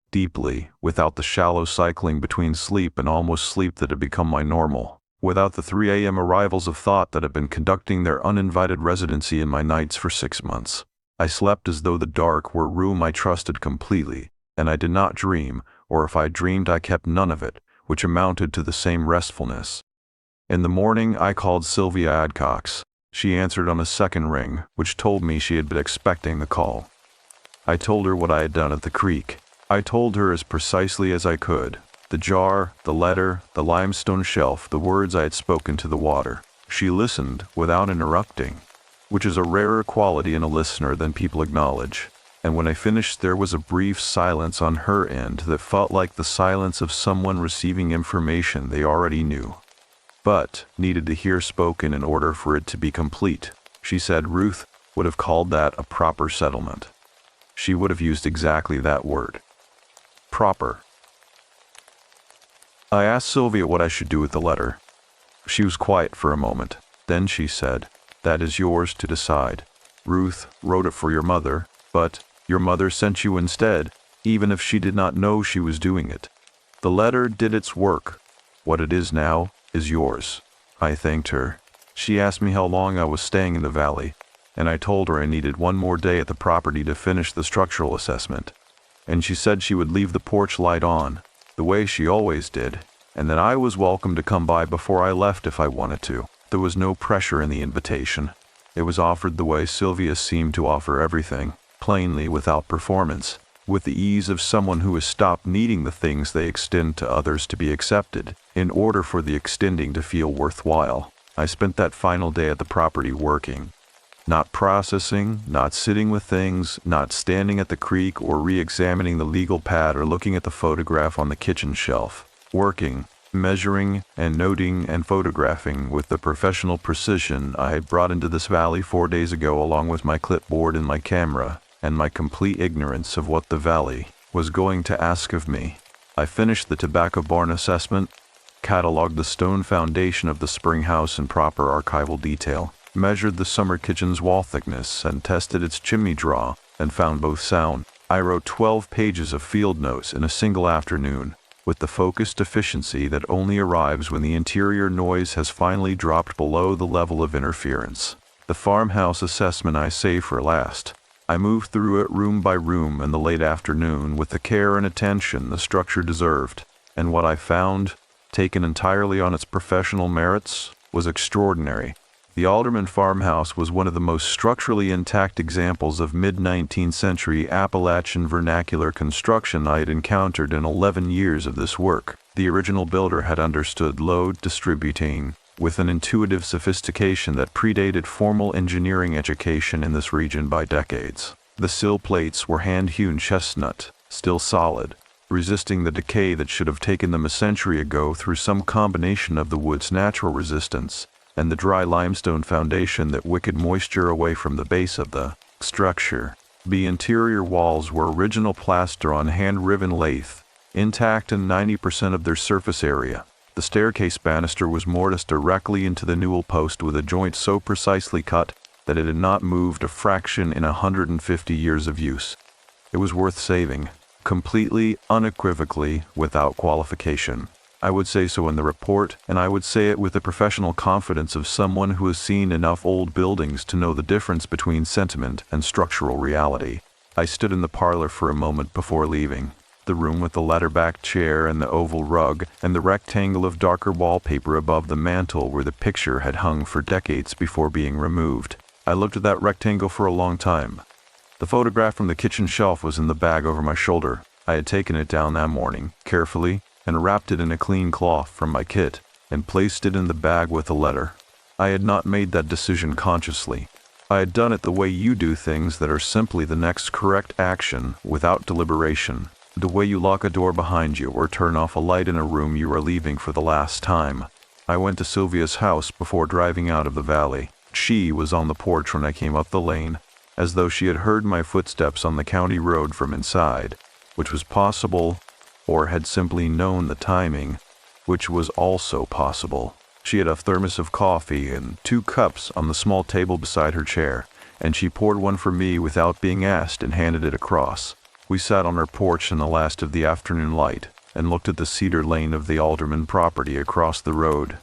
Deeply, without the shallow cycling between sleep and almost sleep that had become my normal, without the 3 a.m. arrivals of thought that had been conducting their uninvited residency in my nights for 6 months. I slept as though the dark were a room I trusted completely, and I did not dream, or if I dreamed I kept none of it, which amounted to the same restfulness. In the morning I called Sylvia Adcox. She answered on a second ring, which told me she had been expecting the call. I told her what I had done at the creek. I told her as precisely as I could. The jar, the letter, the limestone shelf, the words I had spoken to the water. She listened without interrupting, which is a rarer quality in a listener than people acknowledge. And when I finished, there was a brief silence on her end that felt like the silence of someone receiving information they already knew, but needed to hear spoken in order for it to be complete. She said Ruth would have called that a proper settlement. She would have used exactly that word. Proper. I asked Sylvia what I should do with the letter. She was quiet for a moment. Then she said, "That is yours to decide. Ruth wrote it for your mother, but your mother sent you instead, even if she did not know she was doing it. The letter did its work. What it is now is yours." I thanked her. She asked me how long I was staying in the valley, and I told her I needed one more day at the property to finish the structural assessment. And she said she would leave the porch light on, the way she always did, and that I was welcome to come by before I left if I wanted to. There was no pressure in the invitation. It was offered the way Sylvia seemed to offer everything, plainly without performance, with the ease of someone who has stopped needing the things they extend to others to be accepted, in order for the extending to feel worthwhile. I spent that final day at the property working. Not processing, not sitting with things, not standing at the creek or re-examining the legal pad or looking at the photograph on the kitchen shelf. Working, measuring and noting and photographing with the professional precision I had brought into this valley 4 days ago, along with my clipboard and my camera, and my complete ignorance of what the valley was going to ask of me. I finished the tobacco barn assessment, cataloged the stone foundation of the spring house in proper archival detail, measured the summer kitchen's wall thickness, and tested its chimney draw, and found both sound. I wrote 12 pages of field notes in a single afternoon, with the focused efficiency that only arrives when the interior noise has finally dropped below the level of interference. The farmhouse assessment I save for last. I moved through it room by room in the late afternoon with the care and attention the structure deserved, and what I found, taken entirely on its professional merits, was extraordinary. The Alderman farmhouse was one of the most structurally intact examples of mid-19th century Appalachian vernacular construction I had encountered in 11 years of this work. The original builder had understood load distributing with an intuitive sophistication that predated formal engineering education in this region by decades. The sill plates were hand-hewn chestnut, still solid, resisting the decay that should have taken them a century ago through some combination of the wood's natural resistance and the dry limestone foundation that wicked moisture away from the base of the structure. The interior walls were original plaster on hand-riven lathe, intact in 90% of their surface area. The staircase banister was mortised directly into the newel post with a joint so precisely cut that it had not moved a fraction in 150 years of use. It was worth saving, completely, unequivocally, without qualification. I would say so in the report, and I would say it with the professional confidence of someone who has seen enough old buildings to know the difference between sentiment and structural reality. I stood in the parlor for a moment before leaving. The room with the ladder-backed chair and the oval rug and the rectangle of darker wallpaper above the mantel where the picture had hung for decades before being removed. I looked at that rectangle for a long time. The photograph from the kitchen shelf was in the bag over my shoulder. I had taken it down that morning, carefully, and wrapped it in a clean cloth from my kit, and placed it in the bag with the letter. I had not made that decision consciously. I had done it the way you do things that are simply the next correct action, without deliberation, the way you lock a door behind you or turn off a light in a room you are leaving for the last time. I went to Sylvia's house before driving out of the valley. She was on the porch when I came up the lane, as though she had heard my footsteps on the county road from inside, which was possible, or had simply known the timing, which was also possible. She had a thermos of coffee and 2 cups on the small table beside her chair, and she poured one for me without being asked and handed it across. We sat on her porch in the last of the afternoon light and looked at the cedar lane of the Alderman property across the road,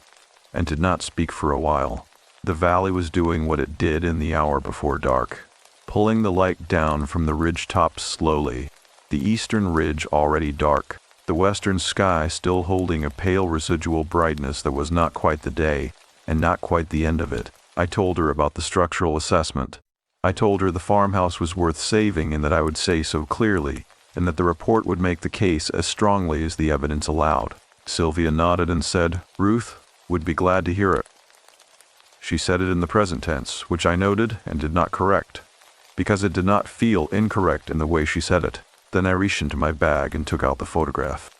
and did not speak for a while. The valley was doing what it did in the hour before dark, pulling the light down from the ridge tops slowly, the eastern ridge already dark, the western sky still holding a pale residual brightness that was not quite the day, and not quite the end of it. I told her about the structural assessment. I told her the farmhouse was worth saving and that I would say so clearly, and that the report would make the case as strongly as the evidence allowed. Sylvia nodded and said, "Ruth would be glad to hear it." She said it in the present tense, which I noted and did not correct, because it did not feel incorrect in the way she said it. Then I reached into my bag and took out the photograph.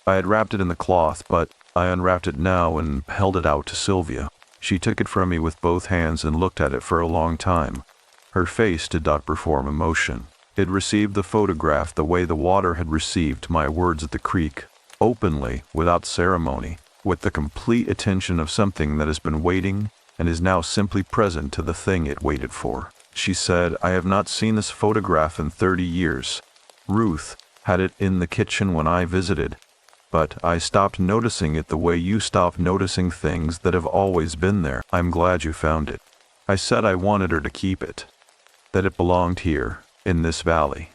I had wrapped it in the cloth, but I unwrapped it now and held it out to Sylvia. She took it from me with both hands and looked at it for a long time. Her face did not perform emotion. It received the photograph the way the water had received my words at the creek, openly, without ceremony, with the complete attention of something that has been waiting and is now simply present to the thing it waited for. She said, "I have not seen this photograph in 30 years. Ruth had it in the kitchen when I visited, but I stopped noticing it the way you stopped noticing things that have always been there. I'm glad you found it." I said I wanted her to keep it, that it belonged here, in this valley,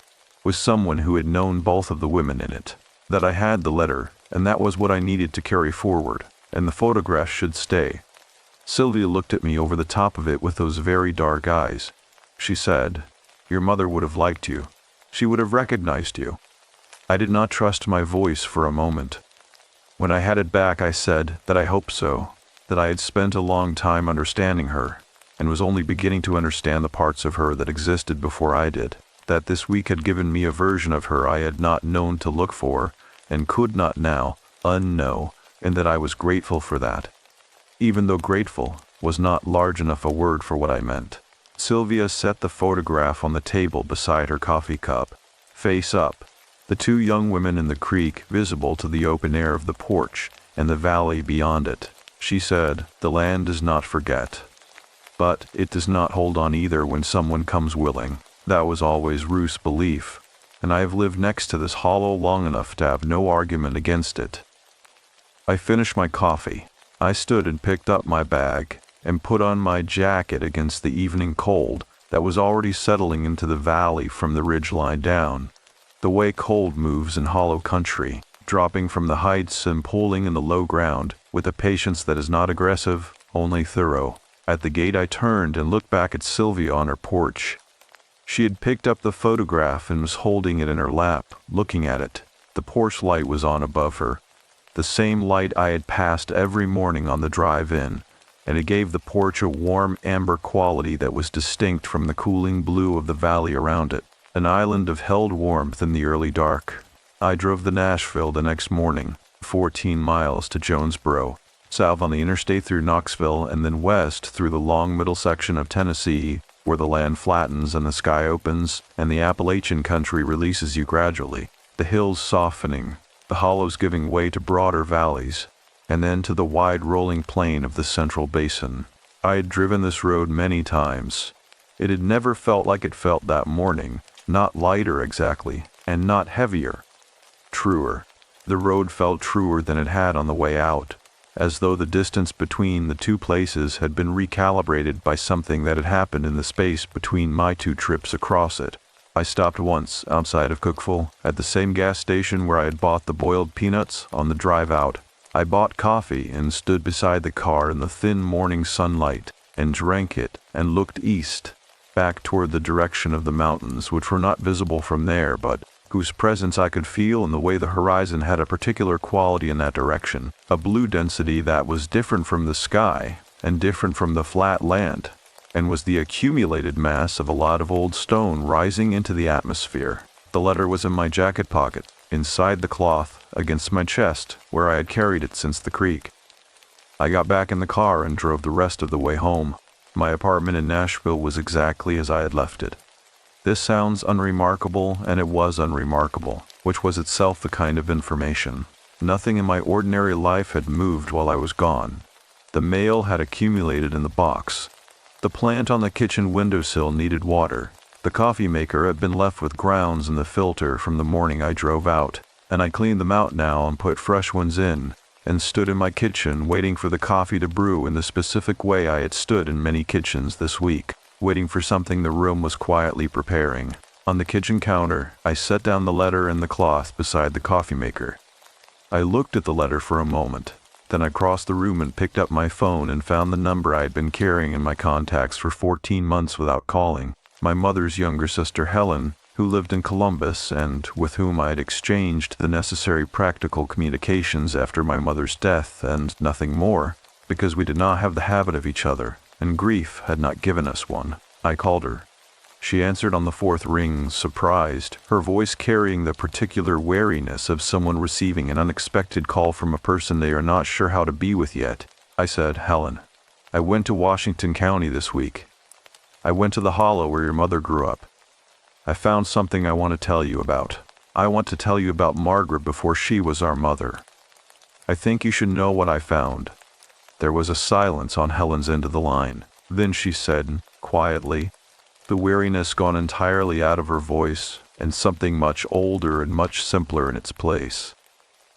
with someone who had known both of the women in it, that I had the letter, and that was what I needed to carry forward, and the photograph should stay. Sylvia looked at me over the top of it with those very dark eyes. She said, "Your mother would have liked you. She would have recognized you." I did not trust my voice for a moment. When I had it back, I said that I hoped so, that I had spent a long time understanding her, and was only beginning to understand the parts of her that existed before I did, that this week had given me a version of her I had not known to look for, and could not now unknow, and that I was grateful for that, even though grateful was not large enough a word for what I meant. Sylvia set the photograph on the table beside her coffee cup, face up, the two young women in the creek visible to the open air of the porch and the valley beyond it. She said, "The land does not forget, but it does not hold on either when someone comes willing." That was always Ruth's belief, and I have lived next to this hollow long enough to have no argument against it. I finished my coffee. I stood and picked up my bag and put on my jacket against the evening cold that was already settling into the valley from the ridgeline down, the way cold moves in hollow country, dropping from the heights and pulling in the low ground with a patience that is not aggressive, only thorough. At the gate I turned and looked back at Sylvia on her porch. She had picked up the photograph and was holding it in her lap, looking at it. The porch light was on above her, the same light I had passed every morning on the drive in, and it gave the porch a warm amber quality that was distinct from the cooling blue of the valley around it, an island of held warmth in the early dark. I drove to Nashville the next morning, 14 miles to Jonesboro, south on the interstate through Knoxville, and then west through the long middle section of Tennessee, where the land flattens and the sky opens, and the Appalachian country releases you gradually, the hills softening, the hollows giving way to broader valleys, and then to the wide rolling plain of the Central Basin. I had driven this road many times. It had never felt like it felt that morning, not lighter exactly, and not heavier. Truer. The road felt truer than it had on the way out, as though the distance between the two places had been recalibrated by something that had happened in the space between my two trips across it. I stopped once, outside of Cookeville, at the same gas station where I had bought the boiled peanuts on the drive out. I bought coffee and stood beside the car in the thin morning sunlight, and drank it, and looked east, back toward the direction of the mountains, which were not visible from there, but whose presence I could feel in the way the horizon had a particular quality in that direction, a blue density that was different from the sky and different from the flat land, and was the accumulated mass of a lot of old stone rising into the atmosphere. The letter was in my jacket pocket, inside the cloth, against my chest, where I had carried it since the creek. I got back in the car and drove the rest of the way home. My apartment in Nashville was exactly as I had left it. This sounds unremarkable, and it was unremarkable, which was itself the kind of information. Nothing in my ordinary life had moved while I was gone. The mail had accumulated in the box. The plant on the kitchen windowsill needed water. The coffee maker had been left with grounds in the filter from the morning I drove out, and I cleaned them out now and put fresh ones in, and stood in my kitchen waiting for the coffee to brew in the specific way I had stood in many kitchens this week, waiting for something the room was quietly preparing. On the kitchen counter, I set down the letter and the cloth beside the coffee maker. I looked at the letter for a moment. Then I crossed the room and picked up my phone and found the number I had been carrying in my contacts for 14 months without calling. My mother's younger sister Helen, who lived in Columbus and with whom I had exchanged the necessary practical communications after my mother's death and nothing more, because we did not have the habit of each other, and grief had not given us one. I called her. She answered on the fourth ring, surprised, her voice carrying the particular wariness of someone receiving an unexpected call from a person they are not sure how to be with yet. I said, "Helen, I went to Washington County this week. I went to the hollow where your mother grew up. I found something I want to tell you about. I want to tell you about Margaret before she was our mother. I think you should know what I found." There was a silence on Helen's end of the line. Then she said, quietly, the weariness gone entirely out of her voice, and something much older and much simpler in its place.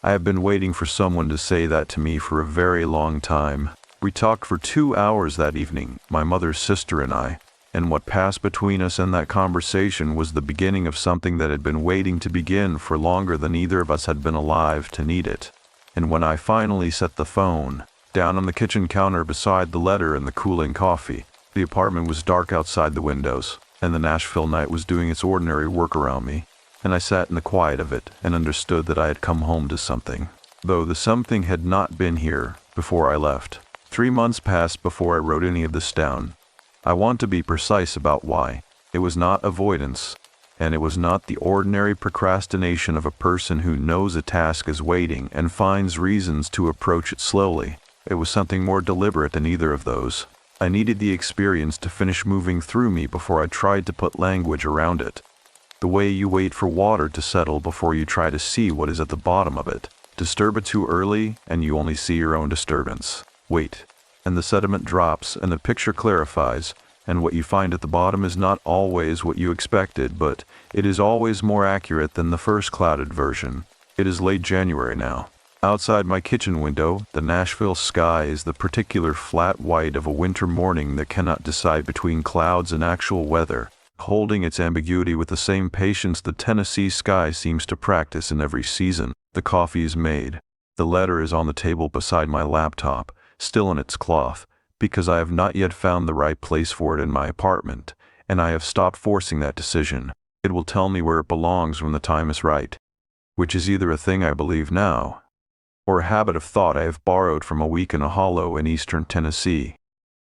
"I have been waiting for someone to say that to me for a very long time. We talked for 2 hours that evening, my mother's sister and I, and what passed between us in that conversation was the beginning of something that had been waiting to begin for longer than either of us had been alive to need it. And when I finally set the phone down on the kitchen counter beside the letter and the cooling coffee, the apartment was dark outside the windows, and the Nashville night was doing its ordinary work around me, and I sat in the quiet of it and understood that I had come home to something, though the something had not been here before I left. 3 months passed before I wrote any of this down. I want to be precise about why. It was not avoidance, and it was not the ordinary procrastination of a person who knows a task is waiting and finds reasons to approach it slowly. It was something more deliberate than either of those. I needed the experience to finish moving through me before I tried to put language around it. The way you wait for water to settle before you try to see what is at the bottom of it. Disturb it too early, and you only see your own disturbance. Wait, and the sediment drops, and the picture clarifies, and what you find at the bottom is not always what you expected, but it is always more accurate than the first clouded version. It is late January now. Outside my kitchen window, the Nashville sky is the particular flat white of a winter morning that cannot decide between clouds and actual weather, holding its ambiguity with the same patience the Tennessee sky seems to practice in every season. The coffee is made. The letter is on the table beside my laptop, still in its cloth, because I have not yet found the right place for it in my apartment, and I have stopped forcing that decision. It will tell me where it belongs when the time is right, which is either a thing I believe now, or a habit of thought I have borrowed from a week in a hollow in eastern Tennessee.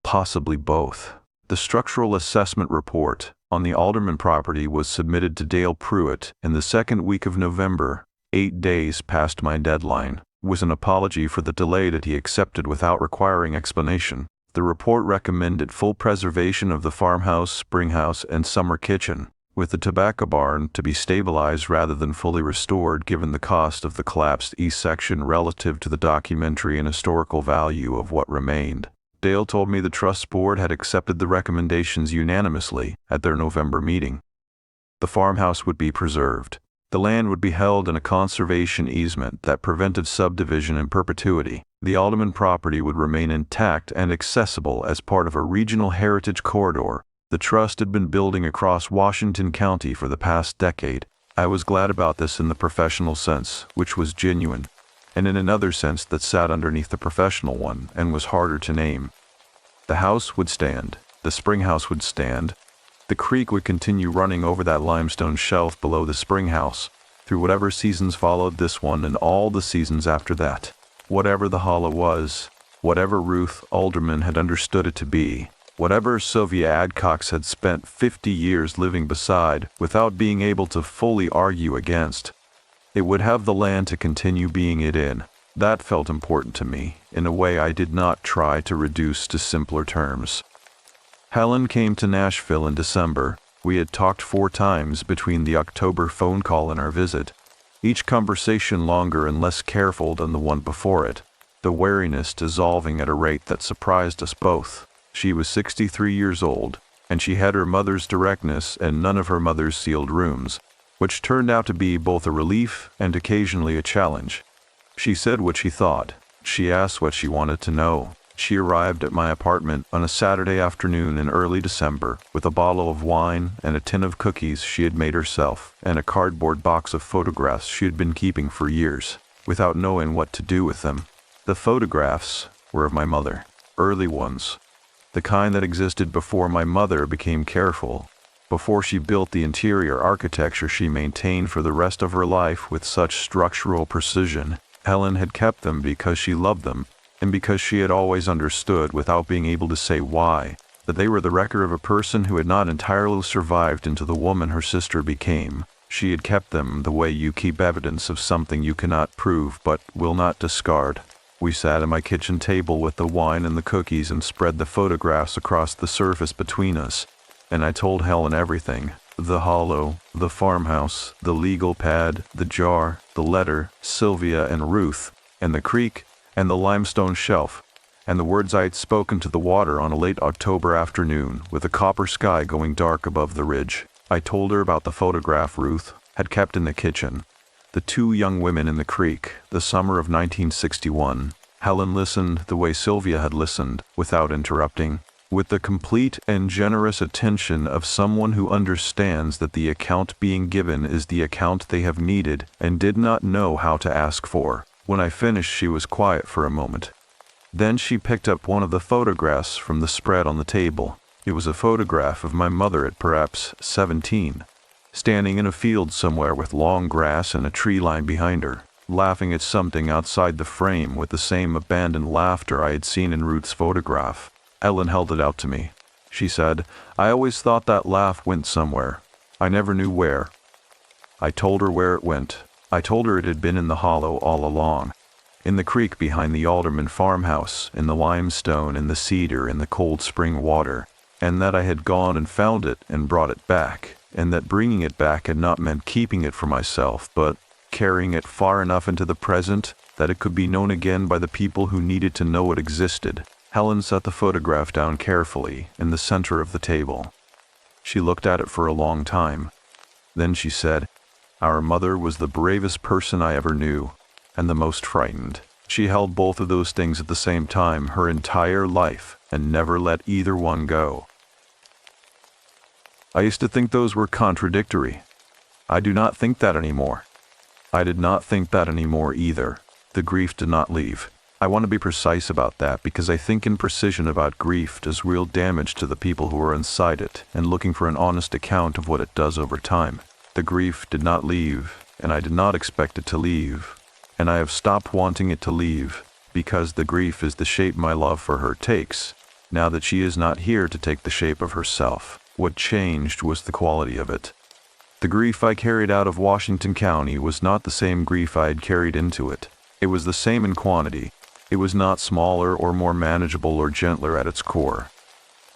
Possibly both. The structural assessment report on the Alderman property was submitted to Dale Pruitt in the second week of November, 8 days past my deadline, with an apology for the delay that he accepted without requiring explanation. The report recommended full preservation of the farmhouse, springhouse, and summer kitchen, with the tobacco barn to be stabilized rather than fully restored given the cost of the collapsed east section relative to the documentary and historical value of what remained. Dale told me the trust board had accepted the recommendations unanimously at their November meeting. The farmhouse would be preserved. The land would be held in a conservation easement that prevented subdivision in perpetuity. The Alderman property would remain intact and accessible as part of a regional heritage corridor the trust had been building across Washington County for the past decade. I was glad about this in the professional sense, which was genuine, and in another sense that sat underneath the professional one and was harder to name. The house would stand. The springhouse would stand. The creek would continue running over that limestone shelf below the springhouse, through whatever seasons followed this one and all the seasons after that. Whatever the hollow was, whatever Ruth Alderman had understood it to be, whatever Sylvia Adcox had spent 50 years living beside without being able to fully argue against, it would have the land to continue being it in. That felt important to me, in a way I did not try to reduce to simpler terms. Helen came to Nashville in December. We had talked 4 times between the October phone call and our visit, each conversation longer and less careful than the one before it, the wariness dissolving at a rate that surprised us both. She was 63 years old, and she had her mother's directness and none of her mother's sealed rooms, which turned out to be both a relief and occasionally a challenge. She said what she thought. She asked what she wanted to know. She arrived at my apartment on a Saturday afternoon in early December with a bottle of wine and a tin of cookies she had made herself and a cardboard box of photographs she had been keeping for years, without knowing what to do with them. The photographs were of my mother, early ones, the kind that existed before my mother became careful, before she built the interior architecture she maintained for the rest of her life with such structural precision. Helen had kept them because she loved them, and because she had always understood without being able to say why, that they were the record of a person who had not entirely survived into the woman her sister became. She had kept them the way you keep evidence of something you cannot prove but will not discard. We sat at my kitchen table with the wine and the cookies and spread the photographs across the surface between us, and I told Helen everything. The hollow, the farmhouse, the legal pad, the jar, the letter, Sylvia and Ruth, and the creek, and the limestone shelf, and the words I had spoken to the water on a late October afternoon, with a copper sky going dark above the ridge. I told her about the photograph Ruth had kept in the kitchen, the two young women in the creek, the summer of 1961. Helen listened the way Sylvia had listened, without interrupting, with the complete and generous attention of someone who understands that the account being given is the account they have needed and did not know how to ask for. When I finished, she was quiet for a moment. Then she picked up one of the photographs from the spread on the table. It was a photograph of my mother at perhaps 17, standing in a field somewhere with long grass and a tree line behind her, laughing at something outside the frame with the same abandoned laughter I had seen in Ruth's photograph. Ellen held it out to me. She said, "I always thought that laugh went somewhere. I never knew where." I told her where it went. I told her it had been in the hollow all along, in the creek behind the Alderman farmhouse, in the limestone, in the cedar, in the cold spring water, and that I had gone and found it and brought it back, and that bringing it back had not meant keeping it for myself, but carrying it far enough into the present that it could be known again by the people who needed to know it existed. Helen set the photograph down carefully in the center of the table. She looked at it for a long time. Then she said, "Our mother was the bravest person I ever knew, and the most frightened. She held both of those things at the same time her entire life and never let either one go." I used to think those were contradictory. I do not think that anymore. I did not think that anymore either. The grief did not leave. I want to be precise about that because I think imprecision about grief does real damage to the people who are inside it and looking for an honest account of what it does over time. The grief did not leave, and I did not expect it to leave, and I have stopped wanting it to leave because the grief is the shape my love for her takes, now that she is not here to take the shape of herself. What changed was the quality of it. The grief I carried out of Washington County was not the same grief I had carried into it. It was the same in quantity. It was not smaller or more manageable or gentler at its core.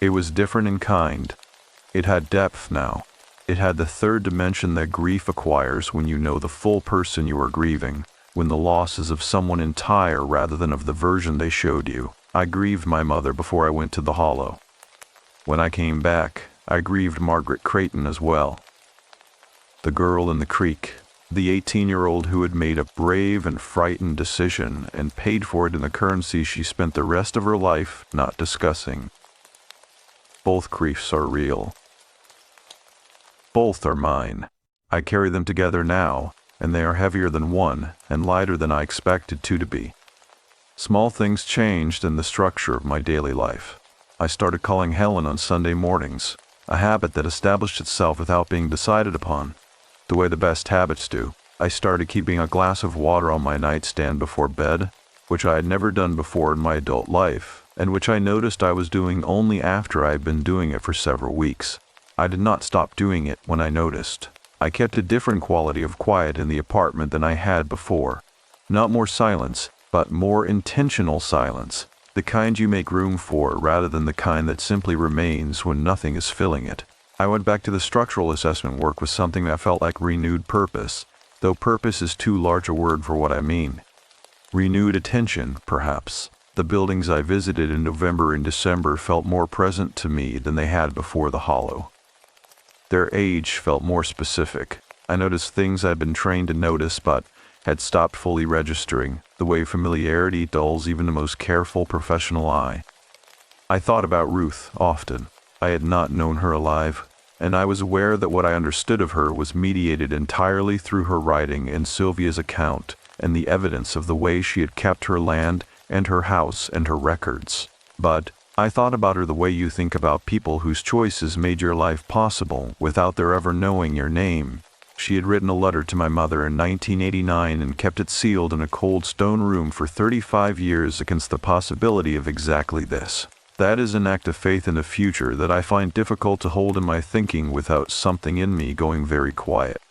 It was different in kind. It had depth now. It had the third dimension that grief acquires when you know the full person you are grieving, when the loss is of someone entire rather than of the version they showed you. I grieved my mother before I went to the hollow. When I came back, I grieved Margaret Creighton as well. The girl in the creek, the 18-year-old who had made a brave and frightened decision and paid for it in the currency she spent the rest of her life not discussing. Both griefs are real. Both are mine. I carry them together now, and they are heavier than one and lighter than I expected two to be. Small things changed in the structure of my daily life. I started calling Helen on Sunday mornings, a habit that established itself without being decided upon, the way the best habits do. I started keeping a glass of water on my nightstand before bed, which I had never done before in my adult life, and which I noticed I was doing only after I had been doing it for several weeks. I did not stop doing it when I noticed. I kept a different quality of quiet in the apartment than I had before. Not more silence, but more intentional silence, the kind you make room for rather than the kind that simply remains when nothing is filling it. I went back to the structural assessment work with something that felt like renewed purpose, though purpose is too large a word for what I mean. Renewed attention, perhaps. The buildings I visited in November and December felt more present to me than they had before the hollow. Their age felt more specific. I noticed things I'd been trained to notice but had stopped fully registering, the way familiarity dulls even the most careful professional eye. I thought about Ruth often. I had not known her alive, and I was aware that what I understood of her was mediated entirely through her writing and Sylvia's account and the evidence of the way she had kept her land and her house and her records. But I thought about her the way you think about people whose choices made your life possible without their ever knowing your name. She had written a letter to my mother in 1989 and kept it sealed in a cold stone room for 35 years against the possibility of exactly this. That is an act of faith in the future that I find difficult to hold in my thinking without something in me going very quiet.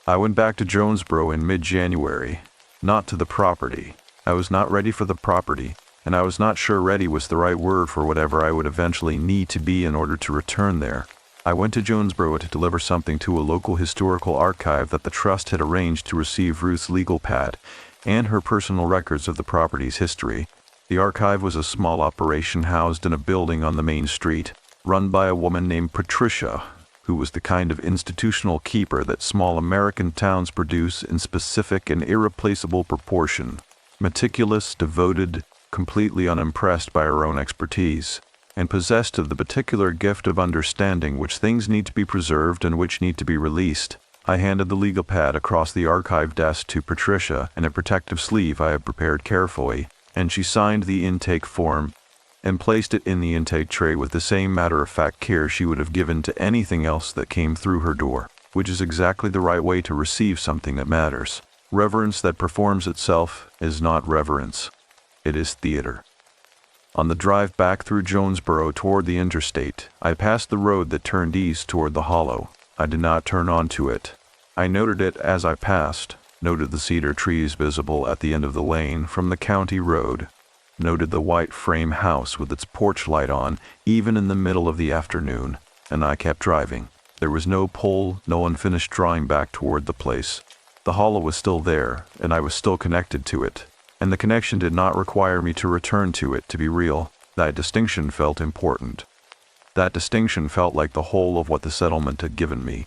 I went back to Jonesboro in mid-January, not to the property. I was not ready for the property, and I was not sure ready was the right word for whatever I would eventually need to be in order to return there. I went to Jonesboro to deliver something to a local historical archive that the trust had arranged to receive Ruth's legal pad and her personal records of the property's history. The archive was a small operation housed in a building on the main street, run by a woman named Patricia, who was the kind of institutional keeper that small American towns produce in specific and irreplaceable proportion. Meticulous, devoted, completely unimpressed by her own expertise, and possessed of the particular gift of understanding which things need to be preserved and which need to be released. I handed the legal pad across the archive desk to Patricia in a protective sleeve I had prepared carefully, and she signed the intake form and placed it in the intake tray with the same matter-of-fact care she would have given to anything else that came through her door, which is exactly the right way to receive something that matters. Reverence that performs itself is not reverence. It is theater. On the drive back through Jonesboro toward the interstate, I passed the road that turned east toward the hollow. I did not turn onto it. I noted it as I passed, noted the cedar trees visible at the end of the lane from the county road, noted the white frame house with its porch light on, even in the middle of the afternoon, and I kept driving. There was no pull, no unfinished drawing back toward the place. The hollow was still there, and I was still connected to it. And the connection did not require me to return to it to be real. That distinction felt important. That distinction felt like the whole of what the settlement had given me.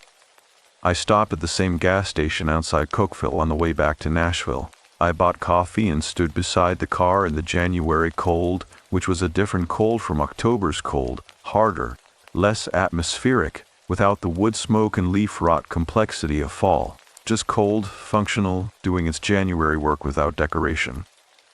I stopped at the same gas station outside Cookeville on the way back to Nashville. I bought coffee and stood beside the car in the January cold, which was a different cold from October's cold, harder, less atmospheric, without the wood smoke and leaf rot complexity of fall. Just cold, functional, doing its January work without decoration.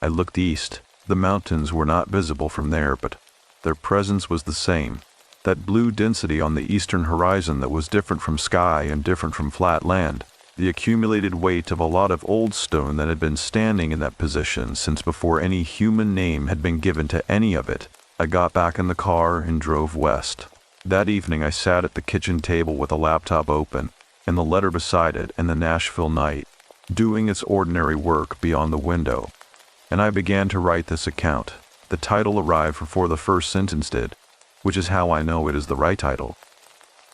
I looked east. The mountains were not visible from there, but their presence was the same. That blue density on the eastern horizon that was different from sky and different from flat land. The accumulated weight of a lot of old stone that had been standing in that position since before any human name had been given to any of it. I got back in the car and drove west. That evening I sat at the kitchen table with a laptop open, and the letter beside it, and the Nashville night, doing its ordinary work beyond the window. And I began to write this account. The title arrived before the first sentence did, which is how I know it is the right title.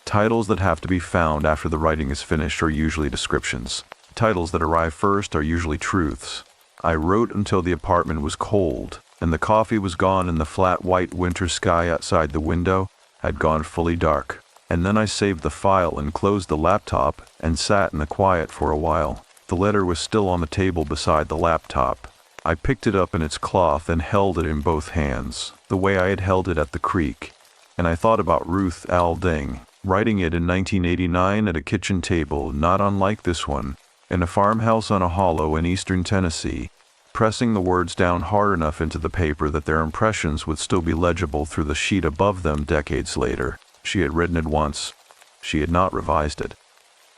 Titles that have to be found after the writing is finished are usually descriptions. Titles that arrive first are usually truths. I wrote until the apartment was cold, and the coffee was gone and the flat white winter sky outside the window had gone fully dark. And then I saved the file and closed the laptop and sat in the quiet for a while. The letter was still on the table beside the laptop. I picked it up in its cloth and held it in both hands, the way I had held it at the creek. And I thought about Ruth Alding, writing it in 1989 at a kitchen table not unlike this one, in a farmhouse on a hollow in eastern Tennessee, pressing the words down hard enough into the paper that their impressions would still be legible through the sheet above them decades later. She had written it once. She had not revised it.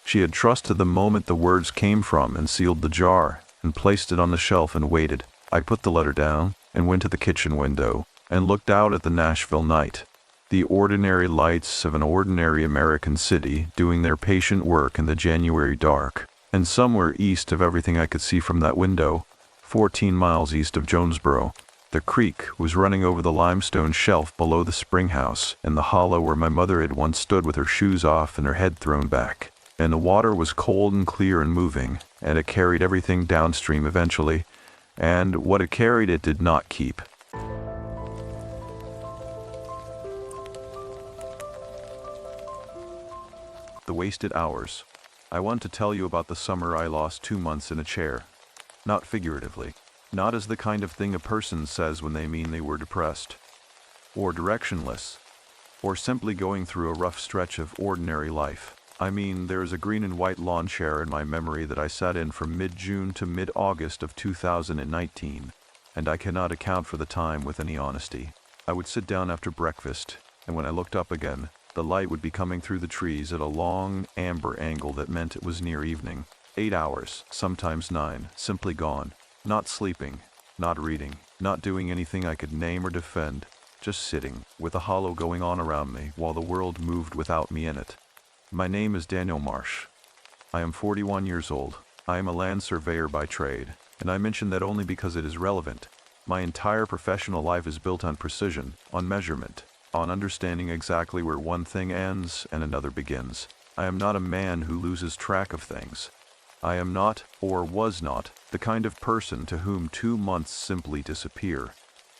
She had trusted the moment the words came from and sealed the jar and placed it on the shelf and waited. I put the letter down and went to the kitchen window and looked out at the Nashville night. The ordinary lights of an ordinary American city doing their patient work in the January dark. And somewhere east of everything I could see from that window, 14 miles east of Jonesboro, the creek was running over the limestone shelf below the spring house in the hollow where my mother had once stood with her shoes off and her head thrown back. And the water was cold and clear and moving, and it carried everything downstream eventually, and what it carried it did not keep. The wasted hours. I want to tell you about the summer I lost 2 months in a chair. Not figuratively. Not as the kind of thing a person says when they mean they were depressed, or directionless, or simply going through a rough stretch of ordinary life. I mean, there is a green and white lawn chair in my memory that I sat in from mid-June to mid-August of 2019, and I cannot account for the time with any honesty. I would sit down after breakfast, and when I looked up again, The light would be coming through the trees at a long, amber angle that meant it was near evening. 8 hours, sometimes 9, simply gone. Not sleeping, not reading, not doing anything I could name or defend. Just sitting, with a hollow going on around me while the world moved without me in it. My name is Daniel Marsh. I am 41 years old. I am a land surveyor by trade, and I mention that only because it is relevant. My entire professional life is built on precision, on measurement, on understanding exactly where one thing ends and another begins. I am not a man who loses track of things. I am not, or was not, the kind of person to whom 2 months simply disappear.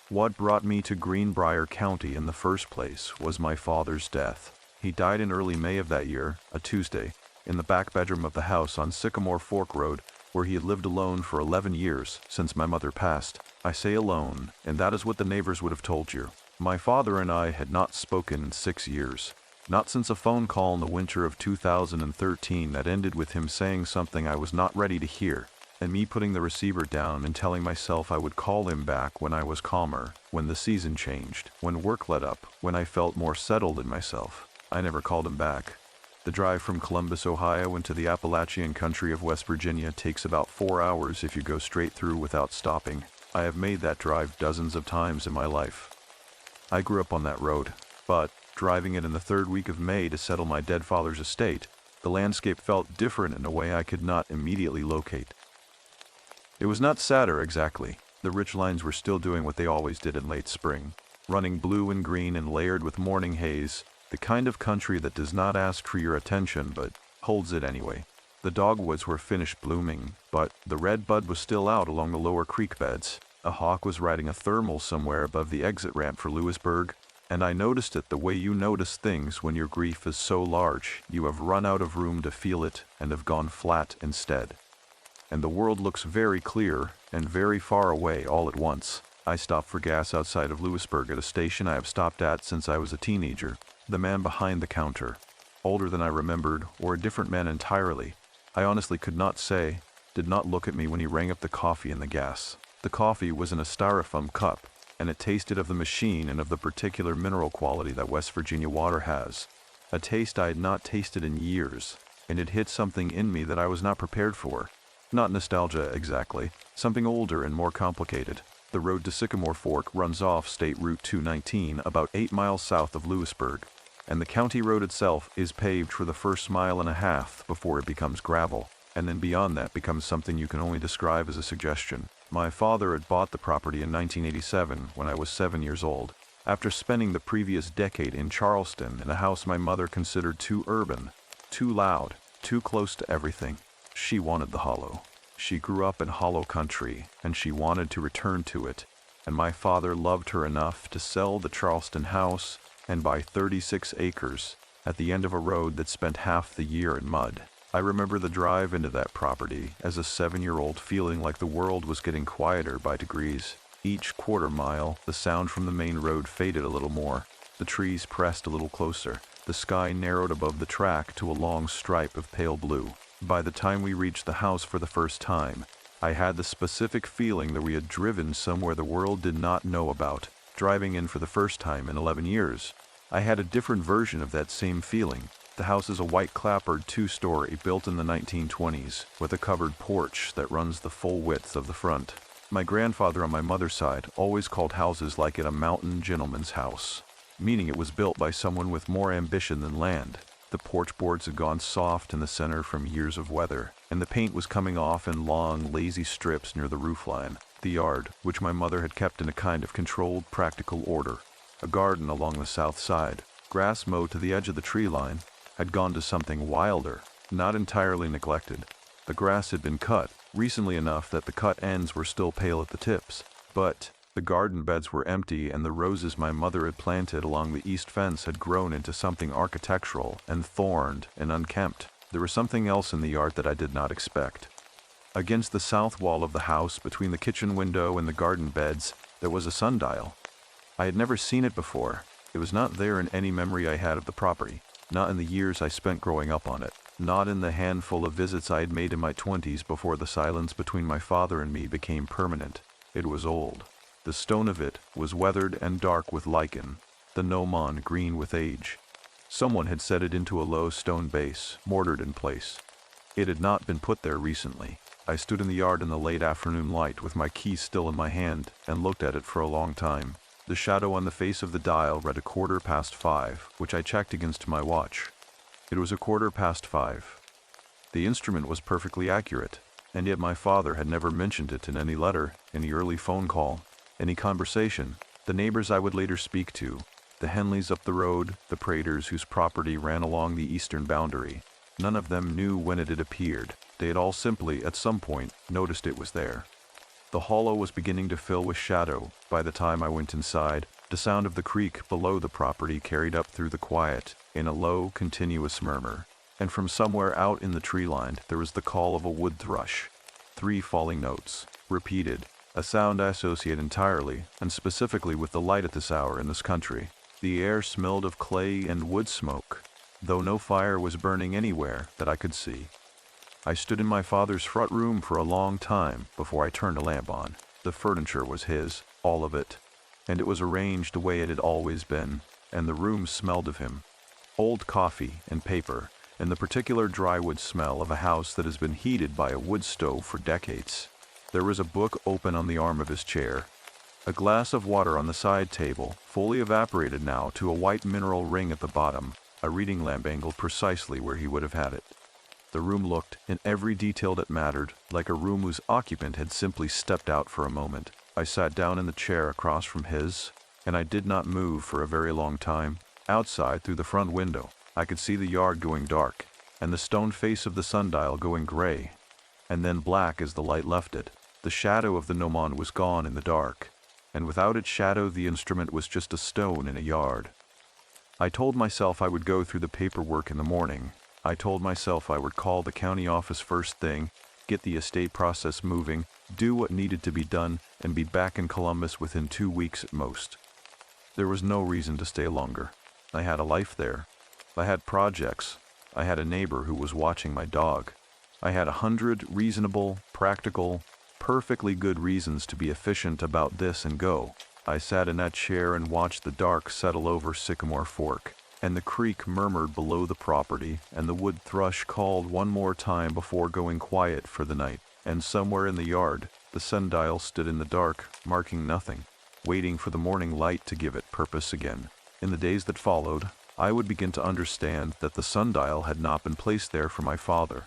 What brought me to Greenbrier County in the first place was my father's death. He died in early May of that year, a Tuesday, in the back bedroom of the house on Sycamore Fork Road, where he had lived alone for 11 years since my mother passed. I say alone, and that is what the neighbors would have told you. My father and I had not spoken in 6 years. Not since a phone call in the winter of 2013 that ended with him saying something I was not ready to hear, and me putting the receiver down and telling myself I would call him back when I was calmer, when the season changed, when work let up, when I felt more settled in myself. I never called him back. The drive from Columbus, Ohio into the Appalachian country of West Virginia takes about 4 hours if you go straight through without stopping. I have made that drive dozens of times in my life. I grew up on that road, but driving it in the 3rd week of May to settle my dead father's estate, the landscape felt different in a way I could not immediately locate. It was not sadder exactly. The ridgelines were still doing what they always did in late spring, running blue and green and layered with morning haze, the kind of country that does not ask for your attention but holds it anyway. The dogwoods were finished blooming, but the red bud was still out along the lower creek beds. A hawk was riding a thermal somewhere above the exit ramp for Lewisburg, and I noticed it the way you notice things when your grief is so large you have run out of room to feel it and have gone flat instead. And the world looks very clear and very far away all at once. I stopped for gas outside of Lewisburg at a station I have stopped at since I was a teenager. The man behind the counter, older than I remembered, or a different man entirely, I honestly could not say, did not look at me when he rang up the coffee and the gas. The coffee was in a styrofoam cup, and it tasted of the machine and of the particular mineral quality that West Virginia water has. A taste I had not tasted in years, and it hit something in me that I was not prepared for. Not nostalgia exactly, something older and more complicated. The road to Sycamore Fork runs off State Route 219 about 8 miles south of Lewisburg, and the county road itself is paved for the first 1.5 miles before it becomes gravel, and then beyond that becomes something you can only describe as a suggestion. My father had bought the property in 1987 when I was 7 years old, after spending the previous decade in Charleston in a house my mother considered too urban, too loud, too close to everything. She wanted the hollow. She grew up in hollow country, and she wanted to return to it, and my father loved her enough to sell the Charleston house and buy 36 acres at the end of a road that spent half the year in mud. I remember the drive into that property as a 7-year-old feeling like the world was getting quieter by degrees. Each quarter mile, the sound from the main road faded a little more. The trees pressed a little closer. The sky narrowed above the track to a long stripe of pale blue. By the time we reached the house for the first time, I had the specific feeling that we had driven somewhere the world did not know about. Driving in for the first time in 11 years, I had a different version of that same feeling. The house is a white clapboard 2-story built in the 1920s with a covered porch that runs the full width of the front. My grandfather on my mother's side always called houses like it a mountain gentleman's house, meaning it was built by someone with more ambition than land. The porch boards had gone soft in the center from years of weather, and the paint was coming off in long, lazy strips near the roofline. The yard, which my mother had kept in a kind of controlled, practical order, a garden along the south side, grass mowed to the edge of the tree line, had gone to something wilder, not entirely neglected. The grass had been cut, recently enough that the cut ends were still pale at the tips, but the garden beds were empty and the roses my mother had planted along the east fence had grown into something architectural and thorned and unkempt. There was something else in the yard that I did not expect. Against the south wall of the house, between the kitchen window and the garden beds, there was a sundial. I had never seen it before. It was not there in any memory I had of the property, not in the years I spent growing up on it, not in the handful of visits I had made in my 20s before the silence between my father and me became permanent. It was old. The stone of it was weathered and dark with lichen, the gnomon green with age. Someone had set it into a low stone base, mortared in place. It had not been put there recently. I stood in the yard in the late afternoon light with my key still in my hand and looked at it for a long time. The shadow on the face of the dial read 5:15, which I checked against my watch. It was 5:15. The instrument was perfectly accurate, and yet my father had never mentioned it in any letter, any early phone call, any conversation. The neighbors I would later speak to, the Henleys up the road, the Praters whose property ran along the eastern boundary, none of them knew when it had appeared. They had all simply, at some point, noticed it was there. The hollow was beginning to fill with shadow by the time I went inside. The sound of the creek below the property carried up through the quiet in a low, continuous murmur, and from somewhere out in the tree line there was the call of a wood thrush. 3 falling notes, repeated, a sound I associate entirely and specifically with the light at this hour in this country. The air smelled of clay and wood smoke, though no fire was burning anywhere that I could see. I stood in my father's front room for a long time before I turned a lamp on. The furniture was his, all of it, and it was arranged the way it had always been, and the room smelled of him. Old coffee and paper, and the particular drywood smell of a house that has been heated by a wood stove for decades. There was a book open on the arm of his chair, a glass of water on the side table, fully evaporated now to a white mineral ring at the bottom, a reading lamp angled precisely where he would have had it. The room looked, in every detail that mattered, like a room whose occupant had simply stepped out for a moment. I sat down in the chair across from his, and I did not move for a very long time. Outside, through the front window, I could see the yard going dark, and the stone face of the sundial going gray, and then black as the light left it. The shadow of the gnomon was gone in the dark, and without its shadow the instrument was just a stone in a yard. I told myself I would go through the paperwork in the morning. I told myself I would call the county office first thing, get the estate process moving, do what needed to be done, and be back in Columbus within 2 weeks at most. There was no reason to stay longer. I had a life there. I had projects. I had a neighbor who was watching my dog. I had 100 reasonable, practical, perfectly good reasons to be efficient about this and go. I sat in that chair and watched the dark settle over Sycamore Fork, and the creek murmured below the property, and the wood thrush called one more time before going quiet for the night. And somewhere in the yard, the sundial stood in the dark, marking nothing, waiting for the morning light to give it purpose again. In the days that followed, I would begin to understand that the sundial had not been placed there for my father,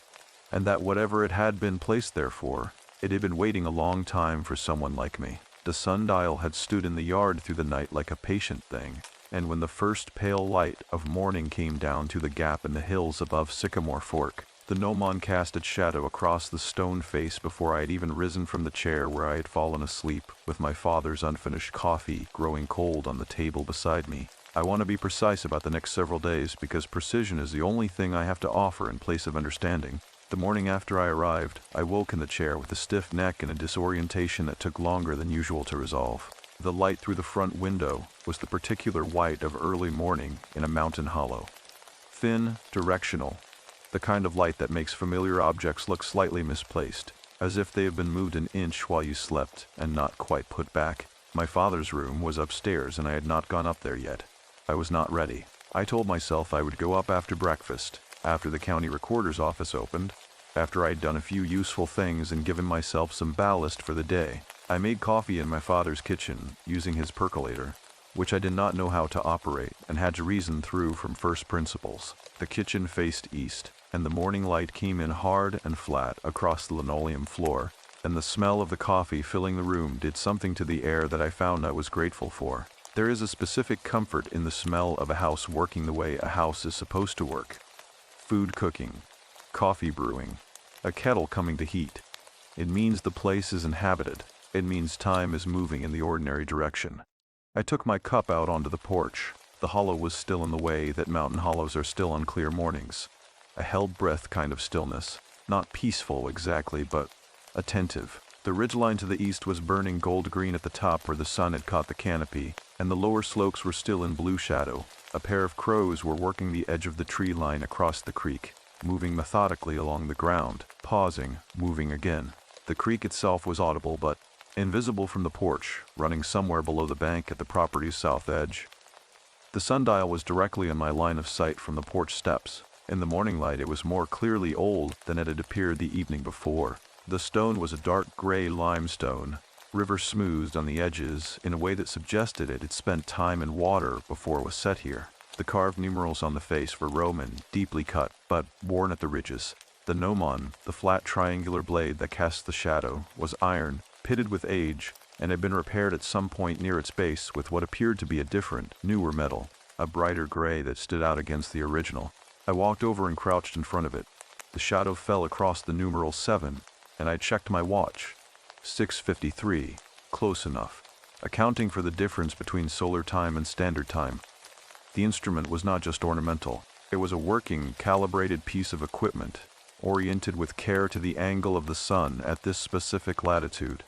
and that whatever it had been placed there for, it had been waiting a long time for someone like me. The sundial had stood in the yard through the night like a patient thing, and when the first pale light of morning came down to the gap in the hills above Sycamore Fork, the gnomon cast its shadow across the stone face before I had even risen from the chair where I had fallen asleep, with my father's unfinished coffee growing cold on the table beside me. I want to be precise about the next several days because precision is the only thing I have to offer in place of understanding. The morning after I arrived, I woke in the chair with a stiff neck and a disorientation that took longer than usual to resolve. The light through the front window was the particular white of early morning in a mountain hollow. Thin, directional, the kind of light that makes familiar objects look slightly misplaced, as if they have been moved an inch while you slept and not quite put back. My father's room was upstairs and I had not gone up there yet. I was not ready. I told myself I would go up after breakfast, after the county recorder's office opened, after I had done a few useful things and given myself some ballast for the day. I made coffee in my father's kitchen, using his percolator, which I did not know how to operate and had to reason through from first principles. The kitchen faced east, and the morning light came in hard and flat across the linoleum floor, and the smell of the coffee filling the room did something to the air that I found I was grateful for. There is a specific comfort in the smell of a house working the way a house is supposed to work. Food cooking, coffee brewing, a kettle coming to heat. It means the place is inhabited. It means time is moving in the ordinary direction. I took my cup out onto the porch. The hollow was still in the way that mountain hollows are still on clear mornings. A held breath kind of stillness. Not peaceful exactly, but attentive. The ridgeline to the east was burning gold-green at the top where the sun had caught the canopy, and the lower slopes were still in blue shadow. A pair of crows were working the edge of the tree line across the creek, moving methodically along the ground, pausing, moving again. The creek itself was audible but invisible from the porch, running somewhere below the bank at the property's south edge. The sundial was directly in my line of sight from the porch steps. In the morning light it was more clearly old than it had appeared the evening before. The stone was a dark gray limestone, river smoothed on the edges in a way that suggested it had spent time in water before it was set here. The carved numerals on the face were Roman, deeply cut, but worn at the ridges. The gnomon, the flat triangular blade that cast the shadow, was iron, pitted with age, and had been repaired at some point near its base with what appeared to be a different, newer metal, a brighter gray that stood out against the original. I walked over and crouched in front of it. The shadow fell across the numeral 7, and I checked my watch. 6:53, close enough, accounting for the difference between solar time and standard time. The instrument was not just ornamental. It was a working, calibrated piece of equipment, oriented with care to the angle of the sun at this specific latitude.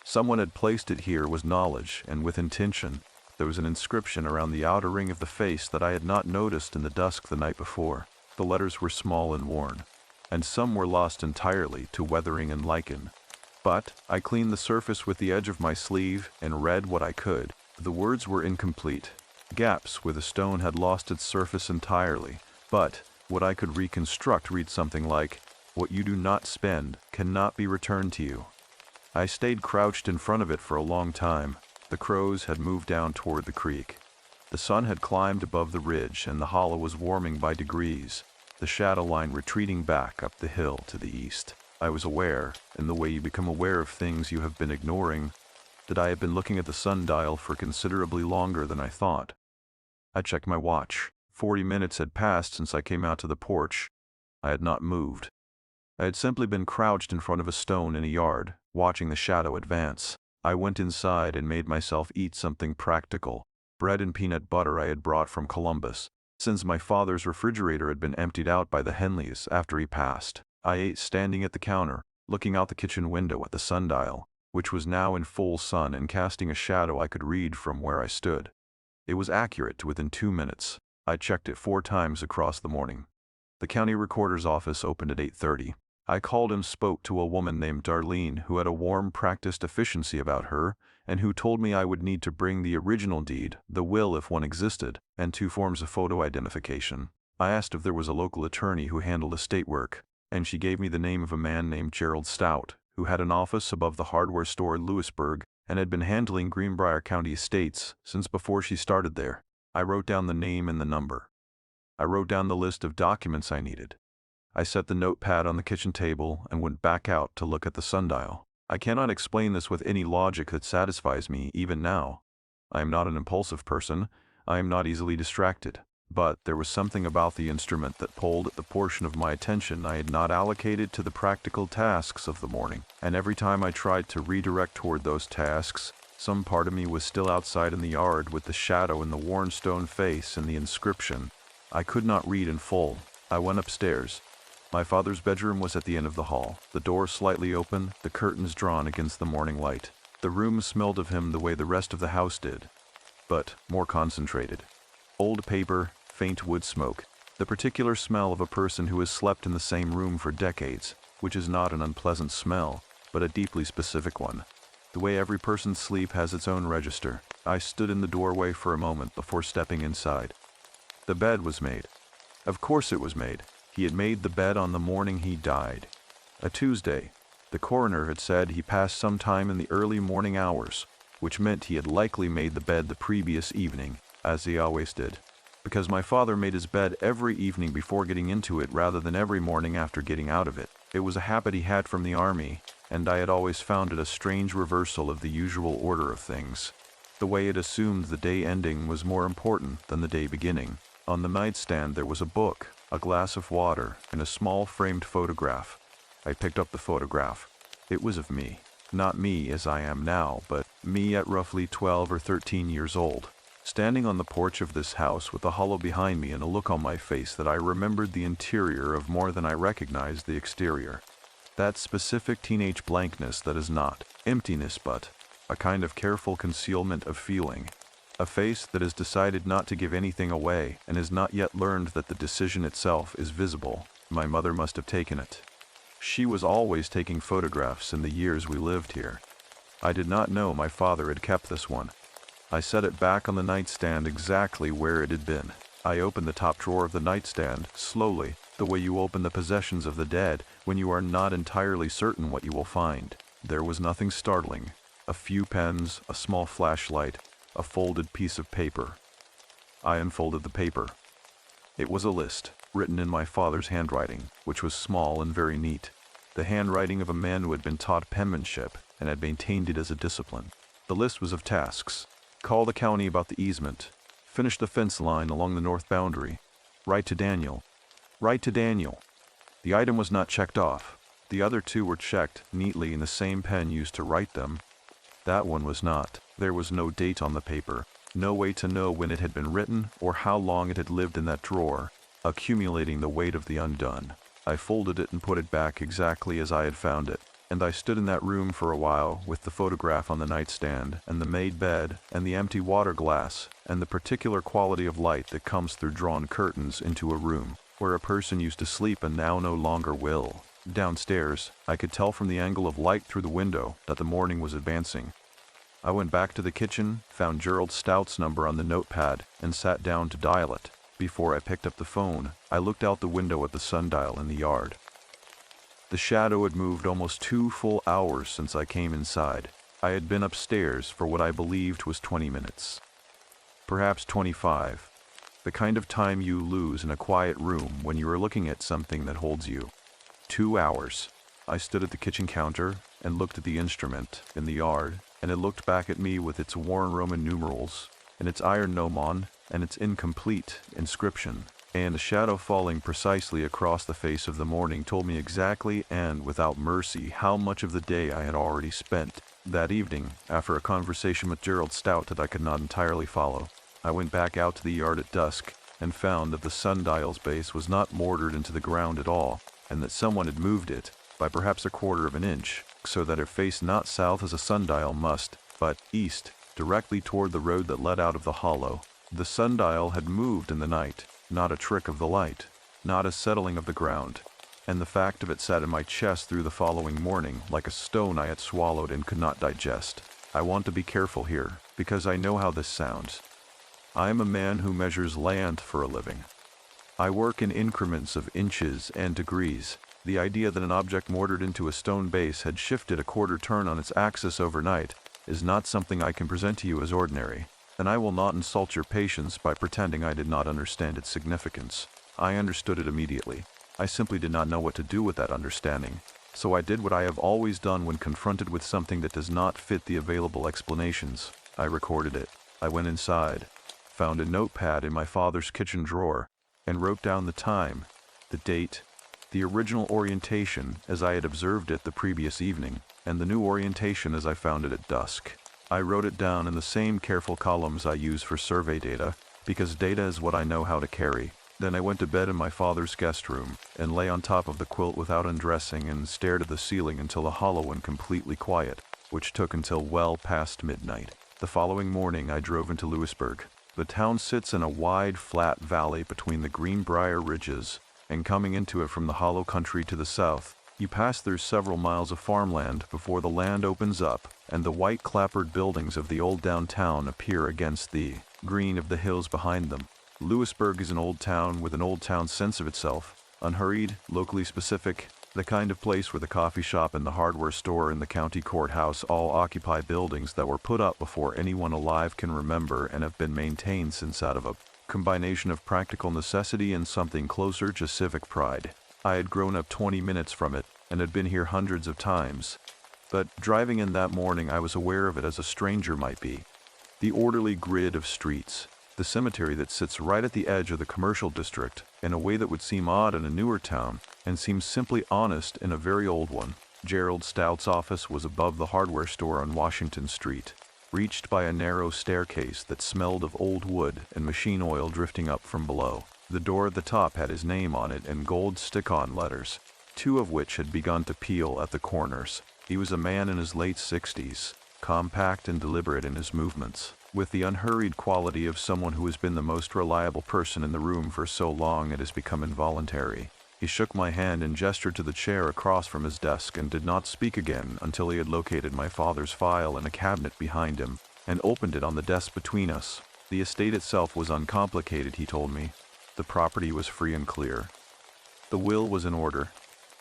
Someone had placed it here with knowledge and with intention. There was an inscription around the outer ring of the face that I had not noticed in the dusk the night before. The letters were small and worn, and some were lost entirely to weathering and lichen. But I cleaned the surface with the edge of my sleeve and read what I could. The words were incomplete, gaps where the stone had lost its surface entirely, but what I could reconstruct read something like, "What you do not spend cannot be returned to you." I stayed crouched in front of it for a long time. The crows had moved down toward the creek. The sun had climbed above the ridge and the hollow was warming by degrees, the shadow line retreating back up the hill to the east. I was aware, in the way you become aware of things you have been ignoring, that I had been looking at the sundial for considerably longer than I thought. I checked my watch. 40 minutes had passed since I came out to the porch. I had not moved. I had simply been crouched in front of a stone in a yard, watching the shadow advance. I went inside and made myself eat something practical. Bread and peanut butter I had brought from Columbus, since my father's refrigerator had been emptied out by the Henleys after he passed. I ate standing at the counter, looking out the kitchen window at the sundial, which was now in full sun and casting a shadow I could read from where I stood. It was accurate to within 2 minutes. I checked it 4 times across the morning. The county recorder's office opened at 8:30. I called and spoke to a woman named Darlene who had a warm, practiced efficiency about her, and who told me I would need to bring the original deed, the will if one existed, and 2 forms of photo identification. I asked if there was a local attorney who handled estate work, and she gave me the name of a man named Gerald Stout, who had an office above the hardware store in Lewisburg and had been handling Greenbrier County estates since before she started there. I wrote down the name and the number. I wrote down the list of documents I needed. I set the notepad on the kitchen table and went back out to look at the sundial. I cannot explain this with any logic that satisfies me even now. I am not an impulsive person. I am not easily distracted. But there was something about the instrument that pulled at the portion of my attention I had not allocated to the practical tasks of the morning. And every time I tried to redirect toward those tasks, some part of me was still outside in the yard with the shadow in the worn stone face and the inscription. I could not read in full. I went upstairs. My father's bedroom was at the end of the hall, the door slightly open, the curtains drawn against the morning light. The room smelled of him the way the rest of the house did, but more concentrated. Old paper, faint wood smoke, the particular smell of a person who has slept in the same room for decades, which is not an unpleasant smell, but a deeply specific one. The way every person's sleep has its own register. I stood in the doorway for a moment before stepping inside. The bed was made. Of course it was made. He had made the bed on the morning he died. A Tuesday. The coroner had said he passed some time in the early morning hours, which meant he had likely made the bed the previous evening, as he always did. Because my father made his bed every evening before getting into it rather than every morning after getting out of it. It was a habit he had from the army, and I had always found it a strange reversal of the usual order of things. The way it assumed the day ending was more important than the day beginning. On the nightstand there was a book, a glass of water, and a small framed photograph. I picked up the photograph. It was of me. Not me as I am now, but me at roughly 12 or 13 years old. Standing on the porch of this house with a hollow behind me and a look on my face that I remembered the interior of more than I recognized the exterior. That specific teenage blankness that is not emptiness but a kind of careful concealment of feeling. A face that has decided not to give anything away and has not yet learned that the decision itself is visible. My mother must have taken it. She was always taking photographs in the years we lived here. I did not know my father had kept this one. I set it back on the nightstand exactly where it had been. I opened the top drawer of the nightstand, slowly, the way you open the possessions of the dead when you are not entirely certain what you will find. There was nothing startling. A few pens, a small flashlight, a folded piece of paper. I unfolded the paper. It was a list, written in my father's handwriting, which was small and very neat. The handwriting of a man who had been taught penmanship and had maintained it as a discipline. The list was of tasks. Call the county about the easement. Finish the fence line along the north boundary. Write to Daniel. Write to Daniel. The item was not checked off. The other two were checked neatly in the same pen used to write them. That one was not. There was no date on the paper. No way to know when it had been written or how long it had lived in that drawer, accumulating the weight of the undone. I folded it and put it back exactly as I had found it, and I stood in that room for a while with the photograph on the nightstand and the made bed and the empty water glass and the particular quality of light that comes through drawn curtains into a room where a person used to sleep and now no longer will. Downstairs, I could tell from the angle of light through the window that the morning was advancing. I went back to the kitchen, found Gerald Stout's number on the notepad, and sat down to dial it. Before I picked up the phone, I looked out the window at the sundial in the yard. The shadow had moved almost 2 full hours since I came inside. I had been upstairs for what I believed was 20 minutes. Perhaps 25. The kind of time you lose in a quiet room when you are looking at something that holds you. 2 hours. I stood at the kitchen counter and looked at the instrument in the yard, and it looked back at me with its worn Roman numerals, and its iron gnomon, and its incomplete inscription, and a shadow falling precisely across the face of the morning told me exactly and without mercy how much of the day I had already spent. That evening, after a conversation with Gerald Stout that I could not entirely follow, I went back out to the yard at dusk and found that the sundial's base was not mortared into the ground at all, and that someone had moved it by perhaps 1/4 of an inch, so that it faced not south as a sundial must, but east, directly toward the road that led out of the hollow. The sundial had moved in the night, not a trick of the light, not a settling of the ground, and the fact of it sat in my chest through the following morning like a stone I had swallowed and could not digest. I want to be careful here, because I know how this sounds. I am a man who measures land for a living. I work in increments of inches and degrees. The idea that an object mortared into a stone base had shifted a 1/4 turn on its axis overnight is not something I can present to you as ordinary, and I will not insult your patience by pretending I did not understand its significance. I understood it immediately. I simply did not know what to do with that understanding, so I did what I have always done when confronted with something that does not fit the available explanations. I recorded it. I went inside, found a notepad in my father's kitchen drawer, and wrote down the time, the date, the original orientation as I had observed it the previous evening, and the new orientation as I found it at dusk. I wrote it down in the same careful columns I use for survey data, because data is what I know how to carry. Then I went to bed in my father's guest room, and lay on top of the quilt without undressing and stared at the ceiling until the hollow and completely quiet, which took until well past midnight. The following morning I drove into Louisburg. The town sits in a wide, flat valley between the Greenbrier ridges, and coming into it from the hollow country to the south, you pass through several miles of farmland before the land opens up and the white clapboard buildings of the old downtown appear against the green of the hills behind them. Louisburg is an old town with an old town sense of itself, unhurried, locally specific, the kind of place where the coffee shop and the hardware store and the county courthouse all occupy buildings that were put up before anyone alive can remember and have been maintained since out of a combination of practical necessity and something closer to civic pride. I had grown up 20 minutes from it and had been here hundreds of times, but driving in that morning I was aware of it as a stranger might be. The orderly grid of streets, the cemetery that sits right at the edge of the commercial district in a way that would seem odd in a newer town and seems simply honest in a very old one. Gerald Stout's office was above the hardware store on Washington Street, reached by a narrow staircase that smelled of old wood and machine oil drifting up from below. The door at the top had his name on it in gold stick-on letters, 2 of which had begun to peel at the corners. He was a man in his late 60s, compact and deliberate in his movements, with the unhurried quality of someone who has been the most reliable person in the room for so long it has become involuntary. He shook my hand and gestured to the chair across from his desk and did not speak again until he had located my father's file in a cabinet behind him and opened it on the desk between us. The estate itself was uncomplicated, he told me. The property was free and clear. The will was in order.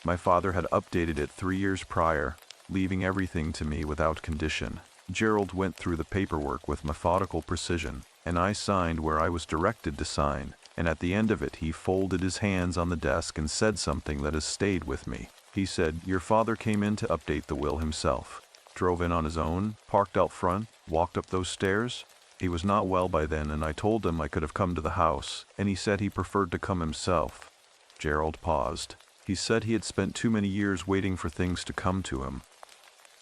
My father had updated it 3 years prior, leaving everything to me without condition. Gerald went through the paperwork with methodical precision, and I signed where I was directed to sign, and at the end of it he folded his hands on the desk and said something that has stayed with me. He said, "Your father came in to update the will himself. Drove in on his own, parked out front, walked up those stairs. He was not well by then, and I told him I could have come to the house, and he said he preferred to come himself." Gerald paused. He said he had spent too many years waiting for things to come to him.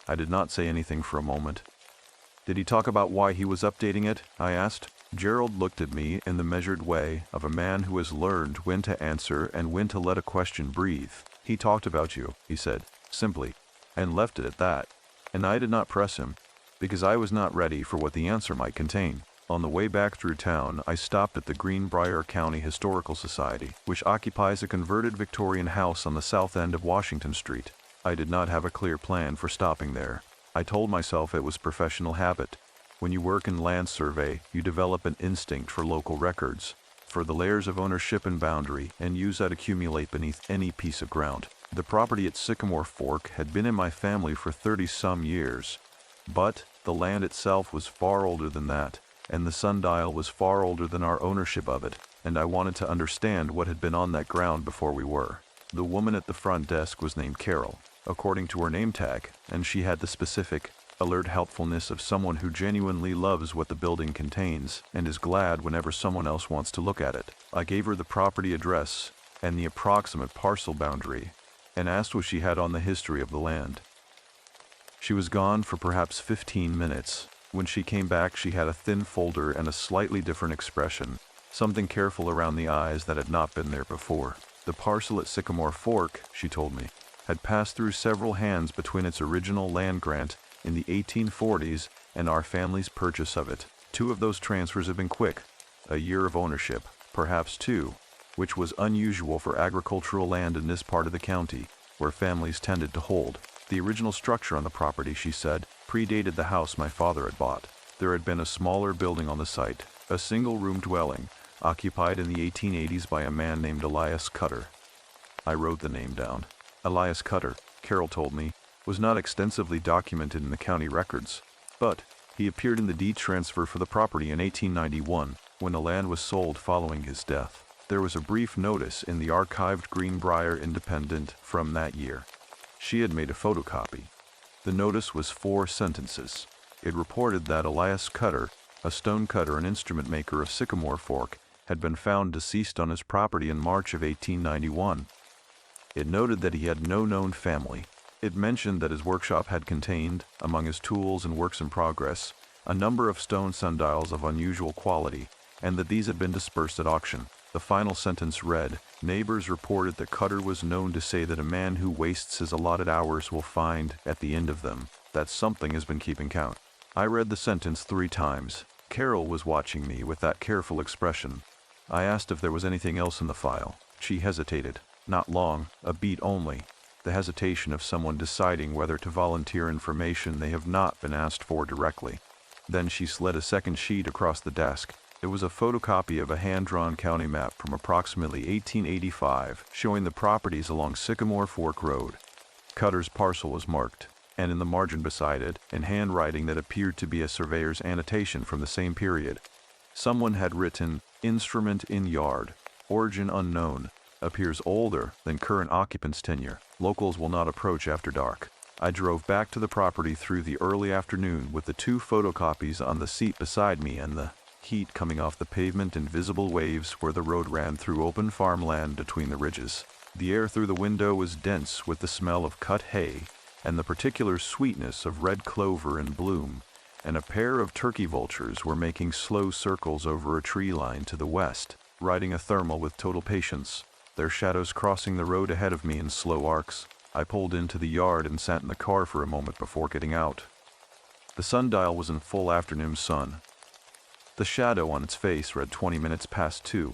I did not say anything for a moment. "Did he talk about why he was updating it?" I asked. Gerald looked at me in the measured way of a man who has learned when to answer and when to let a question breathe. "He talked about you," he said, simply, and left it at that. And I did not press him, because I was not ready for what the answer might contain. On the way back through town, I stopped at the Greenbrier County Historical Society, which occupies a converted Victorian house on the south end of Washington Street. I did not have a clear plan for stopping there. I told myself it was professional habit. When you work in land survey, you develop an instinct for local records, for the layers of ownership and boundary, and use that accumulate beneath any piece of ground. The property at Sycamore Fork had been in my family for 30-some years, but the land itself was far older than that, and the sundial was far older than our ownership of it, and I wanted to understand what had been on that ground before we were. The woman at the front desk was named Carol, according to her name tag, and she had the specific, alert helpfulness of someone who genuinely loves what the building contains and is glad whenever someone else wants to look at it. I gave her the property address and the approximate parcel boundary, and asked what she had on the history of the land. She was gone for perhaps 15 minutes. When she came back, she had a thin folder and a slightly different expression, something careful around the eyes that had not been there before. The parcel at Sycamore Fork, she told me, had passed through several hands between its original land grant in the 1840s and our family's purchase of it. 2 of those transfers have been quick, a year of ownership, perhaps 2, which was unusual for agricultural land in this part of the county, where families tended to hold. The original structure on the property, she said, predated the house my father had bought. There had been a smaller building on the site, a single-room dwelling, occupied in the 1880s by a man named Elias Cutter. I wrote the name down. Elias Cutter, Carol told me, was not extensively documented in the county records, but he appeared in the deed transfer for the property in 1891, when the land was sold following his death. There was a brief notice in the archived Greenbrier Independent from that year. She had made a photocopy. The notice was 4 sentences. It reported that Elias Cutter, a stone cutter and instrument maker of Sycamore Fork, had been found deceased on his property in March of 1891. It noted that he had no known family. It mentioned that his workshop had contained, among his tools and works in progress, a number of stone sundials of unusual quality, and that these had been dispersed at auction. The final sentence read, "Neighbors reported that Cutter was known to say that a man who wastes his allotted hours will find, at the end of them, that something has been keeping count." I read the sentence 3 times. Carol was watching me with that careful expression. I asked if there was anything else in the file. She hesitated. Not long, a beat only. The hesitation of someone deciding whether to volunteer information they have not been asked for directly. Then she slid a second sheet across the desk. It was a photocopy of a hand-drawn county map from approximately 1885, showing the properties along Sycamore Fork Road. Cutter's parcel was marked, and in the margin beside it, in handwriting that appeared to be a surveyor's annotation from the same period, someone had written, "Instrument in yard, origin unknown, appears older than current occupant's tenure. Locals will not approach after dark." I drove back to the property through the early afternoon with the 2 photocopies on the seat beside me and the heat coming off the pavement in visible waves where the road ran through open farmland between the ridges. The air through the window was dense with the smell of cut hay and the particular sweetness of red clover in bloom, and a pair of turkey vultures were making slow circles over a tree line to the west, riding a thermal with total patience, their shadows crossing the road ahead of me in slow arcs. I pulled into the yard and sat in the car for a moment before getting out. The sundial was in full afternoon sun. The shadow on its face read 20 minutes past 2.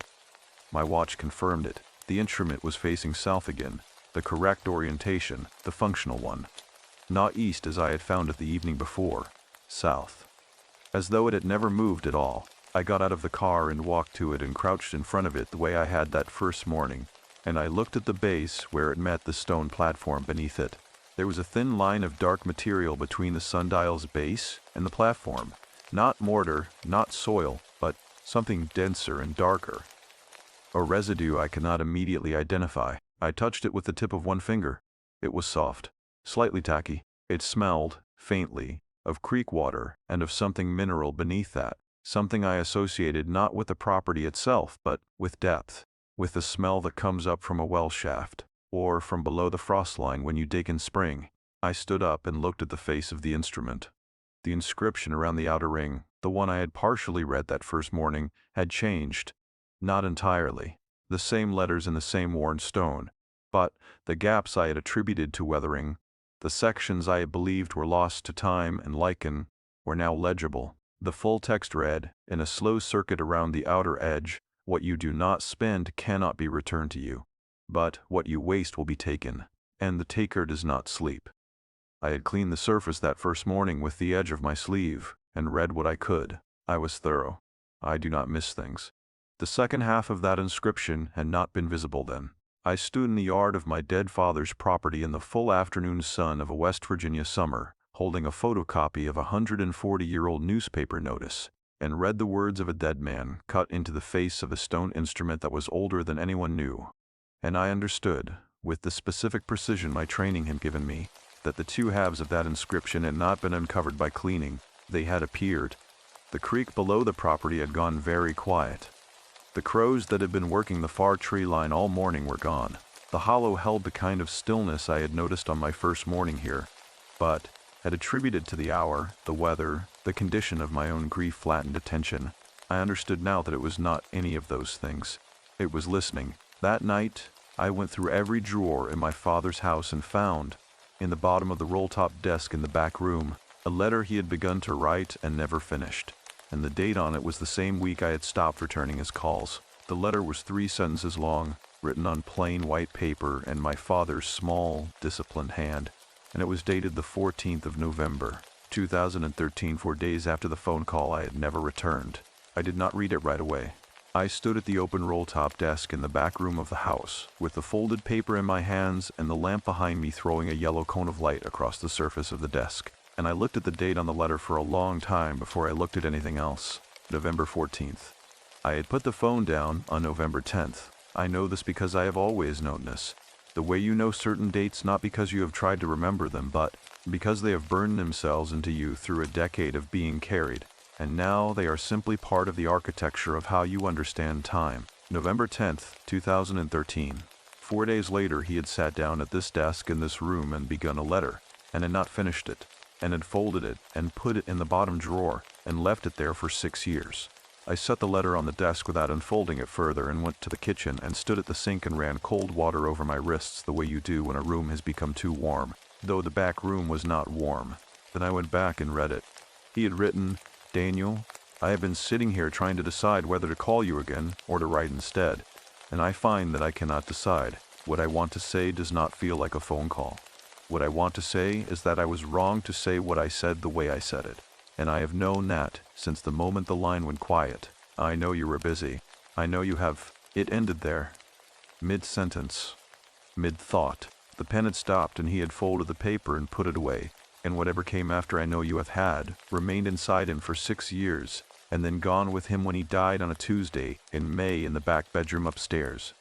My watch confirmed it. The instrument was facing south again, the correct orientation, the functional one. Not east as I had found it the evening before, south. as though it had never moved at all. I got out of the car and walked to it and crouched in front of it the way I had that first morning, and I looked at the base where it met the stone platform beneath it. There was a thin line of dark material between the sundial's base and the platform. Not mortar, not soil, but something denser and darker. A residue I could not immediately identify. I touched it with the tip of one finger. It was soft, slightly tacky. It smelled, faintly, of creek water and of something mineral beneath that. Something I associated not with the property itself, but with depth, with the smell that comes up from a well shaft, or from below the frost line when you dig in spring. I stood up and looked at the face of the instrument. The inscription around the outer ring, the one I had partially read that first morning, had changed. Not entirely. The same letters in the same worn stone, but the gaps I had attributed to weathering, the sections I had believed were lost to time and lichen, were now legible. The full text read, in a slow circuit around the outer edge, "What you do not spend cannot be returned to you, but what you waste will be taken, and the taker does not sleep." I had cleaned the surface that first morning with the edge of my sleeve, and read what I could. I was thorough. I do not miss things. The second half of that inscription had not been visible then. I stood in the yard of my dead father's property in the full afternoon sun of a West Virginia summer, holding a photocopy of a 140-year-old newspaper notice, and read the words of a dead man cut into the face of a stone instrument that was older than anyone knew. And I understood, with the specific precision my training had given me, that the two halves of that inscription had not been uncovered by cleaning. They had appeared. The creek below the property had gone very quiet. The crows that had been working the far tree line all morning were gone. The hollow held the kind of stillness I had noticed on my first morning here, but had attributed to the hour, the weather, the condition of my own grief-flattened attention. I understood now that it was not any of those things. It was listening. That night, I went through every drawer in my father's house and found, in the bottom of the roll-top desk in the back room, a letter he had begun to write and never finished, and the date on it was the same week I had stopped returning his calls. The letter was 3 sentences long, written on plain white paper in my father's small, disciplined hand, and it was dated the 14th of November, 2013, 4 days after the phone call I had never returned. I did not read it right away. I stood at the open roll-top desk in the back room of the house, with the folded paper in my hands and the lamp behind me throwing a yellow cone of light across the surface of the desk, and I looked at the date on the letter for a long time before I looked at anything else. November 14th. I had put the phone down on November 10th. I know this because I have always known this. The way you know certain dates not because you have tried to remember them, but because they have burned themselves into you through a decade of being carried. And now they are simply part of the architecture of how you understand time. November 10th, 2013. 4 days later he had sat down at this desk in this room and begun a letter, and had not finished it, and had folded it and put it in the bottom drawer, and left it there for 6 years. I set the letter on the desk without unfolding it further and went to the kitchen and stood at the sink and ran cold water over my wrists the way you do when a room has become too warm, though the back room was not warm. Then I went back and read it. He had written, "Daniel, I have been sitting here trying to decide whether to call you again or to write instead, and I find that I cannot decide. What I want to say does not feel like a phone call. What I want to say is that I was wrong to say what I said the way I said it, and I have known that since the moment the line went quiet. I know you were busy. I know you have..." It ended there. Mid-sentence. Mid-thought. The pen had stopped and he had folded the paper and put it away. And whatever came after I know you have had, remained inside him for 6 years, and then gone with him when he died on a Tuesday in May in the back bedroom upstairs.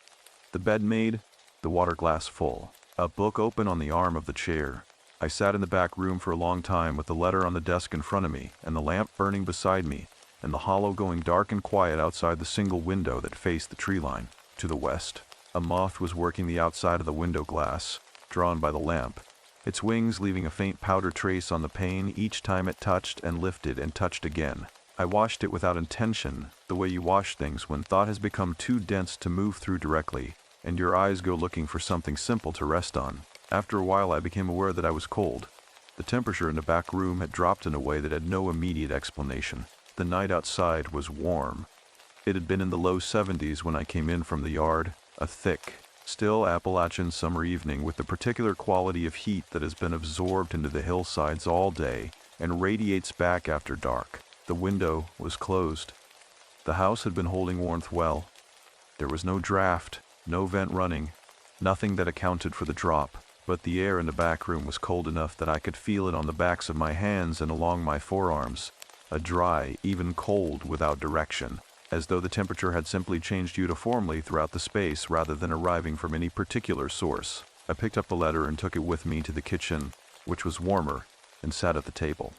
The bed made, the water glass full, a book open on the arm of the chair. I sat in the back room for a long time with the letter on the desk in front of me, and the lamp burning beside me, and the hollow going dark and quiet outside the single window that faced the tree line. To the west, a moth was working the outside of the window glass, drawn by the lamp, its wings leaving a faint powder trace on the pane each time it touched and lifted and touched again. I washed it without intention, the way you wash things when thought has become too dense to move through directly, and your eyes go looking for something simple to rest on. After a while I became aware that I was cold. The temperature in the back room had dropped in a way that had no immediate explanation. The night outside was warm. It had been in the low 70s when I came in from the yard, a thick, still Appalachian summer evening with the particular quality of heat that has been absorbed into the hillsides all day and radiates back after dark. The window was closed. The house had been holding warmth well. There was no draft, no vent running, nothing that accounted for the drop, but the air in the back room was cold enough that I could feel it on the backs of my hands and along my forearms, a dry, even cold without direction, as though the temperature had simply changed uniformly throughout the space rather than arriving from any particular source. I picked up the letter and took it with me to the kitchen, which was warmer, and sat at the table.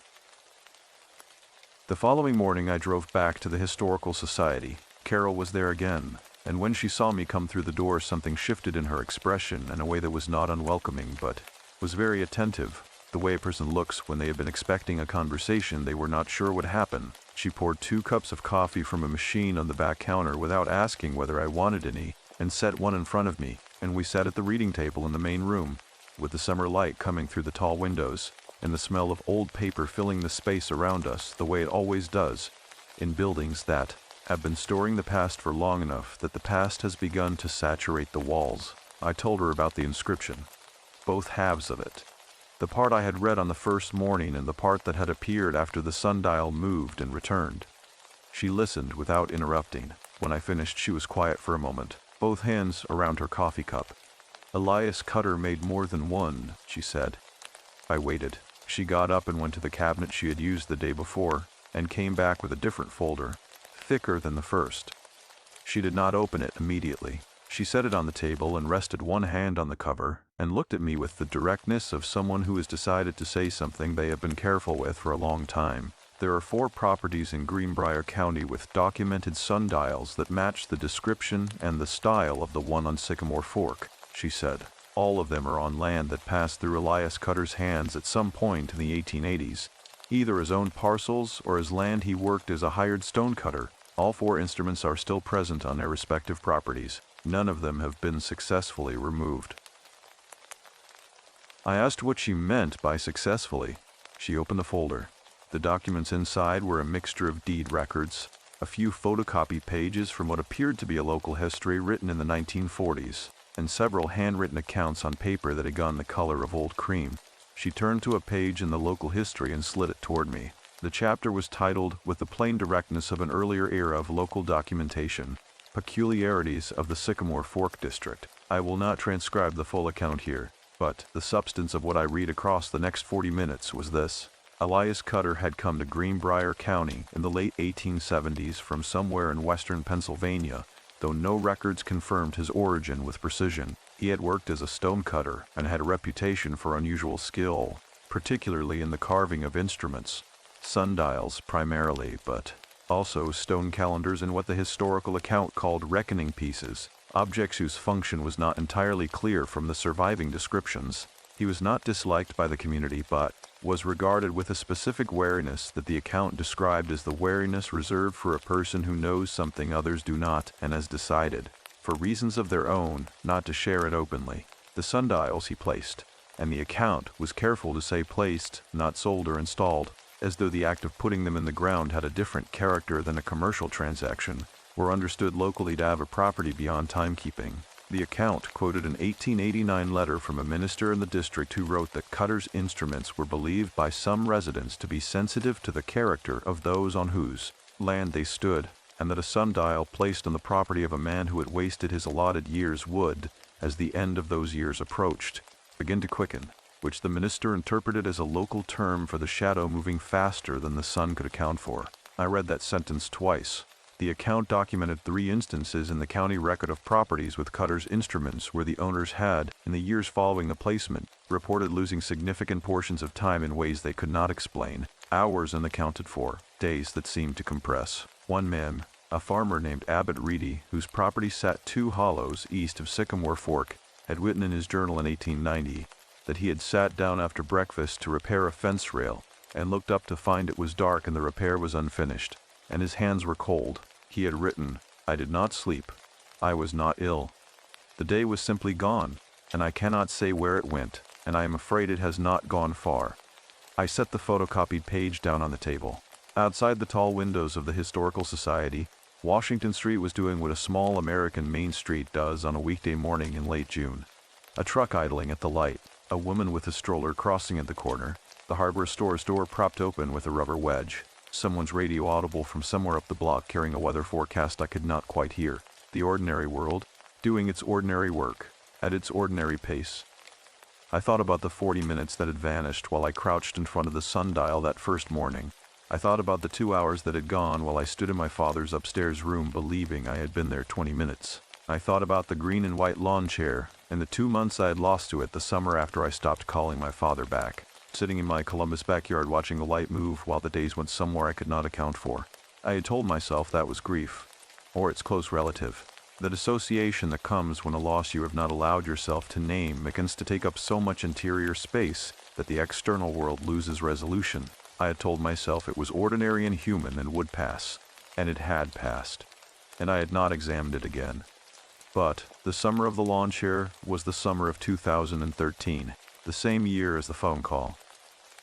The following morning I drove back to the Historical Society. Carol was there again, and when she saw me come through the door, something shifted in her expression in a way that was not unwelcoming but was very attentive, the way a person looks when they have been expecting a conversation they were not sure would happen. She poured 2 cups of coffee from a machine on the back counter without asking whether I wanted any, and set one in front of me, and we sat at the reading table in the main room, with the summer light coming through the tall windows, and the smell of old paper filling the space around us the way it always does, in buildings that have been storing the past for long enough that the past has begun to saturate the walls. I told her about the inscription, both halves of it, the part I had read on the first morning and the part that had appeared after the sundial moved and returned. She listened without interrupting. When I finished, she was quiet for a moment, both hands around her coffee cup. "Elias Cutter made more than one," she said. I waited. She got up and went to the cabinet she had used the day before, and came back with a different folder, thicker than the first. She did not open it immediately. She set it on the table and rested one hand on the cover, and looked at me with the directness of someone who has decided to say something they have been careful with for a long time. "There are 4 properties in Greenbrier County with documented sundials that match the description and the style of the one on Sycamore Fork," she said. "All of them are on land that passed through Elias Cutter's hands at some point in the 1880s, either as owned parcels or as land he worked as a hired stonecutter. All 4 instruments are still present on their respective properties. None of them have been successfully removed." I asked what she meant by successfully. She opened the folder. The documents inside were a mixture of deed records, a few photocopy pages from what appeared to be a local history written in the 1940s, and several handwritten accounts on paper that had gone the color of old cream. She turned to a page in the local history and slid it toward me. The chapter was titled, with the plain directness of an earlier era of local documentation, "Peculiarities of the Sycamore Fork District." I will not transcribe the full account here, but the substance of what I read across the next 40 minutes was this. Elias Cutter had come to Greenbrier County in the late 1870s from somewhere in western Pennsylvania, though no records confirmed his origin with precision. He had worked as a stonecutter and had a reputation for unusual skill, particularly in the carving of instruments, sundials primarily, but also stone calendars and what the historical account called reckoning pieces, objects whose function was not entirely clear from the surviving descriptions. He was not disliked by the community, but was regarded with a specific wariness that the account described as the wariness reserved for a person who knows something others do not and has decided, for reasons of their own, not to share it openly. The sundials he placed, and the account was careful to say placed, not sold or installed, as though the act of putting them in the ground had a different character than a commercial transaction, were understood locally to have a property beyond timekeeping. The account quoted an 1889 letter from a minister in the district who wrote that Cutter's instruments were believed by some residents to be sensitive to the character of those on whose land they stood, and that a sundial placed on the property of a man who had wasted his allotted years would, as the end of those years approached, begin to quicken, which the minister interpreted as a local term for the shadow moving faster than the sun could account for. I read that sentence twice. The account documented 3 instances in the county record of properties with Cutter's instruments where the owners had, in the years following the placement, reported losing significant portions of time in ways they could not explain, hours unaccounted for, days that seemed to compress. One man, a farmer named Abbott Renie, whose property sat 2 hollows east of Sycamore Fork, had written in his journal in 1890 that he had sat down after breakfast to repair a fence rail and looked up to find it was dark and the repair was unfinished, and his hands were cold. He had written, "I did not sleep. I was not ill. The day was simply gone, and I cannot say where it went, and I am afraid it has not gone far." I set the photocopied page down on the table. Outside the tall windows of the Historical Society, Washington Street was doing what a small American main street does on a weekday morning in late June. A truck idling at the light, a woman with a stroller crossing at the corner, the hardware store's door propped open with a rubber wedge, Someone's radio audible from somewhere up the block carrying a weather forecast I could not quite hear. The ordinary world, doing its ordinary work, at its ordinary pace. I thought about the 40 minutes that had vanished while I crouched in front of the sundial that first morning. I thought about the 2 hours that had gone while I stood in my father's upstairs room believing I had been there 20 minutes. I thought about the green and white lawn chair and the 2 months I had lost to it the summer after I stopped calling my father back, sitting in my Columbus backyard watching the light move while the days went somewhere I could not account for. I had told myself that was grief, or its close relative. The dissociation that comes when a loss you have not allowed yourself to name begins to take up so much interior space that the external world loses resolution. I had told myself it was ordinary and human and would pass, and it had passed, and I had not examined it again. But the summer of the lawn chair was the summer of 2013, the same year as the phone call,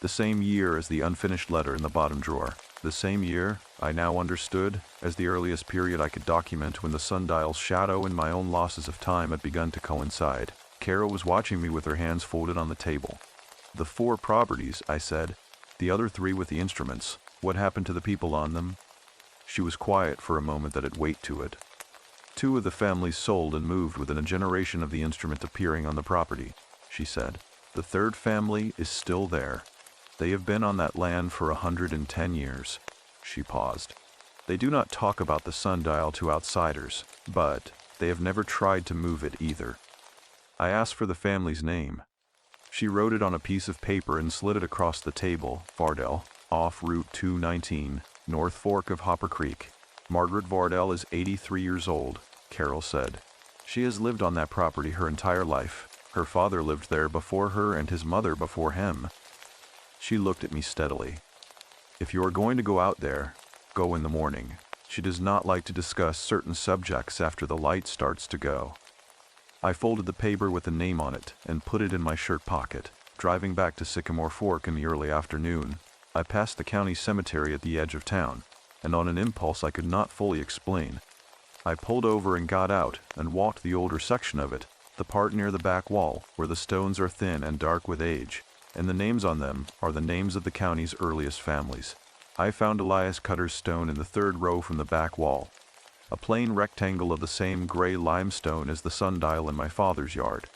the same year as the unfinished letter in the bottom drawer, the same year, I now understood, as the earliest period I could document when the sundial's shadow and my own losses of time had begun to coincide. Carol was watching me with her hands folded on the table. The 4 properties, I said. The other 3 with the instruments. What happened to the people on them? She was quiet for a moment that had weight to it. 2 of the families sold and moved within a generation of the instrument appearing on the property, she said. The 3rd family is still there. They have been on that land for 110 years. She paused. They do not talk about the sundial to outsiders, but they have never tried to move it either. I asked for the family's name. She wrote it on a piece of paper and slid it across the table. Vardell, off Route 219, North Fork of Hopper Creek. Margaret Vardell is 83 years old, Carol said. She has lived on that property her entire life. Her father lived there before her and his mother before him. She looked at me steadily. If you are going to go out there, go in the morning. She does not like to discuss certain subjects after the light starts to go. I folded the paper with a name on it and put it in my shirt pocket. Driving back to Sycamore Fork in the early afternoon, I passed the county cemetery at the edge of town, and on an impulse I could not fully explain, I pulled over and got out and walked the older section of it, the part near the back wall where the stones are thin and dark with age, and the names on them are the names of the county's earliest families. I found Elias Cutter's stone in the 3rd row from the back wall, a plain rectangle of the same gray limestone as the sundial in my father's yard,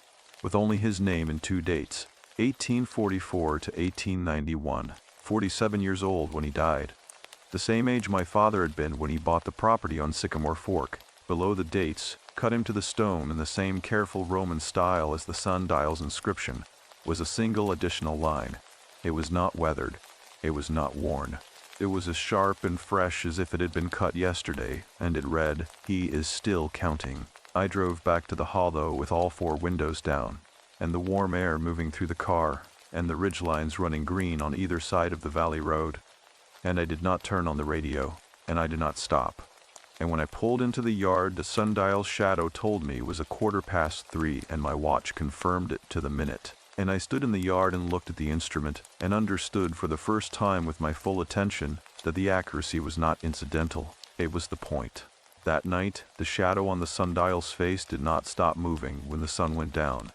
with only his name and 2 dates, 1844 to 1891, 47 years old when he died. The same age my father had been when he bought the property on Sycamore Fork. Below the dates, cut into the stone in the same careful Roman style as the sundial's inscription, was a single additional line. It was not weathered. It was not worn. It was as sharp and fresh as if it had been cut yesterday, and it read, "He is still counting." I drove back to the hollow with all 4 windows down, and the warm air moving through the car, and the ridgelines running green on either side of the valley road. And I did not turn on the radio, and I did not stop. And when I pulled into the yard, the sundial's shadow told me it was 3:15, and my watch confirmed it to the minute. And I stood in the yard and looked at the instrument, and understood for the first time with my full attention that the accuracy was not incidental. It was the point. That night, the shadow on the sundial's face did not stop moving when the sun went down.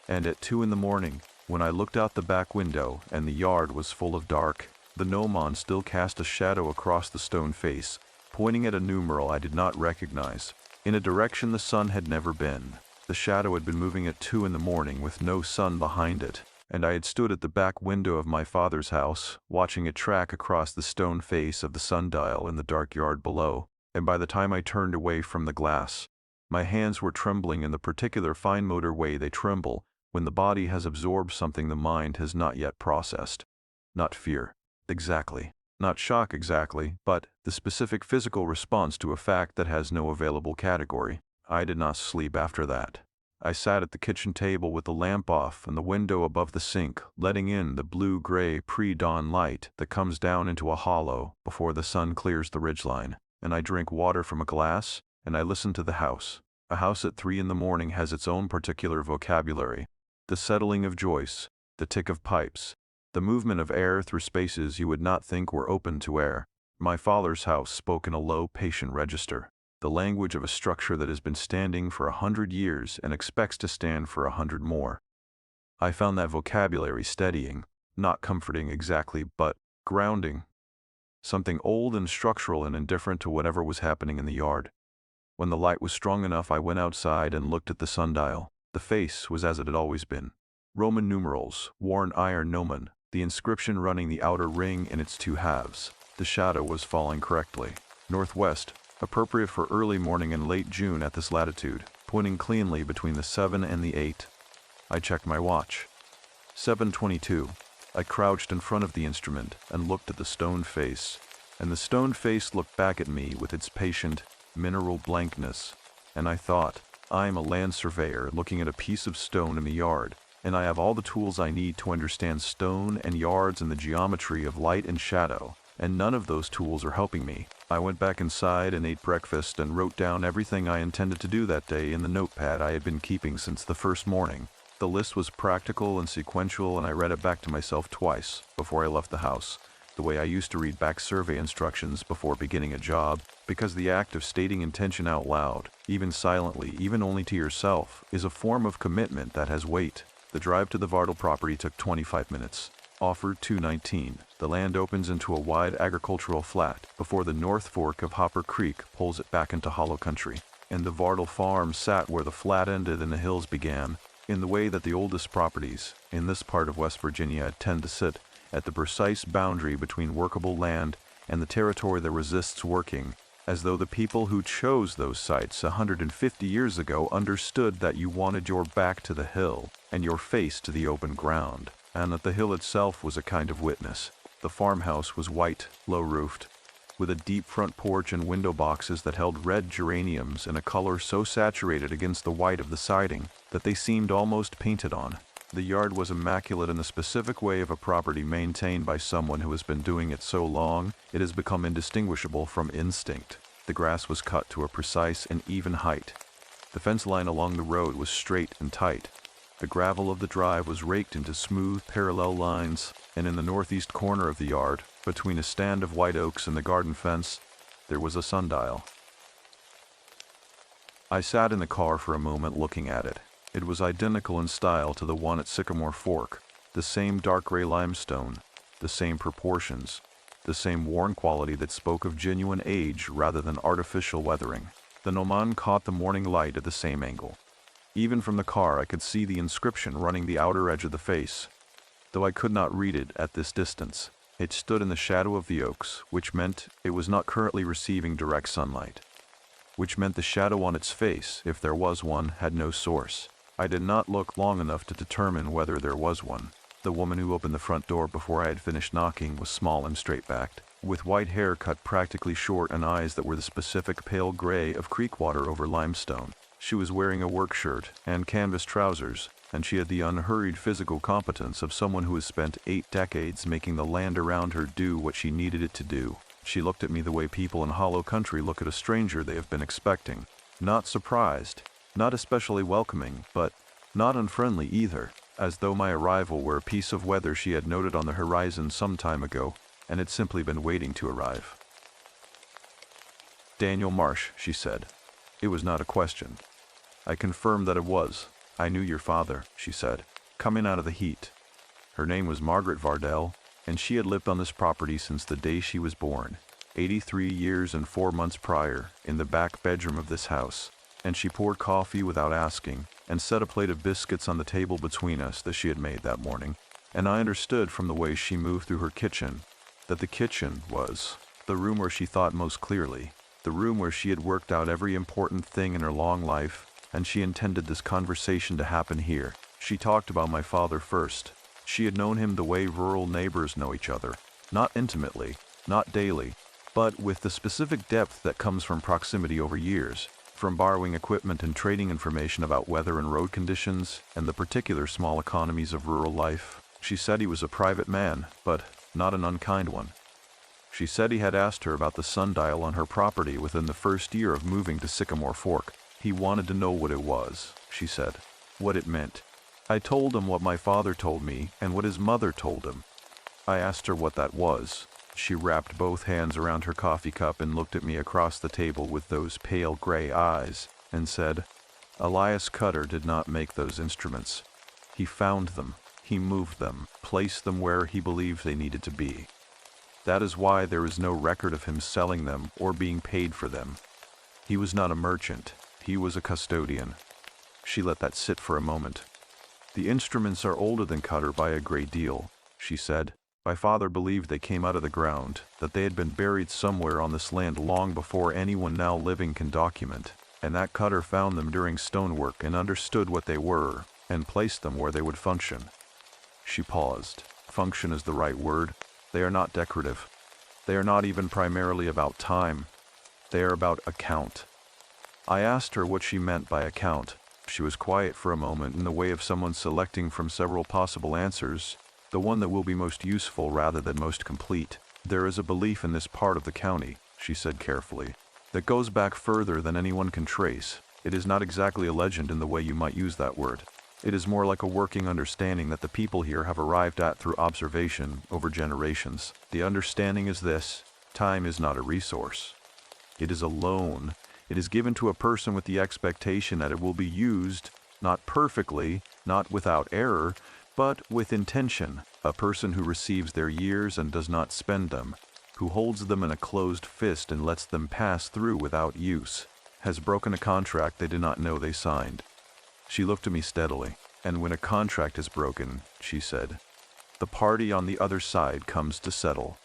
And at 2 in the morning, when I looked out the back window and the yard was full of dark, the gnomon still cast a shadow across the stone face, pointing at a numeral I did not recognize, in a direction the sun had never been. The shadow had been moving at 2 in the morning with no sun behind it, and I had stood at the back window of my father's house, watching it track across the stone face of the sundial in the dark yard below, and by the time I turned away from the glass, my hands were trembling in the particular fine motor way they tremble when the body has absorbed something the mind has not yet processed. Not fear, exactly. Not shock exactly, but the specific physical response to a fact that has no available category. I did not sleep after that. I sat at the kitchen table with the lamp off and the window above the sink, letting in the blue-gray pre-dawn light that comes down into a hollow before the sun clears the ridgeline, and I drink water from a glass, and I listen to the house. A house at 3 in the morning has its own particular vocabulary. The settling of joists, the tick of pipes, the movement of air through spaces you would not think were open to air. My father's house spoke in a low, patient register, the language of a structure that has been standing for 100 years and expects to stand for 100 more. I found that vocabulary steadying, not comforting exactly, but grounding. something old and structural and indifferent to whatever was happening in the yard. When the light was strong enough, I went outside and looked at the sundial. The face was as it had always been. Roman numerals, worn iron gnomon, the inscription running the outer ring in its two halves. The shadow was falling correctly. Northwest, appropriate for early morning and late June at this latitude, pointing cleanly between the 7 and the 8. I checked my watch. 7:22. I crouched in front of the instrument and looked at the stone face, and the stone face looked back at me with its patient, mineral blankness, and I thought, I am a land surveyor looking at a piece of stone in the yard, and I have all the tools I need to understand stone and yards and the geometry of light and shadow, and none of those tools are helping me. I went back inside and ate breakfast and wrote down everything I intended to do that day in the notepad I had been keeping since the first morning. The list was practical and sequential, and I read it back to myself twice before I left the house, the way I used to read back survey instructions before beginning a job, because the act of stating intention out loud, even silently, even only to yourself, is a form of commitment that has weight. The drive to the Vardel property took 25 minutes. Offer 219. The land opens into a wide agricultural flat before the North Fork of Hopper Creek pulls it back into hollow country, and the Vardel farm sat where the flat ended and the hills began, in the way that the oldest properties in this part of West Virginia tend to sit, at the precise boundary between workable land and the territory that resists working, as though the people who chose those sites 150 years ago understood that you wanted your back to the hill and your face to the open ground, and that the hill itself was a kind of witness. The farmhouse was white, low-roofed, with a deep front porch and window boxes that held red geraniums in a color so saturated against the white of the siding that they seemed almost painted on. The yard was immaculate in the specific way of a property maintained by someone who has been doing it so long it has become indistinguishable from instinct. The grass was cut to a precise and even height. The fence line along the road was straight and tight. The gravel of the drive was raked into smooth, parallel lines, and in the northeast corner of the yard, between a stand of white oaks and the garden fence, there was a sundial. I sat in the car for a moment looking at it. It was identical in style to the one at Sycamore Fork, the same dark gray limestone, the same proportions, the same worn quality that spoke of genuine age rather than artificial weathering. The gnomon caught the morning light at the same angle. Even from the car I could see the inscription running the outer edge of the face, though I could not read it at this distance. It stood in the shadow of the oaks, which meant it was not currently receiving direct sunlight, which meant the shadow on its face, if there was one, had no source. I did not look long enough to determine whether there was one. The woman who opened the front door before I had finished knocking was small and straight-backed, with white hair cut practically short and eyes that were the specific pale gray of creek water over limestone. She was wearing a work shirt and canvas trousers, and she had the unhurried physical competence of someone who has spent 8 decades making the land around her do what she needed it to do. She looked at me the way people in hollow country look at a stranger they have been expecting. Not surprised, not especially welcoming, but not unfriendly either, as though my arrival were a piece of weather she had noted on the horizon some time ago, and had simply been waiting to arrive. "Daniel Marsh," she said. It was not a question. I confirmed that it was. "I knew your father," she said, coming out of the heat. Her name was Margaret Vardel, and she had lived on this property since the day she was born, 83 years and 4 months prior, in the back bedroom of this house, and she poured coffee without asking, and set a plate of biscuits on the table between us that she had made that morning, and I understood from the way she moved through her kitchen that the kitchen was the room where she thought most clearly, the room where she had worked out every important thing in her long life, and she intended this conversation to happen here. She talked about my father first. She had known him the way rural neighbors know each other, not intimately, not daily, but with the specific depth that comes from proximity over years, from borrowing equipment and trading information about weather and road conditions and the particular small economies of rural life. She said he was a private man, but not an unkind one. She said he had asked her about the sundial on her property within the first year of moving to Sycamore Fork. He wanted to know what it was, she said, what it meant. I told him what my father told me and what his mother told him. I asked her what that was. She wrapped both hands around her coffee cup and looked at me across the table with those pale gray eyes and said, "Elias Cutter did not make those instruments. He found them, he moved them, placed them where he believed they needed to be. That is why there is no record of him selling them or being paid for them. He was not a merchant, he was a custodian. She let that sit for a moment. The instruments are older than Cutter by a great deal, she said. My father believed they came out of the ground, that they had been buried somewhere on this land long before anyone now living can document, and that Cutter found them during stonework and understood what they were, and placed them where they would function. She paused. Function is the right word. They are not decorative. They are not even primarily about time. They are about account. I asked her what she meant by account. She was quiet for a moment in the way of someone selecting from several possible answers, the one that will be most useful rather than most complete. There is a belief in this part of the county, she said carefully, that goes back further than anyone can trace. It is not exactly a legend in the way you might use that word. It is more like a working understanding that the people here have arrived at through observation over generations. The understanding is this: time is not a resource. It is a loan. It is given to a person with the expectation that it will be used, not perfectly, not without error, but with intention. A person who receives their years and does not spend them, who holds them in a closed fist and lets them pass through without use, has broken a contract they did not know they signed. She looked at me steadily. And when a contract is broken, she said, the party on the other side comes to settle.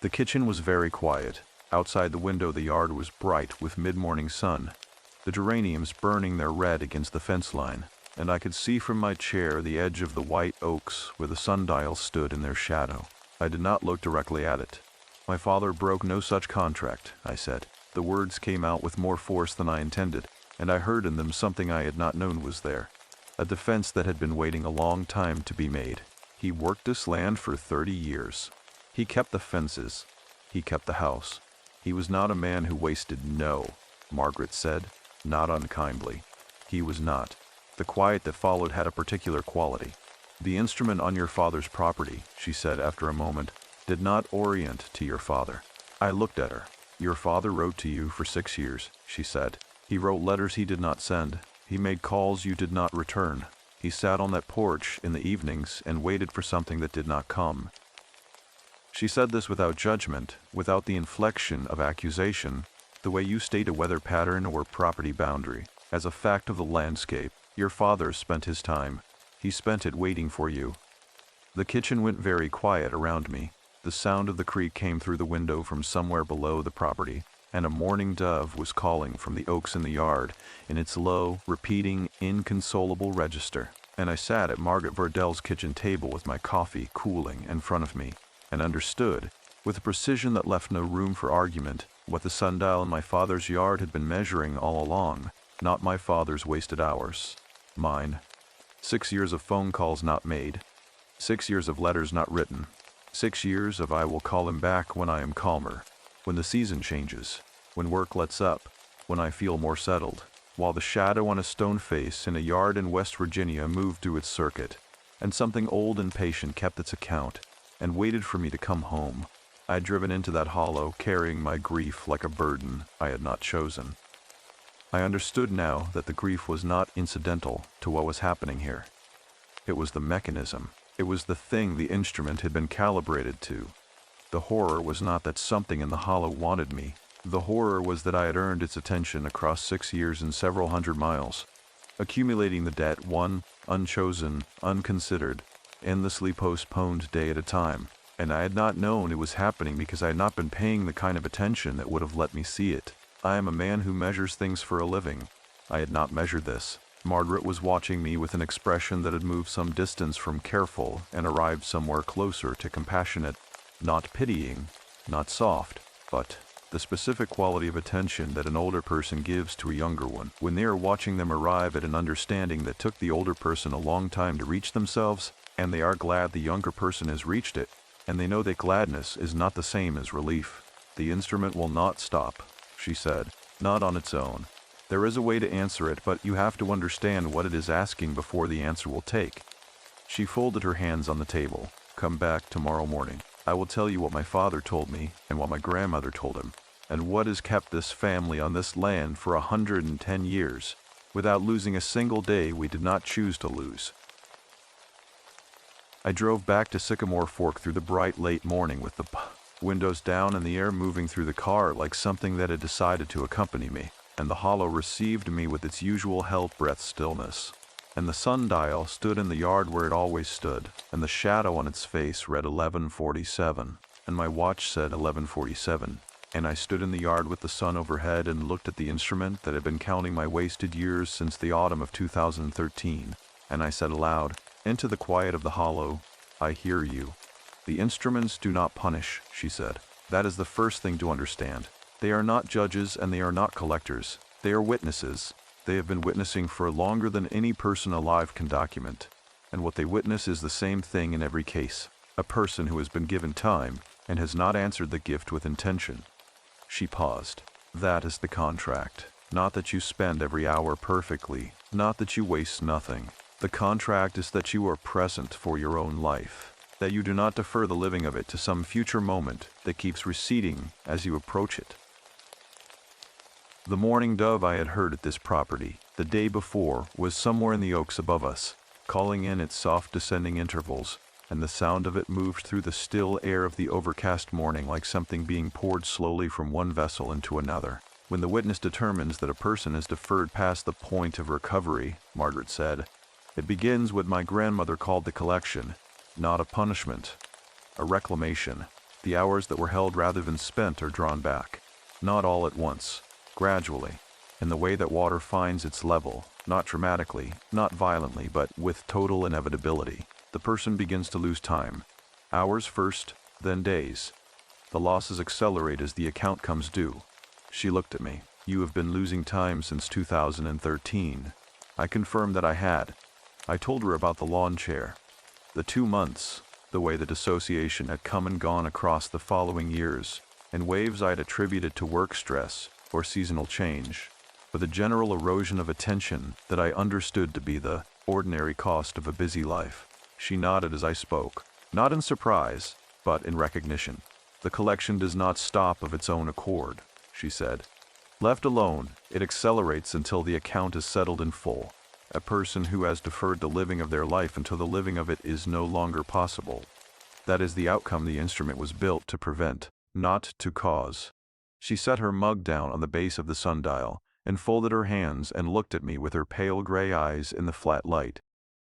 The kitchen was very quiet. Outside the window the yard was bright with mid-morning sun, the geraniums burning their red against the fence line, and I could see from my chair the edge of the white oaks where the sundial stood in their shadow. I did not look directly at it. My father broke no such contract, I said. The words came out with more force than I intended, and I heard in them something I had not known was there. A defense that had been waiting a long time to be made. He worked this land for 30 years. He kept the fences. He kept the house. He was not a man who wasted. No, Margaret said, not unkindly. He was not. The quiet that followed had a particular quality. The instrument on your father's property, she said after a moment, did not orient to your father. I looked at her. Your father wrote to you for 6 years, she said. He wrote letters he did not send. He made calls you did not return. He sat on that porch in the evenings and waited for something that did not come. She said this without judgment, without the inflection of accusation, the way you state a weather pattern or property boundary. As a fact of the landscape, your father spent his time. He spent it waiting for you. The kitchen went very quiet around me. The sound of the creek came through the window from somewhere below the property, and a mourning dove was calling from the oaks in the yard in its low, repeating, inconsolable register. And I sat at Margaret Verdell's kitchen table with my coffee cooling in front of me, and understood, with a precision that left no room for argument, what the sundial in my father's yard had been measuring all along. Not my father's wasted hours. Mine. 6 years of phone calls not made. 6 years of letters not written. 6 years of I will call him back when I am calmer, when the season changes, when work lets up, when I feel more settled, while the shadow on a stone face in a yard in West Virginia moved through its circuit, and something old and patient kept its account, and waited for me to come home. I had driven into that hollow, carrying my grief like a burden I had not chosen. I understood now that the grief was not incidental to what was happening here. It was the mechanism. It was the thing the instrument had been calibrated to. The horror was not that something in the hollow wanted me. The horror was that I had earned its attention across 6 years and several hundred miles, accumulating the debt one unchosen, unconsidered, endlessly postponed day at a time. And I had not known it was happening because I had not been paying the kind of attention that would have let me see it. I am a man who measures things for a living. I had not measured this. Margaret was watching me with an expression that had moved some distance from careful and arrived somewhere closer to compassionate, not pitying, not soft, but the specific quality of attention that an older person gives to a younger one when they are watching them arrive at an understanding that took the older person a long time to reach themselves, and they are glad the younger person has reached it, and they know that gladness is not the same as relief. The instrument will not stop, she said, not on its own. There is a way to answer it, but you have to understand what it is asking before the answer will take. She folded her hands on the table. Come back tomorrow morning. I will tell you what my father told me and what my grandmother told him, and what has kept this family on this land for 110 years, without losing a single day we did not choose to lose. I drove back to Sycamore Fork through the bright late morning with the windows down and the air moving through the car like something that had decided to accompany me, and the hollow received me with its usual hell-breath stillness. And the sundial stood in the yard where it always stood, and the shadow on its face read 11:47, and my watch said 11:47, and I stood in the yard with the sun overhead and looked at the instrument that had been counting my wasted years since the autumn of 2013, and I said aloud, into the quiet of the hollow, I hear you. The instruments do not punish, she said. That is the first thing to understand. They are not judges and they are not collectors. They are witnesses. They have been witnessing for longer than any person alive can document. And what they witness is the same thing in every case. A person who has been given time and has not answered the gift with intention. She paused. That is the contract. Not that you spend every hour perfectly. Not that you waste nothing. The contract is that you are present for your own life. That you do not defer the living of it to some future moment that keeps receding as you approach it. The mourning dove I had heard at this property the day before was somewhere in the oaks above us, calling in its soft descending intervals, and the sound of it moved through the still air of the overcast morning like something being poured slowly from one vessel into another. When the witness determines that a person is deferred past the point of recovery, Margaret said, it begins what my grandmother called the collection, not a punishment, a reclamation. The hours that were held rather than spent are drawn back, not all at once, gradually, in the way that water finds its level, not dramatically, not violently, but with total inevitability. The person begins to lose time. Hours first, then days. The losses accelerate as the account comes due. She looked at me. You have been losing time since 2013. I confirmed that I had. I told her about the lawn chair. The 2 months, the way the dissociation had come and gone across the following years, and waves I had attributed to work stress or seasonal change, with a general erosion of attention that I understood to be the ordinary cost of a busy life. She nodded as I spoke, not in surprise, but in recognition. The collection does not stop of its own accord, she said. Left alone, it accelerates until the account is settled in full. A person who has deferred the living of their life until the living of it is no longer possible. That is the outcome the instrument was built to prevent, not to cause. She set her mug down on the base of the sundial, and folded her hands and looked at me with her pale gray eyes in the flat light.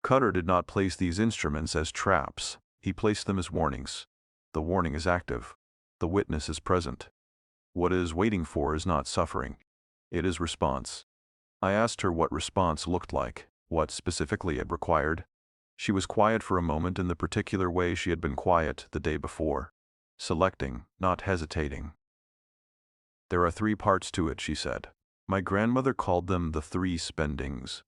Cutter did not place these instruments as traps. He placed them as warnings. The warning is active. The witness is present. What it is waiting for is not suffering. It is response. I asked her what response looked like, what specifically it required. She was quiet for a moment in the particular way she had been quiet the day before. Selecting, not hesitating. There are 3 parts to it, she said. My grandmother called them the 3 spendings.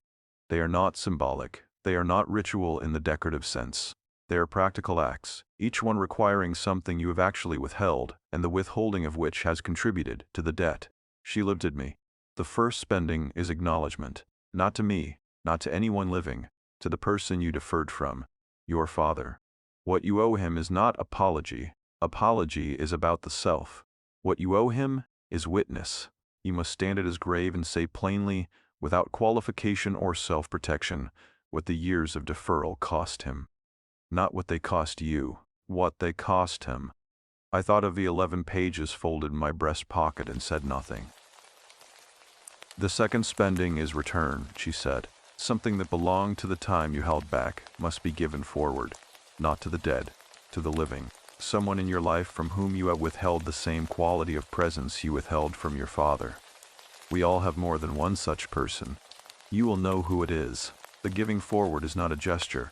They are not symbolic. They are not ritual in the decorative sense. They are practical acts, each one requiring something you have actually withheld, and the withholding of which has contributed to the debt. She looked at me. The first spending is acknowledgement, not to me, not to anyone living, to the person you deferred from, your father. What you owe him is not apology. Apology is about the self. What you owe him is witness. You must stand at his grave and say plainly, without qualification or self-protection, what the years of deferral cost him. Not what they cost you, what they cost him. I thought of the 11 pages folded in my breast pocket and said nothing. The second spending is return, she said. Something that belonged to the time you held back must be given forward, not to the dead, to the living. Someone in your life from whom you have withheld the same quality of presence you withheld from your father. We all have more than one such person. You will know who it is. The giving forward is not a gesture.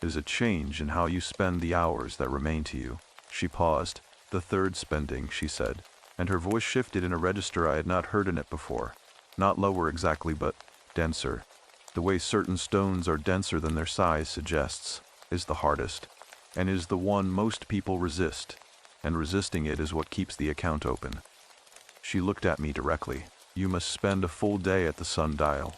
It is a change in how you spend the hours that remain to you. She paused. The third spending, she said, and her voice shifted in a register I had not heard in it before. Not lower exactly, but denser. The way certain stones are denser than their size suggests, is the hardest, and is the one most people resist, and resisting it is what keeps the account open. She looked at me directly. You must spend a full day at the sundial.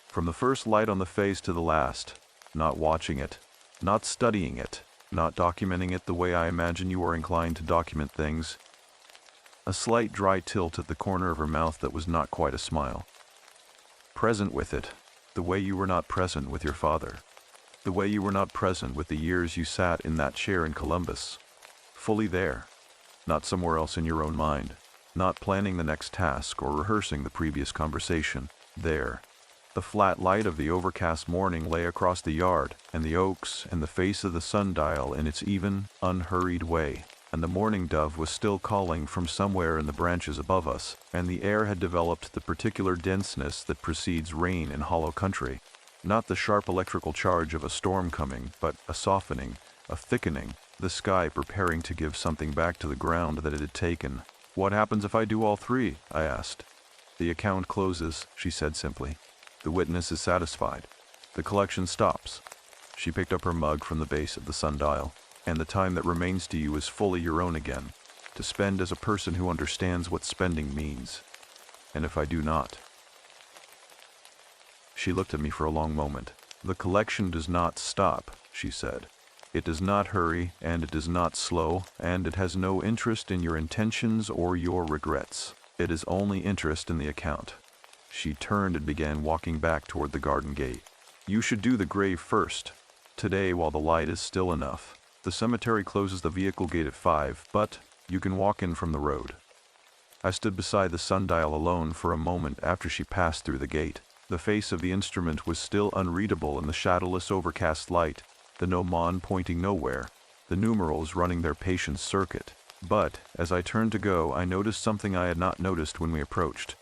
From the first light on the face to the last, not watching it, not studying it, not documenting it the way I imagine you are inclined to document things. A slight dry tilt at the corner of her mouth that was not quite a smile. Present with it, the way you were not present with your father. The way you were not present with the years you sat in that chair in Columbus. Fully there. Not somewhere else in your own mind. Not planning the next task or rehearsing the previous conversation. There. The flat light of the overcast morning lay across the yard, and the oaks, and the face of the sundial in its even, unhurried way, and the mourning dove was still calling from somewhere in the branches above us, and the air had developed the particular denseness that precedes rain in hollow country. Not the sharp electrical charge of a storm coming, but a softening, a thickening, the sky preparing to give something back to the ground that it had taken. "What happens if I do all three?" I asked. "The account closes," she said simply. "The witness is satisfied. The collection stops." She picked up her mug from the base of the sundial. "And the time that remains to you is fully your own again, to spend as a person who understands what spending means. And if I do not?" She looked at me for a long moment. "The collection does not stop," she said. "It does not hurry, and it does not slow, and it has no interest in your intentions or your regrets. It is only interest in the account." She turned and began walking back toward the garden gate. "You should do the grave first, today while the light is still enough. The cemetery closes the vehicle gate at 5, but you can walk in from the road." I stood beside the sundial alone for a moment after she passed through the gate. The face of the instrument was still unreadable in the shadowless overcast light, the gnomon pointing nowhere, the numerals running their patient circuit. But, as I turned to go, I noticed something I had not noticed when we approached.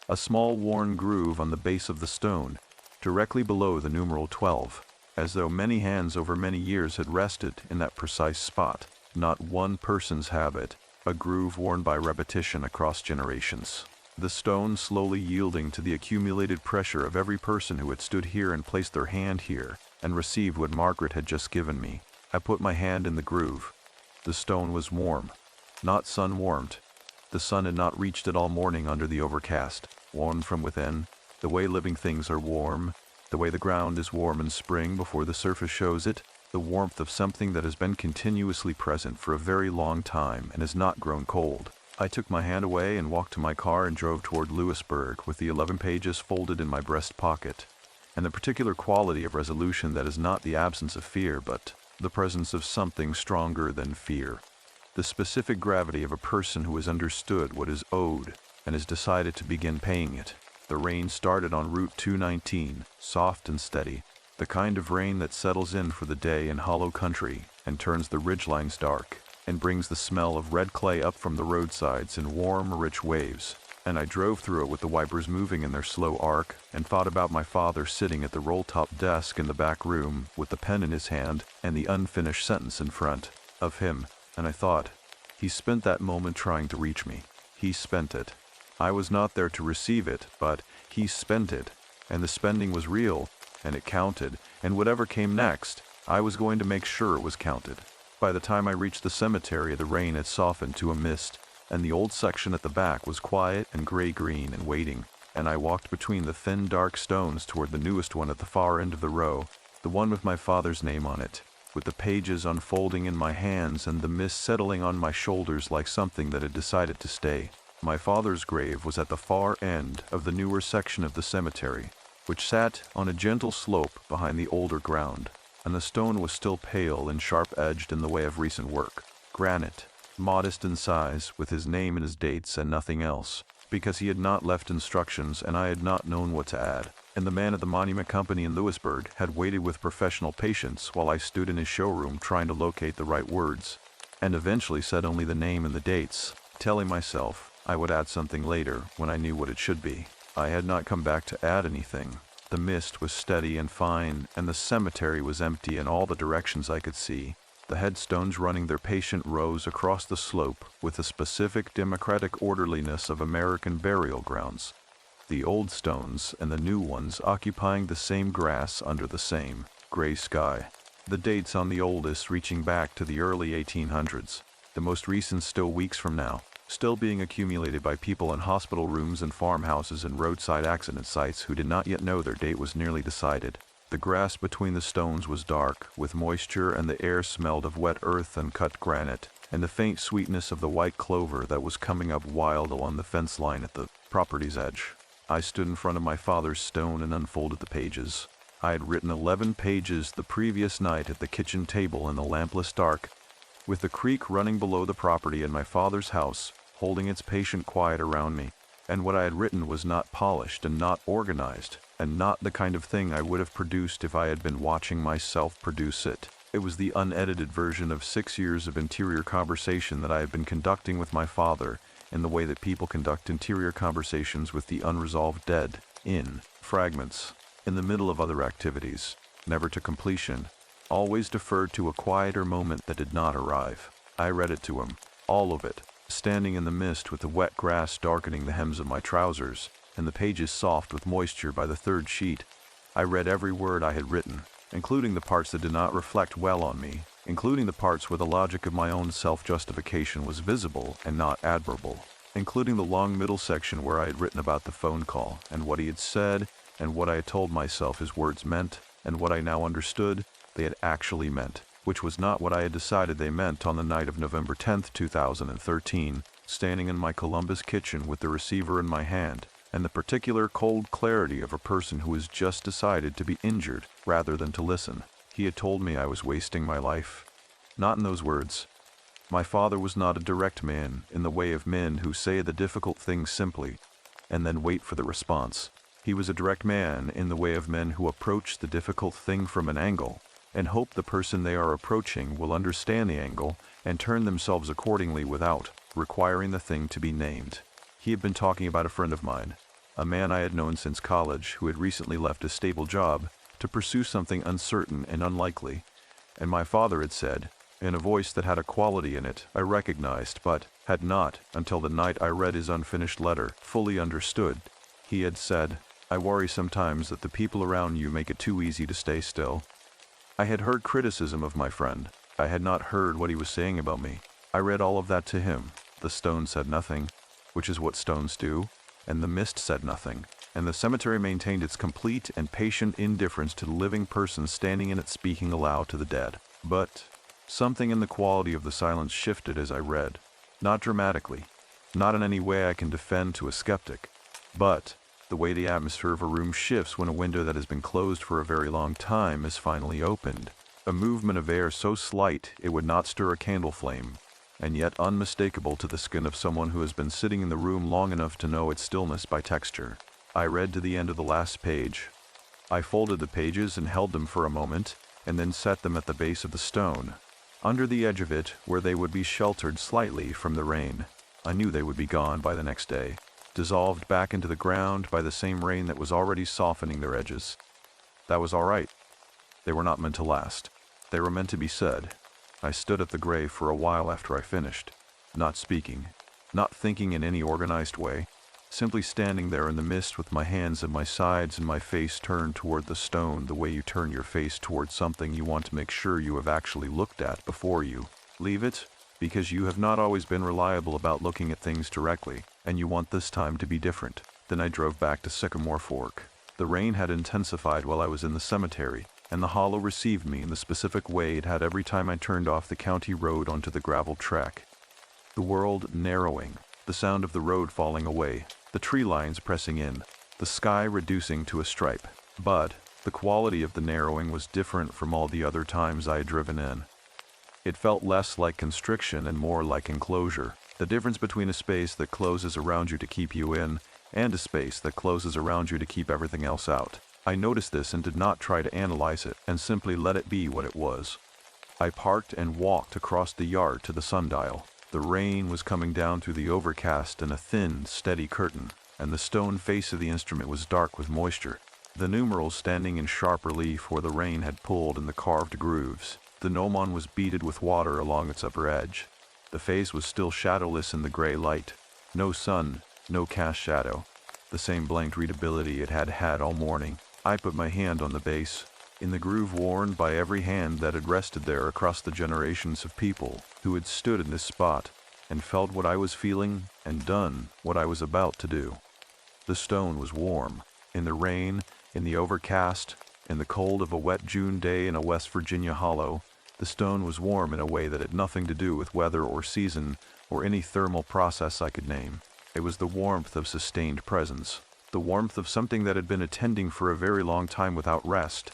A small worn groove on the base of the stone, directly below the numeral 12, as though many hands over many years had rested in that precise spot. Not one person's habit, a groove worn by repetition across generations. The stone slowly yielding to the accumulated pressure of every person who had stood here and placed their hand here, and received what Margaret had just given me. I put my hand in the groove. The stone was warm, not sun-warmed. The sun had not reached it all morning under the overcast, warm from within, the way living things are warm, the way the ground is warm in spring before the surface shows it, the warmth of something that has been continuously present for a very long time and has not grown cold. I took my hand away and walked to my car and drove toward Lewisburg with the 11 pages folded in my breast pocket, and the particular quality of resolution that is not the absence of fear but the presence of something stronger than fear. The specific gravity of a person who has understood what is owed and has decided to begin paying it. The rain started on Route 219, soft and steady, the kind of rain that settles in for the day in hollow country and turns the ridgelines dark and brings the smell of red clay up from the roadsides in warm, rich waves. And I drove through it with the wipers moving in their slow arc and thought about my father sitting at the roll-top desk in the back room with the pen in his hand and the unfinished sentence in front of him. And I thought, he spent that moment trying to reach me. He spent it. I was not there to receive it, but he spent it, and the spending was real, and it counted, and whatever came next, I was going to make sure it was counted. By the time I reached the cemetery, the rain had softened to a mist, and the old section at the back was quiet and gray-green and waiting, and I walked between the thin dark stones toward the newest one at the far end of the row, the one with my father's name on it, with the pages unfolding in my hands and the mist settling on my shoulders like something that had decided to stay. My father's grave was at the far end of the newer section of the cemetery, which sat on a gentle slope behind the older ground, and the stone was still pale and sharp-edged in the way of recent work. Granite, modest in size, with his name and his dates and nothing else, because he had not left instructions and I had not known what to add. And the man at the monument company in Lewisburg had waited with professional patience while I stood in his showroom trying to locate the right words, and eventually said only the name and the dates, telling myself I would add something later when I knew what it should be. I had not come back to add anything. The mist was steady and fine, and the cemetery was empty in all the directions I could see, the headstones running their patient rows across the slope with the specific democratic orderliness of American burial grounds. The old stones and the new ones occupying the same grass under the same gray sky. The dates on the oldest reaching back to the early 1800s, the most recent still weeks from now, still being accumulated by people in hospital rooms and farmhouses and roadside accident sites who did not yet know their date was nearly decided. The grass between the stones was dark, with moisture, and the air smelled of wet earth and cut granite, and the faint sweetness of the white clover that was coming up wild along the fence line at the property's edge. I stood in front of my father's stone and unfolded the pages. I had written 11 pages the previous night at the kitchen table in the lampless dark, with the creek running below the property and my father's house holding its patient quiet around me. And what I had written was not polished and not organized, and not the kind of thing I would have produced if I had been watching myself produce it. It was the unedited version of 6 years of interior conversation that I had been conducting with my father in the way that people conduct interior conversations with the unresolved dead, in fragments, in the middle of other activities, never to completion, always deferred to a quieter moment that did not arrive. I read it to him, all of it, standing in the mist with the wet grass darkening the hems of my trousers, and the pages soft with moisture by the third sheet. I read every word I had written, including the parts that did not reflect well on me, including the parts where the logic of my own self-justification was visible and not admirable, including the long middle section where I had written about the phone call, and what he had said, and what I had told myself his words meant, and what I now understood they had actually meant, which was not what I had decided they meant on the night of November 10th, 2013, standing in my Columbus kitchen with the receiver in my hand, and the particular cold clarity of a person who has just decided to be injured rather than to listen. He had told me I was wasting my life. Not in those words. My father was not a direct man in the way of men who say the difficult things simply, and then wait for the response. He was a direct man in the way of men who approach the difficult thing from an angle, and hope the person they are approaching will understand the angle and turn themselves accordingly without requiring the thing to be named. He had been talking about a friend of mine, a man I had known since college who had recently left a stable job to pursue something uncertain and unlikely, and my father had said, in a voice that had a quality in it I recognized but had not, until the night I read his unfinished letter, fully understood. He had said, "I worry sometimes that the people around you make it too easy to stay still." I had heard criticism of my friend. I had not heard what he was saying about me. I read all of that to him. The stone said nothing, which is what stones do, and the mist said nothing, and the cemetery maintained its complete and patient indifference to the living person standing in it speaking aloud to the dead. But something in the quality of the silence shifted as I read. Not dramatically, not in any way I can defend to a skeptic, but the way the atmosphere of a room shifts when a window that has been closed for a very long time is finally opened. A movement of air so slight it would not stir a candle flame, and yet unmistakable to the skin of someone who has been sitting in the room long enough to know its stillness by texture. I read to the end of the last page. I folded the pages and held them for a moment, and then set them at the base of the stone, under the edge of it where they would be sheltered slightly from the rain. I knew they would be gone by the next day, dissolved back into the ground by the same rain that was already softening their edges. That was all right. They were not meant to last. They were meant to be said. I stood at the grave for a while after I finished, not speaking, not thinking in any organized way, simply standing there in the mist with my hands at my sides and my face turned toward the stone the way you turn your face toward something you want to make sure you have actually looked at before you leave it, because you have not always been reliable about looking at things directly, and you want this time to be different. Then I drove back to Sycamore Fork. The rain had intensified while I was in the cemetery, and the hollow received me in the specific way it had every time I turned off the county road onto the gravel track. The world narrowing, the sound of the road falling away, the tree lines pressing in, the sky reducing to a stripe. But the quality of the narrowing was different from all the other times I had driven in. It felt less like constriction and more like enclosure. The difference between a space that closes around you to keep you in and a space that closes around you to keep everything else out. I noticed this and did not try to analyze it, and simply let it be what it was. I parked and walked across the yard to the sundial. The rain was coming down through the overcast in a thin, steady curtain, and the stone face of the instrument was dark with moisture. The numerals standing in sharp relief where the rain had pulled in the carved grooves. The gnomon was beaded with water along its upper edge. The face was still shadowless in the gray light. No sun, no cast shadow. The same blank readability it had had all morning. I put my hand on the base, in the groove worn by every hand that had rested there across the generations of people who had stood in this spot, and felt what I was feeling and done what I was about to do. The stone was warm. In the rain, in the overcast, in the cold of a wet June day in a West Virginia hollow, the stone was warm in a way that had nothing to do with weather or season or any thermal process I could name. It was the warmth of sustained presence. The warmth of something that had been attending for a very long time without rest.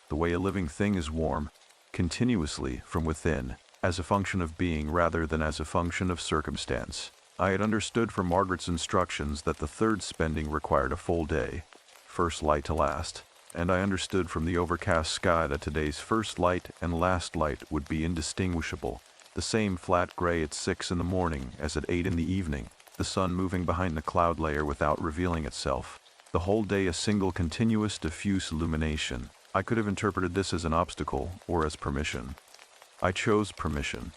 The way a living thing is warm, continuously from within, as a function of being rather than as a function of circumstance. I had understood from Margaret's instructions that the third spending required a full day, first light to last, and I understood from the overcast sky that today's first light and last light would be indistinguishable, the same flat gray at 6 in the morning as at 8 in the evening, the sun moving behind the cloud layer without revealing itself, the whole day a single continuous diffuse illumination. I could have interpreted this as an obstacle or as permission. I chose permission.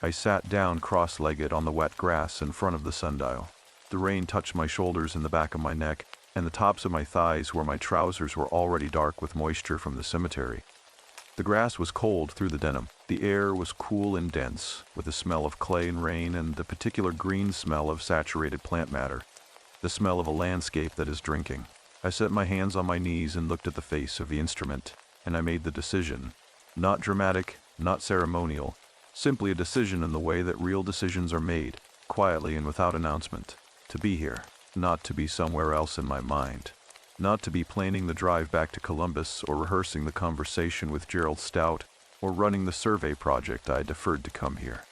I sat down cross-legged on the wet grass in front of the sundial. The rain touched my shoulders and the back of my neck, and the tops of my thighs where my trousers were already dark with moisture from the cemetery. The grass was cold through the denim. The air was cool and dense, with the smell of clay and rain and the particular green smell of saturated plant matter, the smell of a landscape that is drinking. I set my hands on my knees and looked at the face of the instrument, and I made the decision. Not dramatic, not ceremonial, simply a decision in the way that real decisions are made, quietly and without announcement. To be here, not to be somewhere else in my mind. Not to be planning the drive back to Columbus or rehearsing the conversation with Gerald Stout or running the survey project I deferred to come here.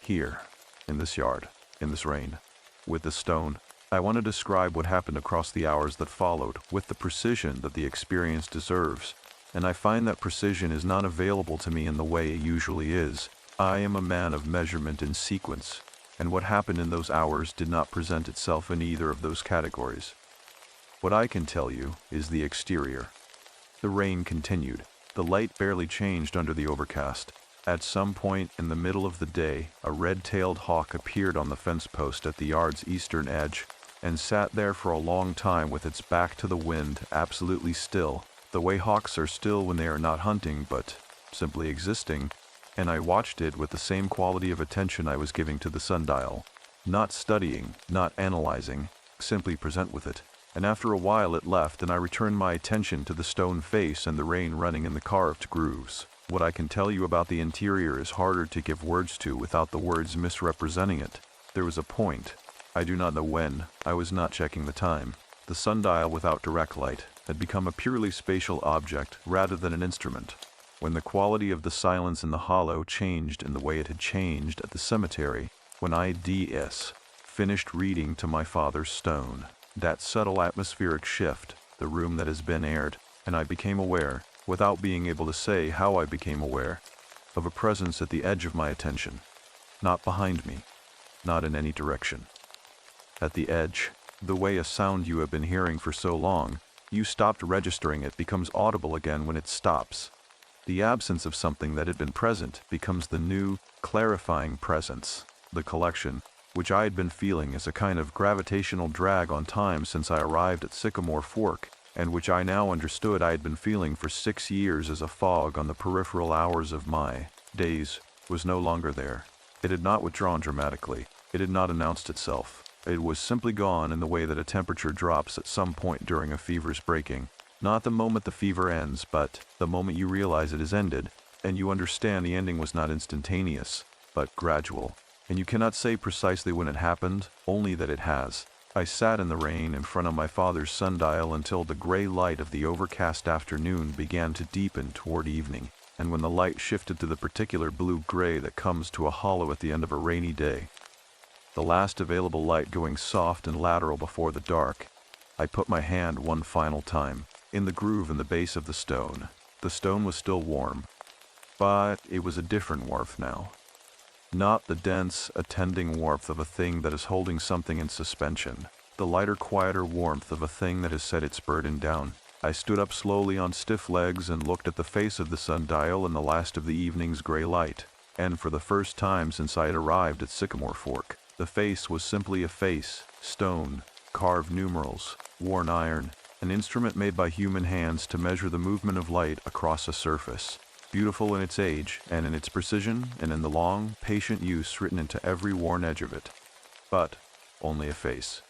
Here, in this yard, in this rain, with the stone. I want to describe what happened across the hours that followed with the precision that the experience deserves, and I find that precision is not available to me in the way it usually is. I am a man of measurement and sequence, and what happened in those hours did not present itself in either of those categories. What I can tell you is the exterior. The rain continued. The light barely changed under the overcast. At some point in the middle of the day, a red-tailed hawk appeared on the fence post at the yard's eastern edge and sat there for a long time with its back to the wind, absolutely still, the way hawks are still when they are not hunting but simply existing, and I watched it with the same quality of attention I was giving to the sundial. Not studying, not analyzing, simply present with it. And after a while it left and I returned my attention to the stone face and the rain running in the carved grooves. What I can tell you about the interior is harder to give words to without the words misrepresenting it. There was a point, I do not know when, I was not checking the time. The sundial without direct light had become a purely spatial object rather than an instrument. When the quality of the silence in the hollow changed in the way it had changed at the cemetery, when I finished reading to my father's stone, that subtle atmospheric shift, the room that has been aired, and I became aware, without being able to say how I became aware, of a presence at the edge of my attention. Not behind me, not in any direction. At the edge, the way a sound you have been hearing for so long, you stopped registering it becomes audible again when it stops. The absence of something that had been present becomes the new, clarifying presence. The collection, which I had been feeling as a kind of gravitational drag on time since I arrived at Sycamore Fork, and which I now understood I had been feeling for 6 years as a fog on the peripheral hours of my days, was no longer there. It had not withdrawn dramatically. It had not announced itself. It was simply gone in the way that a temperature drops at some point during a fever's breaking. Not the moment the fever ends, but the moment you realize it has ended, and you understand the ending was not instantaneous, but gradual. And you cannot say precisely when it happened, only that it has. I sat in the rain in front of my father's sundial until the gray light of the overcast afternoon began to deepen toward evening, and when the light shifted to the particular blue-gray that comes to a hollow at the end of a rainy day, the last available light going soft and lateral before the dark, I put my hand one final time in the groove in the base of the stone. The stone was still warm, but it was a different warmth now. Not the dense, attending warmth of a thing that is holding something in suspension. The lighter, quieter warmth of a thing that has set its burden down. I stood up slowly on stiff legs and looked at the face of the sundial in the last of the evening's gray light. And for the first time since I had arrived at Sycamore Fork, the face was simply a face, stone, carved numerals, worn iron, an instrument made by human hands to measure the movement of light across a surface. Beautiful in its age, and in its precision, and in the long, patient use written into every worn edge of it. But only a face.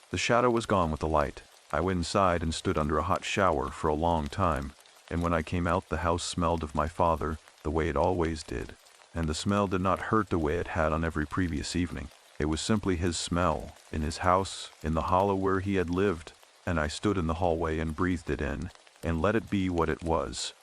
The shadow was gone with the light. I went inside and stood under a hot shower for a long time, and when I came out the house smelled of my father the way it always did, and the smell did not hurt the way it had on every previous evening. It was simply his smell, in his house, in the hollow where he had lived, and I stood in the hallway and breathed it in, and let it be what it was.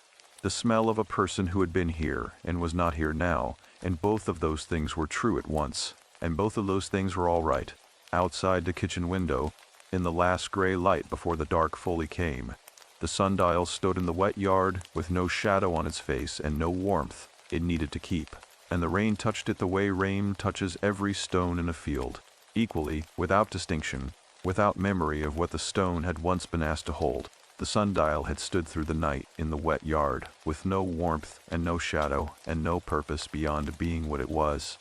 The smell of a person who had been here, and was not here now, and both of those things were true at once, and both of those things were all right. Outside the kitchen window, in the last gray light before the dark fully came, the sundial stood in the wet yard with no shadow on its face and no warmth it needed to keep, and the rain touched it the way rain touches every stone in a field, equally, without distinction, without memory of what the stone had once been asked to hold. The sundial had stood through the night in the wet yard, with no warmth and no shadow and no purpose beyond being what it was.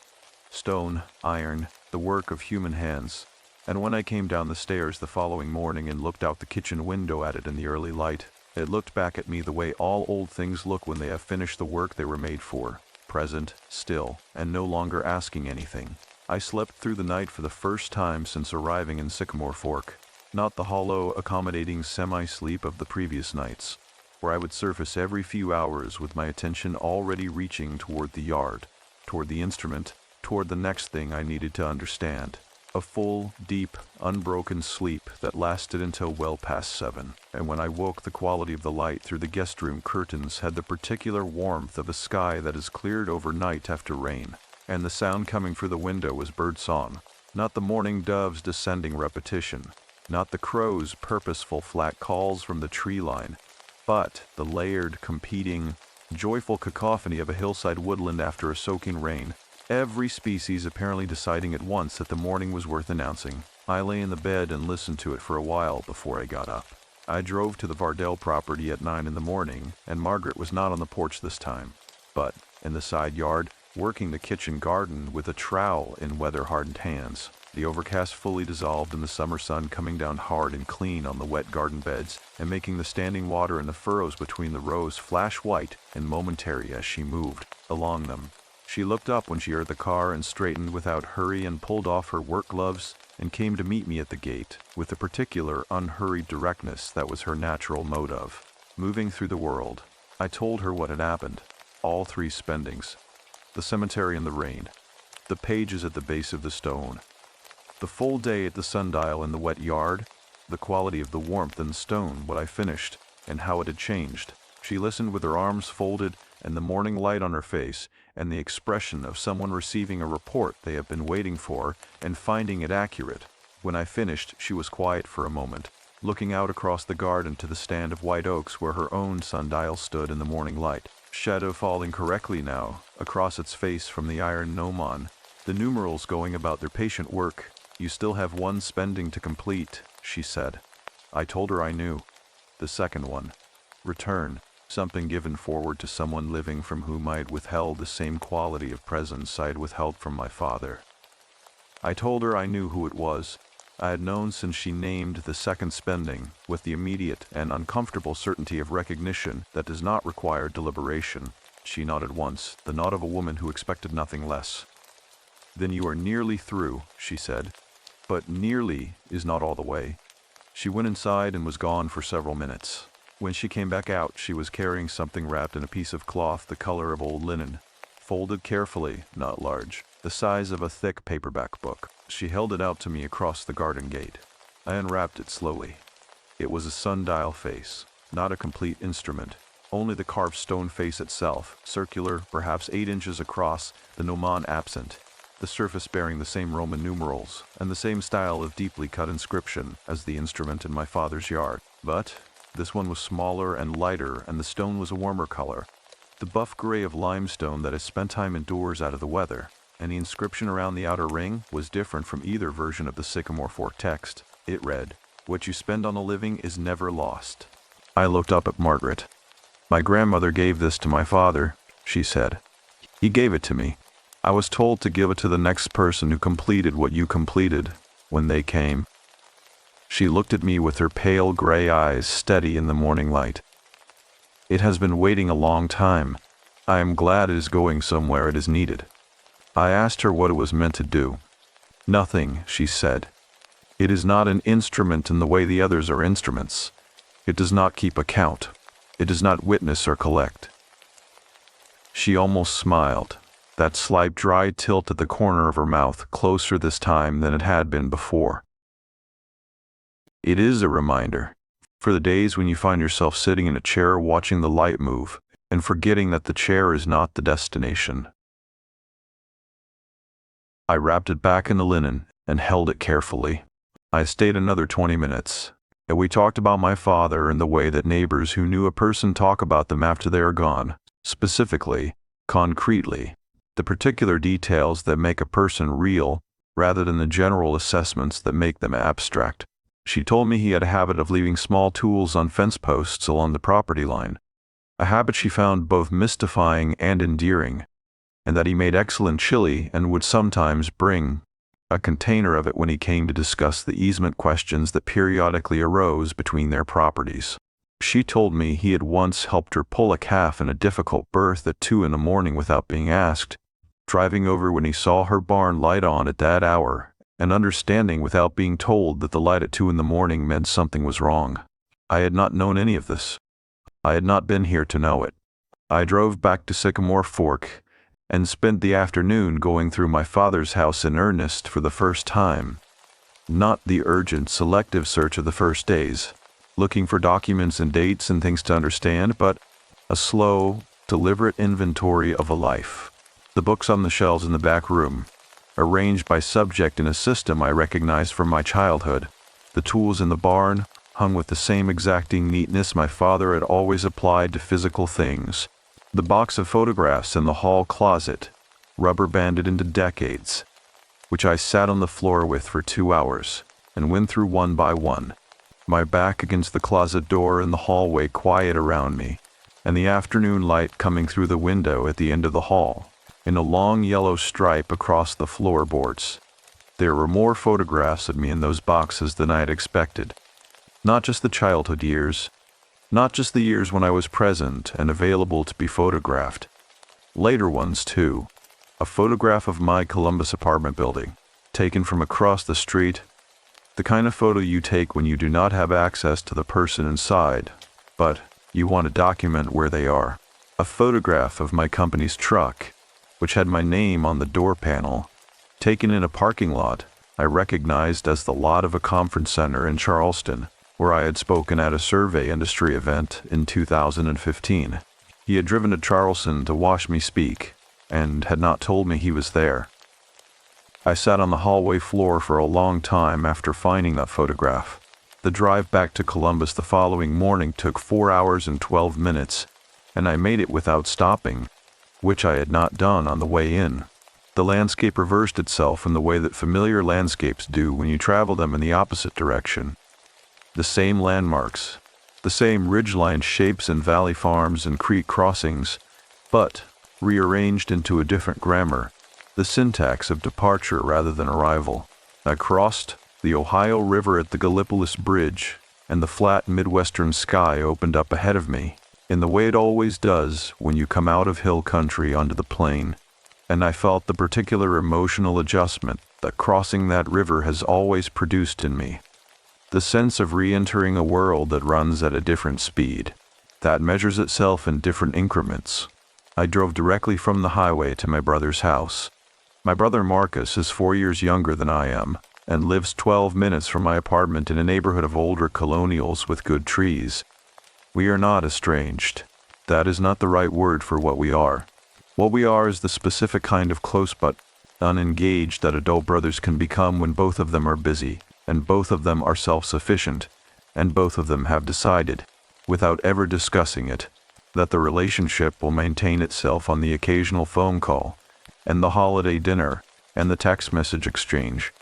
Stone, iron, the work of human hands. And when I came down the stairs the following morning and looked out the kitchen window at it in the early light, it looked back at me the way all old things look when they have finished the work they were made for, present, still, and no longer asking anything. I slept through the night for the first time since arriving in Sycamore Fork. Not the hollow, accommodating semi-sleep of the previous nights, where I would surface every few hours with my attention already reaching toward the yard, toward the instrument, toward the next thing I needed to understand. A full, deep, unbroken sleep that lasted until well past 7, and when I woke the quality of the light through the guest room curtains had the particular warmth of a sky that is cleared overnight after rain, and the sound coming through the window was birdsong, not the morning dove's descending repetition, not the crow's purposeful flat calls from the tree line, but the layered, competing, joyful cacophony of a hillside woodland after a soaking rain, every species apparently deciding at once that the morning was worth announcing. I lay in the bed and listened to it for a while before I got up. I drove to the Vardell property at 9 in the morning, and Margaret was not on the porch this time, but in the side yard, working the kitchen garden with a trowel in weather-hardened hands. The overcast fully dissolved in the summer sun coming down hard and clean on the wet garden beds and making the standing water in the furrows between the rows flash white and momentary as she moved along them. She looked up when she heard the car and straightened without hurry and pulled off her work gloves and came to meet me at the gate with the particular unhurried directness that was her natural mode of moving through the world. I told her what had happened, all 3 spendings, the cemetery in the rain, the pages at the base of the stone, the full day at the sundial in the wet yard, the quality of the warmth in the stone, what I finished, and how it had changed. She listened with her arms folded and the morning light on her face, and the expression of someone receiving a report they have been waiting for and finding it accurate. When I finished, she was quiet for a moment, looking out across the garden to the stand of white oaks where her own sundial stood in the morning light, shadow falling correctly now across its face from the iron gnomon, the numerals going about their patient work. "You still have 1 spending to complete," she said. I told her I knew. The second one. Return. Something given forward to someone living from whom I had withheld the same quality of presence I had withheld from my father. I told her I knew who it was. I had known since she named the second spending, with the immediate and uncomfortable certainty of recognition that does not require deliberation. She nodded once, the nod of a woman who expected nothing less. "Then you are nearly through," she said. But nearly is not all the way. She went inside and was gone for several minutes. When she came back out, she was carrying something wrapped in a piece of cloth the color of old linen, folded carefully, not large, the size of a thick paperback book. She held it out to me across the garden gate. I unwrapped it slowly. It was a sundial face, not a complete instrument, only the carved stone face itself, circular, perhaps 8 inches across, the gnomon absent, the surface bearing the same Roman numerals, and the same style of deeply cut inscription as the instrument in my father's yard. But this one was smaller and lighter, and the stone was a warmer color, the buff gray of limestone that has spent time indoors out of the weather, and the inscription around the outer ring was different from either version of the Sycamore Fork text. It read, "What you spend on a living is never lost." I looked up at Margaret. "My grandmother gave this to my father," she said. "He gave it to me. I was told to give it to the next person who completed what you completed when they came." She looked at me with her pale gray eyes steady in the morning light. "It has been waiting a long time. I am glad it is going somewhere it is needed." I asked her what it was meant to do. "Nothing," she said. "It is not an instrument in the way the others are instruments. It does not keep account. It does not witness or collect." She almost smiled. that slight dry tilt at the corner of her mouth closer this time than it had been before. It is a reminder, for the days when you find yourself sitting in a chair watching the light move and forgetting that the chair is not the destination. I wrapped it back in the linen and held it carefully. I stayed another 20 minutes, and we talked about my father and the way that neighbors who knew a person talk about them after they are gone, specifically, concretely, the particular details that make a person real rather than the general assessments that make them abstract. She told me he had a habit of leaving small tools on fence posts along the property line, a habit she found both mystifying and endearing, and that he made excellent chili and would sometimes bring a container of it when he came to discuss the easement questions that periodically arose between their properties. She told me he had once helped her pull a calf in a difficult berth at 2 a.m. without being asked, driving over when he saw her barn light on at that hour, and understanding without being told that the light at 2 a.m. meant something was wrong. I had not known any of this. I had not been here to know it. I drove back to Sycamore Fork and spent the afternoon going through my father's house in earnest for the first time. Not the urgent, selective search of the first days, looking for documents and dates and things to understand, but a slow, deliberate inventory of a life. The books on the shelves in the back room, arranged by subject in a system I recognized from my childhood. The tools in the barn, hung with the same exacting neatness my father had always applied to physical things. The box of photographs in the hall closet, rubber-banded into decades, which I sat on the floor with for 2 hours, and went through one by one, my back against the closet door and the hallway quiet around me, and the afternoon light coming through the window at the end of the hall, in a long yellow stripe across the floorboards. There were more photographs of me in those boxes than I had expected. Not just the childhood years, not just the years when I was present and available to be photographed. Later ones, too. A photograph of my Columbus apartment building, taken from across the street. The kind of photo you take when you do not have access to the person inside, but you want to document where they are. A photograph of my company's truck, which had my name on the door panel, taken in a parking lot I recognized as the lot of a conference center in Charleston, where I had spoken at a survey industry event in 2015. He had driven to Charleston to watch me speak, and had not told me he was there. I sat on the hallway floor for a long time after finding that photograph. The drive back to Columbus the following morning took 4 hours and 12 minutes, and I made it without stopping, which I had not done on the way in. The landscape reversed itself in the way that familiar landscapes do when you travel them in the opposite direction. The same landmarks, the same ridgeline shapes and valley farms and creek crossings, but rearranged into a different grammar, the syntax of departure rather than arrival. I crossed the Ohio River at the Gallipolis Bridge, and the flat Midwestern sky opened up ahead of me, in the way it always does when you come out of hill country onto the plain, and I felt the particular emotional adjustment that crossing that river has always produced in me. The sense of re-entering a world that runs at a different speed, that measures itself in different increments. I drove directly from the highway to my brother's house. My brother Marcus is 4 years younger than I am, and lives 12 minutes from my apartment in a neighborhood of older colonials with good trees. We are not estranged. That is not the right word for what we are. What we are is the specific kind of close but unengaged that adult brothers can become when both of them are busy, and both of them are self-sufficient, and both of them have decided, without ever discussing it, that the relationship will maintain itself on the occasional phone call, and the holiday dinner, and the text message exchange,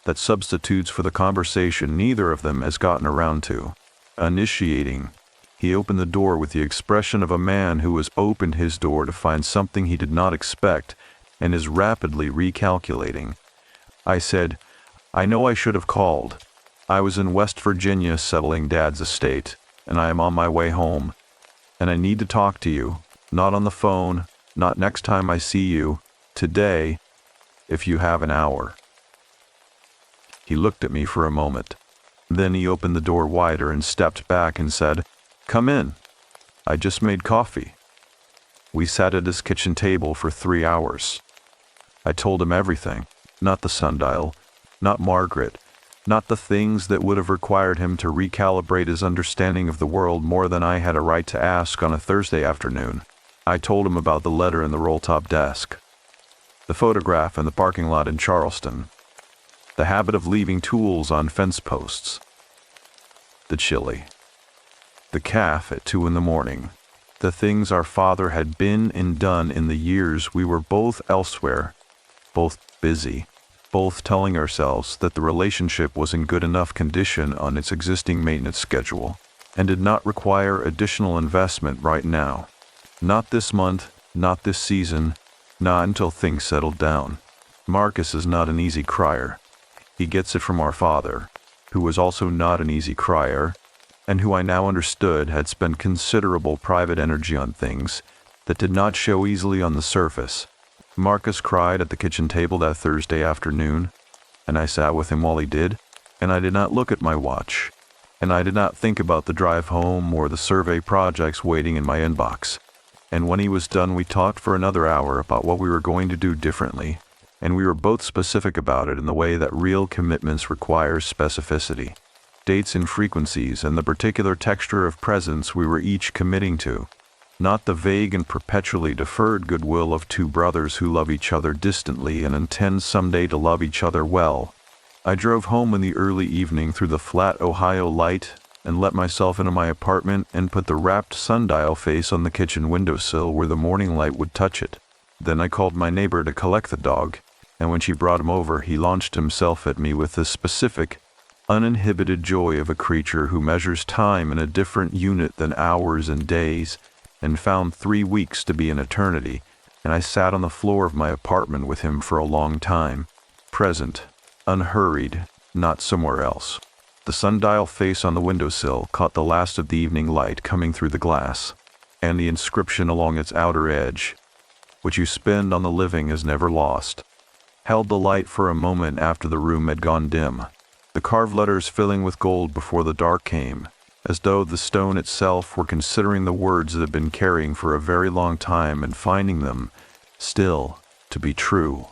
that substitutes for the conversation neither of them has gotten around to. Initiating, he opened the door with the expression of a man who has opened his door to find something he did not expect and is rapidly recalculating. I said, "I know I should have called. I was in West Virginia settling Dad's estate, and I am on my way home. And I need to talk to you, not on the phone, not next time I see you, today, if you have an hour." He looked at me for a moment. Then he opened the door wider and stepped back and said, "Come in. I just made coffee." We sat at his kitchen table for 3 hours. I told him everything, not the sundial, not Margaret, not the things that would have required him to recalibrate his understanding of the world more than I had a right to ask on a Thursday afternoon. I told him about the letter in the roll-top desk, the photograph in the parking lot in Charleston, the habit of leaving tools on fence posts, the chili, the calf at 2 a.m, the things our father had been and done in the years we were both elsewhere, both busy, both telling ourselves that the relationship was in good enough condition on its existing maintenance schedule and did not require additional investment right now. Not this month, not this season, not until things settled down. Marcus is not an easy crier. He gets it from our father, who was also not an easy crier, and who I now understood had spent considerable private energy on things that did not show easily on the surface. Marcus cried at the kitchen table that Thursday afternoon, and I sat with him while he did, and I did not look at my watch, and I did not think about the drive home or the survey projects waiting in my inbox. And when he was done, we talked for another hour about what we were going to do differently, and we were both specific about it in the way that real commitments requires specificity, dates and frequencies, and the particular texture of presence we were each committing to. Not the vague and perpetually deferred goodwill of two brothers who love each other distantly and intend someday to love each other well. I drove home in the early evening through the flat Ohio light and let myself into my apartment and put the wrapped sundial face on the kitchen windowsill where the morning light would touch it. Then I called my neighbor to collect the dog, and when she brought him over, he launched himself at me with the specific, uninhibited joy of a creature who measures time in a different unit than hours and days, and found 3 weeks to be an eternity, and I sat on the floor of my apartment with him for a long time, present, unhurried, not somewhere else. The sundial face on the windowsill caught the last of the evening light coming through the glass, and the inscription along its outer edge, "What you spend on the living is never lost," held the light for a moment after the room had gone dim, the carved letters filling with gold before the dark came, as though the stone itself were considering the words it had been carrying for a very long time and finding them, still, to be true.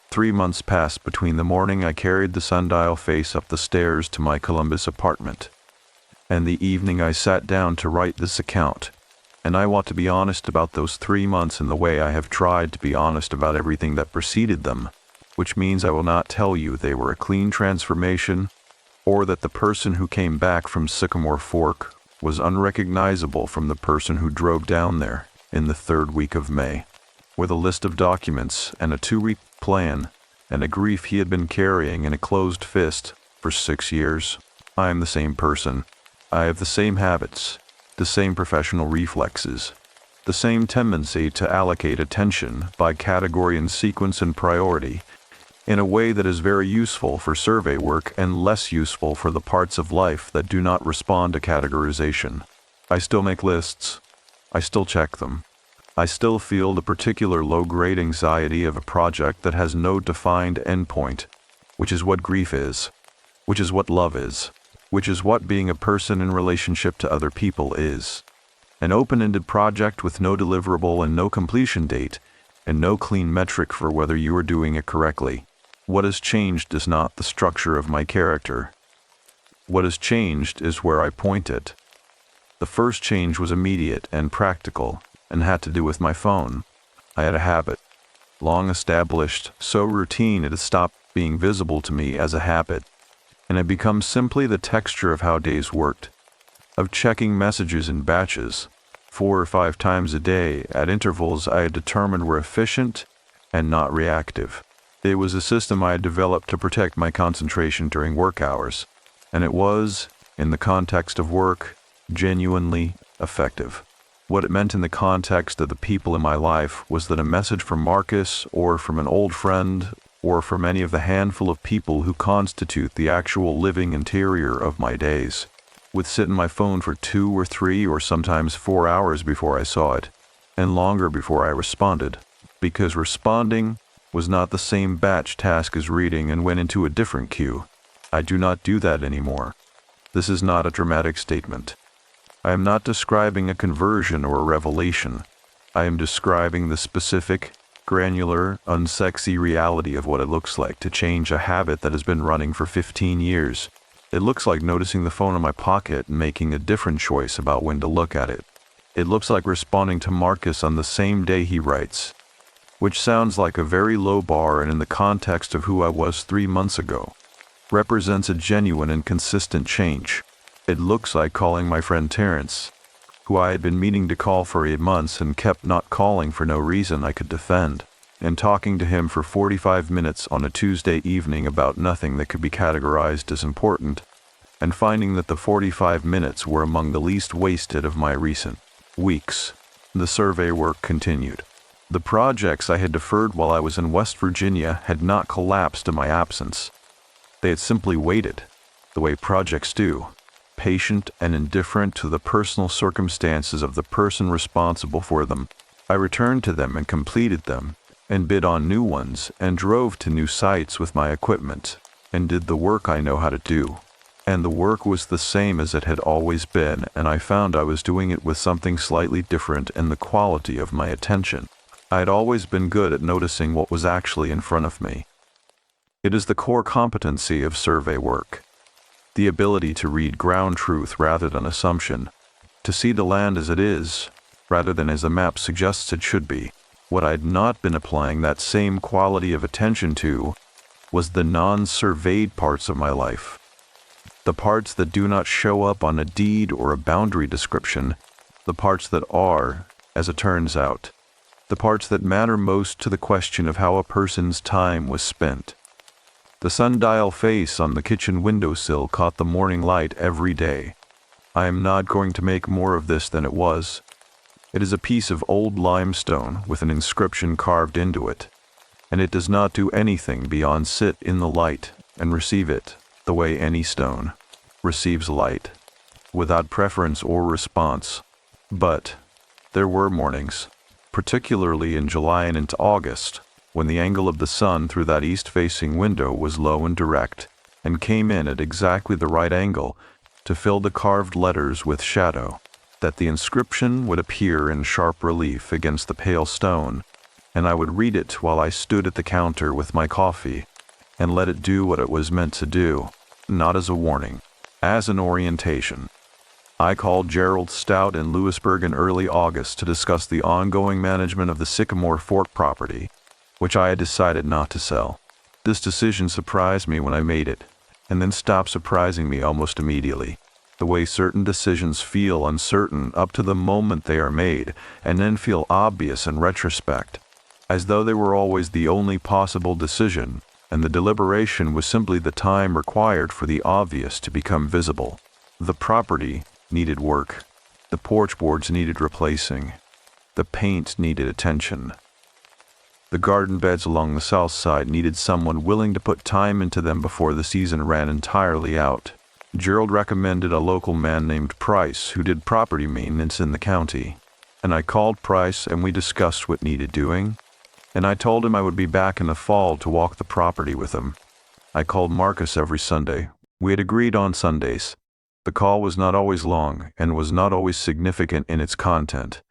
3 months passed between the morning I carried the sundial face up the stairs to my Columbus apartment, and the evening I sat down to write this account, and I want to be honest about those 3 months in the way I have tried to be honest about everything that preceded them, which means I will not tell you they were a clean transformation, or that the person who came back from Sycamore Fork was unrecognizable from the person who drove down there in the 3rd week of May, with a list of documents and a 2-week plan, and a grief he had been carrying in a closed fist for 6 years. I am the same person. I have the same habits, the same professional reflexes, the same tendency to allocate attention by category and sequence and priority, in a way that is very useful for survey work and less useful for the parts of life that do not respond to categorization. I still make lists. I still check them. I still feel the particular low-grade anxiety of a project that has no defined endpoint, which is what grief is, which is what love is, which is what being a person in relationship to other people is. An open-ended project with no deliverable and no completion date, and no clean metric for whether you are doing it correctly. What has changed is not the structure of my character. What has changed is where I point it. The first change was immediate and practical, and had to do with my phone. I had a habit, long established, so routine it had stopped being visible to me as a habit, and had become simply the texture of how days worked, of checking messages in batches, 4 or 5 times a day at intervals I had determined were efficient and not reactive. It was a system I had developed to protect my concentration during work hours, and it was, in the context of work, genuinely effective. What it meant in the context of the people in my life was that a message from Marcus, or from an old friend, or from any of the handful of people who constitute the actual living interior of my days, would sit in my phone for 2 or 3 or sometimes 4 hours before I saw it, and longer before I responded, because responding was not the same batch task as reading and went into a different queue. I do not do that anymore. This is not a dramatic statement. I am not describing a conversion or a revelation. I am describing the specific, granular, unsexy reality of what it looks like to change a habit that has been running for 15 years. It looks like noticing the phone in my pocket and making a different choice about when to look at it. It looks like responding to Marcus on the same day he writes, which sounds like a very low bar, and in the context of who I was 3 months ago, represents a genuine and consistent change. It looks like calling my friend Terrence, who I had been meaning to call for 8 months and kept not calling for no reason I could defend, and talking to him for 45 minutes on a Tuesday evening about nothing that could be categorized as important, and finding that the 45 minutes were among the least wasted of my recent weeks. The survey work continued. The projects I had deferred while I was in West Virginia had not collapsed in my absence. They had simply waited, the way projects do, patient and indifferent to the personal circumstances of the person responsible for them. I returned to them and completed them, and bid on new ones, and drove to new sites with my equipment, and did the work I know how to do. And the work was the same as it had always been, and I found I was doing it with something slightly different in the quality of my attention. I had always been good at noticing what was actually in front of me. It is the core competency of survey work. The ability to read ground truth rather than assumption, to see the land as it is, rather than as the map suggests it should be. What I'd not been applying that same quality of attention to was the non-surveyed parts of my life. The parts that do not show up on a deed or a boundary description, the parts that are, as it turns out, the parts that matter most to the question of how a person's time was spent. The sundial face on the kitchen windowsill caught the morning light every day. I am not going to make more of this than it was. It is a piece of old limestone with an inscription carved into it, and it does not do anything beyond sit in the light and receive it the way any stone receives light, without preference or response. But there were mornings, particularly in July and into August, when the angle of the sun through that east-facing window was low and direct, and came in at exactly the right angle to fill the carved letters with shadow, that the inscription would appear in sharp relief against the pale stone, and I would read it while I stood at the counter with my coffee, and let it do what it was meant to do, not as a warning, as an orientation. I called Gerald Stout in Lewisburg in early August to discuss the ongoing management of the Sycamore Fort property, which I had decided not to sell. This decision surprised me when I made it, and then stopped surprising me almost immediately. The way certain decisions feel uncertain up to the moment they are made, and then feel obvious in retrospect, as though they were always the only possible decision, and the deliberation was simply the time required for the obvious to become visible. The property needed work. The porch boards needed replacing. The paint needed attention. The garden beds along the south side needed someone willing to put time into them before the season ran entirely out. Gerald recommended a local man named Price who did property maintenance in the county, and I called Price and we discussed what needed doing, and I told him I would be back in the fall to walk the property with him. I called Marcus every Sunday. We had agreed on Sundays. The call was not always long and was not always significant in its content.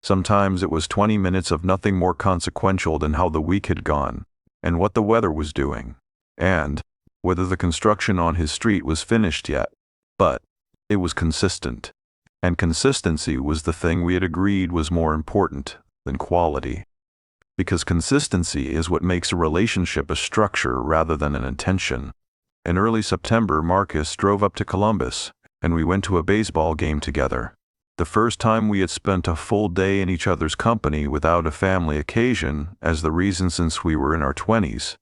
Sometimes it was 20 minutes of nothing more consequential than how the week had gone, and what the weather was doing, and whether the construction on his street was finished yet. But it was consistent, and consistency was the thing we had agreed was more important than quality. Because consistency is what makes a relationship a structure rather than an intention. In early September, Marcus drove up to Columbus, and we went to a baseball game together. The first time we had spent a full day in each other's company without a family occasion as the reason since we were in our 20s.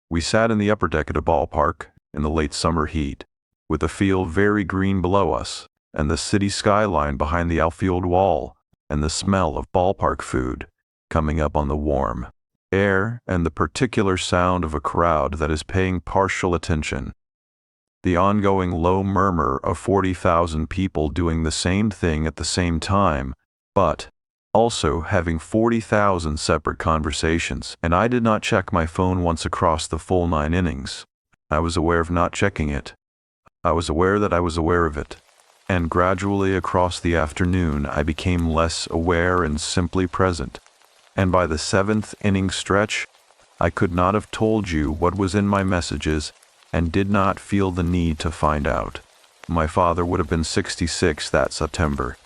We sat in the upper deck at a ballpark in the late summer heat, with the field very green below us, and the city skyline behind the outfield wall, and the smell of ballpark food coming up on the warm air, and the particular sound of a crowd that is paying partial attention. The ongoing low murmur of 40,000 people doing the same thing at the same time, but also having 40,000 separate conversations, and I did not check my phone once across the full 9 innings. I was aware of not checking it. I was aware that I was aware of it. And gradually across the afternoon I became less aware and simply present. and by the seventh inning stretch, I could not have told you what was in my messages and did not feel the need to find out. My father would have been 66 that September.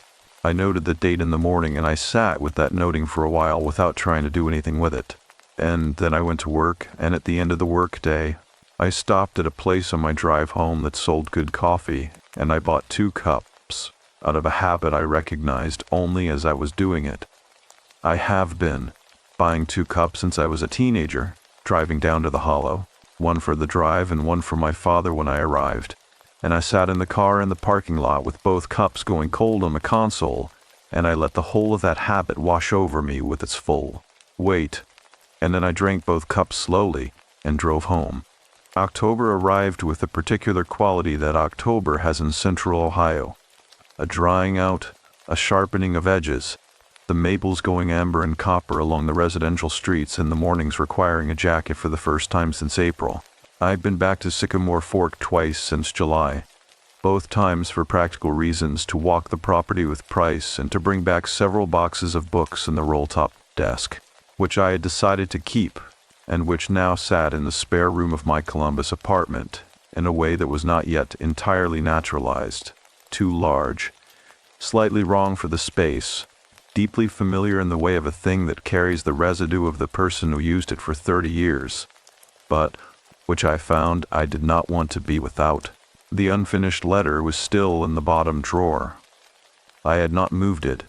I noted the date in the morning and I sat with that noting for a while without trying to do anything with it. And then I went to work, and at the end of the work day, I stopped at a place on my drive home that sold good coffee, and I bought 2 cups, out of a habit I recognized only as I was doing it. I have been buying 2 cups since I was a teenager, driving down to the Hollow, one for the drive and one for my father when I arrived, and I sat in the car in the parking lot with both cups going cold on the console, and I let the whole of that habit wash over me with its full weight, and then I drank both cups slowly and drove home. October arrived with the particular quality that October has in central Ohio: a drying out, a sharpening of edges, the maples going amber and copper along the residential streets in the mornings requiring a jacket for the first time since April. I've been back to Sycamore Fork twice since July, both times for practical reasons, to walk the property with Price and to bring back several boxes of books in the roll-top desk, which I had decided to keep, and which now sat in the spare room of my Columbus apartment in a way that was not yet entirely naturalized, too large, slightly wrong for the space, deeply familiar in the way of a thing that carries the residue of the person who used it for 30 years, but which I found I did not want to be without. The unfinished letter was still in the bottom drawer. I had not moved it.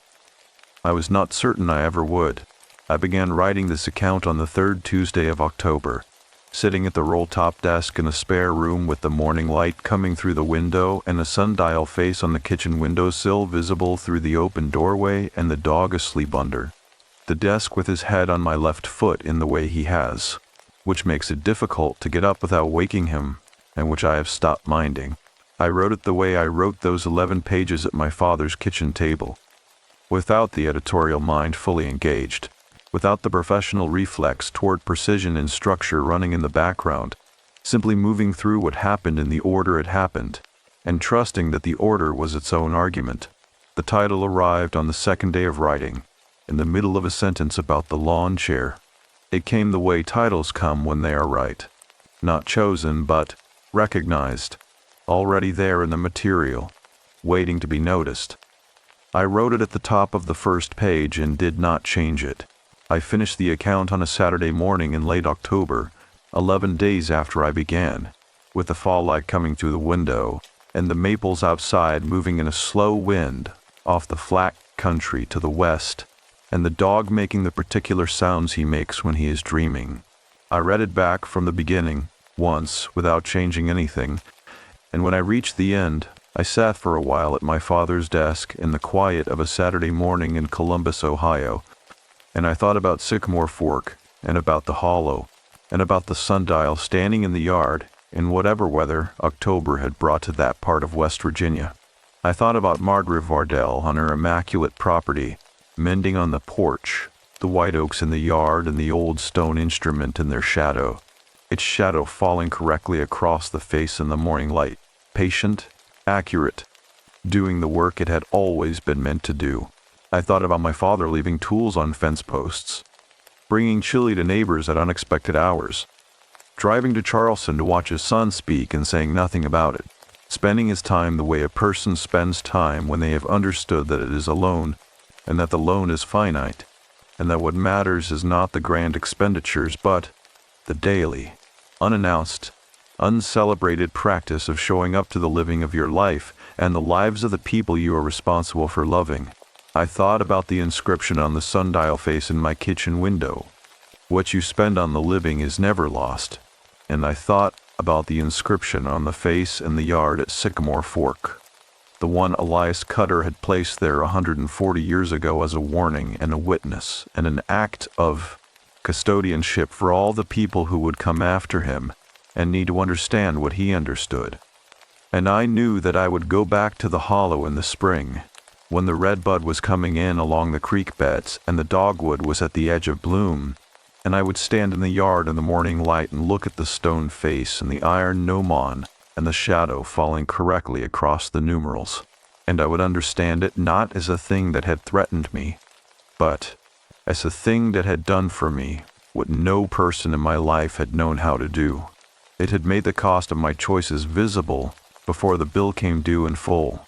I was not certain I ever would. I began writing this account on the 3rd Tuesday of October, sitting at the roll-top desk in the spare room with the morning light coming through the window and a sundial face on the kitchen windowsill visible through the open doorway, and the dog asleep under the desk with his head on my left foot in the way he has, which makes it difficult to get up without waking him, and which I have stopped minding. I wrote it the way I wrote those 11 pages at my father's kitchen table, without the editorial mind fully engaged, without the professional reflex toward precision and structure running in the background, simply moving through what happened in the order it happened, and trusting that the order was its own argument. The title arrived on the 2nd day of writing, in the middle of a sentence about the lawn chair. It came the way titles come when they are right. Not chosen, but recognized, already there in the material, waiting to be noticed. I wrote it at the top of the first page and did not change it. I finished the account on a Saturday morning in late October, 11 days after I began, with the fall light coming through the window, and the maples outside moving in a slow wind off the flat country to the west, and the dog making the particular sounds he makes when he is dreaming. I read it back from the beginning, once, without changing anything, and when I reached the end, I sat for a while at my father's desk in the quiet of a Saturday morning in Columbus, Ohio, and I thought about Sycamore Fork, and about the Hollow, and about the sundial standing in the yard in whatever weather October had brought to that part of West Virginia. I thought about Margaret Vardell on her immaculate property, mending on the porch, the white oaks in the yard, and the old stone instrument in their shadow, its shadow falling correctly across the face in the morning light, patient, accurate, doing the work it had always been meant to do. I thought about my father leaving tools on fence posts, bringing chili to neighbors at unexpected hours, driving to Charleston to watch his son speak and saying nothing about it, spending his time the way a person spends time when they have understood that it is a loan, and that the loan is finite, and that what matters is not the grand expenditures but the daily, unannounced, uncelebrated practice of showing up to the living of your life and the lives of the people you are responsible for loving. I thought about the inscription on the sundial face in my kitchen window: "What you spend on the living is never lost," and I thought about the inscription on the face in the yard at Sycamore Fork, the one Elias Cutter had placed there 140 years ago as a warning and a witness and an act of custodianship for all the people who would come after him and need to understand what he understood. And I knew that I would go back to the Hollow in the spring, when the redbud was coming in along the creek beds and the dogwood was at the edge of bloom, and I would stand in the yard in the morning light and look at the stone face and the iron gnomon and the shadow falling correctly across the numerals, and I would understand it not as a thing that had threatened me, but as a thing that had done for me what no person in my life had known how to do. It had made the cost of my choices visible before the bill came due in full.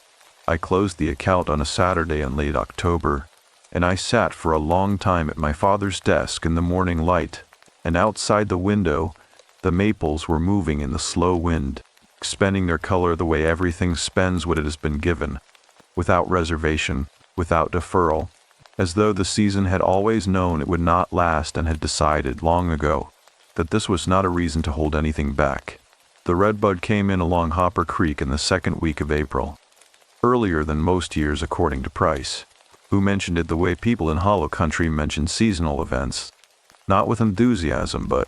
I closed the account on a Saturday in late October, and I sat for a long time at my father's desk in the morning light, and outside the window, the maples were moving in the slow wind, expending their color the way everything spends what it has been given, without reservation, without deferral, as though the season had always known it would not last and had decided long ago that this was not a reason to hold anything back. The redbud came in along Hopper Creek in the second week of April, earlier than most years according to Price, who mentioned it the way people in Hollow Country mention seasonal events, not with enthusiasm but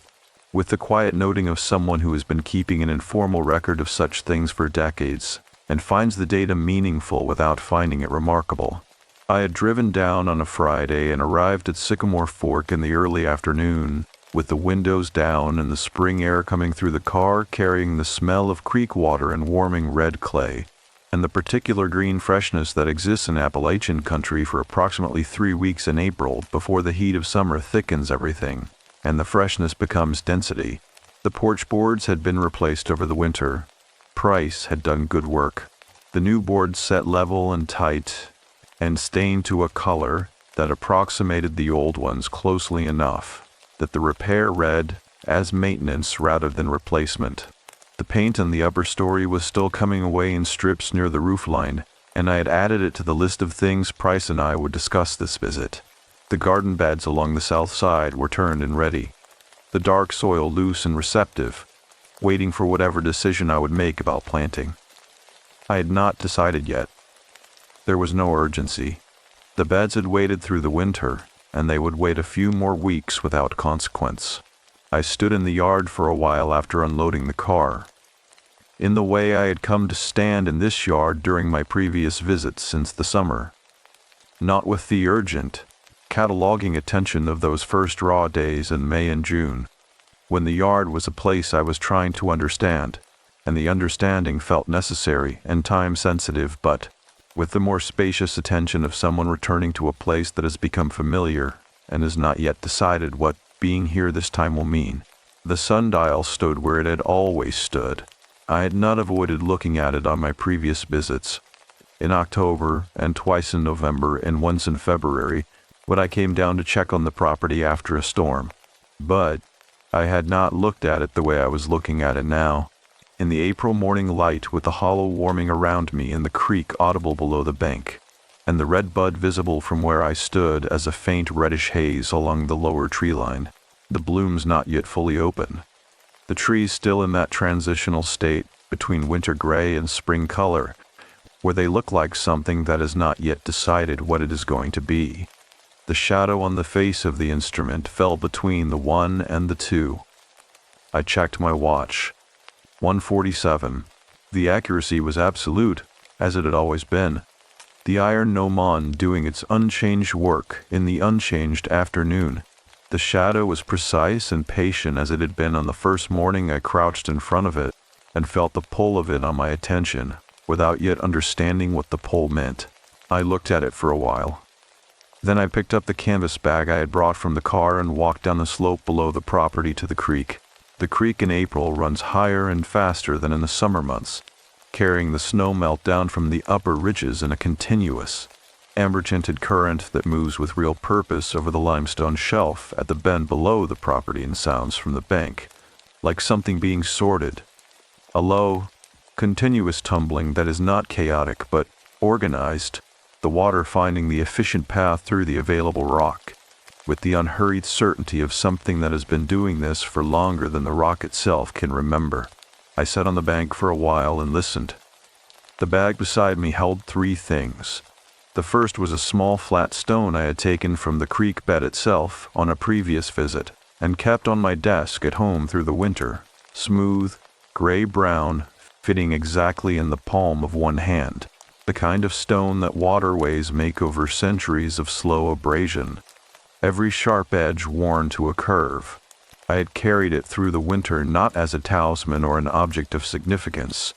with the quiet noting of someone who has been keeping an informal record of such things for decades and finds the data meaningful without finding it remarkable. I had driven down on a Friday and arrived at Sycamore Fork in the early afternoon, with the windows down and the spring air coming through the car carrying the smell of creek water and warming red clay, and the particular green freshness that exists in Appalachian country for approximately 3 weeks in April before the heat of summer thickens everything, and the freshness becomes density. The porch boards had been replaced over the winter. Price had done good work. The new boards set level and tight, and stained to a color that approximated the old ones closely enough that the repair read as maintenance rather than replacement. The paint on the upper story was still coming away in strips near the roofline, and I had added it to the list of things Price and I would discuss this visit. The garden beds along the south side were turned and ready, the dark soil loose and receptive, waiting for whatever decision I would make about planting. I had not decided yet. There was no urgency. The beds had waited through the winter, and they would wait a few more weeks without consequence. I stood in the yard for a while after unloading the car, in the way I had come to stand in this yard during my previous visits since the summer, not with the urgent, cataloging attention of those first raw days in May and June, when the yard was a place I was trying to understand, and the understanding felt necessary and time-sensitive, but with the more spacious attention of someone returning to a place that has become familiar and has not yet decided what being here this time will mean. The sundial stood where it had always stood. I had not avoided looking at it on my previous visits, in October and twice in November and once in February, when I came down to check on the property after a storm. But I had not looked at it the way I was looking at it now, in the April morning light with the hollow warming around me and the creek audible below the bank, and the red bud visible from where I stood as a faint reddish haze along the lower tree line, the blooms not yet fully open, the trees still in that transitional state between winter gray and spring color, where they look like something that has not yet decided what it is going to be. The shadow on the face of the instrument fell between the 1 and the 2. I checked my watch. 1:47. The accuracy was absolute, as it had always been. The iron gnomon doing its unchanged work in the unchanged afternoon. The shadow was precise and patient as it had been on the first morning I crouched in front of it and felt the pull of it on my attention, without yet understanding what the pull meant. I looked at it for a while. Then I picked up the canvas bag I had brought from the car and walked down the slope below the property to the creek. The creek in April runs higher and faster than in the summer months, carrying the snow melt down from the upper ridges in a continuous, amber-tinted current that moves with real purpose over the limestone shelf at the bend below the property and sounds from the bank, like something being sorted. A low, continuous tumbling that is not chaotic but organized, the water finding the efficient path through the available rock, with the unhurried certainty of something that has been doing this for longer than the rock itself can remember. I sat on the bank for a while and listened. The bag beside me held 3 things. The first was a small flat stone I had taken from the creek bed itself on a previous visit, and kept on my desk at home through the winter, smooth, gray-brown, fitting exactly in the palm of one hand, the kind of stone that waterways make over centuries of slow abrasion, every sharp edge worn to a curve. I had carried it through the winter not as a talisman or an object of significance,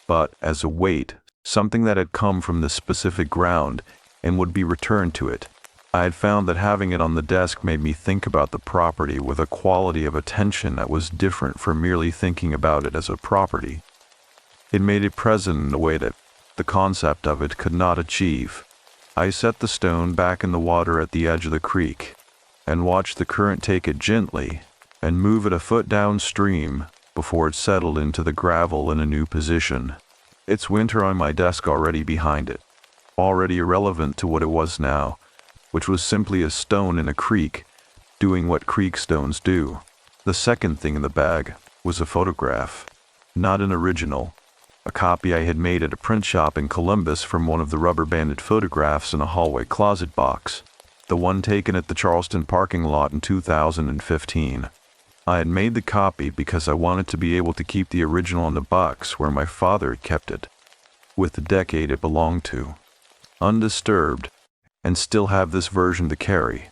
but as a weight, something that had come from the specific ground and would be returned to it, I had found that having it on the desk made me think about the property with a quality of attention that was different from merely thinking about it as a property. It made it present in a way that the concept of it could not achieve. I set the stone back in the water at the edge of the creek and watched the current take it gently and move it a foot downstream before it settled into the gravel in a new position. Its winter on my desk already behind it, already irrelevant to what it was now, which was simply a stone in a creek, doing what creek stones do. The second thing in the bag was a photograph, not an original, a copy I had made at a print shop in Columbus from one of the rubber-banded photographs in a hallway closet box, the one taken at the Charleston parking lot in 2015. I had made the copy because I wanted to be able to keep the original in the box where my father had kept it, with the decade it belonged to, undisturbed, and still have this version to carry.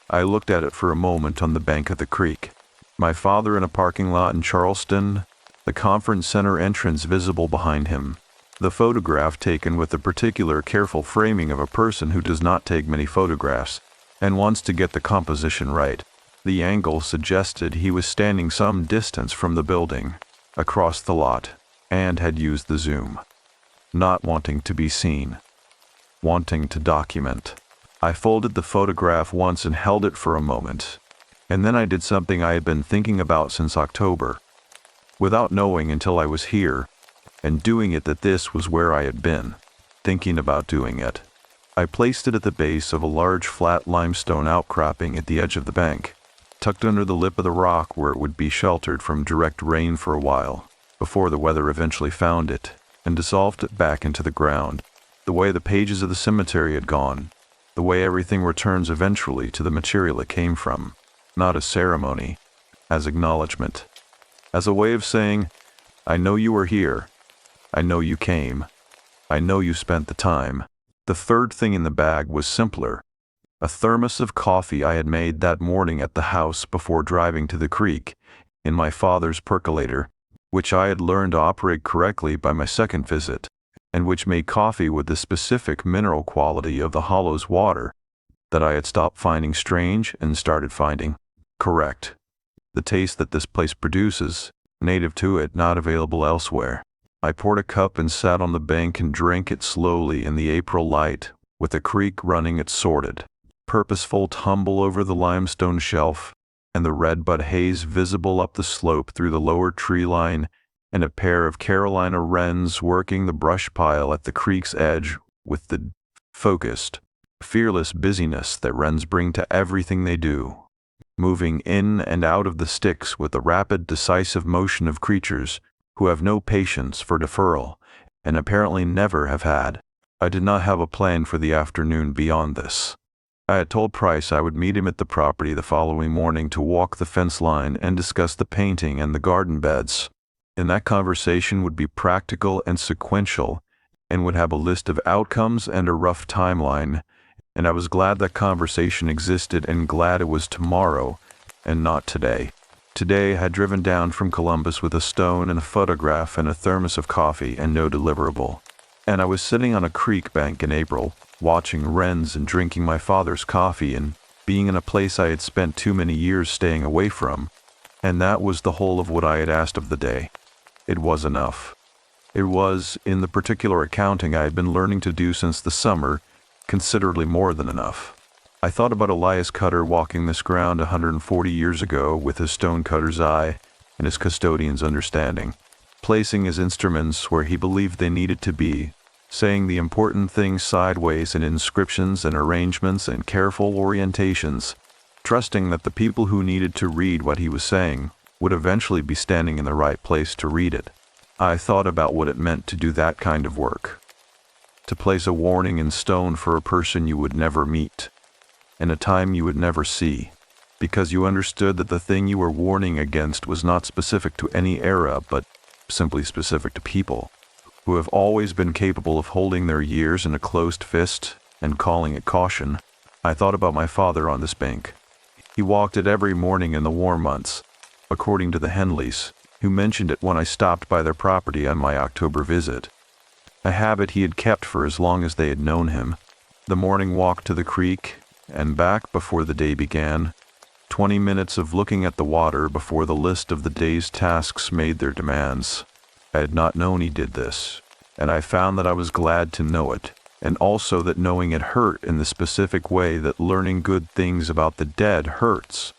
I looked at it for a moment on the bank of the creek. My father in a parking lot in Charleston, the conference center entrance visible behind him. The photograph taken with the particular careful framing of a person who does not take many photographs and wants to get the composition right. The angle suggested he was standing some distance from the building, across the lot, and had used the zoom. Not wanting to be seen. Wanting to document. I folded the photograph once and held it for a moment, and then I did something I had been thinking about since October, without knowing until I was here, and doing it that this was where I had been, thinking about doing it. I placed it at the base of a large flat limestone outcropping at the edge of the bank, tucked under the lip of the rock where it would be sheltered from direct rain for a while, before the weather eventually found it, and dissolved it back into the ground. The way the pages of the cemetery had gone, the way everything returns eventually to the material it came from, not as ceremony, as acknowledgement, as a way of saying, I know you were here, I know you came, I know you spent the time. The third thing in the bag was simpler, a thermos of coffee I had made that morning at the house before driving to the creek, in my father's percolator, which I had learned to operate correctly by my second visit, and which made coffee with the specific mineral quality of the hollow's water that I had stopped finding strange and started finding correct. The taste that this place produces, native to it, not available elsewhere. I poured a cup and sat on the bank and drank it slowly in the April light, with the creek running its sorted, purposeful tumble over the limestone shelf, and the red bud haze visible up the slope through the lower tree line, and a pair of Carolina wrens working the brush pile at the creek's edge with the focused, fearless busyness that wrens bring to everything they do, moving in and out of the sticks with the rapid, decisive motion of creatures who have no patience for deferral, and apparently never have had. I did not have a plan for the afternoon beyond this. I had told Price I would meet him at the property the following morning to walk the fence line and discuss the painting and the garden beds. And that conversation would be practical and sequential, and would have a list of outcomes and a rough timeline, and I was glad that conversation existed and glad it was tomorrow and not today. Today I had driven down from Columbus with a stone and a photograph and a thermos of coffee and no deliverable, and I was sitting on a creek bank in April, watching wrens and drinking my father's coffee and being in a place I had spent too many years staying away from, and that was the whole of what I had asked of the day. It was enough. It was, in the particular accounting I had been learning to do since the summer, considerably more than enough. I thought about Elias Cutter walking this ground 140 years ago with his stonecutter's eye and his custodian's understanding, placing his instruments where he believed they needed to be, saying the important things sideways in inscriptions and arrangements and careful orientations, trusting that the people who needed to read what he was saying would eventually be standing in the right place to read it. I thought about what it meant to do that kind of work. To place a warning in stone for a person you would never meet, in a time you would never see, because you understood that the thing you were warning against was not specific to any era, but simply specific to people, who have always been capable of holding their years in a closed fist and calling it caution. I thought about my father on this bank. He walked it every morning in the warm months, according to the Henleys, who mentioned it when I stopped by their property on my October visit, a habit he had kept for as long as they had known him. The morning walk to the creek, and back before the day began. 20 minutes of looking at the water before the list of the day's tasks made their demands. I had not known he did this, and I found that I was glad to know it, and also that knowing it hurt in the specific way that learning good things about the dead hurts.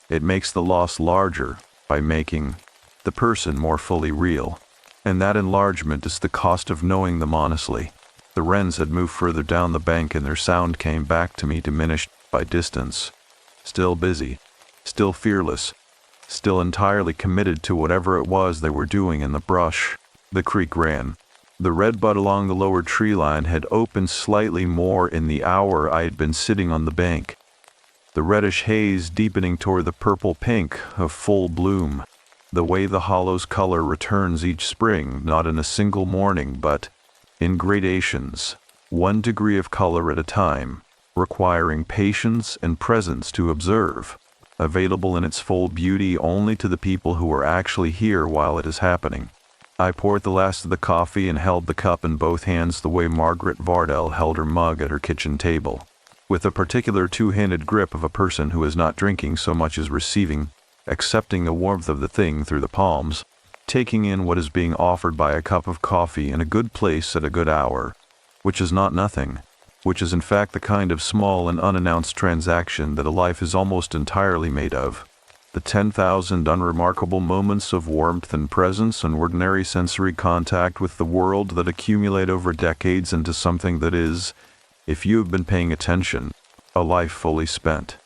It makes the loss larger by making the person more fully real, and that enlargement is the cost of knowing them honestly. The wrens had moved further down the bank and their sound came back to me diminished by distance. Still busy, still fearless, still entirely committed to whatever it was they were doing in the brush. The creek ran. The redbud along the lower tree line had opened slightly more in the hour I had been sitting on the bank, the reddish haze deepening toward the purple pink of full bloom, the way the hollow's color returns each spring, not in a single morning, but in gradations, 1 degree of color at a time, requiring patience and presence to observe, available in its full beauty only to the people who are actually here while it is happening. I poured the last of the coffee and held the cup in both hands the way Margaret Vardell held her mug at her kitchen table, with a particular two-handed grip of a person who is not drinking so much as receiving, accepting the warmth of the thing through the palms, taking in what is being offered by a cup of coffee in a good place at a good hour, which is not nothing, which is in fact the kind of small and unannounced transaction that a life is almost entirely made of. The 10,000 unremarkable moments of warmth and presence and ordinary sensory contact with the world that accumulate over decades into something that is, if you have been paying attention, a life fully spent.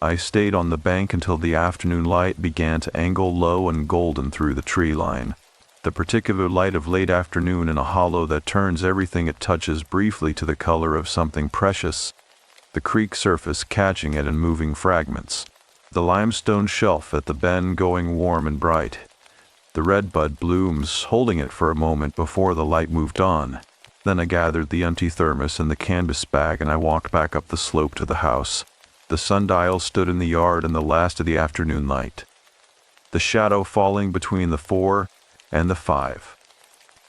I stayed on the bank until the afternoon light began to angle low and golden through the tree line, the particular light of late afternoon in a hollow that turns everything it touches briefly to the color of something precious, the creek surface catching it in moving fragments, the limestone shelf at the bend going warm and bright, the redbud blooms holding it for a moment before the light moved on. Then I gathered the empty thermos and the canvas bag and I walked back up the slope to the house. The sundial stood in the yard in the last of the afternoon light, the shadow falling between the 4 and the 5.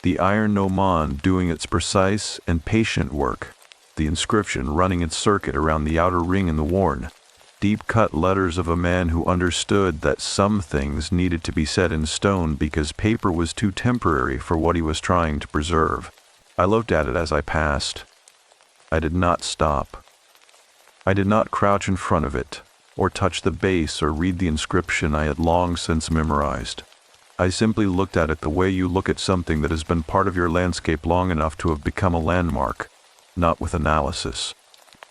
The iron gnomon doing its precise and patient work, the inscription running its circuit around the outer ring in the worn, deep-cut letters of a man who understood that some things needed to be set in stone because paper was too temporary for what he was trying to preserve. I looked at it as I passed. I did not stop. I did not crouch in front of it, or touch the base or read the inscription I had long since memorized. I simply looked at it the way you look at something that has been part of your landscape long enough to have become a landmark, not with analysis,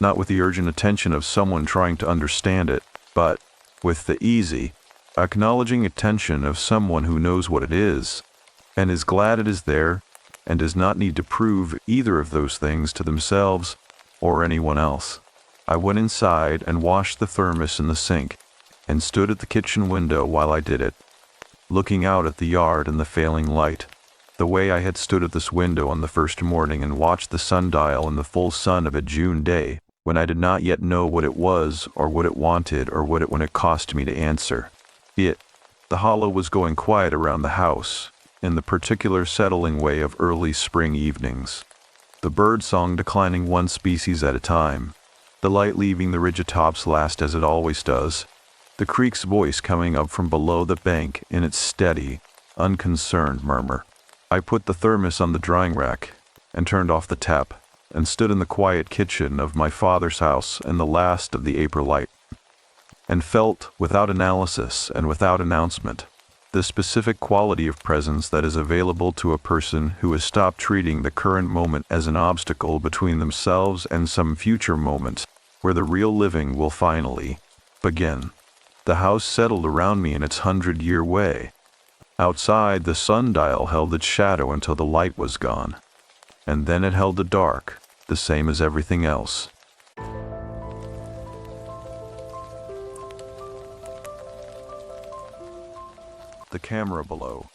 not with the urgent attention of someone trying to understand it, but with the easy, acknowledging attention of someone who knows what it is, and is glad it is there, and does not need to prove either of those things to themselves or anyone else. I went inside and washed the thermos in the sink, and stood at the kitchen window while I did it, looking out at the yard and the failing light, the way I had stood at this window on the first morning and watched the sundial in the full sun of a June day, when I did not yet know what it was or what it wanted or what it when it cost me to answer. The hollow was going quiet around the house, in the particular settling way of early spring evenings, the bird song declining one species at a time, the light leaving the ridge tops last as it always does, the creek's voice coming up from below the bank in its steady, unconcerned murmur. I put the thermos on the drying rack and turned off the tap and stood in the quiet kitchen of my father's house in the last of the April light, and felt, without analysis and without announcement, the specific quality of presence that is available to a person who has stopped treating the current moment as an obstacle between themselves and some future moment where the real living will finally begin. The house settled around me in its 100-year way. Outside, the sundial held its shadow until the light was gone, and then it held the dark, the same as everything else. The camera below.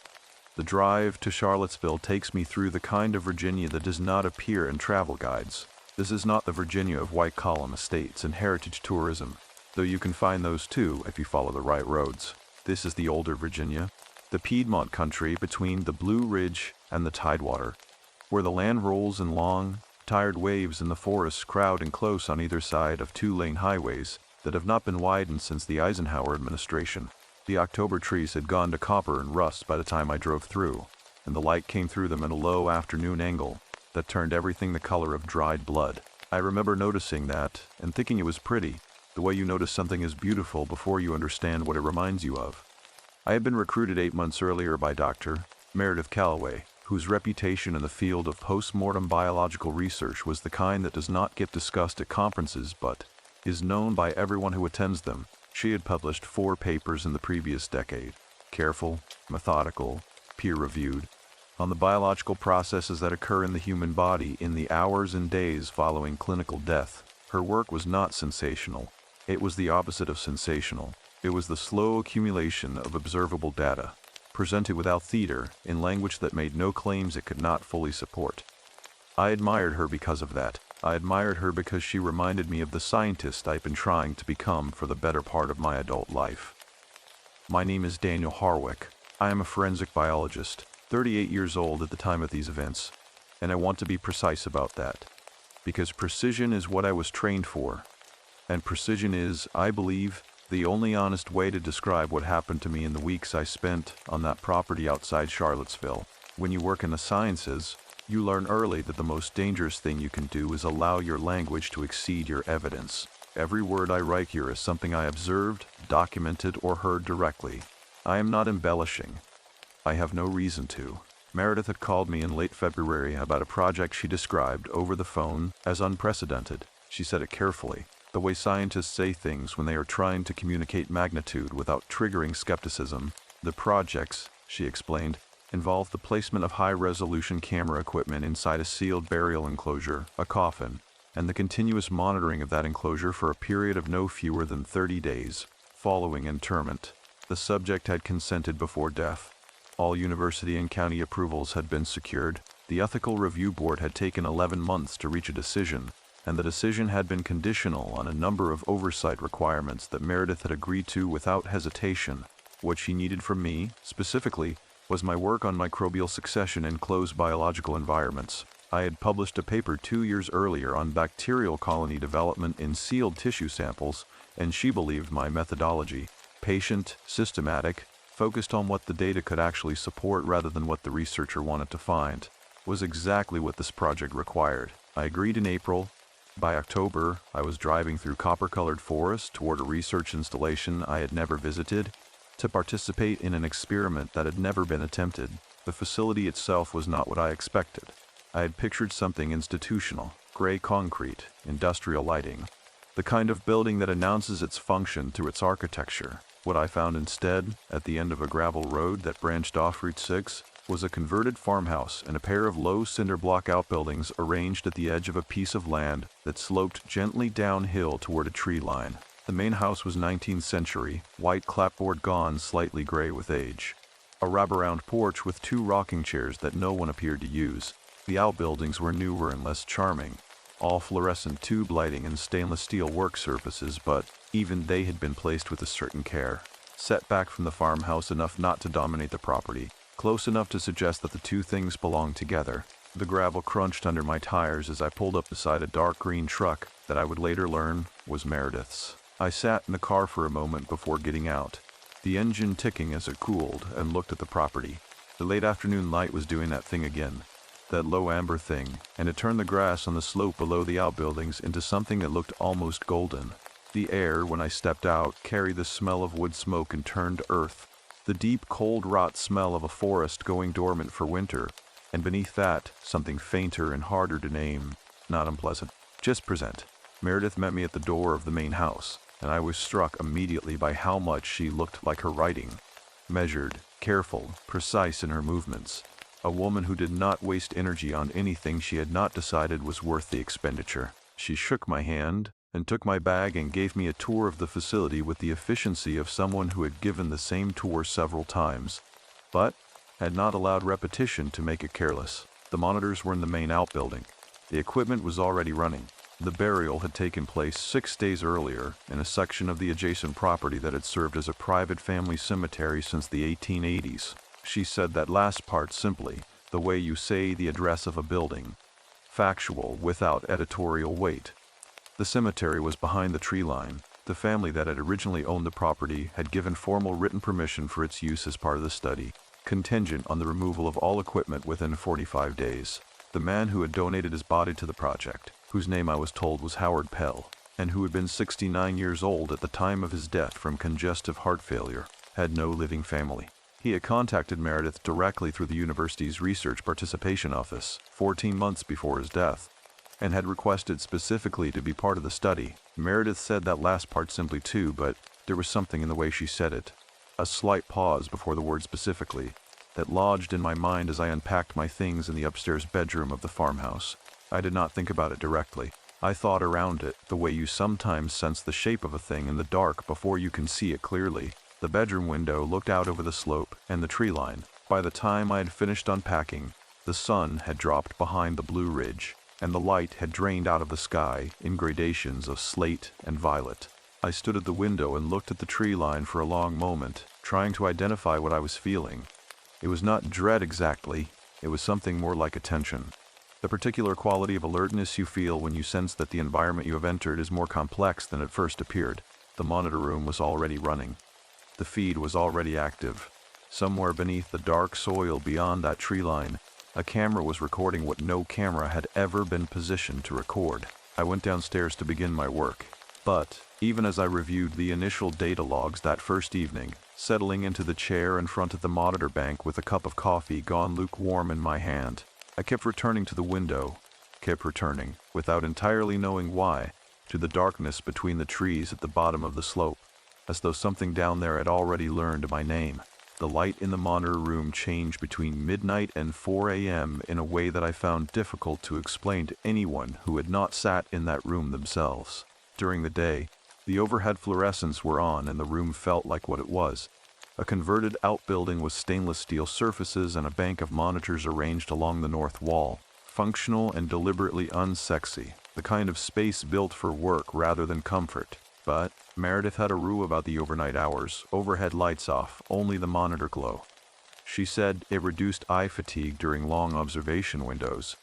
The drive to Charlottesville takes me through the kind of Virginia that does not appear in travel guides. This is not the Virginia of white column estates and heritage tourism, though you can find those too if you follow the right roads. This is the older Virginia, the Piedmont country between the Blue Ridge and the Tidewater, where the land rolls in long, Tired waves in the forests crowd in close on either side of two-lane highways that have not been widened since the Eisenhower administration. The October trees had gone to copper and rust by the time I drove through, and the light came through them at a low afternoon angle that turned everything the color of dried blood. I remember noticing that and thinking it was pretty, the way you notice something is beautiful before you understand what it reminds you of. I had been recruited 8 months earlier by Dr. Meredith Calloway, whose reputation in the field of post-mortem biological research was the kind that does not get discussed at conferences but is known by everyone who attends them. She had published 4 papers in the previous decade, careful, methodical, peer-reviewed, on the biological processes that occur in the human body in the hours and days following clinical death. Her work was not sensational. It was the opposite of sensational. It was the slow accumulation of observable data, presented without theater, in language that made no claims it could not fully support. I admired her because of that. I admired her because she reminded me of the scientist I've been trying to become for the better part of my adult life. My name is Daniel Harwick. I am a forensic biologist, 38 years old at the time of these events, and I want to be precise about that, because precision is what I was trained for, and precision is, I believe, the only honest way to describe what happened to me in the weeks I spent on that property outside Charlottesville. When you work in the sciences, you learn early that the most dangerous thing you can do is allow your language to exceed your evidence. Every word I write here is something I observed, documented, or heard directly. I am not embellishing. I have no reason to. Meredith had called me in late February about a project she described over the phone as unprecedented. She said it carefully, the way scientists say things when they are trying to communicate magnitude without triggering skepticism. The projects, she explained, involved the placement of high-resolution camera equipment inside a sealed burial enclosure, a coffin, and the continuous monitoring of that enclosure for a period of no fewer than 30 days, following interment. The subject had consented before death. All university and county approvals had been secured. The Ethical Review Board had taken 11 months to reach a decision, and the decision had been conditional on a number of oversight requirements that Meredith had agreed to without hesitation. What she needed from me, specifically, was my work on microbial succession in closed biological environments. I had published a paper 2 years earlier on bacterial colony development in sealed tissue samples, and she believed my methodology, patient, systematic, focused on what the data could actually support rather than what the researcher wanted to find, was exactly what this project required. I agreed in April. By October, I was driving through copper-colored forests toward a research installation I had never visited to participate in an experiment that had never been attempted. The facility itself was not what I expected. I had pictured something institutional, gray concrete, industrial lighting, the kind of building that announces its function through its architecture. What I found instead, at the end of a gravel road that branched off Route 6, was a converted farmhouse and a pair of low cinder block outbuildings arranged at the edge of a piece of land that sloped gently downhill toward a tree line. The main house was 19th century, white clapboard gone slightly gray with age. A wraparound porch with 2 rocking chairs that no one appeared to use. The outbuildings were newer and less charming, all fluorescent tube lighting and stainless steel work surfaces, but even they had been placed with a certain care. Set back from the farmhouse enough not to dominate the property, close enough to suggest that the two things belonged together. The gravel crunched under my tires as I pulled up beside a dark green truck that I would later learn was Meredith's. I sat in the car for a moment before getting out, the engine ticking as it cooled, and looked at the property. The late afternoon light was doing that thing again, that low amber thing, and it turned the grass on the slope below the outbuildings into something that looked almost golden. The air, when I stepped out, carried the smell of wood smoke and turned earth, the deep, cold rot smell of a forest going dormant for winter, and beneath that, something fainter and harder to name, not unpleasant, just present. Meredith met me at the door of the main house, and I was struck immediately by how much she looked like her writing, measured, careful, precise in her movements. A woman who did not waste energy on anything she had not decided was worth the expenditure. She shook my hand and took my bag and gave me a tour of the facility with the efficiency of someone who had given the same tour several times, but had not allowed repetition to make it careless. The monitors were in the main outbuilding. The equipment was already running. The burial had taken place 6 days earlier in a section of the adjacent property that had served as a private family cemetery since the 1880s. She said that last part simply, the way you say the address of a building. factual, without editorial weight. The cemetery was behind the tree line. The family that had originally owned the property had given formal written permission for its use as part of the study, contingent on the removal of all equipment within 45 days. The man who had donated his body to the project, whose name I was told was Howard Pell, and who had been 69 years old at the time of his death from congestive heart failure, had no living family. He had contacted Meredith directly through the university's research participation office 14 months before his death, and had requested specifically to be part of the study. Meredith said that last part simply too, but there was something in the way she said it, a slight pause before the word specifically, that lodged in my mind as I unpacked my things in the upstairs bedroom of the farmhouse. I did not think about it directly. I thought around it, the way you sometimes sense the shape of a thing in the dark before you can see it clearly. The bedroom window looked out over the slope and the tree line. By the time I had finished unpacking, the sun had dropped behind the blue ridge, and the light had drained out of the sky in gradations of slate and violet. I stood at the window and looked at the tree line for a long moment, trying to identify what I was feeling. It was not dread exactly, it was something more like attention. The particular quality of alertness you feel when you sense that the environment you have entered is more complex than it first appeared. The monitor room was already running. The feed was already active. Somewhere beneath the dark soil beyond that tree line, a camera was recording what no camera had ever been positioned to record. I went downstairs to begin my work. But, even as I reviewed the initial data logs that first evening, settling into the chair in front of the monitor bank with a cup of coffee gone lukewarm in my hand, I kept returning to the window, without entirely knowing why, to the darkness between the trees at the bottom of the slope, as though something down there had already learned my name. The light in the monitor room changed between midnight and 4 a.m. in a way that I found difficult to explain to anyone who had not sat in that room themselves. During the day, the overhead fluorescents were on and the room felt like what it was. A converted outbuilding with stainless steel surfaces and a bank of monitors arranged along the north wall. Functional and deliberately unsexy, the kind of space built for work rather than comfort. But Meredith had a rule about the overnight hours, overhead lights off, only the monitor glow. She said it reduced eye fatigue during long observation windows.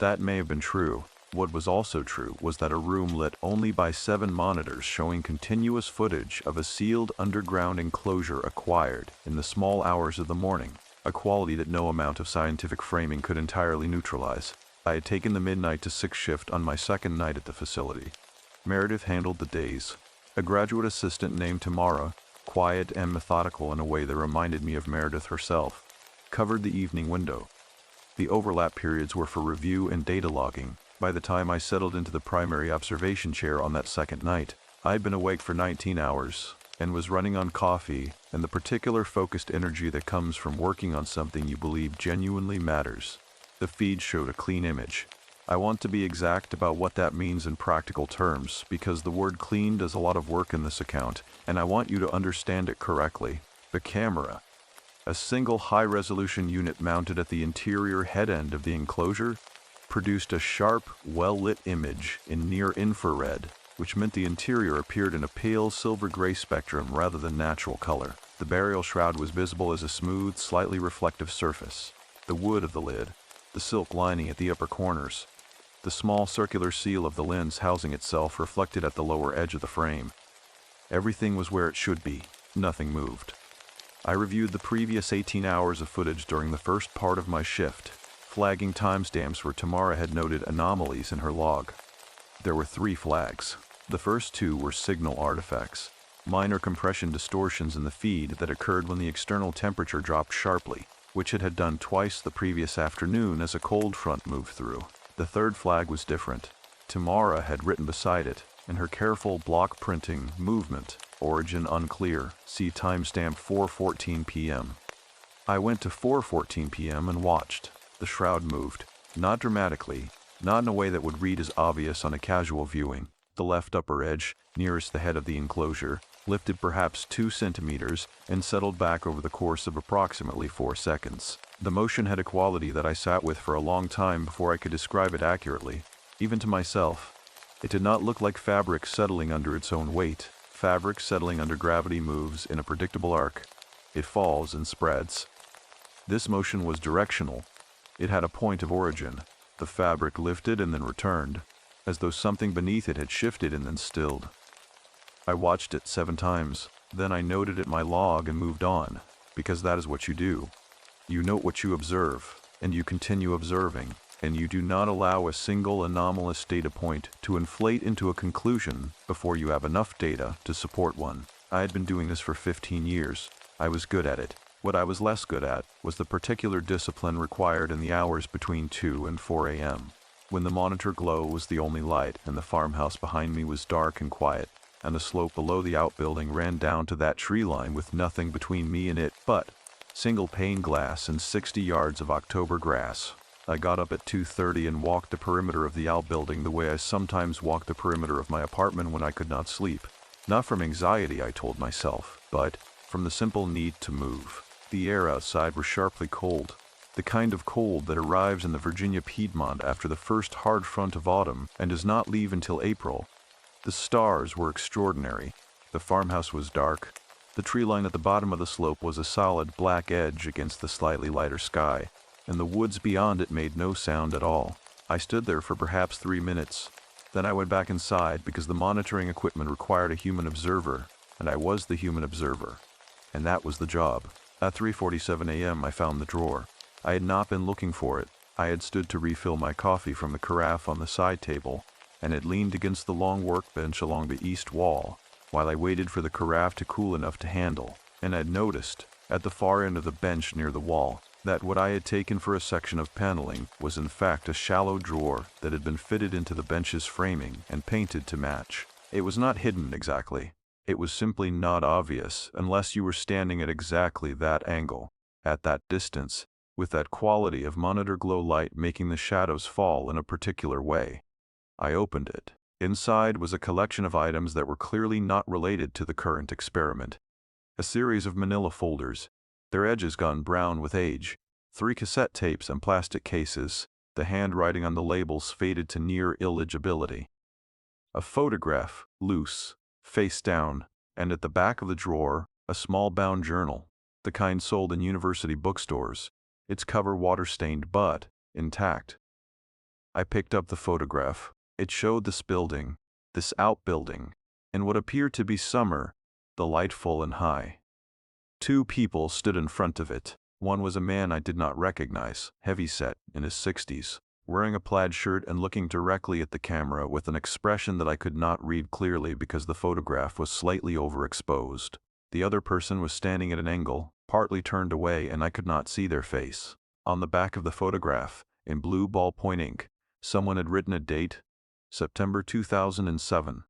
That may have been true. What was also true was that a room lit only by 7 monitors showing continuous footage of a sealed underground enclosure acquired in the small hours of the morning, a quality that no amount of scientific framing could entirely neutralize. I had taken the midnight to 6 shift on my second night at the facility. Meredith handled the days. A graduate assistant named Tamara, quiet and methodical in a way that reminded me of Meredith herself, covered the evening window. The overlap periods were for review and data logging. By the time I settled into the primary observation chair on that second night, I'd been awake for 19 hours and was running on coffee and the particular focused energy that comes from working on something you believe genuinely matters. The feed showed a clean image. I want to be exact about what that means in practical terms because the word clean does a lot of work in this account, and I want you to understand it correctly. The camera, a single high-resolution unit mounted at the interior head end of the enclosure, produced a sharp, well-lit image in near-infrared, which meant the interior appeared in a pale silver-gray spectrum rather than natural color. The burial shroud was visible as a smooth, slightly reflective surface. The wood of the lid, the silk lining at the upper corners, the small circular seal of the lens housing itself reflected at the lower edge of the frame. Everything was where it should be. Nothing moved. I reviewed the previous 18 hours of footage during the first part of my shift, flagging timestamps where Tamara had noted anomalies in her log. There were 3 flags. The first 2 were signal artifacts, minor compression distortions in the feed that occurred when the external temperature dropped sharply, which it had done twice the previous afternoon as a cold front moved through. The third flag was different. Tamara had written beside it, in her careful block printing, movement, origin unclear, see timestamp 4:14 p.m. I went to 4:14 p.m. and watched. The shroud moved, not dramatically, not in a way that would read as obvious on a casual viewing. The left upper edge, nearest the head of the enclosure, lifted perhaps 2 centimeters and settled back over the course of approximately 4 seconds. The motion had a quality that I sat with for a long time before I could describe it accurately, even to myself. It did not look like fabric settling under its own weight. Fabric settling under gravity moves in a predictable arc. It falls and spreads. This motion was directional. It had a point of origin. The fabric lifted and then returned, as though something beneath it had shifted and then stilled. I watched it 7 times, then I noted it in my log and moved on, because that is what you do. You note what you observe, and you continue observing, and you do not allow a single anomalous data point to inflate into a conclusion before you have enough data to support one. I had been doing this for 15 years. I was good at it. What I was less good at was the particular discipline required in the hours between 2 and 4 a.m., when the monitor glow was the only light and the farmhouse behind me was dark and quiet, and the slope below the outbuilding ran down to that tree line with nothing between me and it but single pane glass and 60 yards of October grass. I got up at 2:30 and walked the perimeter of the outbuilding the way I sometimes walked the perimeter of my apartment when I could not sleep. Not from anxiety, I told myself, but from the simple need to move. The air outside was sharply cold, the kind of cold that arrives in the Virginia Piedmont after the first hard front of autumn and does not leave until April. The stars were extraordinary. The farmhouse was dark. The tree line at the bottom of the slope was a solid black edge against the slightly lighter sky, and the woods beyond it made no sound at all. I stood there for perhaps 3 minutes. Then I went back inside because the monitoring equipment required a human observer, and I was the human observer. And that was the job. At 3:47 a.m. I found the drawer. I had not been looking for it. I had stood to refill my coffee from the carafe on the side table, and had leaned against the long workbench along the east wall, while I waited for the carafe to cool enough to handle, and had noticed, at the far end of the bench near the wall, that what I had taken for a section of paneling was in fact a shallow drawer that had been fitted into the bench's framing and painted to match. It was not hidden exactly. It was simply not obvious unless you were standing at exactly that angle, at that distance, with that quality of monitor glow light making the shadows fall in a particular way. I opened it. Inside was a collection of items that were clearly not related to the current experiment. A series of manila folders, their edges gone brown with age, 3 cassette tapes and plastic cases, the handwriting on the labels faded to near illegibility. A photograph, loose, face down, and at the back of the drawer, a small bound journal, the kind sold in university bookstores, its cover water-stained but intact. I picked up the photograph. It showed this building, this outbuilding, in what appeared to be summer, delightful and high. 2 people stood in front of it. One was a man I did not recognize, heavy-set, in his 60s, wearing a plaid shirt and looking directly at the camera with an expression that I could not read clearly because the photograph was slightly overexposed. The other person was standing at an angle, partly turned away, and I could not see their face. On the back of the photograph, in blue ballpoint ink, someone had written a date, September 2007,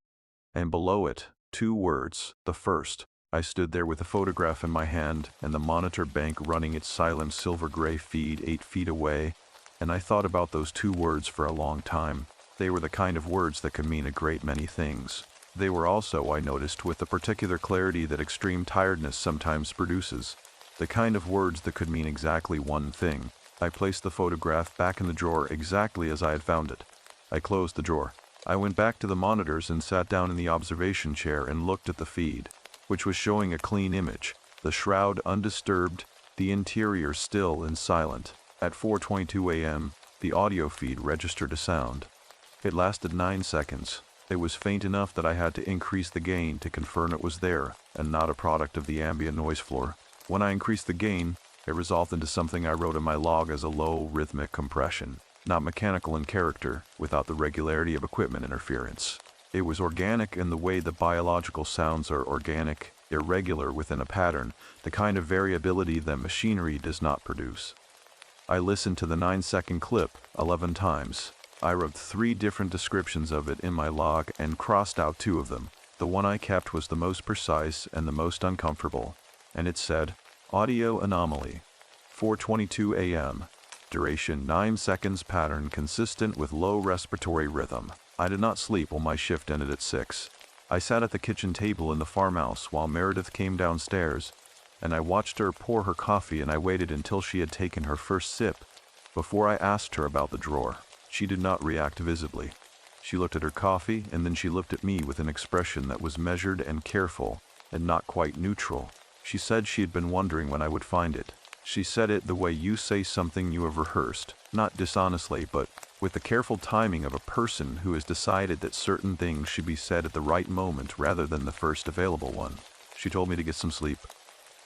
and below it, 2 words, the first. I stood there with the photograph in my hand and the monitor bank running its silent silver-gray feed 8 feet away, and I thought about those 2 words for a long time. They were the kind of words that could mean a great many things. They were also, I noticed, with the particular clarity that extreme tiredness sometimes produces, the kind of words that could mean exactly one thing. I placed the photograph back in the drawer exactly as I had found it. I closed the drawer. I went back to the monitors and sat down in the observation chair and looked at the feed, which was showing a clean image, the shroud undisturbed, the interior still and silent. At 4:22 a.m., the audio feed registered a sound. It lasted 9 seconds. It was faint enough that I had to increase the gain to confirm it was there and not a product of the ambient noise floor. When I increased the gain, it resolved into something I wrote in my log as a low, rhythmic compression, not mechanical in character, without the regularity of equipment interference. It was organic in the way that biological sounds are organic, irregular within a pattern, the kind of variability that machinery does not produce. I listened to the 9-second clip 11 times. I wrote 3 different descriptions of it in my log and crossed out 2 of them. The one I kept was the most precise and the most uncomfortable, and it said, Audio anomaly, 4:22 a.m., duration 9 seconds, pattern consistent with low respiratory rhythm. I did not sleep while my shift ended at 6. I sat at the kitchen table in the farmhouse while Meredith came downstairs, and I watched her pour her coffee, and I waited until she had taken her first sip before I asked her about the drawer. She did not react visibly. She looked at her coffee, and then she looked at me with an expression that was measured and careful and not quite neutral. She said she had been wondering when I would find it. She said it the way you say something you have rehearsed, not dishonestly, but with the careful timing of a person who has decided that certain things should be said at the right moment rather than the first available one. She told me to get some sleep.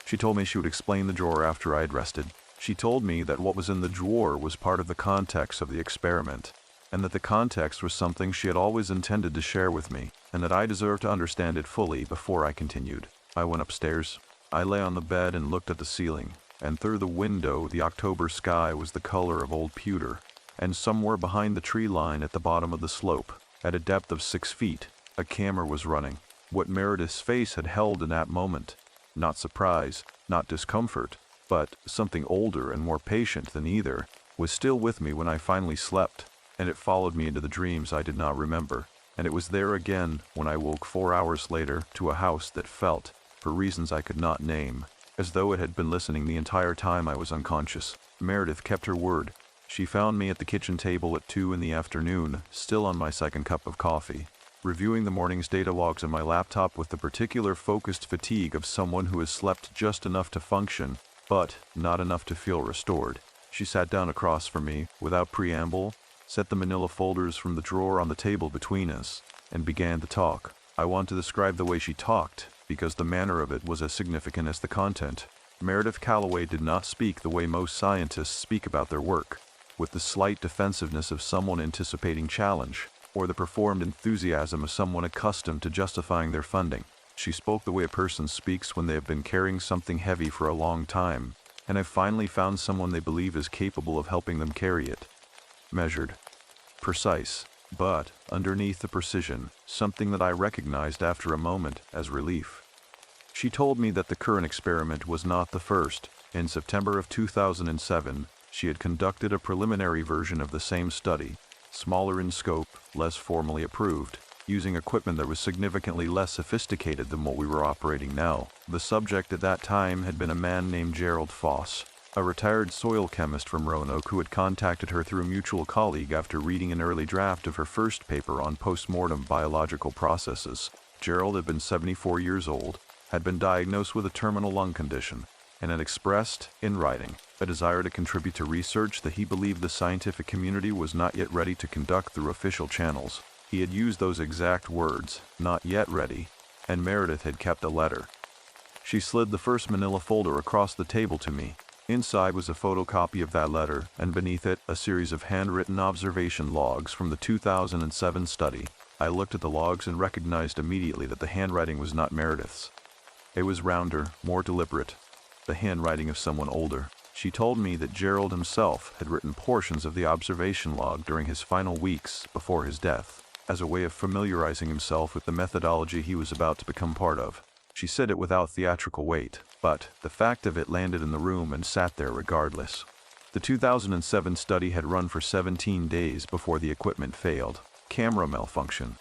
She told me she would explain the drawer after I had rested. She told me that what was in the drawer was part of the context of the experiment, and that the context was something she had always intended to share with me, and that I deserved to understand it fully before I continued. I went upstairs. I lay on the bed and looked at the ceiling, and through the window the October sky was the color of old pewter, and somewhere behind the tree line at the bottom of the slope, at a depth of 6 feet, a camera was running. What Meredith's face had held in that moment, not surprise, not discomfort, but something older and more patient than either, was still with me when I finally slept, and it followed me into the dreams I did not remember, and it was there again when I woke 4 hours later to a house that felt, for reasons I could not name, as though it had been listening the entire time I was unconscious. Meredith kept her word. She found me at the kitchen table at 2 in the afternoon, still on my second cup of coffee, reviewing the morning's data logs on my laptop with the particular focused fatigue of someone who has slept just enough to function, but not enough to feel restored. She sat down across from me, without preamble, set the manila folders from the drawer on the table between us, and began to talk. I want to describe the way she talked, because the manner of it was as significant as the content. Meredith Calloway did not speak the way most scientists speak about their work, with the slight defensiveness of someone anticipating challenge, or the performed enthusiasm of someone accustomed to justifying their funding. She spoke the way a person speaks when they have been carrying something heavy for a long time, and have finally found someone they believe is capable of helping them carry it. Measured. Precise. But, underneath the precision, something that I recognized after a moment as relief. She told me that the current experiment was not the first. In September of 2007, she had conducted a preliminary version of the same study, smaller in scope, less formally approved, using equipment that was significantly less sophisticated than what we were operating now. The subject at that time had been a man named Gerald Foss, a retired soil chemist from Roanoke who had contacted her through a mutual colleague after reading an early draft of her first paper on post-mortem biological processes. Gerald had been 74 years old, had been diagnosed with a terminal lung condition, and had expressed, in writing, a desire to contribute to research that he believed the scientific community was not yet ready to conduct through official channels. He had used those exact words, not yet ready, and Meredith had kept a letter. She slid the first manila folder across the table to me. Inside was a photocopy of that letter, and beneath it, a series of handwritten observation logs from the 2007 study. I looked at the logs and recognized immediately that the handwriting was not Meredith's. It was rounder, more deliberate, the handwriting of someone older. She told me that Gerald himself had written portions of the observation log during his final weeks before his death, as a way of familiarizing himself with the methodology he was about to become part of. She said it without theatrical weight, but the fact of it landed in the room and sat there regardless. The 2007 study had run for 17 days before the equipment failed. Camera malfunction.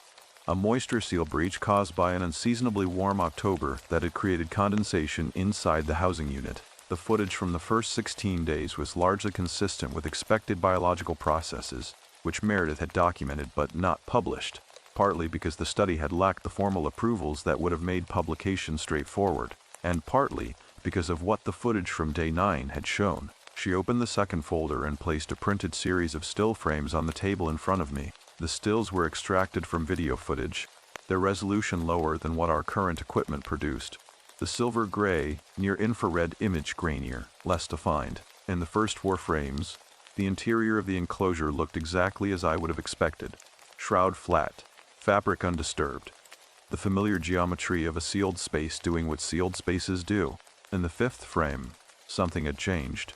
A moisture seal breach caused by an unseasonably warm October that had created condensation inside the housing unit. The footage from the first 16 days was largely consistent with expected biological processes, which Meredith had documented but not published, partly because the study had lacked the formal approvals that would have made publication straightforward, and partly because of what the footage from day 9 had shown. She opened the second folder and placed a printed series of still frames on the table in front of me. The stills were extracted from video footage, their resolution lower than what our current equipment produced. The silver-gray, near-infrared image grainier, less defined. In the first 4 frames, the interior of the enclosure looked exactly as I would have expected. Shroud flat, fabric undisturbed. The familiar geometry of a sealed space doing what sealed spaces do. In the 5th frame, something had changed.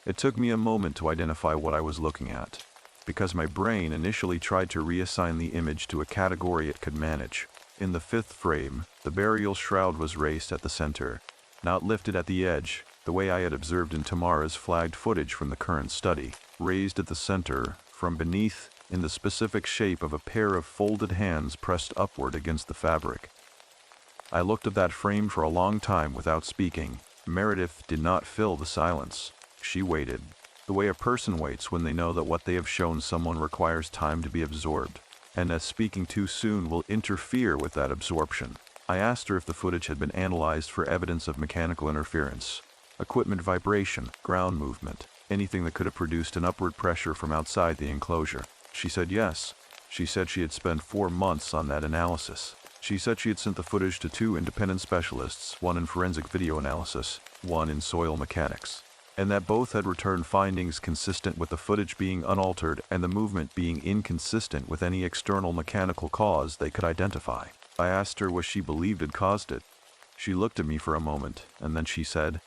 It took me a moment to identify what I was looking at, because my brain initially tried to reassign the image to a category it could manage. In the 5th frame, the burial shroud was raised at the center, not lifted at the edge, the way I had observed in Tamara's flagged footage from the current study. Raised at the center, from beneath, in the specific shape of a pair of folded hands pressed upward against the fabric. I looked at that frame for a long time without speaking. Meredith did not fill the silence. She waited, the way a person waits when they know that what they have shown someone requires time to be absorbed, and that speaking too soon will interfere with that absorption. I asked her if the footage had been analyzed for evidence of mechanical interference, equipment vibration, ground movement, anything that could have produced an upward pressure from outside the enclosure. She said yes. She said she had spent 4 months on that analysis. She said she had sent the footage to 2 independent specialists, one in forensic video analysis, one in soil mechanics, and that both had returned findings consistent with the footage being unaltered and the movement being inconsistent with any external mechanical cause they could identify. I asked her what she believed had caused it. She looked at me for a moment, and then she said,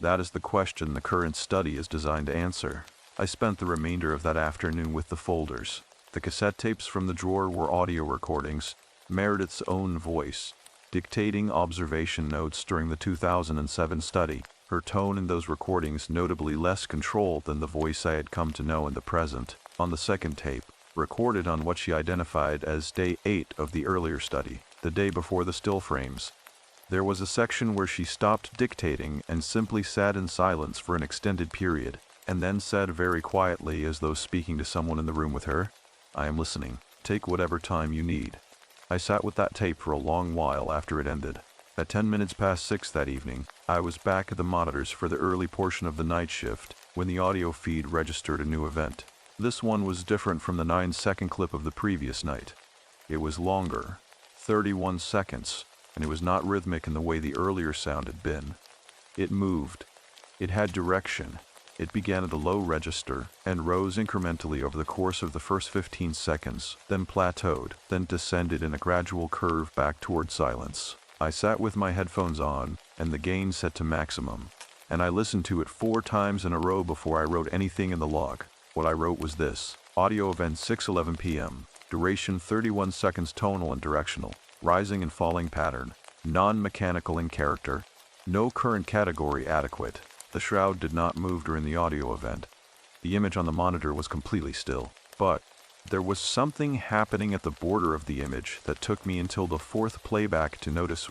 "That is the question the current study is designed to answer." I spent the remainder of that afternoon with the folders. The cassette tapes from the drawer were audio recordings, Meredith's own voice, dictating observation notes during the 2007 study, her tone in those recordings notably less controlled than the voice I had come to know in the present. On the second tape, recorded on what she identified as day 8 of the earlier study, the day before the still frames, there was a section where she stopped dictating and simply sat in silence for an extended period, and then said very quietly, as though speaking to someone in the room with her, "I am listening. Take whatever time you need." I sat with that tape for a long while after it ended. At 10 minutes past 6 that evening, I was back at the monitors for the early portion of the night shift when the audio feed registered a new event. This one was different from the 9-second clip of the previous night. It was longer, 31 seconds, and it was not rhythmic in the way the earlier sound had been. It moved. It had direction. It began at a low register and rose incrementally over the course of the first 15 seconds, then plateaued, then descended in a gradual curve back toward silence. I sat with my headphones on and the gain set to maximum, and I listened to it 4 times in a row before I wrote anything in the log. What I wrote was this: audio event 6:11 p.m., duration 31 seconds, tonal and directional, rising and falling pattern, non-mechanical in character, no current category adequate. The shroud did not move during the audio event. The image on the monitor was completely still, but there was something happening at the border of the image that took me until the 4th playback to notice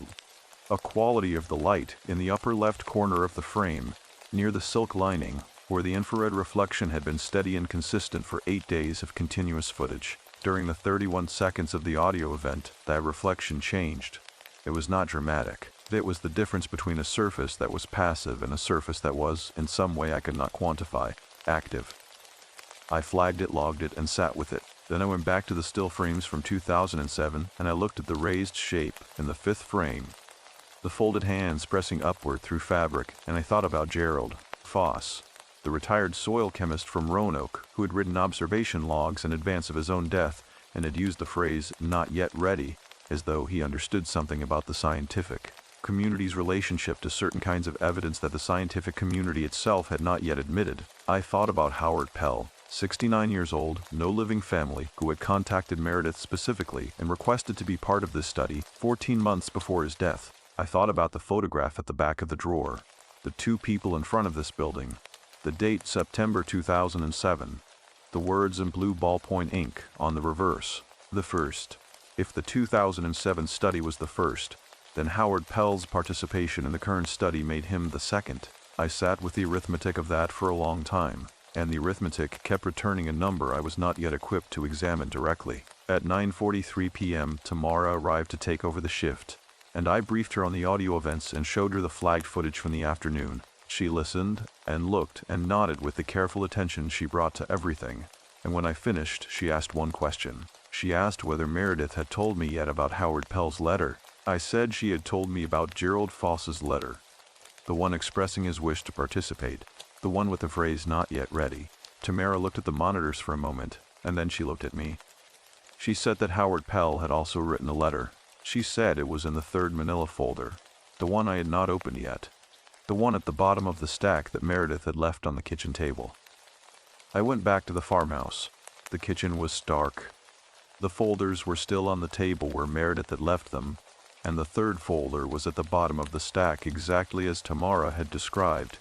a quality of the light in the upper left corner of the frame, near the silk lining, where the infrared reflection had been steady and consistent for 8 days of continuous footage. During the 31 seconds of the audio event, that reflection changed. It was not dramatic. It was the difference between a surface that was passive and a surface that was, in some way I could not quantify, active. I flagged it, logged it, and sat with it. Then I went back to the still frames from 2007, and I looked at the raised shape in the 5th frame, the folded hands pressing upward through fabric, and I thought about Gerald Foss, the retired soil chemist from Roanoke, who had written observation logs in advance of his own death and had used the phrase "not yet ready" as though he understood something about the scientific community's relationship to certain kinds of evidence that the scientific community itself had not yet admitted. I thought about Howard Pell, 69 years old, no living family, who had contacted Meredith specifically and requested to be part of this study 14 months before his death. I thought about the photograph at the back of the drawer, the 2 people in front of this building, the date September 2007, the words in blue ballpoint ink on the reverse, the first. If the 2007 study was the first, then Howard Pell's participation in the current study made him the second. I sat with the arithmetic of that for a long time, and the arithmetic kept returning a number I was not yet equipped to examine directly. At 9:43 p.m., Tamara arrived to take over the shift, and I briefed her on the audio events and showed her the flagged footage from the afternoon. She listened and looked and nodded with the careful attention she brought to everything, and when I finished, she asked one question. She asked whether Meredith had told me yet about Howard Pell's letter. I said she had told me about Gerald Foss's letter, the one expressing his wish to participate, the one with the phrase "not yet ready." Tamara looked at the monitors for a moment, and then she looked at me. She said that Howard Pell had also written a letter. She said it was in the 3rd manila folder, the one I had not opened yet, the one at the bottom of the stack that Meredith had left on the kitchen table. I went back to the farmhouse. The kitchen was stark. The folders were still on the table where Meredith had left them, and the 3rd folder was at the bottom of the stack exactly as Tamara had described.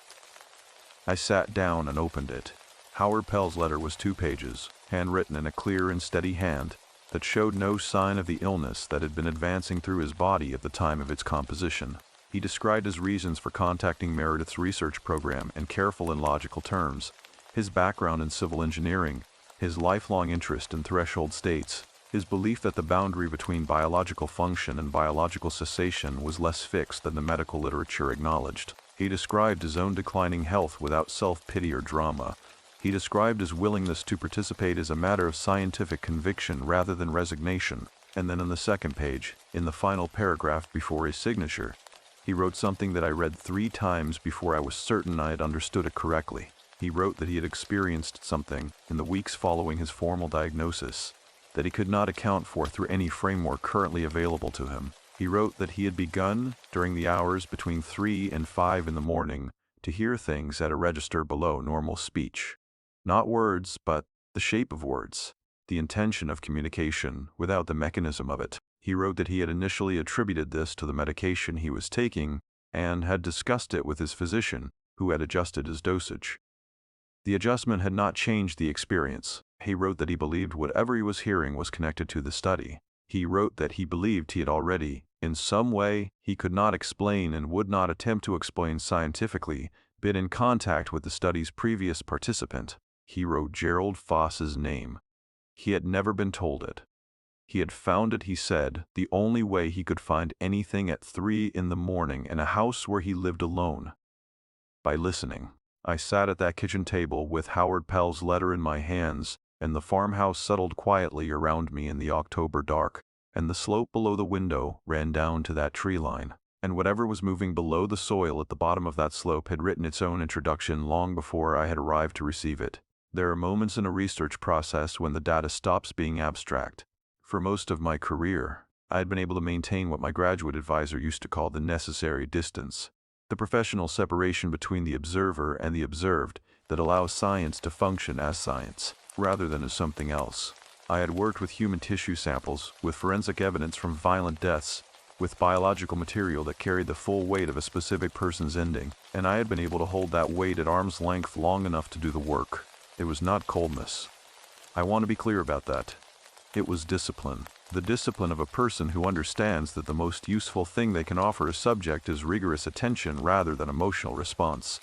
I sat down and opened it. Howard Pell's letter was 2 pages, handwritten in a clear and steady hand that showed no sign of the illness that had been advancing through his body at the time of its composition. He described his reasons for contacting Meredith's research program in careful and logical terms, his background in civil engineering, his lifelong interest in threshold states, his belief that the boundary between biological function and biological cessation was less fixed than the medical literature acknowledged. He described his own declining health without self-pity or drama. He described his willingness to participate as a matter of scientific conviction rather than resignation, and then on the second page, in the final paragraph before his signature, he wrote something that I read 3 times before I was certain I had understood it correctly. He wrote that he had experienced something in the weeks following his formal diagnosis that he could not account for through any framework currently available to him. He wrote that he had begun, during the hours between 3 and 5 in the morning, to hear things at a register below normal speech. Not words, but the shape of words, the intention of communication without the mechanism of it. He wrote that he had initially attributed this to the medication he was taking and had discussed it with his physician, who had adjusted his dosage. The adjustment had not changed the experience. He wrote that he believed whatever he was hearing was connected to the study. He wrote that he believed he had already, in some way he could not explain and would not attempt to explain scientifically, been in contact with the study's previous participant. He wrote Gerald Foss's name. He had never been told it. He had found it, he said, the only way he could find anything at 3 in the morning in a house where he lived alone. By listening. I sat at that kitchen table with Howard Pell's letter in my hands, and the farmhouse settled quietly around me in the October dark, and the slope below the window ran down to that tree line, and whatever was moving below the soil at the bottom of that slope had written its own introduction long before I had arrived to receive it. There are moments in a research process when the data stops being abstract. For most of my career, I had been able to maintain what my graduate advisor used to call the necessary distance, the professional separation between the observer and the observed that allows science to function as science, rather than as something else. I had worked with human tissue samples, with forensic evidence from violent deaths, with biological material that carried the full weight of a specific person's ending, and I had been able to hold that weight at arm's length long enough to do the work. It was not coldness. I want to be clear about that. It was discipline. The discipline of a person who understands that the most useful thing they can offer a subject is rigorous attention rather than emotional response.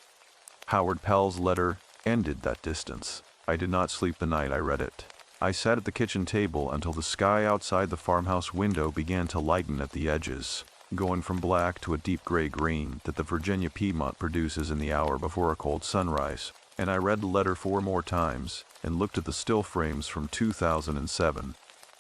Howard Pell's letter ended that distance. I did not sleep the night I read it. I sat at the kitchen table until the sky outside the farmhouse window began to lighten at the edges, going from black to a deep gray green that the Virginia Piedmont produces in the hour before a cold sunrise. And I read the letter 4 more times, and looked at the still frames from 2007,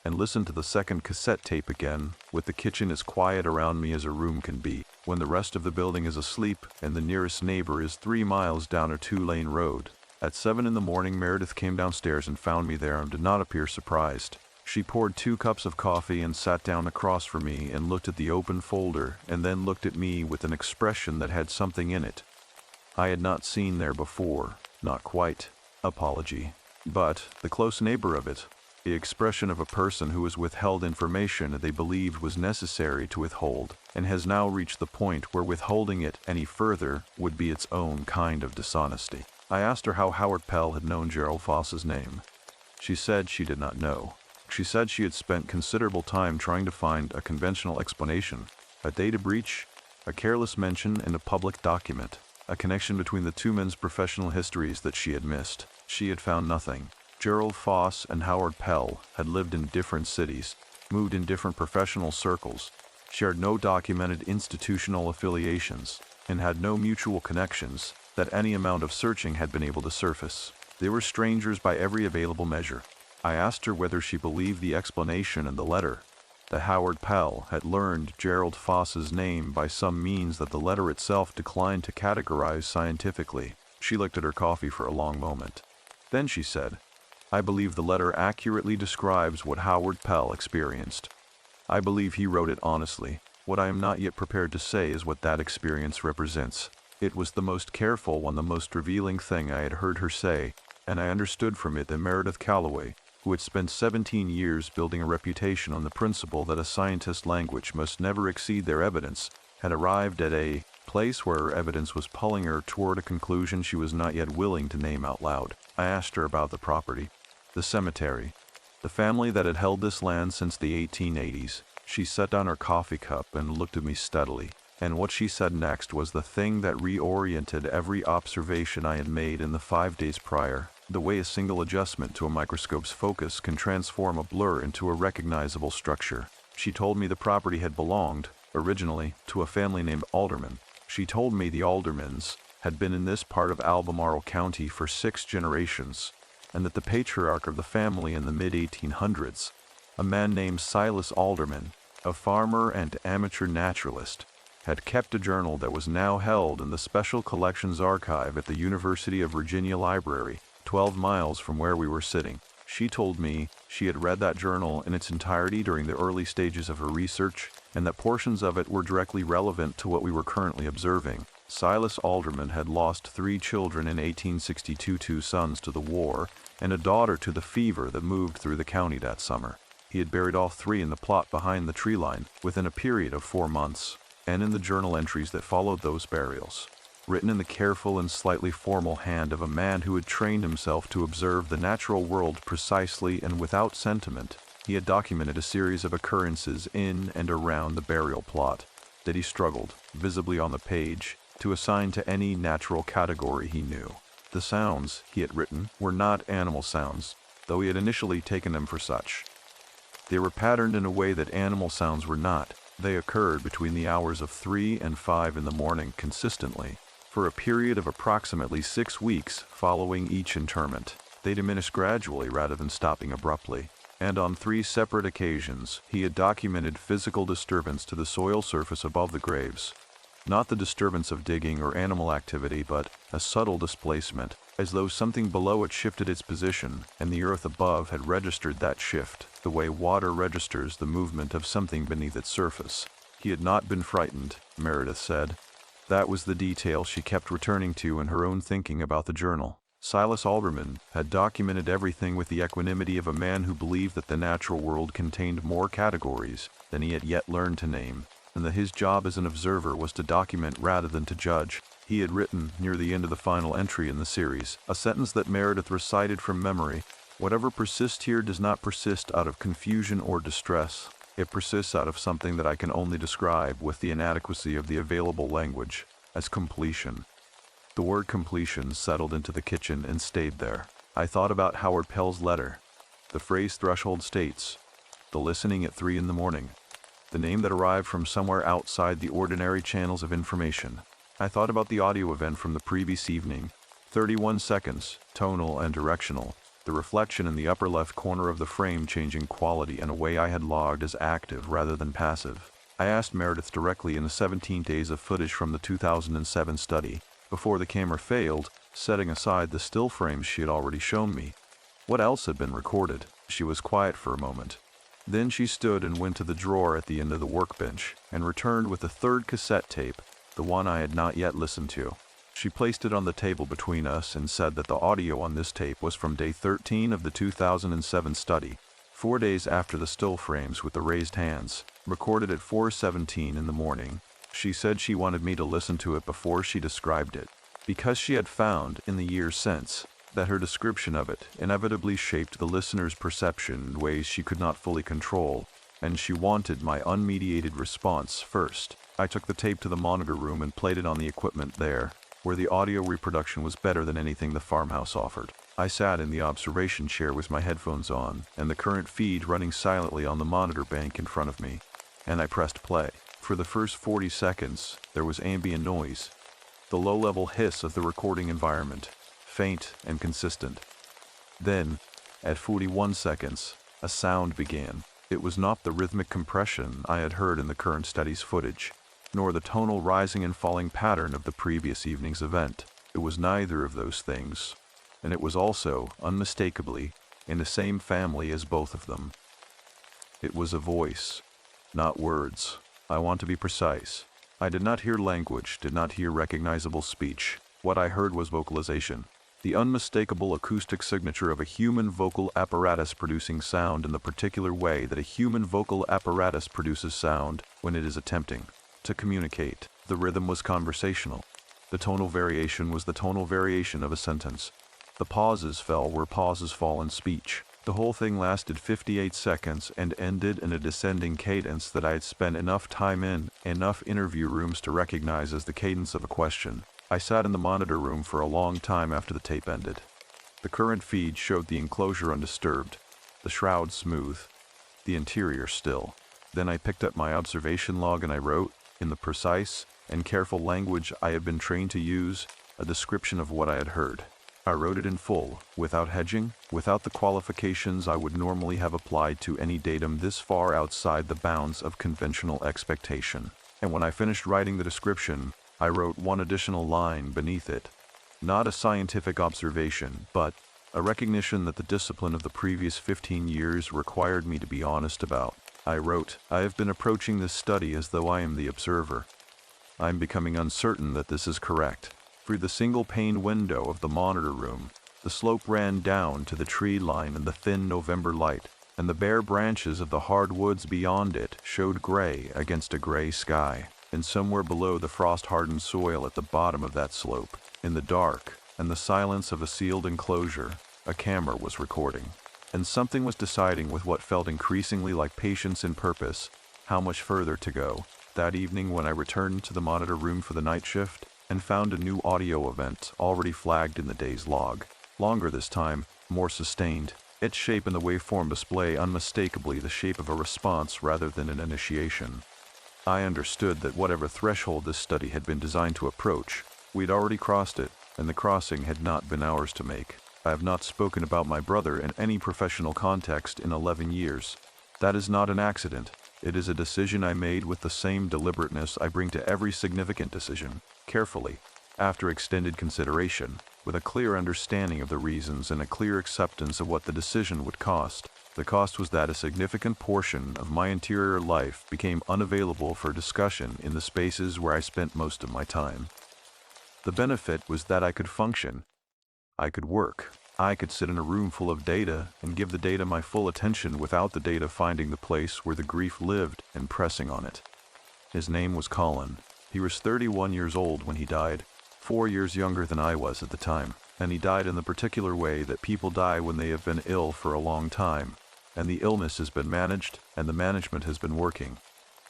and listened to the second cassette tape again, with the kitchen as quiet around me as a room can be, when the rest of the building is asleep and the nearest neighbor is 3 miles down a 2-lane road. At 7 in the morning, Meredith came downstairs and found me there and did not appear surprised. She poured 2 cups of coffee and sat down across from me and looked at the open folder and then looked at me with an expression that had something in it I had not seen there before. Not quite apology, but the close neighbor of it, the expression of a person who has withheld information that they believed was necessary to withhold, and has now reached the point where withholding it any further would be its own kind of dishonesty. I asked her how Howard Pell had known Gerald Foss's name. She said she did not know. She said she had spent considerable time trying to find a conventional explanation, a data breach, a careless mention in a public document, a connection between the 2 men's professional histories that she had missed. She had found nothing. Gerald Foss and Howard Pell had lived in different cities, moved in different professional circles, shared no documented institutional affiliations, and had no mutual connections that any amount of searching had been able to surface. They were strangers by every available measure. I asked her whether she believed the explanation in the letter, that Howard Pell had learned Gerald Foss's name by some means that the letter itself declined to categorize scientifically. She looked at her coffee for a long moment. Then she said, "I believe the letter accurately describes what Howard Pell experienced. I believe he wrote it honestly. What I am not yet prepared to say is what that experience represents. It was the most careful one, the most revealing thing I had heard her say, and I understood from it that Meredith Calloway, who had spent 17 years building a reputation on the principle that a scientist's language must never exceed their evidence, had arrived at a place where her evidence was pulling her toward a conclusion she was not yet willing to name out loud. I asked her about the property, the cemetery, the family that had held this land since the 1880s. She set down her coffee cup and looked at me steadily, and what she said next was the thing that reoriented every observation I had made in the 5 days prior. The way a single adjustment to a microscope's focus can transform a blur into a recognizable structure. She told me the property had belonged, originally, to a family named Alderman. She told me the Aldermans had been in this part of Albemarle County for 6 generations, and that the patriarch of the family in the mid-1800s, a man named Silas Alderman, a farmer and amateur naturalist, had kept a journal that was now held in the Special Collections Archive at the University of Virginia Library, 12 miles from where we were sitting. She told me she had read that journal in its entirety during the early stages of her research, and that portions of it were directly relevant to what we were currently observing. Silas Alderman had lost 3 children in 1862, 2 sons to the war, and a daughter to the fever that moved through the county that summer. He had buried all 3 in the plot behind the tree line within a period of 4 months, and in the journal entries that followed those burials, written in the careful and slightly formal hand of a man who had trained himself to observe the natural world precisely and without sentiment, he had documented a series of occurrences in and around the burial plot that he struggled, visibly on the page, to assign to any natural category he knew. The sounds, he had written, were not animal sounds, though he had initially taken them for such. They were patterned in a way that animal sounds were not. They occurred between the hours of 3 and 5 in the morning consistently, for a period of approximately 6 weeks following each interment. They diminished gradually rather than stopping abruptly, and on 3 separate occasions he had documented physical disturbance to the soil surface above the graves. Not the disturbance of digging or animal activity, but a subtle displacement, as though something below it shifted its position, and the earth above had registered that shift, the way water registers the movement of something beneath its surface. He had not been frightened, Meredith said. That was the detail she kept returning to in her own thinking about the journal. Silas Alderman had documented everything with the equanimity of a man who believed that the natural world contained more categories than he had yet learned to name, and that his job as an observer was to document rather than to judge. He had written, near the end of the final entry in the series, a sentence that Meredith recited from memory. Whatever persists here does not persist out of confusion or distress. It persists out of something that I can only describe with the inadequacy of the available language as completion. The word completion settled into the kitchen and stayed there. I thought about Howard Pell's letter. The phrase threshold states, the listening at 3 in the morning. The name that arrived from somewhere outside the ordinary channels of information. I thought about the audio event from the previous evening, 31 seconds, tonal and directional, the reflection in the upper left corner of the frame changing quality in a way I had logged as active rather than passive. I asked Meredith directly in the 17 days of footage from the 2007 study, before the camera failed, setting aside the still frames she had already shown me. What else had been recorded? She was quiet for a moment. Then she stood and went to the drawer at the end of the workbench, and returned with a 3rd cassette tape, the one I had not yet listened to. She placed it on the table between us and said that the audio on this tape was from day 13 of the 2007 study, 4 days after the still frames with the raised hands, recorded at 4:17 in the morning. She said she wanted me to listen to it before she described it, because she had found, in the years since, that her description of it inevitably shaped the listener's perception in ways she could not fully control, and she wanted my unmediated response first. I took the tape to the monitor room and played it on the equipment there, where the audio reproduction was better than anything the farmhouse offered. I sat in the observation chair with my headphones on, and the current feed running silently on the monitor bank in front of me, and I pressed play. For the first 40 seconds, there was ambient noise, the low-level hiss of the recording environment, faint and consistent. Then, at 41 seconds, a sound began. It was not the rhythmic compression I had heard in the current study's footage, nor the tonal rising and falling pattern of the previous evening's event. It was neither of those things, and it was also, unmistakably, in the same family as both of them. It was a voice, not words. I want to be precise. I did not hear language, did not hear recognizable speech. What I heard was vocalization. The unmistakable acoustic signature of a human vocal apparatus producing sound in the particular way that a human vocal apparatus produces sound when it is attempting to communicate. The rhythm was conversational. The tonal variation was the tonal variation of a sentence. The pauses fell where pauses fall in speech. The whole thing lasted 58 seconds and ended in a descending cadence that I had spent enough time in, enough interview rooms to recognize as the cadence of a question. I sat in the monitor room for a long time after the tape ended. The current feed showed the enclosure undisturbed, the shroud smooth, the interior still. Then I picked up my observation log and I wrote, in the precise and careful language I had been trained to use, a description of what I had heard. I wrote it in full, without hedging, without the qualifications I would normally have applied to any datum this far outside the bounds of conventional expectation. And when I finished writing the description, I wrote one additional line beneath it. Not a scientific observation, but a recognition that the discipline of the previous 15 years required me to be honest about. I wrote, I have been approaching this study as though I am the observer. I am becoming uncertain that this is correct. Through the single-pane window of the monitor room, the slope ran down to the tree line in the thin November light, and the bare branches of the hardwoods beyond it showed gray against a gray sky. And somewhere below the frost-hardened soil at the bottom of that slope, in the dark and the silence of a sealed enclosure, a camera was recording. And something was deciding with what felt increasingly like patience and purpose how much further to go. That evening when I returned to the monitor room for the night shift, and found a new audio event already flagged in the day's log. Longer this time, more sustained, its shape and the waveform display unmistakably the shape of a response rather than an initiation. I understood that whatever threshold this study had been designed to approach, we'd already crossed it, and the crossing had not been ours to make. I have not spoken about my brother in any professional context in 11 years. That is not an accident. It is a decision I made with the same deliberateness I bring to every significant decision, carefully, after extended consideration, with a clear understanding of the reasons and a clear acceptance of what the decision would cost. The cost was that a significant portion of my interior life became unavailable for discussion in the spaces where I spent most of my time. The benefit was that I could function. I could work. I could sit in a room full of data and give the data my full attention without the data finding the place where the grief lived and pressing on it. His name was Colin. He was 31 years old when he died, 4 years younger than I was at the time, and he died in the particular way that people die when they have been ill for a long time, and the illness has been managed and the management has been working.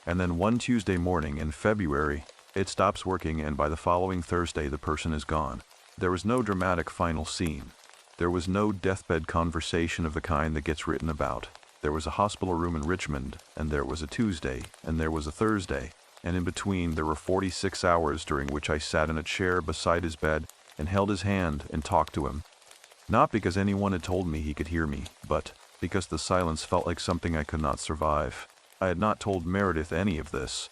And then one Tuesday morning in February, it stops working, and by the following Thursday the person is gone. There was no dramatic final scene. There was no deathbed conversation of the kind that gets written about. There was a hospital room in Richmond, and there was a Tuesday, and there was a Thursday, and in between there were 46 hours during which I sat in a chair beside his bed and held his hand and talked to him. Not because anyone had told me he could hear me, but because the silence felt like something I could not survive. I had not told Meredith any of this.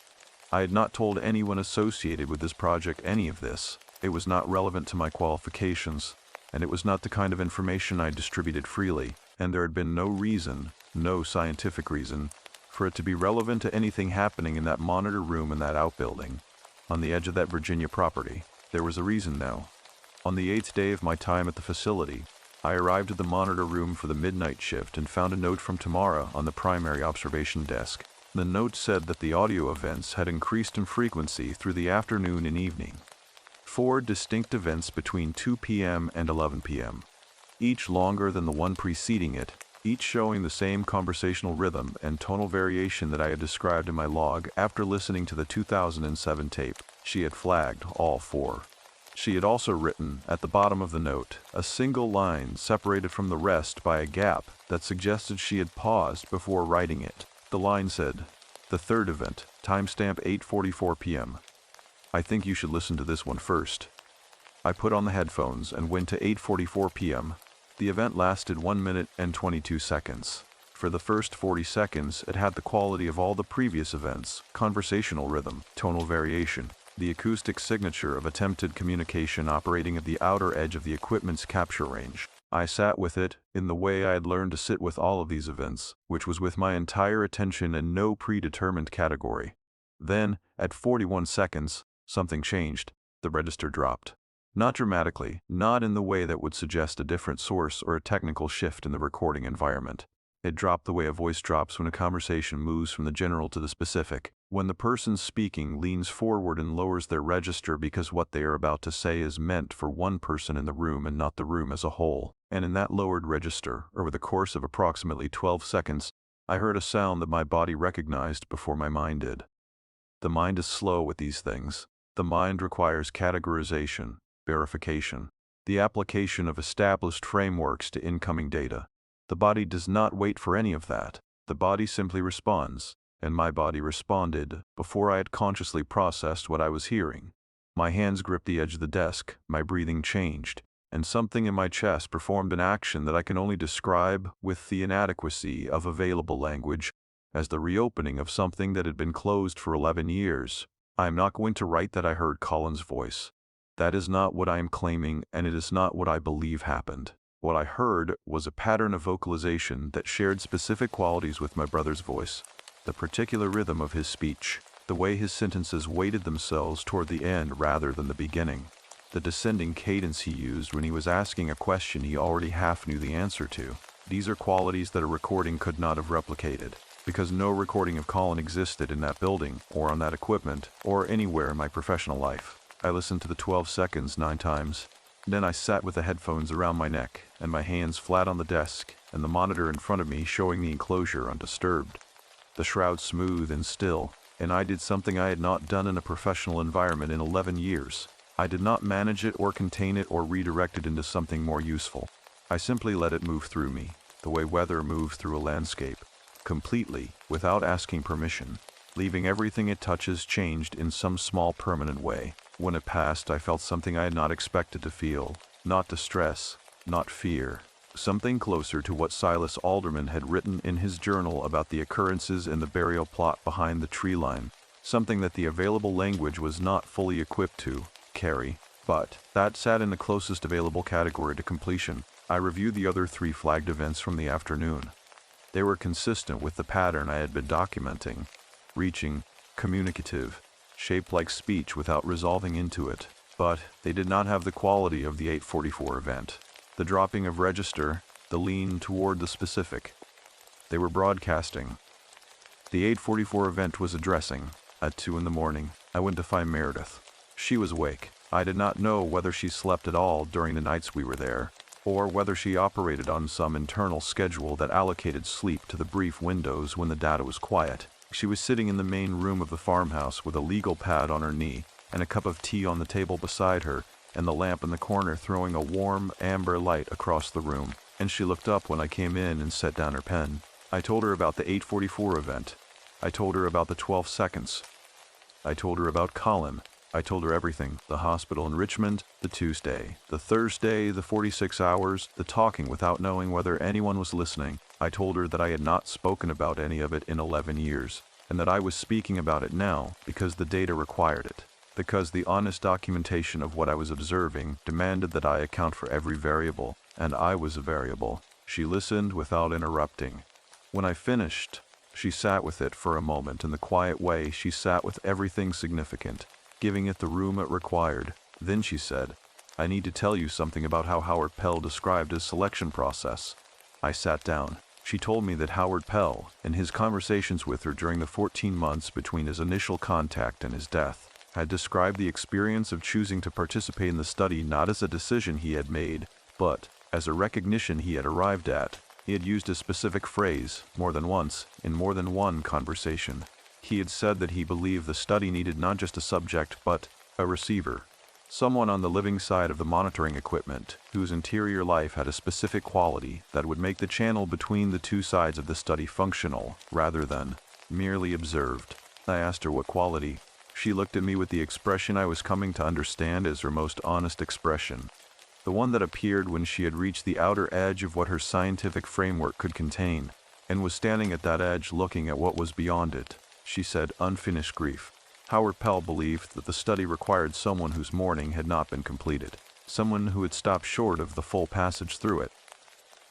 I had not told anyone associated with this project any of this. It was not relevant to my qualifications, and it was not the kind of information I distributed freely, and there had been no reason, no scientific reason, for it to be relevant to anything happening in that monitor room in that outbuilding, on the edge of that Virginia property. There was a reason now. On the 8th day of my time at the facility, I arrived at the monitor room for the midnight shift and found a note from Tamara on the primary observation desk. The note said that the audio events had increased in frequency through the afternoon and evening. 4 distinct events between 2 p.m. and 11 p.m., each longer than the one preceding it, each showing the same conversational rhythm and tonal variation that I had described in my log after listening to the 2007 tape. She had flagged all 4. She had also written, at the bottom of the note, a single line separated from the rest by a gap that suggested she had paused before writing it. The line said, "The third event, timestamp 8:44 p.m. I think you should listen to this one first." I put on the headphones and went to 8:44 p.m. The event lasted 1 minute and 22 seconds. For the first 40 seconds, it had the quality of all the previous events: conversational rhythm, tonal variation, the acoustic signature of attempted communication operating at the outer edge of the equipment's capture range. I sat with it in the way I had learned to sit with all of these events, which was with my entire attention and no predetermined category. Then, at 41 seconds, something changed. The register dropped. Not dramatically, not in the way that would suggest a different source or a technical shift in the recording environment. It dropped the way a voice drops when a conversation moves from the general to the specific, when the person speaking leans forward and lowers their register because what they are about to say is meant for one person in the room and not the room as a whole. And in that lowered register, over the course of approximately 12 seconds, I heard a sound that my body recognized before my mind did. The mind is slow with these things. The mind requires categorization, verification, the application of established frameworks to incoming data. The body does not wait for any of that. The body simply responds, and my body responded before I had consciously processed what I was hearing. My hands gripped the edge of the desk, my breathing changed, and something in my chest performed an action that I can only describe with the inadequacy of available language as the reopening of something that had been closed for 11 years. I am not going to write that I heard Colin's voice. That is not what I am claiming, and it is not what I believe happened. What I heard was a pattern of vocalization that shared specific qualities with my brother's voice, the particular rhythm of his speech, the way his sentences weighted themselves toward the end rather than the beginning, the descending cadence he used when he was asking a question he already half knew the answer to. These are qualities that a recording could not have replicated, because no recording of Colin existed in that building, or on that equipment, or anywhere in my professional life. I listened to the 12 seconds 9 times. Then I sat with the headphones around my neck, and my hands flat on the desk, and the monitor in front of me showing the enclosure undisturbed, the shroud smooth and still, and I did something I had not done in a professional environment in 11 years. I did not manage it or contain it or redirect it into something more useful. I simply let it move through me, the way weather moves through a landscape, completely, without asking permission, leaving everything it touches changed in some small permanent way. When it passed, I felt something I had not expected to feel, not distress, not fear, something closer to what Silas Alderman had written in his journal about the occurrences in the burial plot behind the tree line, something that the available language was not fully equipped to carry, but that sat in the closest available category to completion. I reviewed the other 3 flagged events from the afternoon. They were consistent with the pattern I had been documenting, reaching, communicative, shaped like speech without resolving into it, but they did not have the quality of the 844 event. The dropping of register, the lean toward the specific. They were broadcasting. The 844 event was addressing. At 2 in the morning, I went to find Meredith. She was awake. I did not know whether she slept at all during the nights we were there, or whether she operated on some internal schedule that allocated sleep to the brief windows when the data was quiet. She was sitting in the main room of the farmhouse with a legal pad on her knee and a cup of tea on the table beside her and the lamp in the corner throwing a warm amber light across the room, and she looked up when I came in and set down her pen. I told her about the 844 event. I told her about the 12 seconds. I told her about Colin. I told her everything, the hospital in Richmond, the Tuesday, the Thursday, the 46 hours, the talking without knowing whether anyone was listening. I told her that I had not spoken about any of it in 11 years, and that I was speaking about it now because the data required it, because the honest documentation of what I was observing demanded that I account for every variable, and I was a variable. She listened without interrupting. When I finished, she sat with it for a moment in the quiet way she sat with everything significant, giving it the room it required. Then she said, "I need to tell you something about how Howard Pell described his selection process." I sat down. She told me that Howard Pell, in his conversations with her during the 14 months between his initial contact and his death, had described the experience of choosing to participate in the study not as a decision he had made, but as a recognition he had arrived at. He had used a specific phrase, more than once, in more than one conversation. He had said that he believed the study needed not just a subject, but a receiver. Someone on the living side of the monitoring equipment, whose interior life had a specific quality that would make the channel between the 2 sides of the study functional, rather than merely observed. I asked her what quality. She looked at me with the expression I was coming to understand as her most honest expression, the one that appeared when she had reached the outer edge of what her scientific framework could contain, and was standing at that edge looking at what was beyond it. She said, "Unfinished grief." Howard Pell believed that the study required someone whose mourning had not been completed, someone who had stopped short of the full passage through it,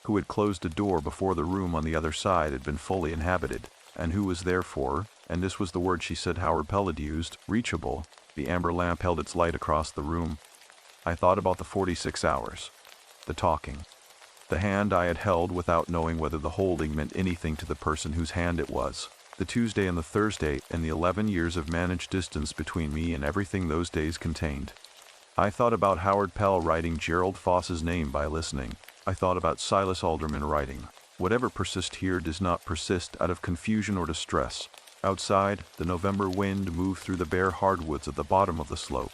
who had closed a door before the room on the other side had been fully inhabited, and who was therefore, and this was the word she said Howard Pell had used, reachable. The amber lamp held its light across the room. I thought about the 46 hours, the talking, the hand I had held without knowing whether the holding meant anything to the person whose hand it was, the Tuesday and the Thursday, and the 11 years of managed distance between me and everything those days contained. I thought about Howard Pell writing Gerald Foss's name by listening. I thought about Silas Alderman writing, "Whatever persists here does not persist out of confusion or distress." Outside, the November wind moved through the bare hardwoods at the bottom of the slope,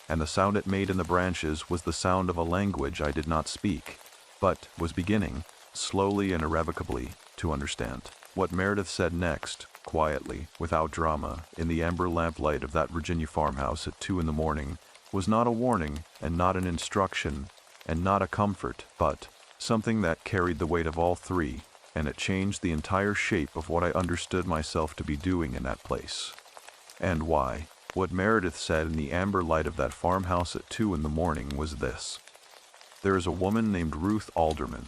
and the sound it made in the branches was the sound of a language I did not speak, but was beginning, slowly and irrevocably, to understand. What Meredith said next, quietly, without drama, in the amber lamplight of that Virginia farmhouse at 2 in the morning, was not a warning, and not an instruction, and not a comfort, but something that carried the weight of all three, and it changed the entire shape of what I understood myself to be doing in that place. And why? What Meredith said in the amber light of that farmhouse at 2 in the morning was this. There is a woman named Ruth Alderman.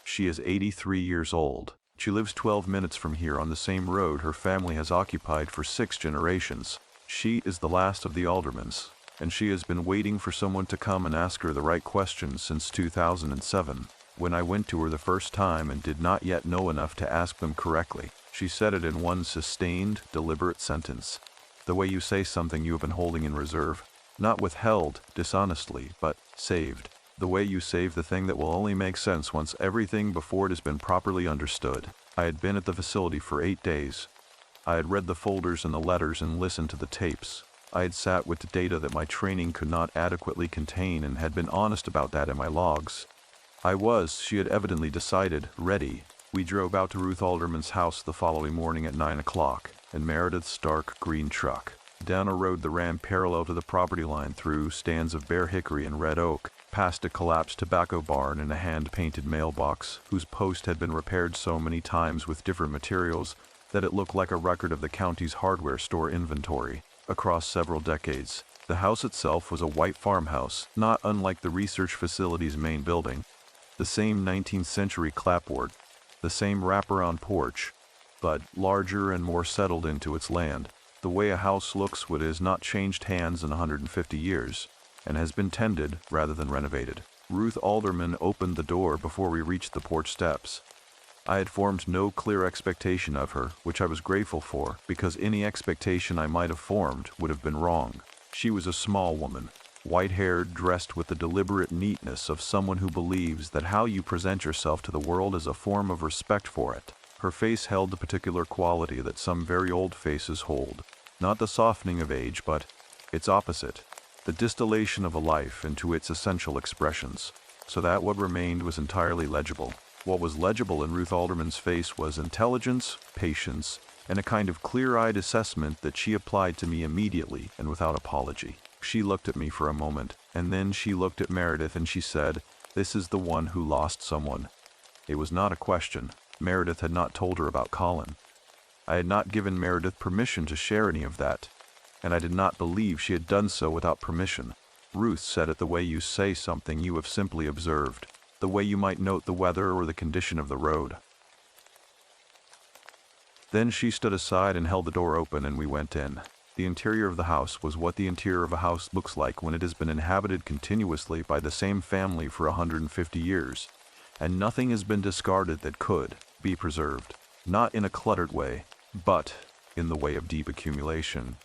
She is 83 years old. She lives 12 minutes from here on the same road her family has occupied for 6 generations. She is the last of the Aldermans, and she has been waiting for someone to come and ask her the right questions since 2007, when I went to her the first time and did not yet know enough to ask them correctly. She said it in one sustained, deliberate sentence. The way you say something you have been holding in reserve, not withheld dishonestly, but saved. The way you save the thing that will only make sense once everything before it has been properly understood. I had been at the facility for 8 days. I had read the folders and the letters and listened to the tapes. I had sat with the data that my training could not adequately contain and had been honest about that in my logs. I was, she had evidently decided, ready. We drove out to Ruth Alderman's house the following morning at 9 o'clock, in Meredith's dark green truck. Down a road that ran parallel to the property line through stands of bare hickory and red oak, past a collapsed tobacco barn and a hand-painted mailbox, whose post had been repaired so many times with different materials that it looked like a record of the county's hardware store inventory. Across several decades, the house itself was a white farmhouse, not unlike the research facility's main building. The same 19th century clapboard, the same wraparound porch, but larger and more settled into its land. The way a house looks when it has not changed hands in 150 years, and has been tended rather than renovated. Ruth Alderman opened the door before we reached the porch steps. I had formed no clear expectation of her, which I was grateful for, because any expectation I might have formed would have been wrong. She was a small woman, white-haired, dressed with the deliberate neatness of someone who believes that how you present yourself to the world is a form of respect for it. Her face held the particular quality that some very old faces hold. Not the softening of age, but its opposite, the distillation of a life into its essential expressions, so that what remained was entirely legible. What was legible in Ruth Alderman's face was intelligence, patience, and a kind of clear-eyed assessment that she applied to me immediately and without apology. She looked at me for a moment, and then she looked at Meredith and she said, "This is the one who lost someone." It was not a question. Meredith had not told her about Colin. I had not given Meredith permission to share any of that, and I did not believe she had done so without permission. Ruth said it the way you say something you have simply observed, the way you might note the weather or the condition of the road. Then she stood aside and held the door open and we went in. The interior of the house was what the interior of a house looks like when it has been inhabited continuously by the same family for 150 years, and nothing has been discarded that could be preserved, not in a cluttered way, but in the way of deep accumulation.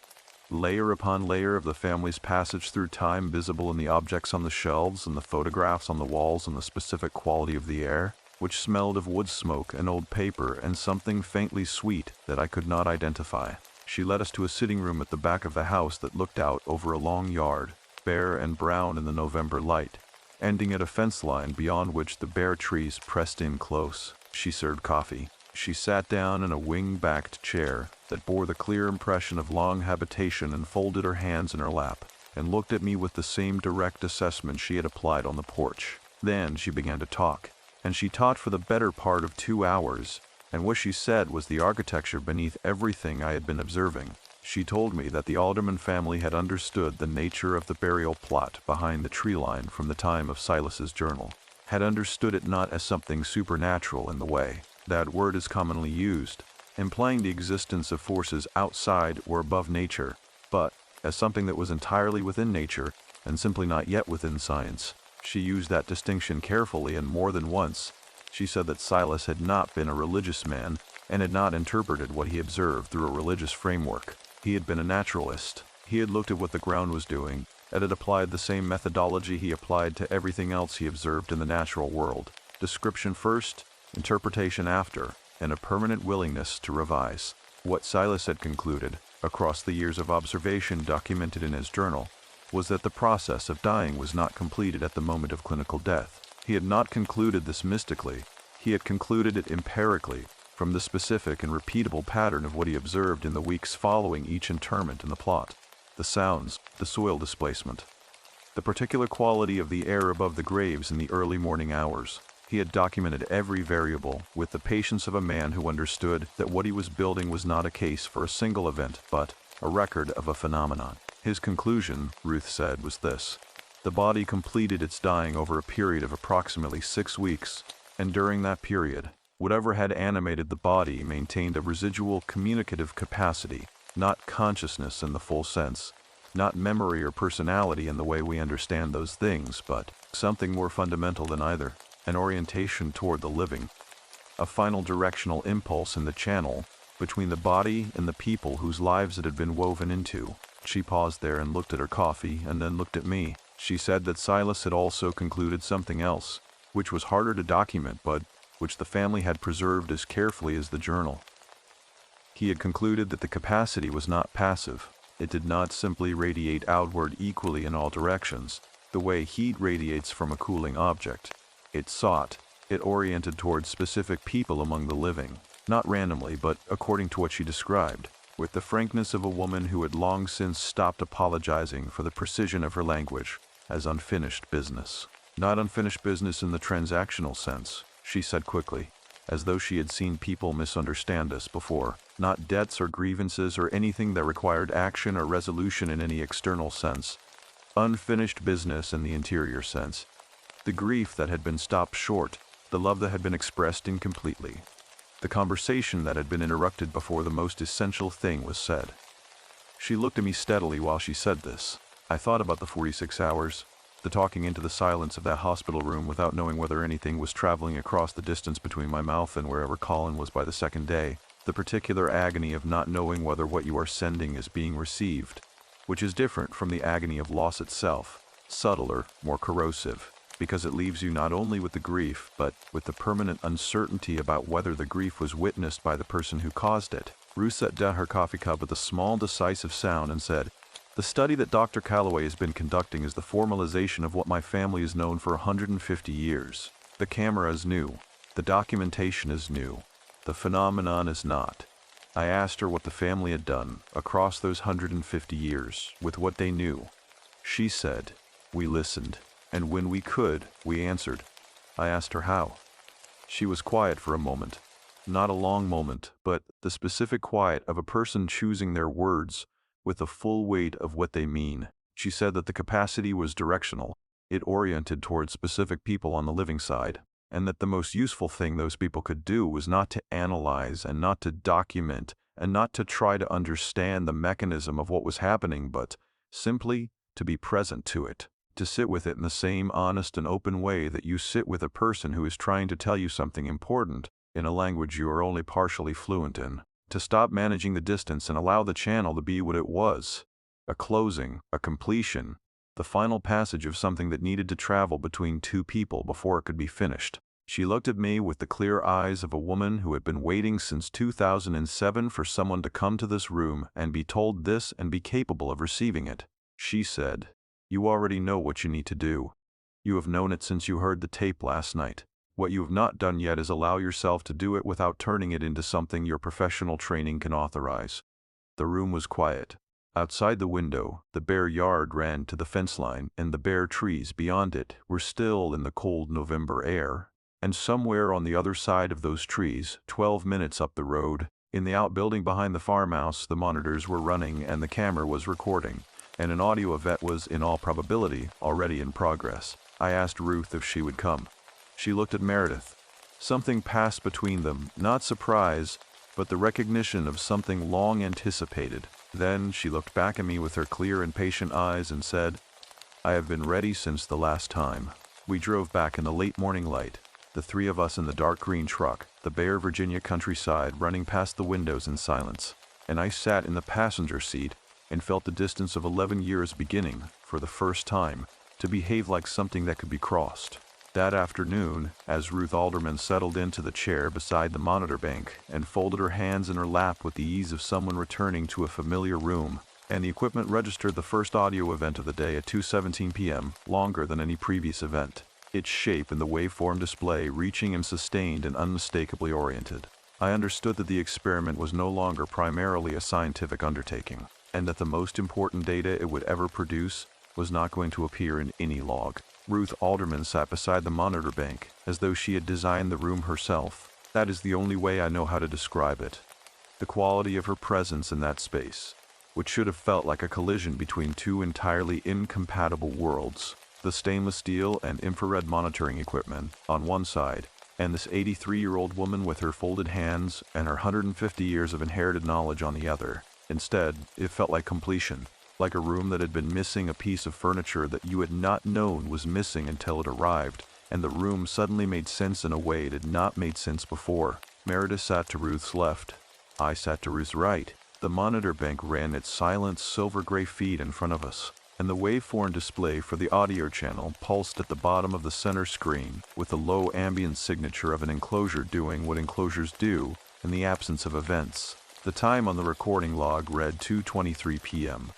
Layer upon layer of the family's passage through time visible in the objects on the shelves and the photographs on the walls and the specific quality of the air, which smelled of wood smoke and old paper and something faintly sweet that I could not identify. She led us to a sitting room at the back of the house that looked out over a long yard, bare and brown in the November light, ending at a fence line beyond which the bare trees pressed in close. She served coffee. She sat down in a wing-backed chair that bore the clear impression of long habitation and folded her hands in her lap, and looked at me with the same direct assessment she had applied on the porch. Then she began to talk, and she taught for the better part of 2 hours, and what she said was the architecture beneath everything I had been observing. She told me that the Alderman family had understood the nature of the burial plot behind the tree line from the time of Silas's journal, had understood it not as something supernatural in the way that word is commonly used, implying the existence of forces outside or above nature, but as something that was entirely within nature and simply not yet within science. She used that distinction carefully, and more than once she said that Silas had not been a religious man and had not interpreted what he observed through a religious framework. He had been a naturalist. He had looked at what the ground was doing, and had applied the same methodology he applied to everything else he observed in the natural world. Description first, interpretation after, and a permanent willingness to revise. What Silas had concluded, across the years of observation documented in his journal, was that the process of dying was not completed at the moment of clinical death. He had not concluded this mystically. He had concluded it empirically, from the specific and repeatable pattern of what he observed in the weeks following each interment in the plot. The sounds, the soil displacement, The particular quality of the air above the graves in the early morning hours. He had documented every variable with the patience of a man who understood that what he was building was not a case for a single event, but a record of a phenomenon. His conclusion, Ruth said, was this. The body completed its dying over a period of approximately 6 weeks, and during that period, whatever had animated the body maintained a residual communicative capacity, not consciousness in the full sense, not memory or personality in the way we understand those things, but something more fundamental than either, an orientation toward the living, a final directional impulse in the channel between the body and the people whose lives it had been woven into. She paused there and looked at her coffee and then looked at me. She said that Silas had also concluded something else, which was harder to document but which the family had preserved as carefully as the journal. He had concluded that the capacity was not passive. It did not simply radiate outward equally in all directions, the way heat radiates from a cooling object. It sought, it oriented towards specific people among the living, not randomly but according to what she described, with the frankness of a woman who had long since stopped apologizing for the precision of her language as unfinished business. Not unfinished business in the transactional sense, she said quickly, as though she had seen people misunderstand us before. Not debts or grievances or anything that required action or resolution in any external sense. Unfinished business in the interior sense. The grief that had been stopped short, the love that had been expressed incompletely. The conversation that had been interrupted before the most essential thing was said. She looked at me steadily while she said this. I thought about the 46 hours, the talking into the silence of that hospital room without knowing whether anything was traveling across the distance between my mouth and wherever Colin was by the second day, the particular agony of not knowing whether what you are sending is being received, which is different from the agony of loss itself, subtler, more corrosive, because it leaves you not only with the grief, but with the permanent uncertainty about whether the grief was witnessed by the person who caused it. Ruth set down her coffee cup with a small, decisive sound and said, "The study that Dr. Calloway has been conducting is the formalization of what my family has known for 150 years. The camera is new. The documentation is new. The phenomenon is not." I asked her what the family had done across those 150 years with what they knew. She said, "We listened. And when we could, we answered." I asked her how. She was quiet for a moment. Not a long moment, but the specific quiet of a person choosing their words with the full weight of what they mean. She said that the capacity was directional. It oriented towards specific people on the living side, and that the most useful thing those people could do was not to analyze and not to document and not to try to understand the mechanism of what was happening, but simply to be present to it. To sit with it in the same honest and open way that you sit with a person who is trying to tell you something important in a language you are only partially fluent in. To stop managing the distance and allow the channel to be what it was. A closing, a completion, the final passage of something that needed to travel between two people before it could be finished. She looked at me with the clear eyes of a woman who had been waiting since 2007 for someone to come to this room and be told this and be capable of receiving it. She said, "You already know what you need to do. You have known it since you heard the tape last night. What you have not done yet is allow yourself to do it without turning it into something your professional training can authorize." The room was quiet. Outside the window, the bare yard ran to the fence line, and the bare trees beyond it were still in the cold November air. And somewhere on the other side of those trees, 12 minutes up the road, in the outbuilding behind the farmhouse, the monitors were running and the camera was recording, and an audio event was, in all probability, already in progress. I asked Ruth if she would come. She looked at Meredith. Something passed between them, not surprise, but the recognition of something long anticipated. Then she looked back at me with her clear and patient eyes and said, "I have been ready since the last time." We drove back in the late morning light, the three of us in the dark green truck, the bare Virginia countryside running past the windows in silence, and I sat in the passenger seat and felt the distance of 11 years beginning, for the first time, to behave like something that could be crossed. That afternoon, as Ruth Alderman settled into the chair beside the monitor bank and folded her hands in her lap with the ease of someone returning to a familiar room, and the equipment registered the first audio event of the day at 2:17 p.m., longer than any previous event, its shape in the waveform display reaching and sustained and unmistakably oriented, I understood that the experiment was no longer primarily a scientific undertaking, and that the most important data it would ever produce was not going to appear in any log. Ruth Alderman sat beside the monitor bank, as though she had designed the room herself. That is the only way I know how to describe it. The quality of her presence in that space, which should have felt like a collision between two entirely incompatible worlds, the stainless steel and infrared monitoring equipment on one side, and this 83-year-old woman with her folded hands and her 150 years of inherited knowledge on the other. Instead, it felt like completion, like a room that had been missing a piece of furniture that you had not known was missing until it arrived, and the room suddenly made sense in a way it had not made sense before. Meredith sat to Ruth's left. I sat to Ruth's right. The monitor bank ran its silent silver-gray feed in front of us, and the waveform display for the audio channel pulsed at the bottom of the center screen with the low ambient signature of an enclosure doing what enclosures do in the absence of events. The time on the recording log read 2:23 p.m.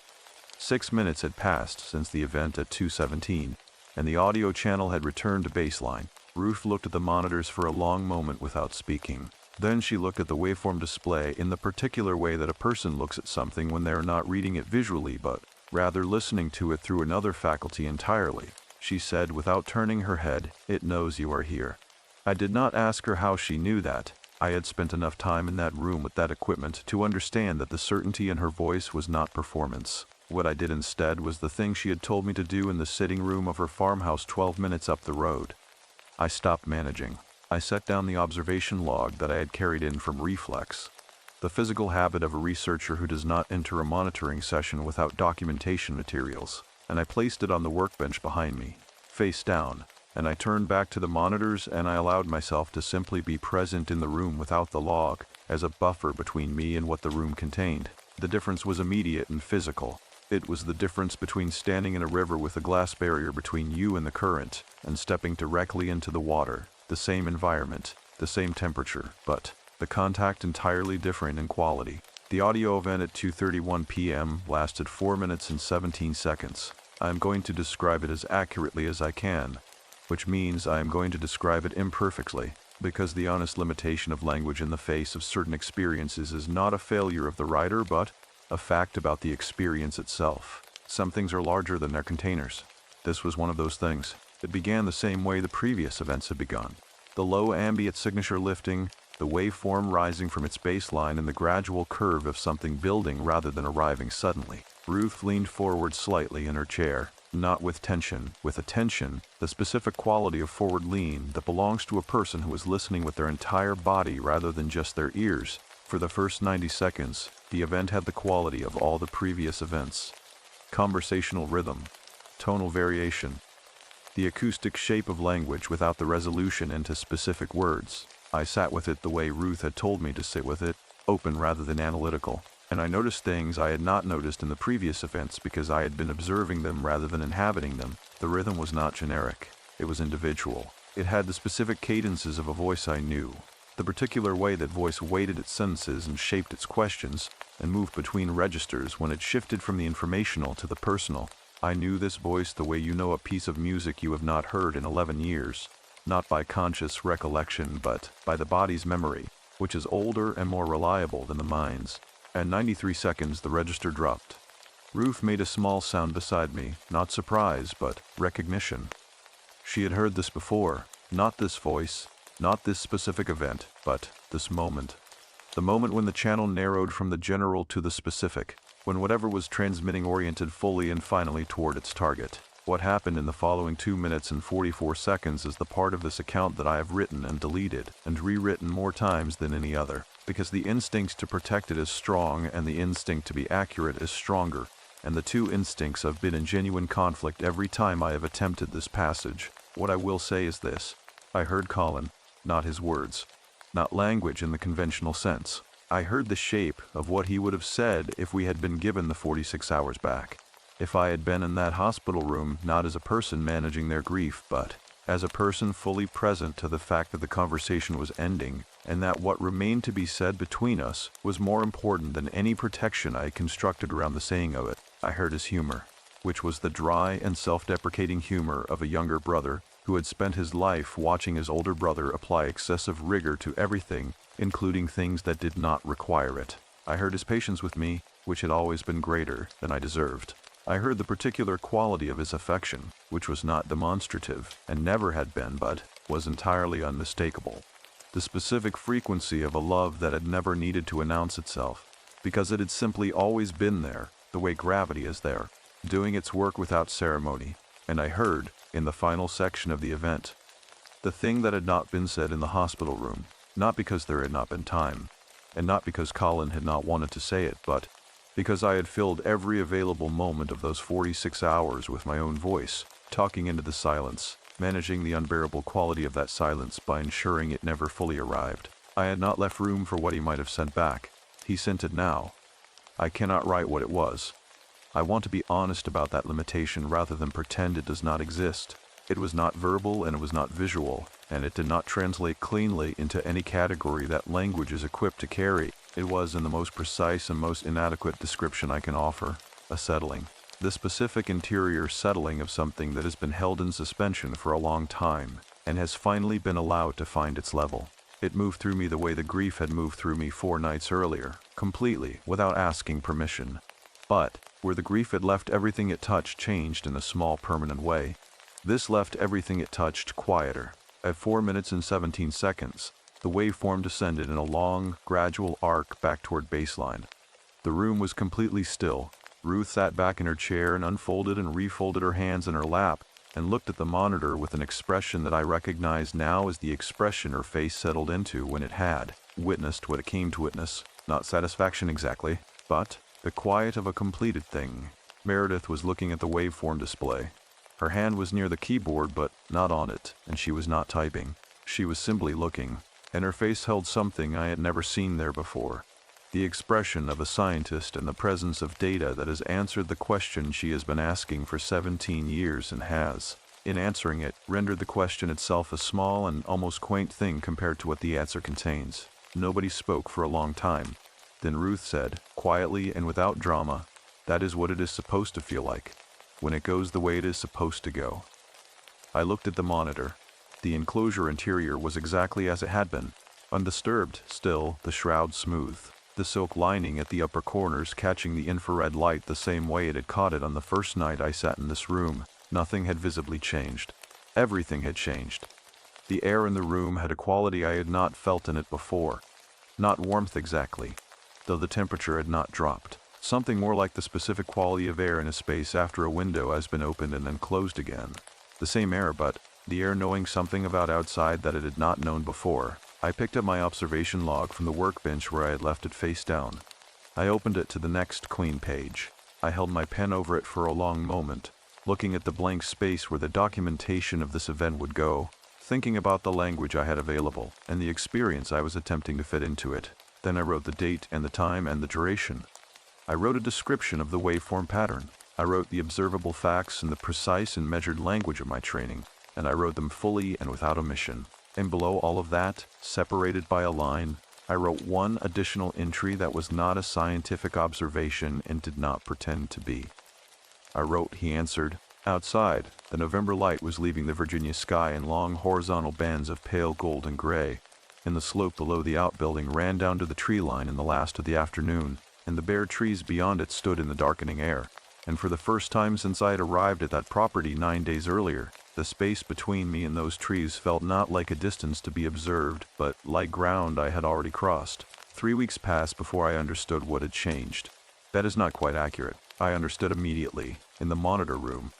6 minutes had passed since the event at 2:17, and the audio channel had returned to baseline. Ruth looked at the monitors for a long moment without speaking. Then she looked at the waveform display in the particular way that a person looks at something when they are not reading it visually but rather listening to it through another faculty entirely. She said without turning her head, "It knows you are here." I did not ask her how she knew that. I had spent enough time in that room with that equipment to understand that the certainty in her voice was not performance. What I did instead was the thing she had told me to do in the sitting room of her farmhouse 12 minutes up the road. I stopped managing. I set down the observation log that I had carried in from Reflex, the physical habit of a researcher who does not enter a monitoring session without documentation materials, and I placed it on the workbench behind me, face down, and I turned back to the monitors and I allowed myself to simply be present in the room without the log as a buffer between me and what the room contained. The difference was immediate and physical. It was the difference between standing in a river with a glass barrier between you and the current and stepping directly into the water. The same environment, the same temperature, but the contact entirely different in quality. The audio event at 2:31 p.m. lasted 4 minutes and 17 seconds. I am going to describe it as accurately as I can, which means I am going to describe it imperfectly, because the honest limitation of language in the face of certain experiences is not a failure of the writer but a fact about the experience itself. Some things are larger than their containers. This was one of those things. It began the same way the previous events had begun. The low ambient signature lifting, the waveform rising from its baseline, and the gradual curve of something building rather than arriving suddenly. Ruth leaned forward slightly in her chair, not with tension, with attention, the specific quality of forward lean that belongs to a person who is listening with their entire body rather than just their ears. For the first 90 seconds, the event had the quality of all the previous events. Conversational rhythm, tonal variation, the acoustic shape of language without the resolution into specific words. I sat with it the way Ruth had told me to sit with it, open rather than analytical, and I noticed things I had not noticed in the previous events because I had been observing them rather than inhabiting them. The rhythm was not generic. It was individual. It had the specific cadences of a voice I knew, the particular way that voice weighted its sentences and shaped its questions and moved between registers when it shifted from the informational to the personal. I knew this voice the way you know a piece of music you have not heard in 11 years, not by conscious recollection but by the body's memory, which is older and more reliable than the mind's. At 93 seconds the register dropped. Ruth made a small sound beside me, not surprise but recognition. She had heard this before, not this voice, not this specific event, but this moment. The moment when the channel narrowed from the general to the specific, when whatever was transmitting oriented fully and finally toward its target. What happened in the following 2 minutes and 44 seconds is the part of this account that I have written and deleted and rewritten more times than any other, because the instinct to protect it is strong and the instinct to be accurate is stronger, and the two instincts have been in genuine conflict every time I have attempted this passage. What I will say is this: I heard Colin, not his words, not language in the conventional sense. I heard the shape of what he would have said if we had been given the 46 hours back. If I had been in that hospital room not as a person managing their grief, but as a person fully present to the fact that the conversation was ending, and that what remained to be said between us was more important than any protection I had constructed around the saying of it. I heard his humor, which was the dry and self-deprecating humor of a younger brother who had spent his life watching his older brother apply excessive rigor to everything, including things that did not require it. I heard his patience with me, which had always been greater than I deserved. I heard the particular quality of his affection, which was not demonstrative, and never had been, but was entirely unmistakable. The specific frequency of a love that had never needed to announce itself, because it had simply always been there, the way gravity is there, doing its work without ceremony. And I heard, in the final section of the event, the thing that had not been said in the hospital room, not because there had not been time, and not because Colin had not wanted to say it, but because I had filled every available moment of those 46 hours with my own voice, talking into the silence, managing the unbearable quality of that silence by ensuring it never fully arrived. I had not left room for what he might have sent back. He sent it now. I cannot write what it was. I want to be honest about that limitation rather than pretend it does not exist. It was not verbal and it was not visual, and it did not translate cleanly into any category that language is equipped to carry. It was, in the most precise and most inadequate description I can offer, a settling. The specific interior settling of something that has been held in suspension for a long time, and has finally been allowed to find its level. It moved through me the way the grief had moved through me 4 nights earlier, completely, without asking permission. But, where the grief had left everything it touched changed in a small permanent way, this left everything it touched quieter. At 4 minutes and 17 seconds, the waveform descended in a long, gradual arc back toward baseline. The room was completely still. Ruth sat back in her chair and unfolded and refolded her hands in her lap and looked at the monitor with an expression that I recognized now as the expression her face settled into when it had witnessed what it came to witness. Not satisfaction exactly, but the quiet of a completed thing. Meredith was looking at the waveform display. Her hand was near the keyboard but not on it, and she was not typing. She was simply looking, and her face held something I had never seen there before. The expression of a scientist in the presence of data that has answered the question she has been asking for 17 years and has, in answering it, rendered the question itself a small and almost quaint thing compared to what the answer contains. Nobody spoke for a long time. Then Ruth said, quietly and without drama, "That is what it is supposed to feel like, when it goes the way it is supposed to go." I looked at the monitor. The enclosure interior was exactly as it had been, undisturbed, still, the shroud smooth, the silk lining at the upper corners catching the infrared light the same way it had caught it on the first night I sat in this room. Nothing had visibly changed. Everything had changed. The air in the room had a quality I had not felt in it before. Not warmth exactly, though the temperature had not dropped. Something more like the specific quality of air in a space after a window has been opened and then closed again. The same air, but the air knowing something about outside that it had not known before. I picked up my observation log from the workbench where I had left it face down. I opened it to the next clean page. I held my pen over it for a long moment, looking at the blank space where the documentation of this event would go, thinking about the language I had available and the experience I was attempting to fit into it. Then I wrote the date and the time and the duration. I wrote a description of the waveform pattern. I wrote the observable facts in the precise and measured language of my training, and I wrote them fully and without omission. And below all of that, separated by a line, I wrote one additional entry that was not a scientific observation and did not pretend to be. I wrote, he answered. Outside, the November light was leaving the Virginia sky in long horizontal bands of pale gold and gray, and the slope below the outbuilding ran down to the tree line in the last of the afternoon, and the bare trees beyond it stood in the darkening air. And for the first time since I had arrived at that property 9 days earlier, the space between me and those trees felt not like a distance to be observed, but like ground I had already crossed. 3 weeks passed before I understood what had changed. That is not quite accurate. I understood immediately, in the monitor room,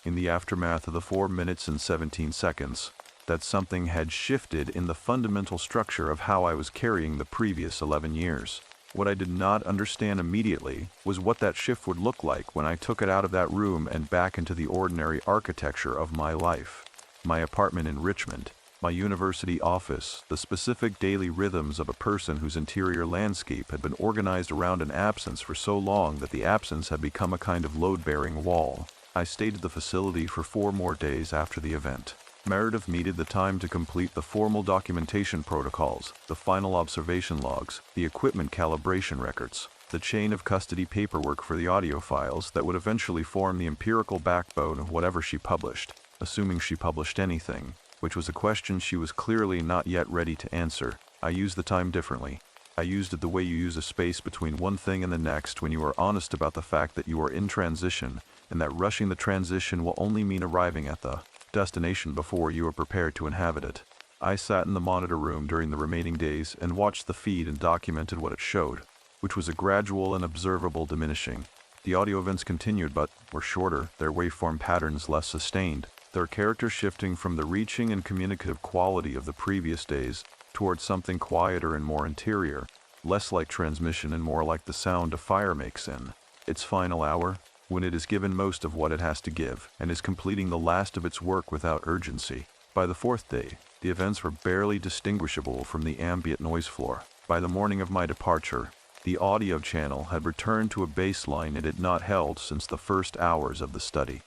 in the aftermath of the 4 minutes and 17 seconds, that something had shifted in the fundamental structure of how I was carrying the previous 11 years. What I did not understand immediately was what that shift would look like when I took it out of that room and back into the ordinary architecture of my life. My apartment in Richmond, my university office, the specific daily rhythms of a person whose interior landscape had been organized around an absence for so long that the absence had become a kind of load-bearing wall. I stayed at the facility for 4 more days after the event. Meredith needed the time to complete the formal documentation protocols, the final observation logs, the equipment calibration records, the chain of custody paperwork for the audio files that would eventually form the empirical backbone of whatever she published, assuming she published anything, which was a question she was clearly not yet ready to answer. I used the time differently. I used it the way you use a space between one thing and the next when you are honest about the fact that you are in transition and that rushing the transition will only mean arriving at the destination before you are prepared to inhabit it. I sat in the monitor room during the remaining days and watched the feed and documented what it showed, which was a gradual and observable diminishing. The audio events continued but were shorter, their waveform patterns less sustained, their character shifting from the reaching and communicative quality of the previous days towards something quieter and more interior, less like transmission and more like the sound a fire makes in its final hour, when it is given most of what it has to give, and is completing the last of its work without urgency. By the fourth day, the events were barely distinguishable from the ambient noise floor. By the morning of my departure, the audio channel had returned to a baseline it had not held since the first hours of the study.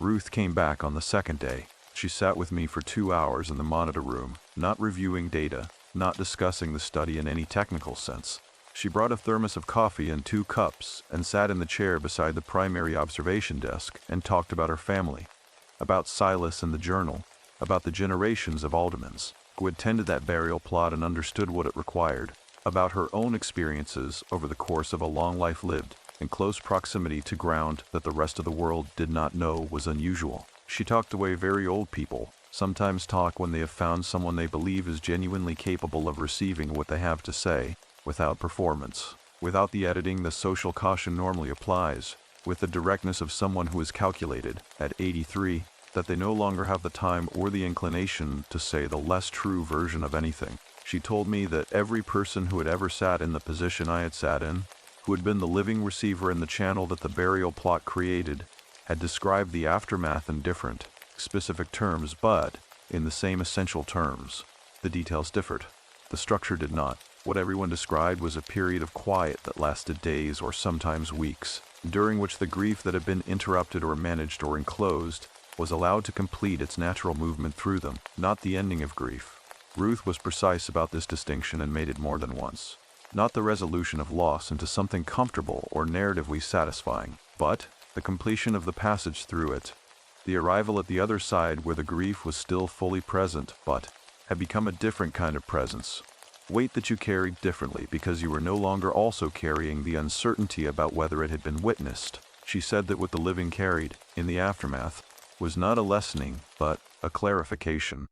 Ruth came back on the second day. She sat with me for 2 hours in the monitor room, not reviewing data, not discussing the study in any technical sense. She brought a thermos of coffee and 2 cups and sat in the chair beside the primary observation desk and talked about her family, about Silas and the journal, about the generations of aldermans who had tended that burial plot and understood what it required, about her own experiences over the course of a long life lived in close proximity to ground that the rest of the world did not know was unusual. She talked the way very old people sometimes talk when they have found someone they believe is genuinely capable of receiving what they have to say, without performance, without the editing the social caution normally applies, with the directness of someone who is calculated, at 83, that they no longer have the time or the inclination to say the less true version of anything. She told me that every person who had ever sat in the position I had sat in, who had been the living receiver in the channel that the burial plot created, had described the aftermath in different, specific terms, but in the same essential terms. The details differed. The structure did not. What everyone described was a period of quiet that lasted days or sometimes weeks, during which the grief that had been interrupted or managed or enclosed was allowed to complete its natural movement through them, not the ending of grief. Ruth was precise about this distinction and made it more than once. Not the resolution of loss into something comfortable or narratively satisfying, but the completion of the passage through it. The arrival at the other side where the grief was still fully present, but had become a different kind of presence. Weight that you carried differently because you were no longer also carrying the uncertainty about whether it had been witnessed. She said that what the living carried, in the aftermath, was not a lessening, but a clarification.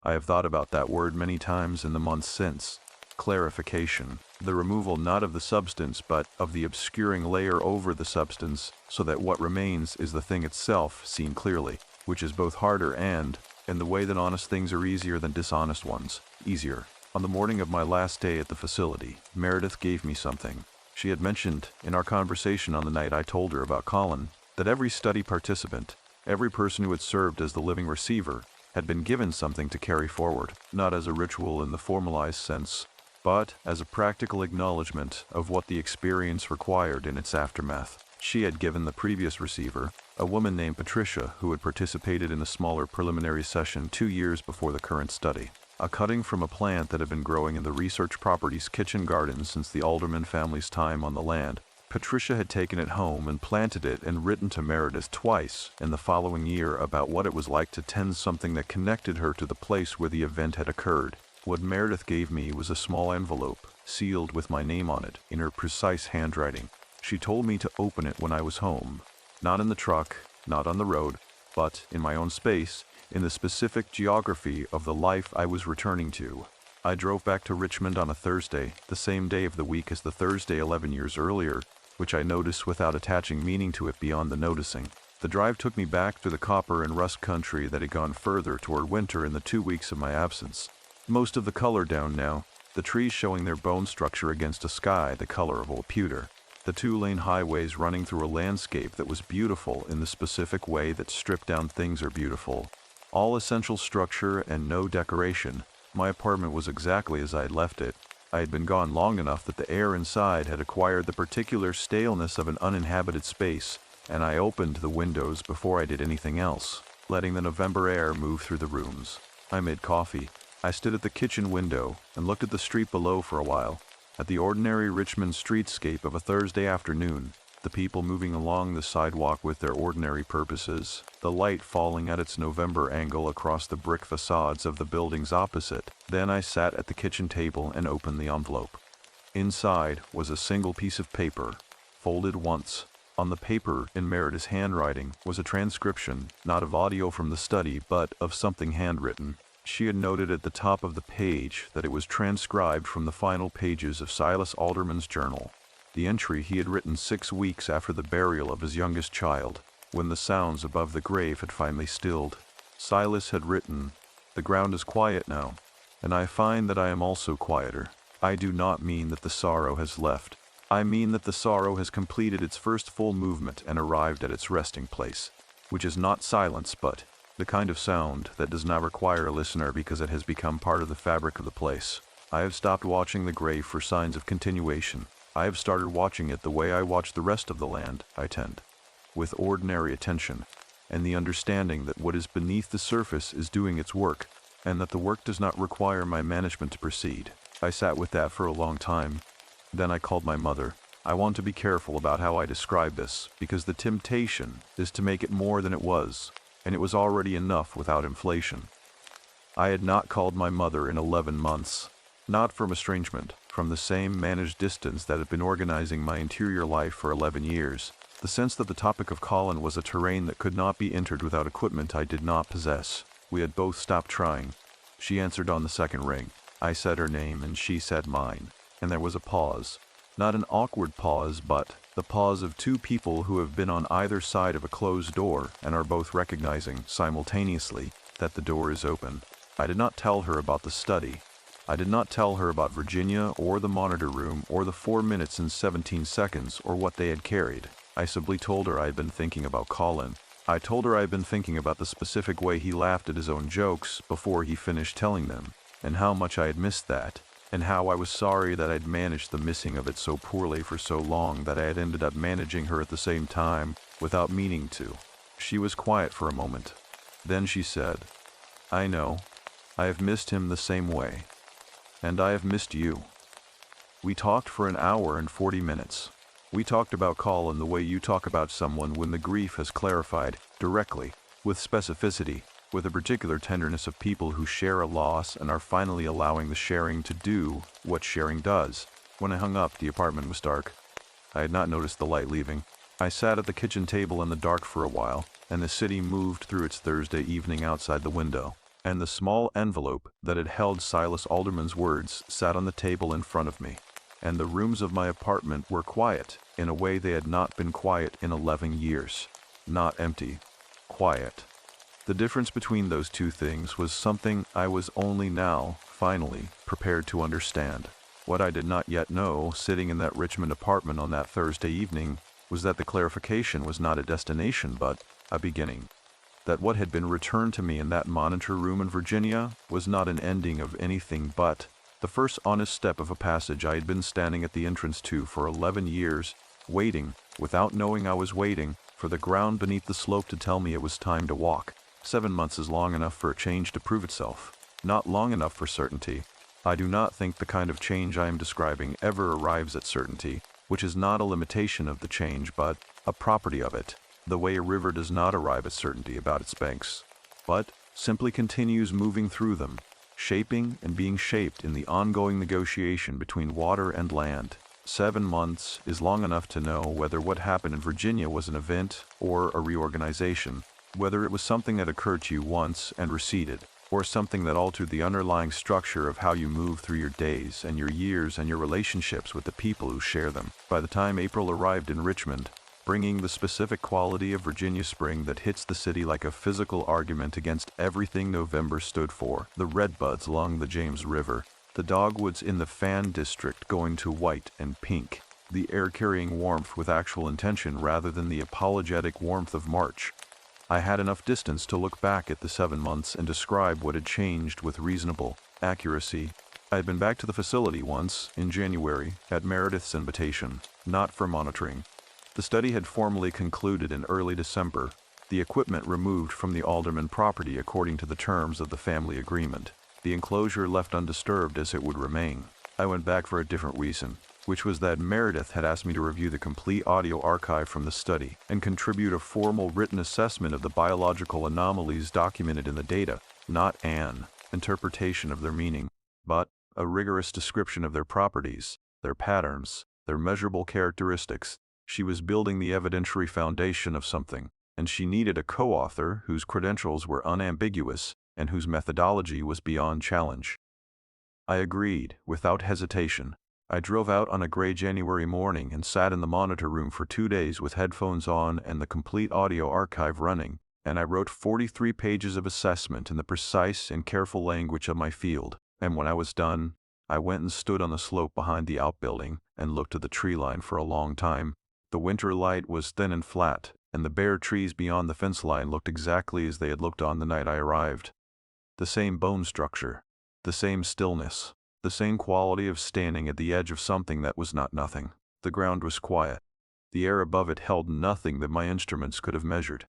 I have thought about that word many times in the months since. Clarification. The removal not of the substance but of the obscuring layer over the substance, so that what remains is the thing itself seen clearly, which is both harder and, in the way that honest things are easier than dishonest ones, easier. On the morning of my last day at the facility, Meredith gave me something. She had mentioned, in our conversation on the night I told her about Colin, that every study participant, every person who had served as the living receiver, had been given something to carry forward, not as a ritual in the formalized sense, but as a practical acknowledgement of what the experience required in its aftermath. She had given the previous receiver, a woman named Patricia who had participated in a smaller preliminary session 2 years before the current study, a cutting from a plant that had been growing in the research property's kitchen garden since the Alderman family's time on the land. Patricia had taken it home and planted it and written to Meredith twice in the following year about what it was like to tend something that connected her to the place where the event had occurred. What Meredith gave me was a small envelope, sealed with my name on it, in her precise handwriting. She told me to open it when I was home, not in the truck, not on the road, but in my own space, in the specific geography of the life I was returning to. I drove back to Richmond on a Thursday, the same day of the week as the Thursday 11 years earlier, which I noticed without attaching meaning to it beyond the noticing. The drive took me back through the copper and rust country that had gone further toward winter in the 2 weeks of my absence. Most of the color down now, the trees showing their bone structure against a sky the color of old pewter. The 2-lane highways running through a landscape that was beautiful in the specific way that stripped-down things are beautiful. All essential structure and no decoration. My apartment was exactly as I had left it. I had been gone long enough that the air inside had acquired the particular staleness of an uninhabited space, and I opened the windows before I did anything else, letting the November air move through the rooms. I made coffee. I stood at the kitchen window and looked at the street below for a while, at the ordinary Richmond streetscape of a Thursday afternoon, the people moving along the sidewalk with their ordinary purposes, the light falling at its November angle across the brick facades of the buildings opposite. Then I sat at the kitchen table and opened the envelope. Inside was a single piece of paper, folded once, On the paper, in Meredith's handwriting, was a transcription, not of audio from the study, but of something handwritten. She had noted at the top of the page that it was transcribed from the final pages of Silas Alderman's journal, the entry he had written 6 weeks after the burial of his youngest child, when the sounds above the grave had finally stilled. Silas had written, "The ground is quiet now, and I find that I am also quieter. I do not mean that the sorrow has left. I mean that the sorrow has completed its first full movement and arrived at its resting place, which is not silence but the kind of sound that does not require a listener because it has become part of the fabric of the place. I have stopped watching the grave for signs of continuation. I have started watching it the way I watch the rest of the land I tend, with ordinary attention, and the understanding that what is beneath the surface is doing its work, and that the work does not require my management to proceed." I sat with that for a long time. Then I called my mother. I want to be careful about how I describe this, because the temptation is to make it more than it was, and it was already enough without inflation. I had not called my mother in 11 months, not from estrangement, from the same managed distance that had been organizing my interior life for 11 years. The sense that the topic of Colin was a terrain that could not be entered without equipment I did not possess. We had both stopped trying. She answered on the second ring. I said her name and she said mine, and there was a pause. Not an awkward pause, but the pause of two people who have been on either side of a closed door and are both recognizing, simultaneously, that the door is open. I did not tell her about the study. I did not tell her about Virginia or the monitor room or the 4 minutes and 17 seconds or what they had carried. I simply told her I had been thinking about Colin. I told her I had been thinking about the specific way he laughed at his own jokes before he finished telling them, and how much I had missed that, and how I was sorry that I'd managed the missing of it so poorly for so long that I had ended up managing her at the same time, without meaning to. She was quiet for a moment. Then she said, "I know. I have missed him the same way. And I have missed you." We talked for an hour and 40 minutes. We talked about Colin the way you talk about someone when the grief has clarified, directly, with specificity, with a particular tenderness of people who share a loss and are finally allowing the sharing to do what sharing does. When I hung up, the apartment was dark. I had not noticed the light leaving. I sat at the kitchen table in the dark for a while, and the city moved through its Thursday evening outside the window, and the small envelope that had held Silas Alderman's words sat on the table in front of me, and the rooms of my apartment were quiet in a way they had not been quiet in 11 years. Not empty, quiet. The difference between those two things was something I was only now, finally, prepared to understand. What I did not yet know, sitting in that Richmond apartment on that Thursday evening, was that the clarification was not a destination but a beginning. That what had been returned to me in that monitor room in Virginia was not an ending of anything but the first honest step of a passage I had been standing at the entrance to for 11 years, waiting, without knowing I was waiting, for the ground beneath the slope to tell me it was time to walk. 7 months is long enough for a change to prove itself, not long enough for certainty. I do not think the kind of change I am describing ever arrives at certainty, which is not a limitation of the change but a property of it, the way a river does not arrive at certainty about its banks, but simply continues moving through them, shaping and being shaped in the ongoing negotiation between water and land. 7 months is long enough to know whether what happened in Virginia was an event or a reorganization, whether it was something that occurred to you once and receded, or something that altered the underlying structure of how you move through your days and your years and your relationships with the people who share them. By the time April arrived in Richmond, bringing the specific quality of Virginia spring that hits the city like a physical argument against everything November stood for, the redbuds along the James River, the dogwoods in the Fan District going to white and pink, the air-carrying warmth with actual intention rather than the apologetic warmth of March. I had enough distance to look back at the 7 months and describe what had changed with reasonable accuracy. I had been back to the facility once, in January, at Meredith's invitation, not for monitoring. The study had formally concluded in early December, the equipment removed from the Alderman property according to the terms of the family agreement, the enclosure left undisturbed as it would remain. I went back for a different reason, which was that Meredith had asked me to review the complete audio archive from the study and contribute a formal written assessment of the biological anomalies documented in the data, not an interpretation of their meaning, but a rigorous description of their properties, their patterns, their measurable characteristics, She was building the evidentiary foundation of something, and she needed a co-author whose credentials were unambiguous and whose methodology was beyond challenge. I agreed, without hesitation. I drove out on a gray January morning and sat in the monitor room for 2 days with headphones on and the complete audio archive running, and I wrote 43 pages of assessment in the precise and careful language of my field. And when I was done, I went and stood on the slope behind the outbuilding and looked at the tree line for a long time. The winter light was thin and flat, and the bare trees beyond the fence line looked exactly as they had looked on the night I arrived. The same bone structure, the same stillness, the same quality of standing at the edge of something that was not nothing. The ground was quiet. The air above it held nothing that my instruments could have measured.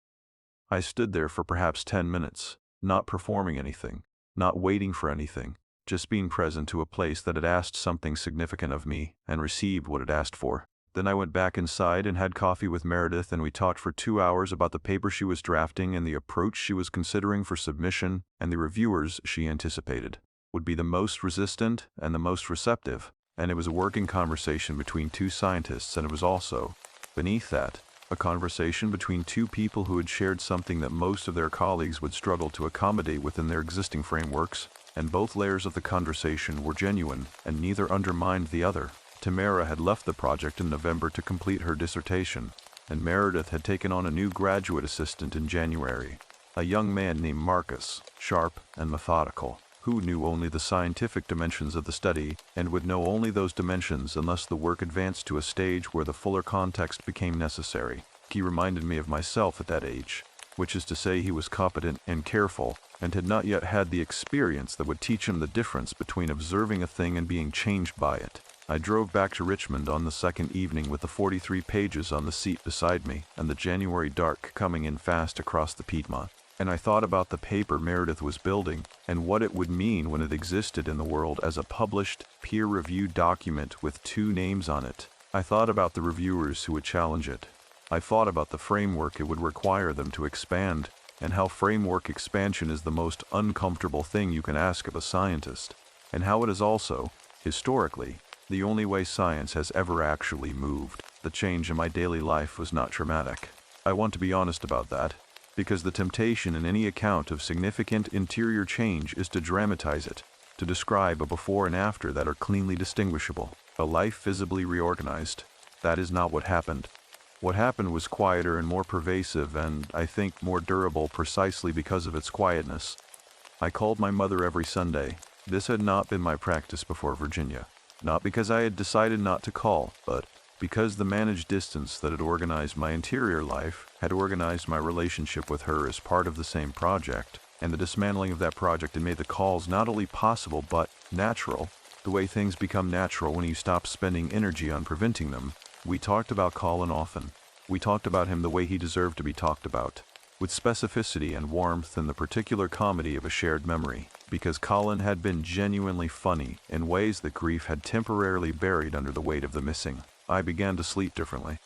I stood there for perhaps 10 minutes, not performing anything, not waiting for anything, just being present to a place that had asked something significant of me and received what it asked for. Then I went back inside and had coffee with Meredith, and we talked for 2 hours about the paper she was drafting and the approach she was considering for submission, and the reviewers she anticipated would be the most resistant and the most receptive. And it was a working conversation between two scientists, and it was also, beneath that, a conversation between two people who had shared something that most of their colleagues would struggle to accommodate within their existing frameworks, and both layers of the conversation were genuine, and neither undermined the other. Tamara had left the project in November to complete her dissertation, and Meredith had taken on a new graduate assistant in January, a young man named Marcus, sharp and methodical, who knew only the scientific dimensions of the study and would know only those dimensions unless the work advanced to a stage where the fuller context became necessary. He reminded me of myself at that age, which is to say he was competent and careful, and had not yet had the experience that would teach him the difference between observing a thing and being changed by it. I drove back to Richmond on the second evening with the 43 pages on the seat beside me and the January dark coming in fast across the Piedmont. And I thought about the paper Meredith was building and what it would mean when it existed in the world as a published, peer-reviewed document with 2 names on it. I thought about the reviewers who would challenge it. I thought about the framework it would require them to expand, and how framework expansion is the most uncomfortable thing you can ask of a scientist, and how it is also, historically, the only way science has ever actually moved. The change in my daily life was not traumatic. I want to be honest about that, because the temptation in any account of significant interior change is to dramatize it, to describe a before and after that are cleanly distinguishable, a life visibly reorganized. That is not what happened. What happened was quieter and more pervasive, and, I think, more durable precisely because of its quietness. I called my mother every Sunday. This had not been my practice before Virginia. Not because I had decided not to call, but because the managed distance that had organized my interior life had organized my relationship with her as part of the same project, and the dismantling of that project had made the calls not only possible but natural, the way things become natural when you stop spending energy on preventing them. We talked about Colin often. We talked about him the way he deserved to be talked about, with specificity and warmth and the particular comedy of a shared memory, because Colin had been genuinely funny in ways that grief had temporarily buried under the weight of the missing. I began to sleep differently.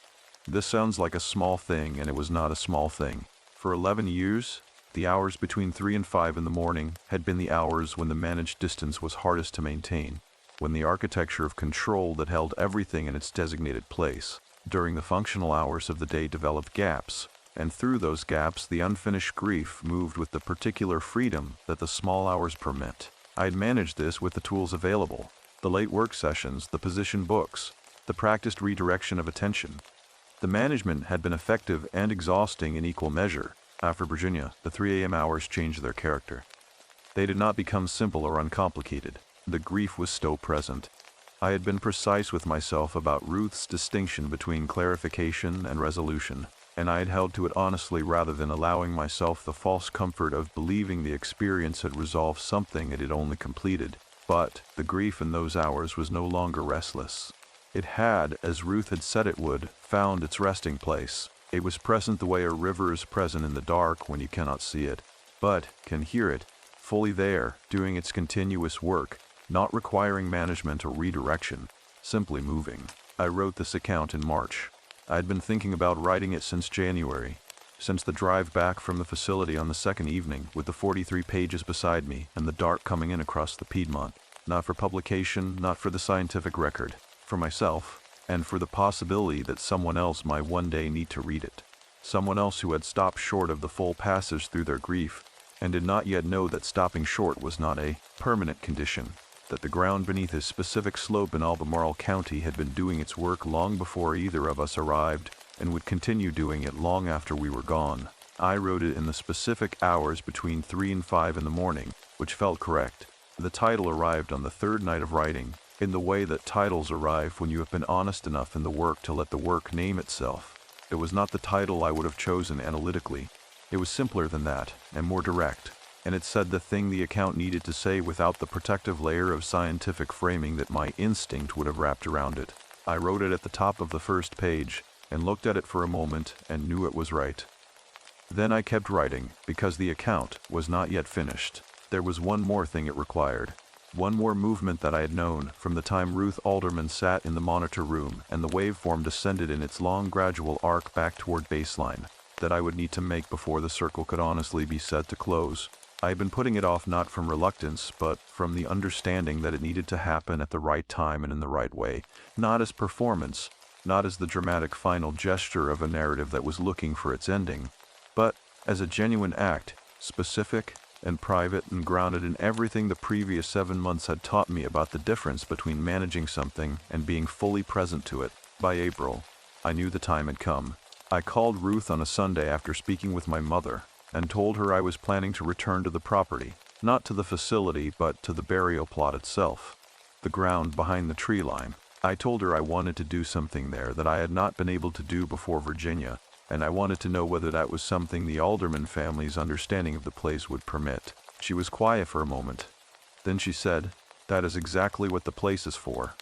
This sounds like a small thing, and it was not a small thing. For 11 years, the hours between 3 and 5 in the morning had been the hours when the managed distance was hardest to maintain, when the architecture of control that held everything in its designated place. During the functional hours of the day developed gaps, and through those gaps the unfinished grief moved with the particular freedom that the small hours permit. I had managed this with the tools available, the late work sessions, the position books, the practiced redirection of attention. The management had been effective and exhausting in equal measure. After Virginia, the 3 a.m. hours changed their character. They did not become simple or uncomplicated. The grief was still present. I had been precise with myself about Ruth's distinction between clarification and resolution, and I had held to it honestly rather than allowing myself the false comfort of believing the experience had resolved something it had only completed. But the grief in those hours was no longer restless. It had, as Ruth had said it would, found its resting place. It was present the way a river is present in the dark when you cannot see it, but can hear it, fully there, doing its continuous work, not requiring management or redirection, simply moving. I wrote this account in March. I had been thinking about writing it since January, since the drive back from the facility on the second evening with the 43 pages beside me and the dark coming in across the Piedmont. Not for publication, not for the scientific record. For myself, and for the possibility that someone else might one day need to read it. Someone else who had stopped short of the full passage through their grief, and did not yet know that stopping short was not a permanent condition, that the ground beneath his specific slope in Albemarle County had been doing its work long before either of us arrived, and would continue doing it long after we were gone. I wrote it in the specific hours between 3 and 5 in the morning, which felt correct. The title arrived on the third night of writing, in the way that titles arrive when you have been honest enough in the work to let the work name itself. It was not the title I would have chosen analytically. It was simpler than that, and more direct, and it said the thing the account needed to say without the protective layer of scientific framing that my instinct would have wrapped around it. I wrote it at the top of the first page, and looked at it for a moment, and knew it was right. Then I kept writing, because the account was not yet finished. There was one more thing it required. One more movement that I had known from the time Ruth Alderman sat in the monitor room and the waveform descended in its long gradual arc back toward baseline, that I would need to make before the circle could honestly be said to close. I had been putting it off not from reluctance, but from the understanding that it needed to happen at the right time and in the right way, not as performance, not as the dramatic final gesture of a narrative that was looking for its ending, but as a genuine act, specific and private and grounded in everything the previous 7 months had taught me about the difference between managing something and being fully present to it. By April, I knew the time had come. I called Ruth on a Sunday after speaking with my mother, and told her I was planning to return to the property, not to the facility but to the burial plot itself, the ground behind the tree line. I told her I wanted to do something there that I had not been able to do before Virginia, and I wanted to know whether that was something the Alderman family's understanding of the place would permit. She was quiet for a moment. Then she said, "That is exactly what the place is for."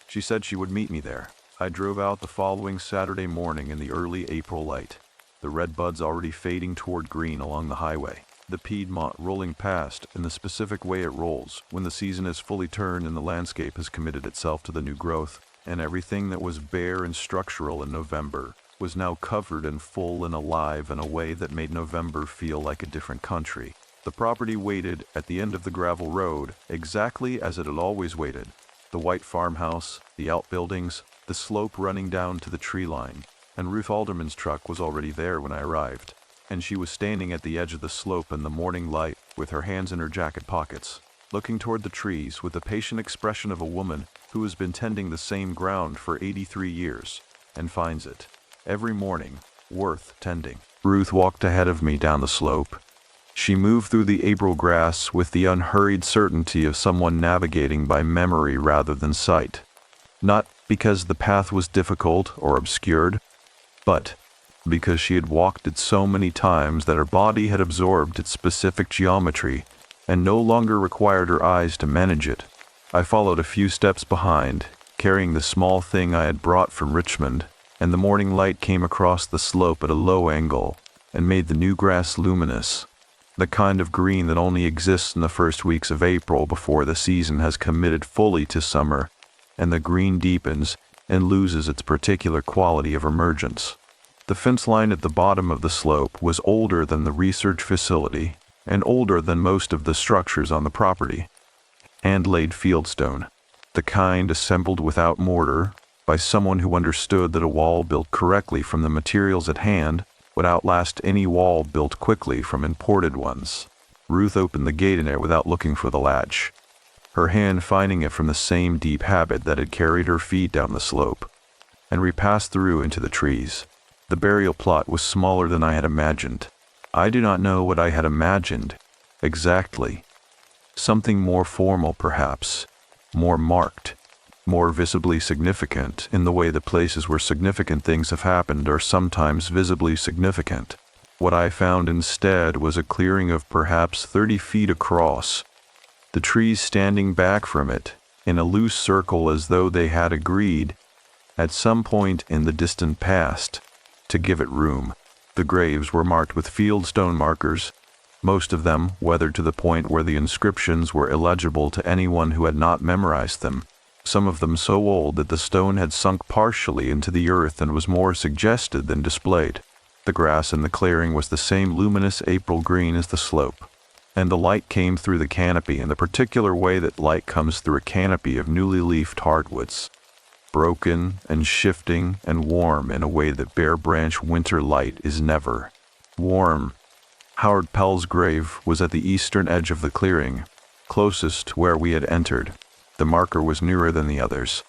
She said she would meet me there. I drove out the following Saturday morning in the early April light, the red buds already fading toward green along the highway, the Piedmont rolling past in the specific way it rolls when the season is fully turned and the landscape has committed itself to the new growth, and everything that was bare and structural in November was now covered and full and alive in a way that made November feel like a different country. The property waited at the end of the gravel road exactly as it had always waited. The white farmhouse, the outbuildings, the slope running down to the tree line, and Ruth Alderman's truck was already there when I arrived, and she was standing at the edge of the slope in the morning light with her hands in her jacket pockets, looking toward the trees with the patient expression of a woman who has been tending the same ground for 83 years and finds it, every morning, worth tending. Ruth walked ahead of me down the slope. She moved through the April grass with the unhurried certainty of someone navigating by memory rather than sight. Not because the path was difficult or obscured, but because she had walked it so many times that her body had absorbed its specific geometry and no longer required her eyes to manage it. I followed a few steps behind, carrying the small thing I had brought from Richmond, and the morning light came across the slope at a low angle and made the new grass luminous, the kind of green that only exists in the first weeks of April before the season has committed fully to summer, and the green deepens and loses its particular quality of emergence. The fence line at the bottom of the slope was older than the research facility and older than most of the structures on the property. Hand-laid fieldstone, the kind assembled without mortar, by someone who understood that a wall built correctly from the materials at hand would outlast any wall built quickly from imported ones. Ruth opened the gate in it without looking for the latch, her hand finding it from the same deep habit that had carried her feet down the slope, and we passed through into the trees. The burial plot was smaller than I had imagined. I do not know what I had imagined exactly. Something more formal, perhaps, more marked, more visibly significant in the way the places where significant things have happened are sometimes visibly significant. What I found instead was a clearing of perhaps 30 feet across, the trees standing back from it in a loose circle as though they had agreed, at some point in the distant past, to give it room. The graves were marked with fieldstone markers, most of them weathered to the point where the inscriptions were illegible to anyone who had not memorized them, some of them so old that the stone had sunk partially into the earth and was more suggested than displayed. The grass in the clearing was the same luminous April green as the slope, and the light came through the canopy in the particular way that light comes through a canopy of newly leafed hardwoods. broken and shifting and warm in a way that bare branch winter light is never. Warm. Howard Pell's grave was at the eastern edge of the clearing, closest to where we had entered. The marker was nearer than the others.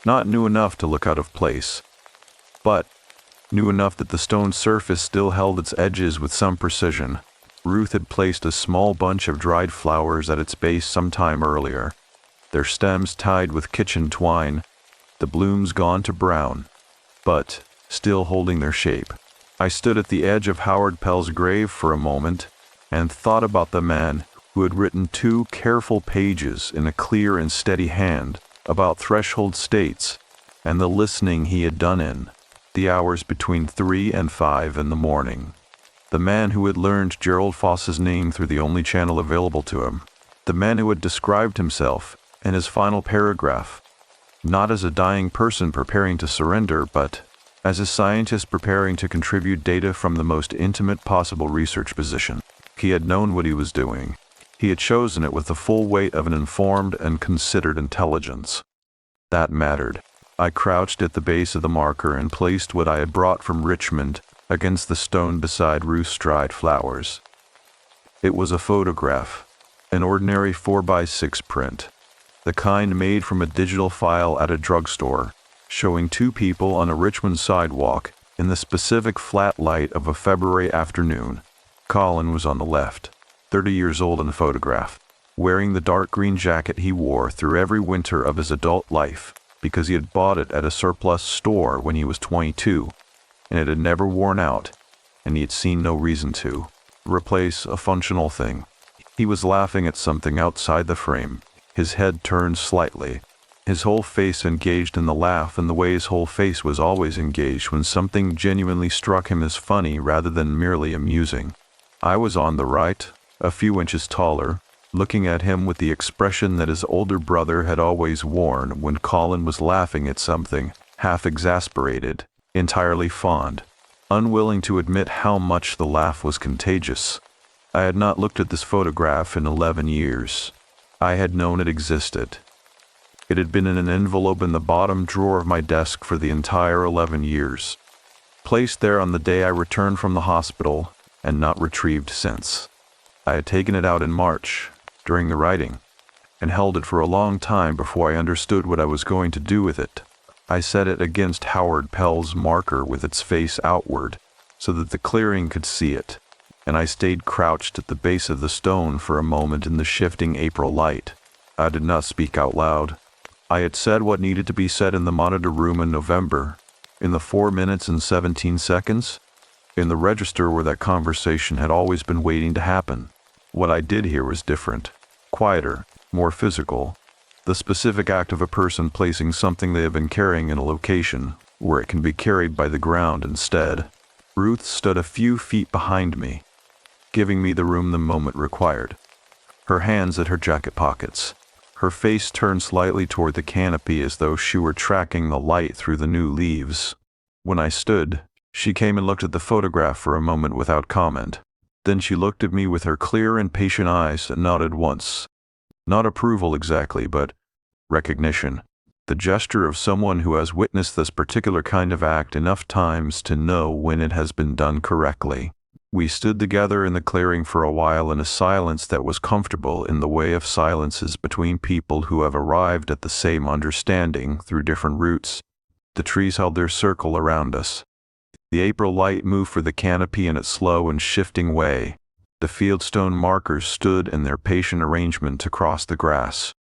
Not new enough to look out of place, but new enough that the stone surface still held its edges with some precision. Ruth had placed a small bunch of dried flowers at its base some time earlier, their stems tied with kitchen twine, the blooms gone to brown, but still holding their shape. I stood at the edge of Howard Pell's grave for a moment and thought about the man who had written 2 careful pages in a clear and steady hand about threshold states and the listening he had done in the hours between 3 and 5 in the morning. The man who had learned Gerald Foss's name through the only channel available to him. The man who had described himself in his final paragraph, not as a dying person preparing to surrender, but as a scientist preparing to contribute data from the most intimate possible research position. He had known what he was doing. He had chosen it with the full weight of an informed and considered intelligence. That mattered. I crouched at the base of the marker and placed what I had brought from Richmond against the stone beside Ruth's dried flowers. It was a photograph, an ordinary 4x6 print, the kind made from a digital file at a drugstore, showing 2 people on a Richmond sidewalk in the specific flat light of a February afternoon. Colin was on the left, 30 years old in the photograph, wearing the dark green jacket he wore through every winter of his adult life because he had bought it at a surplus store when he was 22, and it had never worn out, and he had seen no reason to replace a functional thing. He was laughing at something outside the frame, his head turned slightly, his whole face engaged in the laugh in the way his whole face was always engaged when something genuinely struck him as funny rather than merely amusing. I was on the right, a few inches taller, looking at him with the expression that his older brother had always worn when Colin was laughing at something, half exasperated, entirely fond, unwilling to admit how much the laugh was contagious. I had not looked at this photograph in 11 years. I had known it existed. It had been in an envelope in the bottom drawer of my desk for the entire 11 years, placed there on the day I returned from the hospital and not retrieved since. I had taken it out in March, during the writing, and held it for a long time before I understood what I was going to do with it. I set it against Howard Pell's marker with its face outward, so that the clearing could see it, and I stayed crouched at the base of the stone for a moment in the shifting April light. I did not speak out loud. I had said what needed to be said in the monitor room in November, in the 4 minutes and 17 seconds, in the register where that conversation had always been waiting to happen. What I did here was different, quieter, more physical, the specific act of a person placing something they have been carrying in a location where it can be carried by the ground instead. Ruth stood a few feet behind me, giving me the room the moment required, her hands at her jacket pockets, her face turned slightly toward the canopy as though she were tracking the light through the new leaves. When I stood, she came and looked at the photograph for a moment without comment. Then she looked at me with her clear and patient eyes and nodded once. Not approval exactly, but recognition. The gesture of someone who has witnessed this particular kind of act enough times to know when it has been done correctly. We stood together in the clearing for a while in a silence that was comfortable in the way of silences between people who have arrived at the same understanding through different routes. The trees held their circle around us. The April light moved for the canopy in its slow and shifting way. The fieldstone markers stood in their patient arrangement across the grass,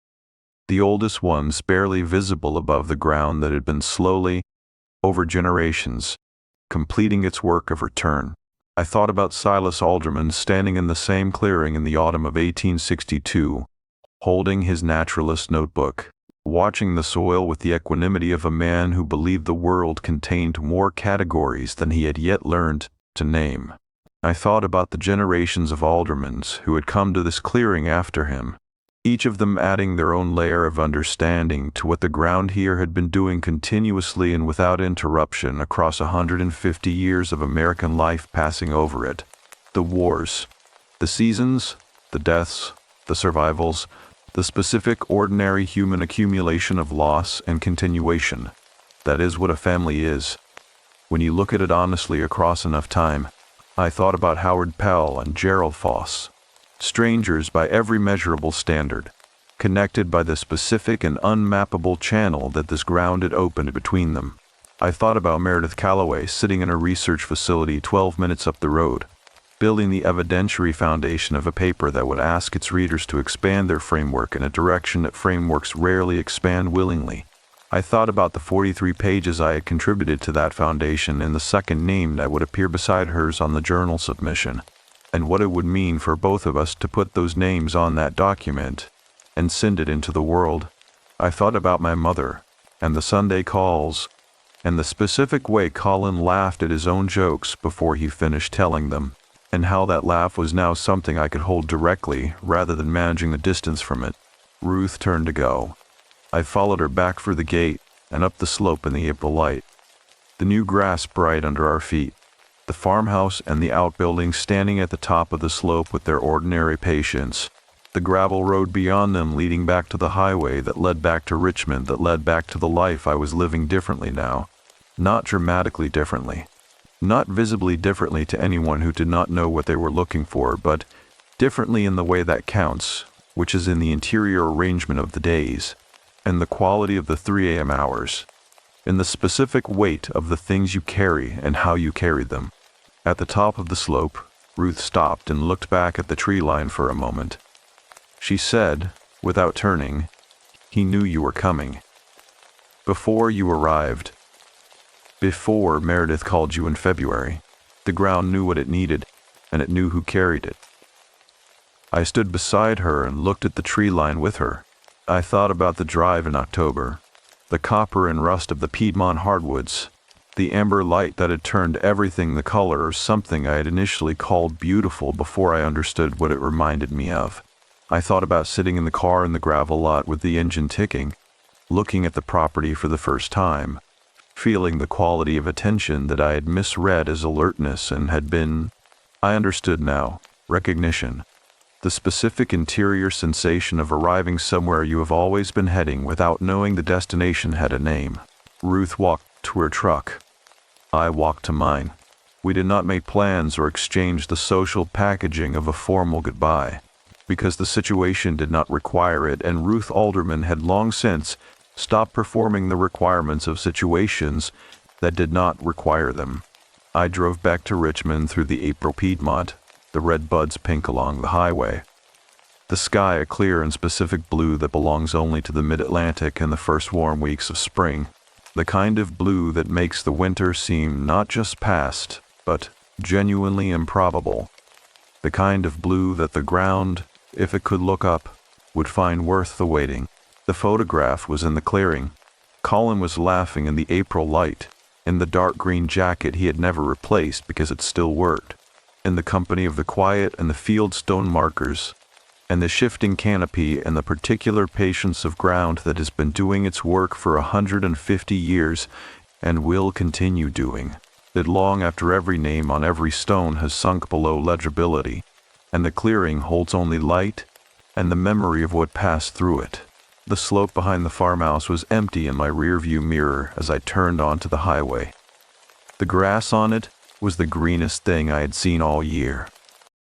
the oldest ones barely visible above the ground that had been slowly, over generations, completing its work of return. I thought about Silas Alderman standing in the same clearing in the autumn of 1862, holding his naturalist notebook, watching the soil with the equanimity of a man who believed the world contained more categories than he had yet learned to name. I thought about the generations of aldermans who had come to this clearing after him, each of them adding their own layer of understanding to what the ground here had been doing continuously and without interruption across 150 years of American life passing over it. The wars, the seasons, the deaths, the survivals, The specific, ordinary human accumulation of loss and continuation. That is what a family is. When you look at it honestly across enough time, I thought about Howard Pell and Gerald Foss. Strangers by every measurable standard, connected by the specific and unmappable channel that this ground had opened between them. I thought about Meredith Calloway sitting in a research facility 12 minutes up the road, building the evidentiary foundation of a paper that would ask its readers to expand their framework in a direction that frameworks rarely expand willingly. I thought about the 43 pages I had contributed to that foundation and the second name that would appear beside hers on the journal submission, and what it would mean for both of us to put those names on that document and send it into the world. I thought about my mother, and the Sunday calls, and the specific way Colin laughed at his own jokes before he finished telling them, and how that laugh was now something I could hold directly rather than managing the distance from it. Ruth turned to go. I followed her back through the gate and up the slope in the April light. The new grass bright under our feet, the farmhouse and the outbuildings standing at the top of the slope with their ordinary patience, the gravel road beyond them leading back to the highway that led back to Richmond, that led back to the life I was living differently now. Not dramatically differently. Not visibly differently to anyone who did not know what they were looking for, but differently in the way that counts, which is in the interior arrangement of the days, and the quality of the 3 a.m. hours, in the specific weight of the things you carry and how you carried them. At the top of the slope, Ruth stopped and looked back at the tree line for a moment. She said, without turning, "He knew you were coming. Before you arrived. Before Meredith called you in February. The ground knew what it needed, and it knew who carried it." I stood beside her and looked at the tree line with her. I thought about the drive in October, the copper and rust of the Piedmont hardwoods, the amber light that had turned everything the color of something I had initially called beautiful before I understood what it reminded me of. I thought about sitting in the car in the gravel lot with the engine ticking, looking at the property for the first time, feeling the quality of attention that I had misread as alertness and had been, I understood now, recognition. The specific interior sensation of arriving somewhere you have always been heading without knowing the destination had a name. Ruth walked to her truck. I walked to mine. We did not make plans or exchange the social packaging of a formal goodbye, because the situation did not require it, and Ruth Alderman had long since stopped performing the requirements of situations that did not require them. I drove back to Richmond through the April Piedmont, the red buds pink along the highway. The sky a clear and specific blue that belongs only to the mid-Atlantic in the first warm weeks of spring, the kind of blue that makes the winter seem not just past, but genuinely improbable, the kind of blue that the ground, if it could look up, would find worth the waiting. The photograph was in the clearing. Colin was laughing in the April light, in the dark green jacket he had never replaced because it still worked, in the company of the quiet and the field stone markers, and the shifting canopy and the particular patience of ground that has been doing its work for 150 years and will continue doing it long after every name on every stone has sunk below legibility, and the clearing holds only light and the memory of what passed through it. The slope behind the farmhouse was empty in my rearview mirror as I turned onto the highway. The grass on it was the greenest thing I had seen all year.